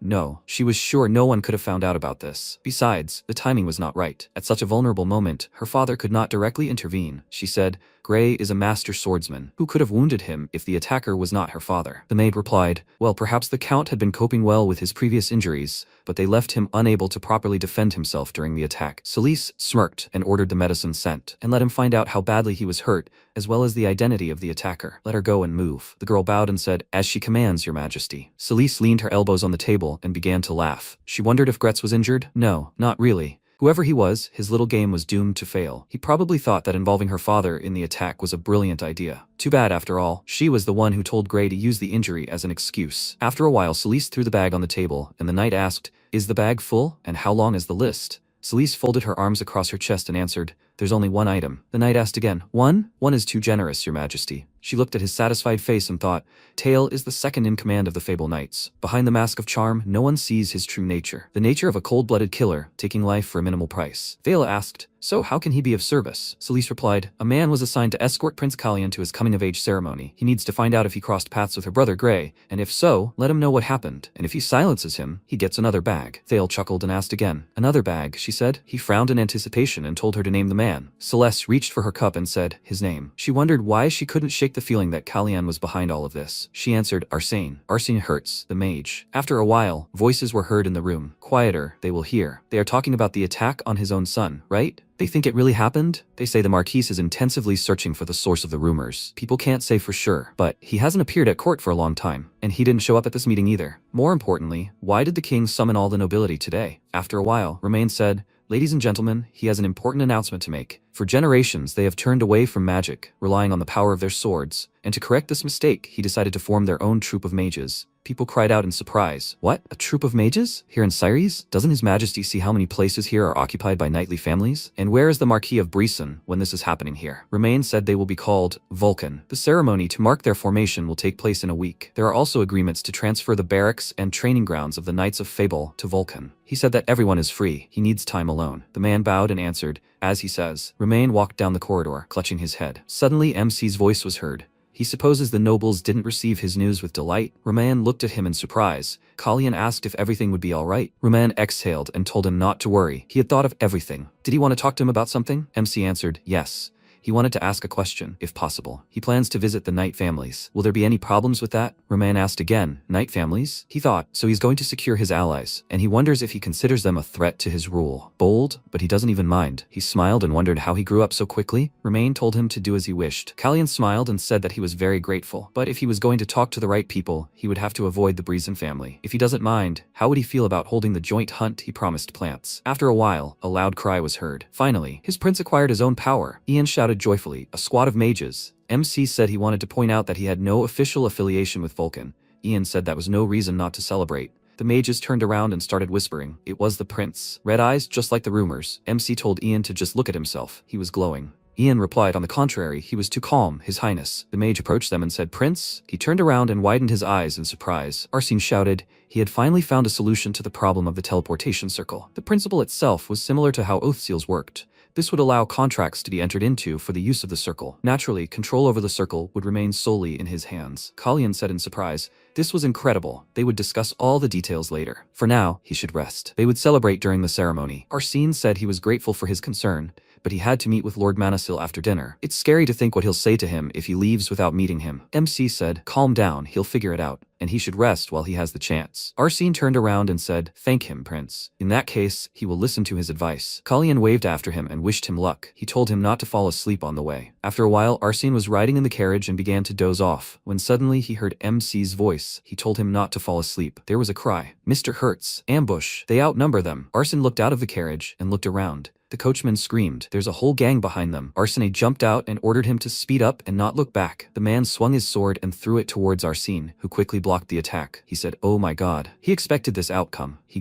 A: no. She was sure no one could have found out about this. Besides, the timing was not right. At such a vulnerable moment, her father could not directly intervene. She said, Grey is a master swordsman. Who could have wounded him if the attacker was not her father? The maid replied, well, perhaps the Count had been coping well with his previous injuries, but they left him unable to properly defend himself during the attack. Celeste smirked and ordered the medicine sent, and let him find out how badly he was hurt, as well as the identity of the attacker. Let her go and move. The girl bowed and said, as she commands, your majesty. Celeste leaned her elbows on the table and began to laugh. She wondered if Gretz was injured? No, not really. Whoever he was, his little game was doomed to fail. He probably thought that involving her father in the attack was a brilliant idea. Too bad, after all, she was the one who told Grey to use the injury as an excuse. After a while, Celeste threw the bag on the table, and the knight asked, is the bag full, and how long is the list? Celeste folded her arms across her chest and answered, there's only one item. The knight asked again, one? One is too generous, your majesty. She looked at his satisfied face and thought, Tail is the second in command of the Fable Knights. Behind the mask of charm, no one sees his true nature. The nature of a cold-blooded killer, taking life for a minimal price. Vela asked, so how can he be of service? Celeste replied, a man was assigned to escort Prince Kalyan to his coming-of-age ceremony. He needs to find out if he crossed paths with her brother Grey, and if so, let him know what happened. And if he silences him, he gets another bag. Thale chuckled and asked again. Another bag, she said. He frowned in anticipation and told her to name the man. Celeste reached for her cup and said, his name. She wondered why she couldn't shake the feeling that Kalyan was behind all of this. She answered, Arsene. Arsene Hertz, the mage. After a while, voices were heard in the room. Quieter, they will hear. They are talking about the attack on his own son, right? They think it really happened? They say the Marquis is intensively searching for the source of the rumors. People can't say for sure, but he hasn't appeared at court for a long time, and he didn't show up at this meeting either. More importantly, why did the king summon all the nobility today? After a while, Romain said, ladies and gentlemen, he has an important announcement to make. For generations, they have turned away from magic, relying on the power of their swords, and to correct this mistake, he decided to form their own troupe of mages. People cried out in surprise. What? A troop of mages? Here in Ceres? Doesn't His Majesty see how many places here are occupied by knightly families? And where is the Marquis of Brisson when this is happening here? Romain said they will be called Vulcan. The ceremony to mark their formation will take place in a week. There are also agreements to transfer the barracks and training grounds of the Knights of Fable to Vulcan. He said that everyone is free. He needs time alone. The man bowed and answered, as he says. Romain walked down the corridor, clutching his head. Suddenly MC's voice was heard. He supposes the nobles didn't receive his news with delight. Romain looked at him in surprise. Kalyan asked if everything would be alright. Romain exhaled and told him not to worry. He had thought of everything. Did he want to talk to him about something? MC answered, yes. He wanted to ask a question, if possible. He plans to visit the Knight families. Will there be any problems with that? Romain asked again. Knight families? He thought, so he's going to secure his allies, and he wonders if he considers them a threat to his rule. Bold, but he doesn't even mind. He smiled and wondered how he grew up so quickly. Romain told him to do as he wished. Kalyan smiled and said that he was very grateful, but if he was going to talk to the right people, he would have to avoid the Brizon family. If he doesn't mind, how would he feel about holding the joint hunt he promised plants? After a while, a loud cry was heard. Finally, his prince acquired his own power. Ian shouted joyfully, a squad of mages. MC said he wanted to point out that he had no official affiliation with Vulcan. Ian said that was no reason not to celebrate. The mages turned around and started whispering. It was the prince. Red eyes, just like the rumors. MC told Ian to just look at himself. He was glowing. Ian replied, on the contrary, he was too calm, His Highness. The mage approached them and said, Prince? He turned around and widened his eyes in surprise. Arsene shouted. He had finally found a solution to the problem of the teleportation circle. The principle itself was similar to how oath seals worked. This would allow contracts to be entered into for the use of the circle. Naturally, control over the circle would remain solely in his hands. Kalyan said in surprise, this was incredible. They would discuss all the details later. For now, he should rest. They would celebrate during the ceremony. Arsene said he was grateful for his concern, but he had to meet with Lord Manasil after dinner. It's scary to think what he'll say to him if he leaves without meeting him. MC said, calm down, he'll figure it out, and he should rest while he has the chance. Arsene turned around and said, thank him, Prince. In that case, he will listen to his advice. Kalyan waved after him and wished him luck. He told him not to fall asleep on the way. After a while, Arsene was riding in the carriage and began to doze off, when suddenly he heard MC's voice. He told him not to fall asleep. There was a cry. Mr. Hertz, ambush. They outnumber them. Arsene looked out of the carriage and looked around. The coachman screamed. There's a whole gang behind them. Arsene jumped out and ordered him to speed up and not look back. The man swung his sword and threw it towards Arsene, who quickly blocked the attack. He said, oh my god. He expected this outcome. He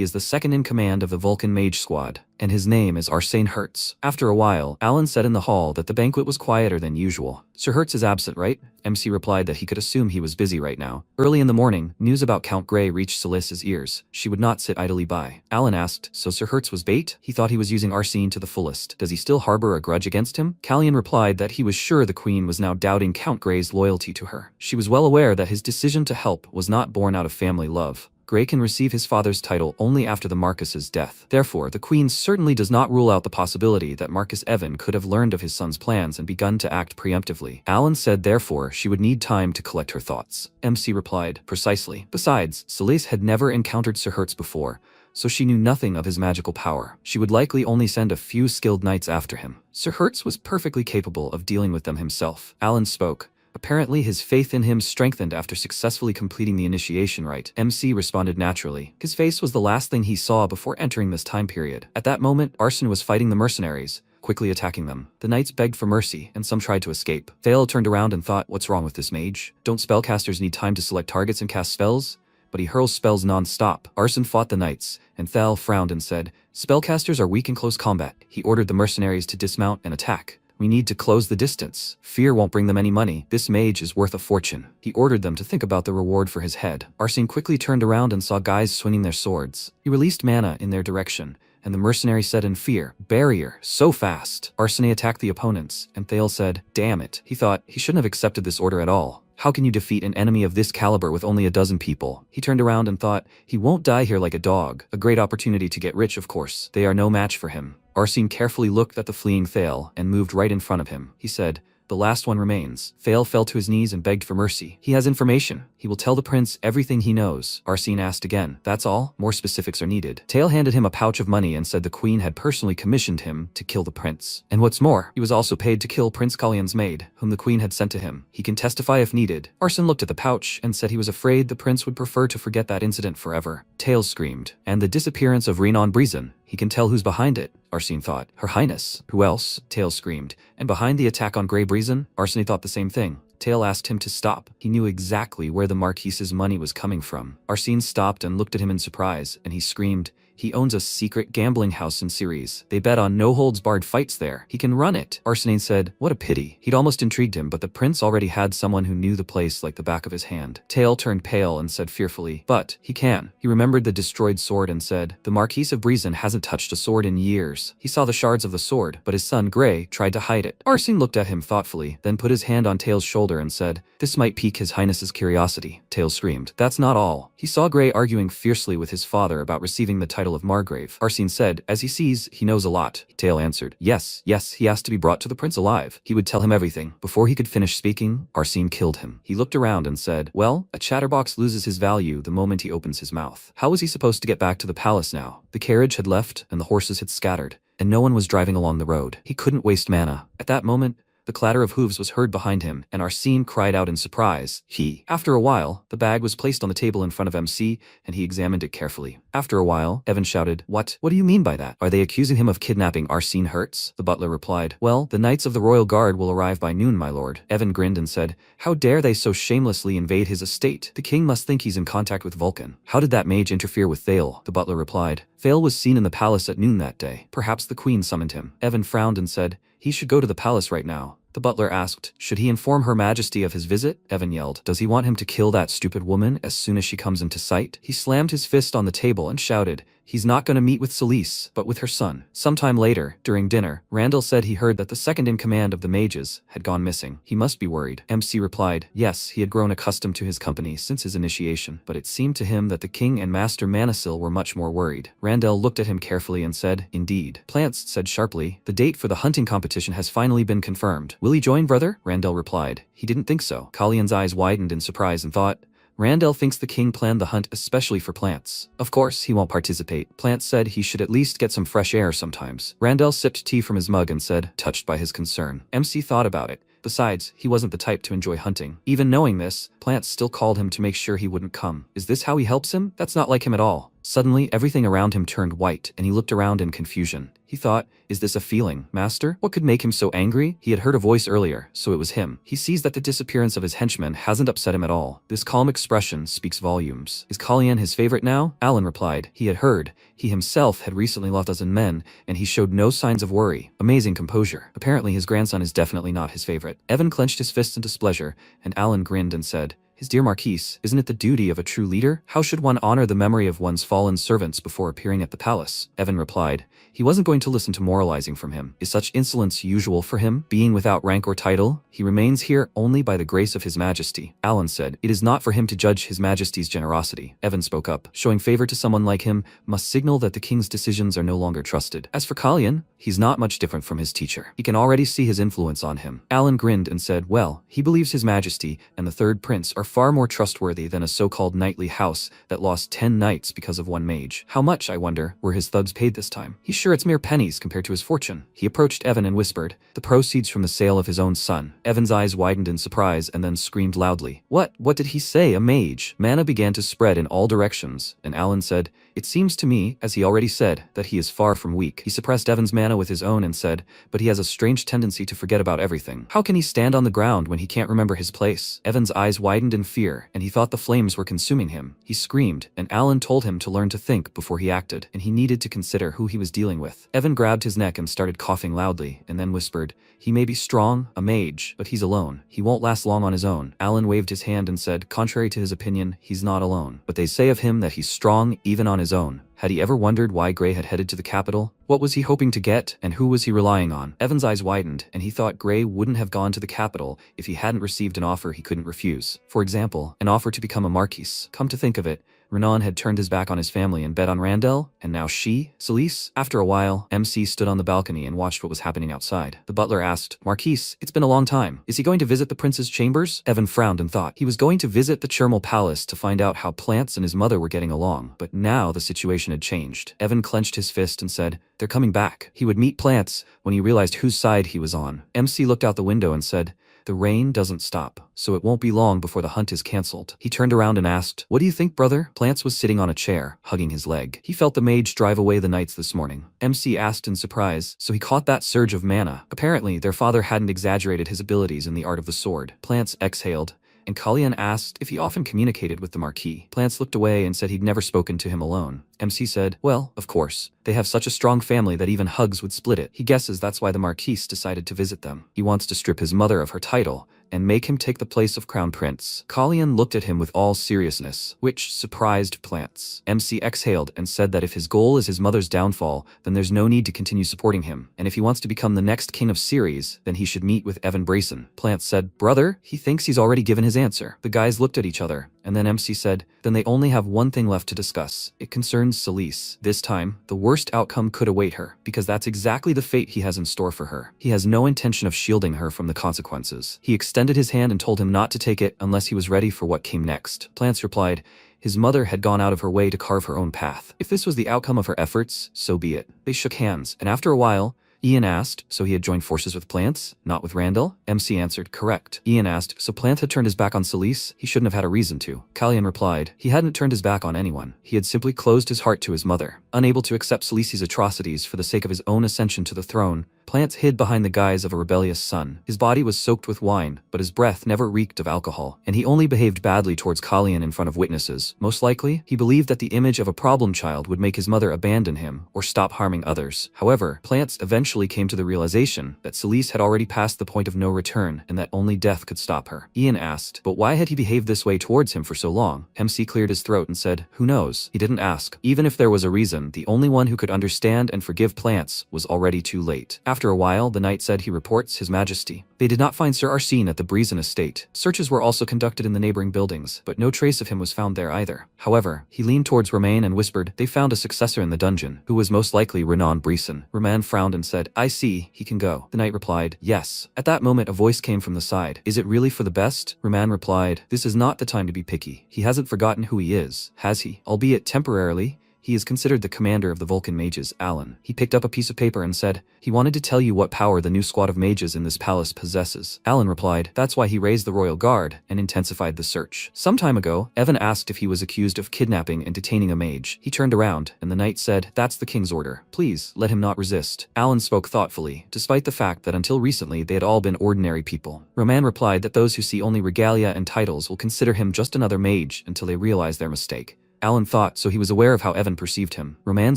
A: is the second in command of the Vulcan Mage Squad, and his name is Arsene Hertz. After a while, Alan said in the hall that the banquet was quieter than usual. Sir Hertz is absent, right? MC replied that he could assume he was busy right now. Early in the morning, news about Count Grey reached Celeste's ears. She would not sit idly by. Alan asked, so Sir Hertz was bait? He thought he was using Arsene to the fullest. Does he still harbor a grudge against him? Kalyan replied that he was sure the Queen was now doubting Count Grey's loyalty to her. She was well aware that his decision to help was not born out of family love. Grey can receive his father's title only after the Marcus's death. Therefore, the Queen certainly does not rule out the possibility that Marcus Evan could have learned of his son's plans and begun to act preemptively. Alan said therefore she would need time to collect her thoughts. MC replied, precisely. Besides, Celeste had never encountered Sir Hertz before, so she knew nothing of his magical power. She would likely only send a few skilled knights after him. Sir Hertz was perfectly capable of dealing with them himself. Alan spoke. Apparently his faith in him strengthened after successfully completing the initiation rite. MC responded naturally. His face was the last thing he saw before entering this time period. At that moment, Arsene was fighting the mercenaries, quickly attacking them. The knights begged for mercy, and some tried to escape. Thale turned around and thought, what's wrong with this mage? Don't spellcasters need time to select targets and cast spells? But he hurls spells non-stop. Arsene fought the knights, and Thal frowned and said, spellcasters are weak in close combat. He ordered the mercenaries to dismount and attack. We need to close the distance. Fear won't bring them any money. This mage is worth a fortune. He ordered them to think about the reward for his head. Arsene quickly turned around and saw guys swinging their swords. He released mana in their direction, and the mercenary said in fear, barrier, so fast. Arsene attacked the opponents, and Thale said, damn it. He thought he shouldn't have accepted this order at all. How can you defeat an enemy of this caliber with only a dozen people? He turned around and thought, he won't die here like a dog. A great opportunity to get rich, of course. They are no match for him. Arsene carefully looked at the fleeing Thale and moved right in front of him. He said, the last one remains. Thale fell to his knees and begged for mercy. He has information. He will tell the prince everything he knows. Arsene asked again, that's all? More specifics are needed. Thale handed him a pouch of money and said the queen had personally commissioned him to kill the prince. And what's more, he was also paid to kill Prince Kalyan's maid, whom the queen had sent to him. He can testify if needed. Arsene looked at the pouch and said he was afraid the prince would prefer to forget that incident forever. Thale screamed. And the disappearance of Renan Brizon. He can tell who's behind it, Arsene thought. Her Highness. Who else? Thale screamed. And behind the attack on Grey Brizon? Arsene thought the same thing. Tail asked him to stop. He knew exactly where the Marquise's money was coming from. Arsene stopped and looked at him in surprise, and he screamed, "He owns a secret gambling house in Ceres. They bet on no-holds-barred fights there. He can run it." Arsene said, "What a pity." He'd almost intrigued him, but the prince already had someone who knew the place like the back of his hand. Tail turned pale and said fearfully, "But he can." He remembered the destroyed sword and said, "The Marquis of Brizen hasn't touched a sword in years." He saw the shards of the sword, but his son Grey tried to hide it. Arsene looked at him thoughtfully, then put his hand on Tail's shoulder and said, "This might pique His Highness's curiosity." Tail screamed, "That's not all." He saw Grey arguing fiercely with his father about receiving the title of Margrave. Arsene said, "As he sees, he knows a lot." Tail answered, Yes, he asked to be brought to the prince alive. He would tell him everything." Before he could finish speaking, Arsene killed him. He looked around and said, "Well, a chatterbox loses his value the moment he opens his mouth. How was he supposed to get back to the palace now? The carriage had left, and the horses had scattered, and no one was driving along the road. He couldn't waste mana." At that moment, the clatter of hooves was heard behind him, and Arsene cried out in surprise, After a while, the bag was placed on the table in front of MC, and he examined it carefully. After a while, Evan shouted, What do you mean by that? Are they accusing him of kidnapping Arsene Hertz?" The butler replied, "Well, the knights of the royal guard will arrive by noon, my lord." Evan grinned and said, "How dare they so shamelessly invade his estate? The king must think he's in contact with Vulcan. How did that mage interfere with Thale?" The butler replied, "Thale was seen in the palace at noon that day. Perhaps the queen summoned him." Evan frowned and said, "He should go to the palace right now." The butler asked, "Should he inform Her Majesty of his visit?" Evan yelled, "Does he want him to kill that stupid woman as soon as she comes into sight?" He slammed his fist on the table and shouted, "He's not going to meet with Celise, but with her son." Sometime later, during dinner, Randall said he heard that the second-in-command of the mages had gone missing. He must be worried. MC replied, yes, he had grown accustomed to his company since his initiation, but it seemed to him that the king and Master Manisil were much more worried. Randall looked at him carefully and said, "Indeed." Plants said sharply, "The date for the hunting competition has finally been confirmed. Will he join, brother?" Randall replied, "He didn't think so." Kalian's eyes widened in surprise and thought, Randall thinks the king planned the hunt especially for Plants. Of course, he won't participate. Plants said he should at least get some fresh air sometimes. Randall sipped tea from his mug and said, touched by his concern. MC thought about it. Besides, he wasn't the type to enjoy hunting. Even knowing this, Plants still called him to make sure he wouldn't come. Is this how he helps him? That's not like him at all. Suddenly, everything around him turned white, and he looked around in confusion. He thought, is this a feeling, master? What could make him so angry? He had heard a voice earlier, so it was him. He sees that the disappearance of his henchman hasn't upset him at all. This calm expression speaks volumes. Is Kalian his favorite now? Alan replied. He had heard. He himself had recently lost a dozen men, and he showed no signs of worry. Amazing composure. Apparently his grandson is definitely not his favorite. Evan clenched his fists in displeasure, and Alan grinned and said, His dear Marquise, isn't it the duty of a true leader? How should one honor the memory of one's fallen servants before appearing at the palace? Evan replied. He wasn't going to listen to moralizing from him. Is such insolence usual for him, being without rank or title? He remains here only by the grace of His Majesty. Alan said, It is not for him to judge His Majesty's generosity. Evan spoke up. Showing favor to someone like him must signal that the king's decisions are no longer trusted. As for Kalian, he's not much different from his teacher. He can already see his influence on him. Alan grinned and said, well, he believes His Majesty and the third prince are far more trustworthy than a so-called knightly house that lost 10 knights because of one mage. How much, I wonder, were his thugs paid this time? He's sure it's mere pennies compared to his fortune. He approached Evan and whispered, the proceeds from the sale of his own son. Evan's eyes widened in surprise and then screamed loudly. What did he say, a mage? Mana began to spread in all directions, and Alan said, it seems to me, as he already said, that he is far from weak. He suppressed Evan's mana with his own and said, but he has a strange tendency to forget about everything. How can he stand on the ground when he can't remember his place? Evan's eyes widened in fear, and he thought the flames were consuming him. He screamed, and Alan told him to learn to think before he acted, and he needed to consider who he was dealing with. Evan grabbed his neck and started coughing loudly, and then whispered, he may be strong, a mage, but he's alone. He won't last long on his own. Alan waved his hand and said, contrary to his opinion, he's not alone. But they say of him that he's strong even on his own. Had he ever wondered why Grey had headed to the capital? What was he hoping to get, and who was he relying on? Evan's eyes widened, and he thought Grey wouldn't have gone to the capital if he hadn't received an offer he couldn't refuse. For example, an offer to become a marquis. Come to think of it, Renan had turned his back on his family and bet on Randall, and now Celise? After a while, MC stood on the balcony and watched what was happening outside. The butler asked, Marquise, it's been a long time. Is he going to visit the prince's chambers? Evan frowned and thought he was going to visit the Chermal Palace to find out how Plants and his mother were getting along. But now the situation had changed. Evan clenched his fist and said, they're coming back. He would meet Plants when he realized whose side he was on. MC looked out the window and said, the rain doesn't stop, so it won't be long before the hunt is cancelled. He turned around and asked, "What do you think, brother?" Plants was sitting on a chair, hugging his leg. He felt the mage drive away the knights this morning. MC asked in surprise, so he caught that surge of mana. Apparently, their father hadn't exaggerated his abilities in the art of the sword. Plants exhaled, and Kalyan asked if he often communicated with the Marquis. Plants looked away and said he'd never spoken to him alone. MC said, "Well, of course. They have such a strong family that even hugs would split it. He guesses that's why the Marquis decided to visit them. He wants to strip his mother of her title and make him take the place of Crown Prince." Kalyan looked at him with all seriousness, which surprised Plants. MC exhaled and said that if his goal is his mother's downfall, then there's no need to continue supporting him, and if he wants to become the next king of Ceres, then he should meet with Evan Brayson. Plants said, "Brother, he thinks he's already given his answer." The guys looked at each other, and then MC said, "Then they only have one thing left to discuss. It concerns Celise. This time, the worst outcome could await her, because that's exactly the fate he has in store for her. He has no intention of shielding her from the consequences." He extended his hand and told him not to take it unless he was ready for what came next. Plants replied, his mother had gone out of her way to carve her own path. If this was the outcome of her efforts, so be it. They shook hands, and after a while, Ian asked, "So he had joined forces with Plants, not with Randall?" MC answered, "Correct." Ian asked, "So Plant had turned his back on Celise? He shouldn't have had a reason to." Kalyan replied, "He hadn't turned his back on anyone. He had simply closed his heart to his mother. Unable to accept Celise's atrocities for the sake of his own ascension to the throne, Plants hid behind the guise of a rebellious son. His body was soaked with wine, but his breath never reeked of alcohol, and he only behaved badly towards Kalyan in front of witnesses. Most likely, he believed that the image of a problem child would make his mother abandon him or stop harming others. However, Plants eventually came to the realization that Celise had already passed the point of no return and that only death could stop her. Ian asked, "But why had he behaved this way towards him for so long?" MC cleared his throat and said, "Who knows?" He didn't ask. Even if there was a reason, the only one who could understand and forgive Plants was already too late. After a while, the knight said he reports His Majesty. They did not find Sir Arsene at the Breezen estate. Searches were also conducted in the neighboring buildings, but no trace of him was found there either. However, he leaned towards Romain and whispered, "They found a successor in the dungeon, who was most likely Renan Breeson." Romain frowned and said, "I see, he can go." The knight replied, "Yes." At that moment a voice came from the side. "Is it really for the best?" Romain replied, "This is not the time to be picky. He hasn't forgotten who he is, has he? Albeit temporarily. He is considered the commander of the Vulcan mages, Alan." He picked up a piece of paper and said, "He wanted to tell you what power the new squad of mages in this palace possesses." Alan replied, "That's why he raised the royal guard and intensified the search." Some time ago, Evan asked if he was accused of kidnapping and detaining a mage. He turned around, and the knight said, "That's the king's order. Please, let him not resist." Alan spoke thoughtfully, despite the fact that until recently they had all been ordinary people. Roman replied that those who see only regalia and titles will consider him just another mage until they realize their mistake. Alan thought, so he was aware of how Evan perceived him. Roman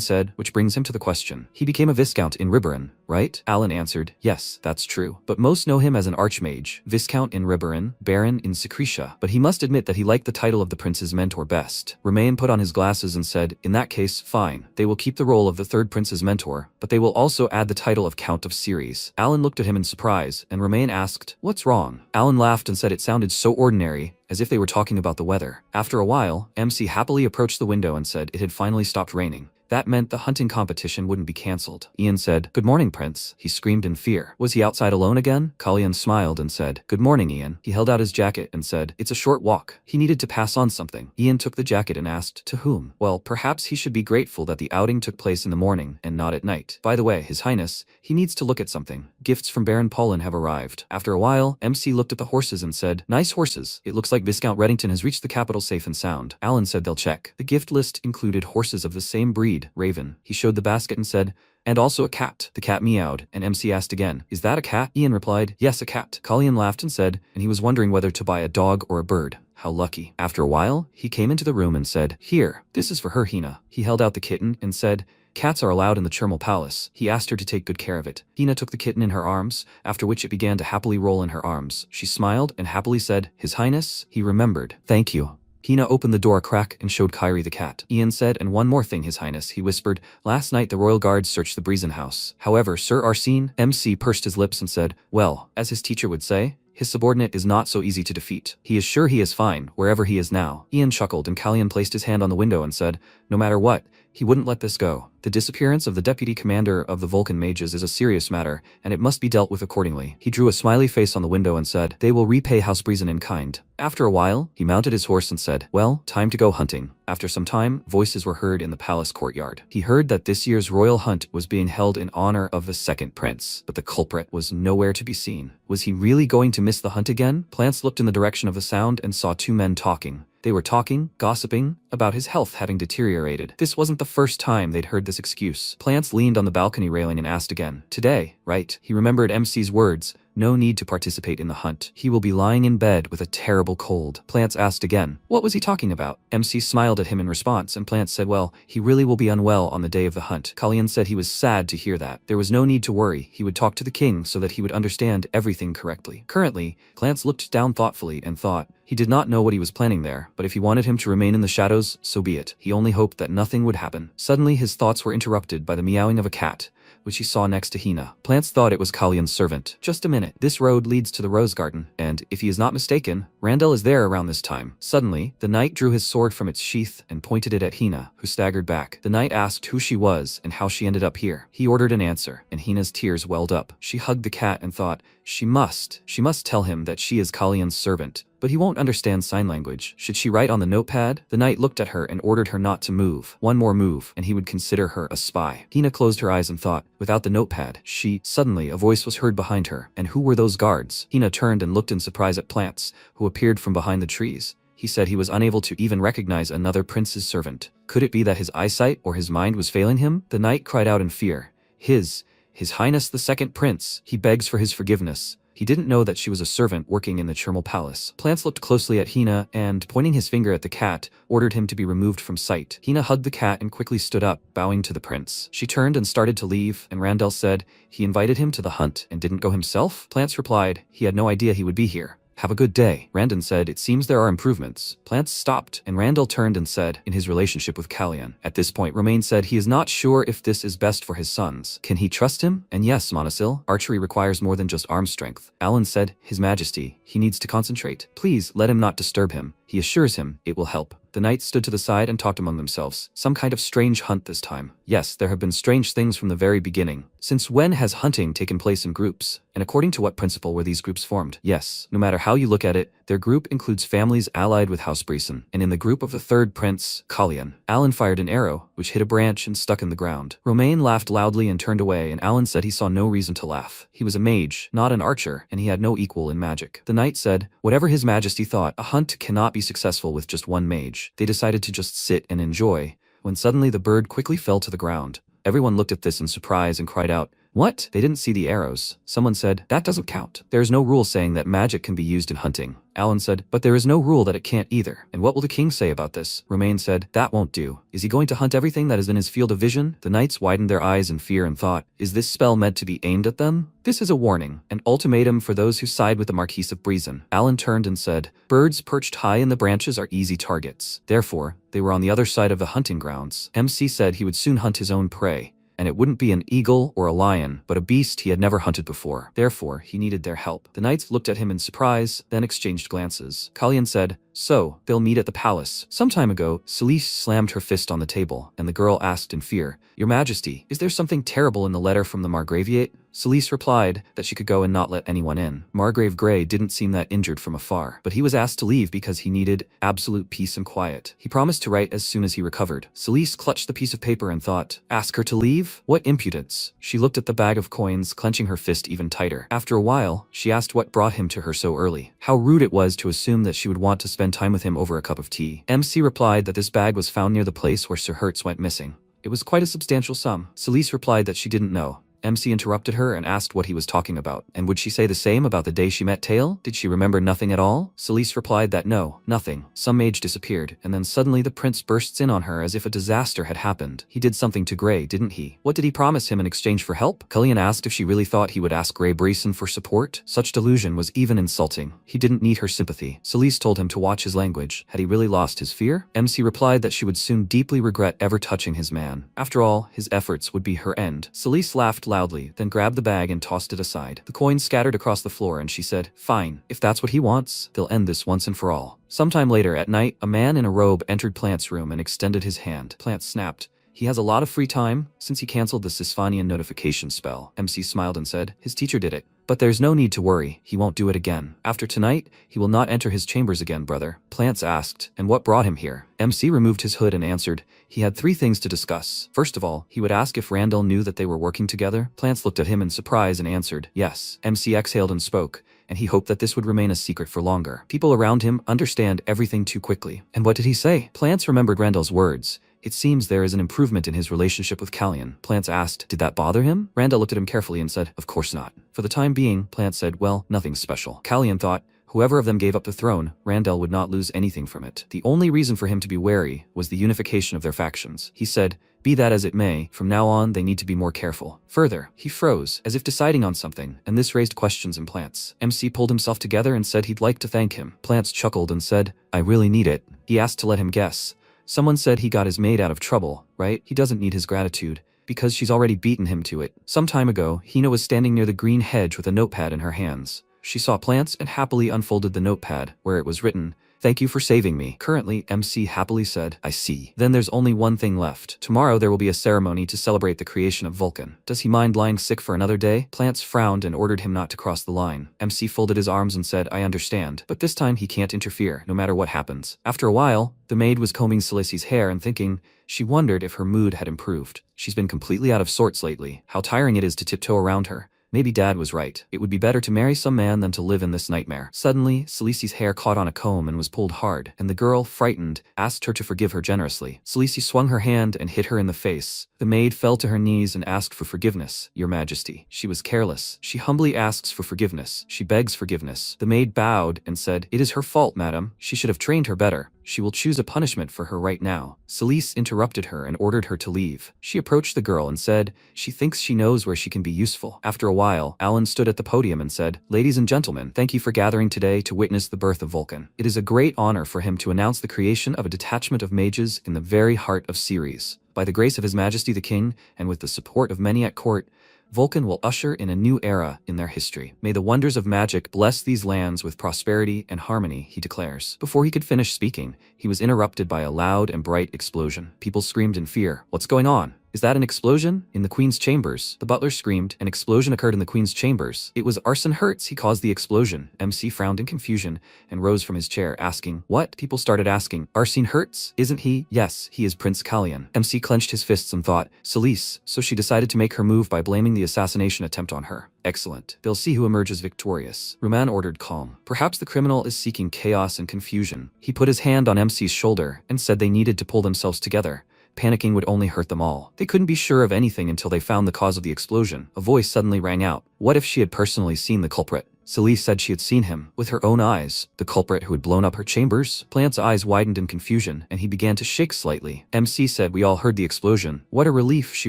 A: said, which brings him to the question. "He became a Viscount in Riberan, right?" Alan answered, "Yes, that's true. But most know him as an Archmage, Viscount in Riberan, Baron in Secretia. But he must admit that he liked the title of the Prince's mentor best." Romain put on his glasses and said, "In that case, fine. They will keep the role of the third Prince's mentor, but they will also add the title of Count of Ceres." Alan looked at him in surprise, and Romain asked, "What's wrong?" Alan laughed and said it sounded so ordinary, as if they were talking about the weather. After a while, MC happily approached the window and said it had finally stopped raining. That meant the hunting competition wouldn't be cancelled. Ian said, "Good morning, Prince." He screamed in fear. Was he outside alone again? Kalyan smiled and said, "Good morning, Ian." He held out his jacket and said, "It's a short walk." He needed to pass on something. Ian took the jacket and asked, "To whom?" Well, perhaps he should be grateful that the outing took place in the morning and not at night. By the way, His Highness, he needs to look at something. Gifts from Baron Paulin have arrived. After a while, MC looked at the horses and said, "Nice horses. It looks like Viscount Reddington has reached the capital safe and sound." Alan said they'll check. The gift list included horses of the same breed, Raven. He showed the basket and said, "And also a cat." The cat meowed, and MC asked again, "Is that a cat?" Ian replied, "Yes, a cat." Kalyan laughed and said, and he was wondering whether to buy a dog or a bird. How lucky. After a while, he came into the room and said, "Here, this is for her, Hina." He held out the kitten and said, "Cats are allowed in the Chermal Palace." He asked her to take good care of it. Hina took the kitten in her arms, after which it began to happily roll in her arms. She smiled and happily said, "His Highness," he remembered. "Thank you." Hina opened the door a crack and showed Kyrie the cat. Ian said, "And one more thing, His Highness," he whispered. "Last night the royal guards searched the Breezen house. However, Sir Arsene," MC pursed his lips and said, "Well, as his teacher would say, his subordinate is not so easy to defeat. He is sure he is fine, wherever he is now." Ian chuckled and Kalyan placed his hand on the window and said, "No matter what, He wouldn't let this go. The disappearance of the deputy commander of the Vulcan mages is a serious matter, and it must be dealt with accordingly. He drew a smiley face on the window and said, "They will repay House Breezen in kind." After a while, he mounted his horse and said, "Well, time to go hunting." After some time, voices were heard in the palace courtyard. He heard that this year's royal hunt was being held in honor of the second prince, but the culprit was nowhere to be seen. Was he really going to miss the hunt again? Plants looked in the direction of the sound and saw two men talking. They were talking, gossiping, about his health having deteriorated. This wasn't the first time they'd heard this excuse. Plants leaned on the balcony railing and asked again, "Today, right?" He remembered MC's words. No need to participate in the hunt. He will be lying in bed with a terrible cold. Plants asked again, what was he talking about? MC smiled at him in response, and Plants said, well, he really will be unwell on the day of the hunt. Kalyan said he was sad to hear that. There was no need to worry. He would talk to the king so that he would understand everything correctly. Currently, Plants looked down thoughtfully and thought, he did not know what he was planning there, but if he wanted him to remain in the shadows, so be it. He only hoped that nothing would happen. Suddenly, his thoughts were interrupted by the meowing of a cat, which he saw next to Hina. Plants thought it was Kalyan's servant. Just a minute. This road leads to the rose garden, and, if he is not mistaken, Randall is there around this time. Suddenly, the knight drew his sword from its sheath and pointed it at Hina, who staggered back. The knight asked who she was and how she ended up here. He ordered an answer, and Hina's tears welled up. She hugged the cat and thought, she must tell him that she is Kalyan's servant. But he won't understand sign language. Should she write on the notepad? The knight looked at her and ordered her not to move. One more move, and he would consider her a spy. Hina closed her eyes and thought, without the notepad, Suddenly, a voice was heard behind her. And who were those guards? Hina turned and looked in surprise at Plants, who appeared from behind the trees. He said he was unable to even recognize another prince's servant. Could it be that his eyesight or his mind was failing him? The knight cried out in fear. His Highness the Second Prince. He begs for his forgiveness. He didn't know that she was a servant working in the Chermal Palace. Plants looked closely at Hina and, pointing his finger at the cat, ordered him to be removed from sight. Hina hugged the cat and quickly stood up, bowing to the prince. She turned and started to leave, and Randall said, he invited him to the hunt and didn't go himself? Plants replied, he had no idea he would be here. Have a good day. Randon said, it seems there are improvements. Plants stopped, and Randall turned and said, in his relationship with Kalyan. At this point, Romain said he is not sure if this is best for his sons. Can he trust him? And yes, Monosil, archery requires more than just arm strength. Alan said, His Majesty, he needs to concentrate. Please let him not disturb him. He assures him it will help. The knights stood to the side and talked among themselves. Some kind of strange hunt this time. Yes, there have been strange things from the very beginning. Since when has hunting taken place in groups? And according to what principle were these groups formed? Yes, no matter how you look at it, their group includes families allied with House Breeson. And in the group of the third prince, Kalyan, Alan fired an arrow, which hit a branch and stuck in the ground. Romain laughed loudly and turned away, and Alan said he saw no reason to laugh. He was a mage, not an archer, and he had no equal in magic. The knight said, whatever His Majesty thought, a hunt cannot be successful with just one mage. They decided to just sit and enjoy, when suddenly the bird quickly fell to the ground. Everyone looked at this in surprise and cried out, what? They didn't see the arrows. Someone said, that doesn't count. There is no rule saying that magic can be used in hunting. Alan said, but there is no rule that it can't either. And what will the king say about this? Romain said, that won't do. Is he going to hunt everything that is in his field of vision? The knights widened their eyes in fear and thought, is this spell meant to be aimed at them? This is a warning, an ultimatum for those who side with the Marquis of Breeson. Alan turned and said, birds perched high in the branches are easy targets. Therefore, they were on the other side of the hunting grounds. MC said he would soon hunt his own prey. And it wouldn't be an eagle or a lion, but a beast he had never hunted before. Therefore, he needed their help. The knights looked at him in surprise, then exchanged glances. Kalyan said, so, they'll meet at the palace. Some time ago, Celise slammed her fist on the table, and the girl asked in fear, Your Majesty, is there something terrible in the letter from the Margraviate? Celise replied that she could go and not let anyone in. Margrave Grey didn't seem that injured from afar, but he was asked to leave because he needed absolute peace and quiet. He promised to write as soon as he recovered. Celise clutched the piece of paper and thought, ask her to leave? What impudence. She looked at the bag of coins, clenching her fist even tighter. After a while, she asked what brought him to her so early. How rude it was to assume that she would want to spend time with him over a cup of tea. MC replied that this bag was found near the place where Sir Hertz went missing. It was quite a substantial sum. Celise replied that she didn't know. MC interrupted her and asked what he was talking about. And would she say the same about the day she met Tail? Did she remember nothing at all? Celise replied that no, nothing. Some mage disappeared, and then suddenly the prince bursts in on her as if a disaster had happened. He did something to Grey, didn't he? What did he promise him in exchange for help? Cullion asked if she really thought he would ask Grey Breeson for support. Such delusion was even insulting. He didn't need her sympathy. Celise told him to watch his language. Had he really lost his fear? MC replied that she would soon deeply regret ever touching his man. After all, his efforts would be her end. Celise laughed loudly, then grabbed the bag and tossed it aside. The coins scattered across the floor and she said, fine, if that's what he wants, they'll end this once and for all. Sometime later at night, a man in a robe entered Plant's room and extended his hand. Plant snapped. He has a lot of free time, since he cancelled the Sisfanian notification spell. MC smiled and said, his teacher did it. But there's no need to worry, he won't do it again. After tonight, he will not enter his chambers again, brother. Plants asked, and what brought him here? MC removed his hood and answered, he had 3 things to discuss. First of all, he would ask if Randall knew that they were working together. Plants looked at him in surprise and answered, yes. MC exhaled and spoke, and he hoped that this would remain a secret for longer. People around him understand everything too quickly. And what did he say? Plants remembered Randall's words. It seems there is an improvement in his relationship with Callion. Plants asked, did that bother him? Randall looked at him carefully and said, of course not. For the time being, Plants said, well, nothing special. Callion thought, whoever of them gave up the throne, Randall would not lose anything from it. The only reason for him to be wary was the unification of their factions. He said, be that as it may, from now on they need to be more careful. Further, he froze, as if deciding on something, and this raised questions in Plants. MC pulled himself together and said he'd like to thank him. Plants chuckled and said, I really need it. He asked to let him guess. Someone said he got his maid out of trouble, right? He doesn't need his gratitude, because she's already beaten him to it. Some time ago, Hina was standing near the green hedge with a notepad in her hands. She saw Plants and happily unfolded the notepad, where it was written, thank you for saving me. Currently, MC happily said, I see. Then there's only one thing left. Tomorrow there will be a ceremony to celebrate the creation of Vulcan. Does he mind lying sick for another day? Plants frowned and ordered him not to cross the line. MC folded his arms and said, I understand, but this time he can't interfere, no matter what happens. After a while, the maid was combing Celici's hair and thinking, she wondered if her mood had improved. She's been completely out of sorts lately. How tiring it is to tiptoe around her. Maybe Dad was right. It would be better to marry some man than to live in this nightmare. Suddenly, Celici's hair caught on a comb and was pulled hard, and the girl, frightened, asked her to forgive her generously. Celici swung her hand and hit her in the face. The maid fell to her knees and asked for forgiveness, Your Majesty. She was careless. She humbly asks for forgiveness. She begs forgiveness. The maid bowed and said, it is her fault, madam. She should have trained her better. She will choose a punishment for her right now. Celice interrupted her and ordered her to leave. She approached the girl and said, she thinks she knows where she can be useful. After a while, Alan stood at the podium and said, ladies and gentlemen, thank you for gathering today to witness the birth of Vulcan. It is a great honor for him to announce the creation of a detachment of mages in the very heart of Ceres. By the grace of His Majesty the King, and with the support of many at court, Vulcan will usher in a new era in their history. May the wonders of magic bless these lands with prosperity and harmony, he declares. Before he could finish speaking, he was interrupted by a loud and bright explosion. People screamed in fear. What's going on? Is that an explosion? In the Queen's chambers. The butler screamed. An explosion occurred in the Queen's chambers. It was Arson Hertz. He caused the explosion. MC frowned in confusion and rose from his chair, asking, what? People started asking, Arsene Hertz? Isn't he? Yes, he is Prince Callion. MC clenched his fists and thought, Celice, so she decided to make her move by blaming the assassination attempt on her. Excellent. They'll see who emerges victorious. Ruman ordered calm. Perhaps the criminal is seeking chaos and confusion. He put his hand on MC's shoulder and said they needed to pull themselves together. Panicking would only hurt them all. They couldn't be sure of anything until they found the cause of the explosion. A voice suddenly rang out. What if she had personally seen the culprit? Celise said she had seen him, with her own eyes. The culprit who had blown up her chambers? Plant's eyes widened in confusion, and he began to shake slightly. MC said we all heard the explosion. What a relief she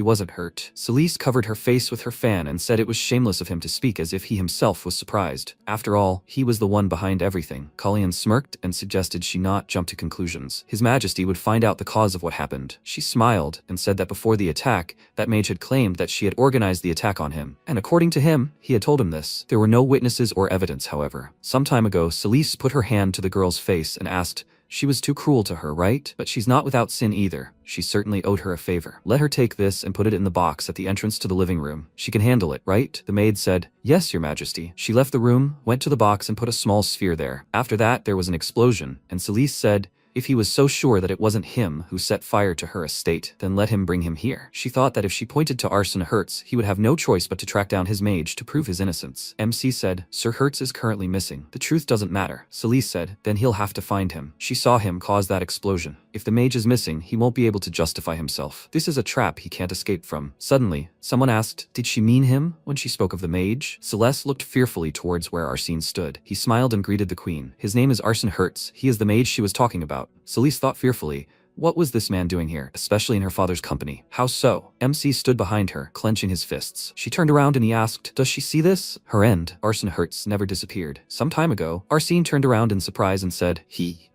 A: wasn't hurt. Celise covered her face with her fan and said it was shameless of him to speak as if he himself was surprised. After all, he was the one behind everything. Callion smirked and suggested she not jump to conclusions. His Majesty would find out the cause of what happened. She smiled and said that before the attack, that mage had claimed that she had organized the attack on him. And according to him, he had told him this. There were no witnesses or evidence, however. Some time ago, Celise put her hand to the girl's face and asked, she was too cruel to her, right? But she's not without sin either. She certainly owed her a favor. Let her take this and put it in the box at the entrance to the living room. She can handle it, right? The maid said, yes, Your Majesty. She left the room, went to the box and put a small sphere there. After that, there was an explosion, and Celise said, if he was so sure that it wasn't him who set fire to her estate, then let him bring him here. She thought that if she pointed to Arsene Hertz, he would have no choice but to track down his mage to prove his innocence. MC said, Sir Hertz is currently missing. The truth doesn't matter. Celise said, then he'll have to find him. She saw him cause that explosion. If the mage is missing, he won't be able to justify himself. This is a trap he can't escape from. Suddenly, someone asked, did she mean him when she spoke of the mage? Celeste looked fearfully towards where Arsene stood. He smiled and greeted the queen. His name is Arsene Hertz. He is the mage she was talking about. Celise thought fearfully, what was this man doing here, especially in her father's company? How so? MC stood behind her, clenching his fists. She turned around and he asked, does she see this? Her end, Arsene Hertz, never disappeared. Some time ago, Arsene turned around in surprise and said,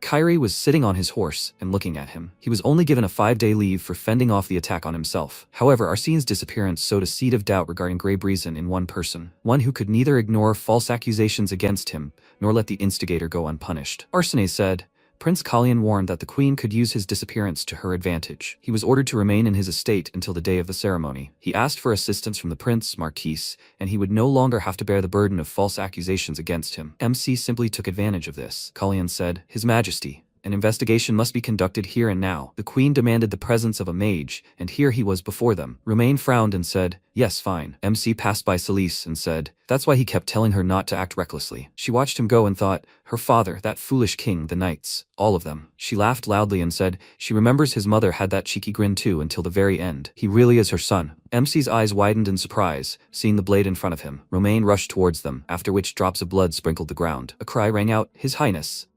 A: Kyrie was sitting on his horse and looking at him. He was only given a 5-day leave for fending off the attack on himself. However, Arsene's disappearance sowed a seed of doubt regarding Grey Breezen in one person, one who could neither ignore false accusations against him, nor let the instigator go unpunished. Arsene said, Prince Kalyan warned that the queen could use his disappearance to her advantage. He was ordered to remain in his estate until the day of the ceremony. He asked for assistance from the prince, Marquis, and he would no longer have to bear the burden of false accusations against him. MC simply took advantage of this. Kalyan said, "His Majesty, an investigation must be conducted here and now." The queen demanded the presence of a mage, and here he was before them. Romain frowned and said, "Yes, fine." MC passed by Celise and said, "That's why he kept telling her not to act recklessly." She watched him go and thought, her father, that foolish king, the knights, all of them. She laughed loudly and said, she remembers his mother had that cheeky grin too until the very end. He really is her son. MC's eyes widened in surprise, seeing the blade in front of him. Romain rushed towards them, after which drops of blood sprinkled the ground. A cry rang out, "His Highness!"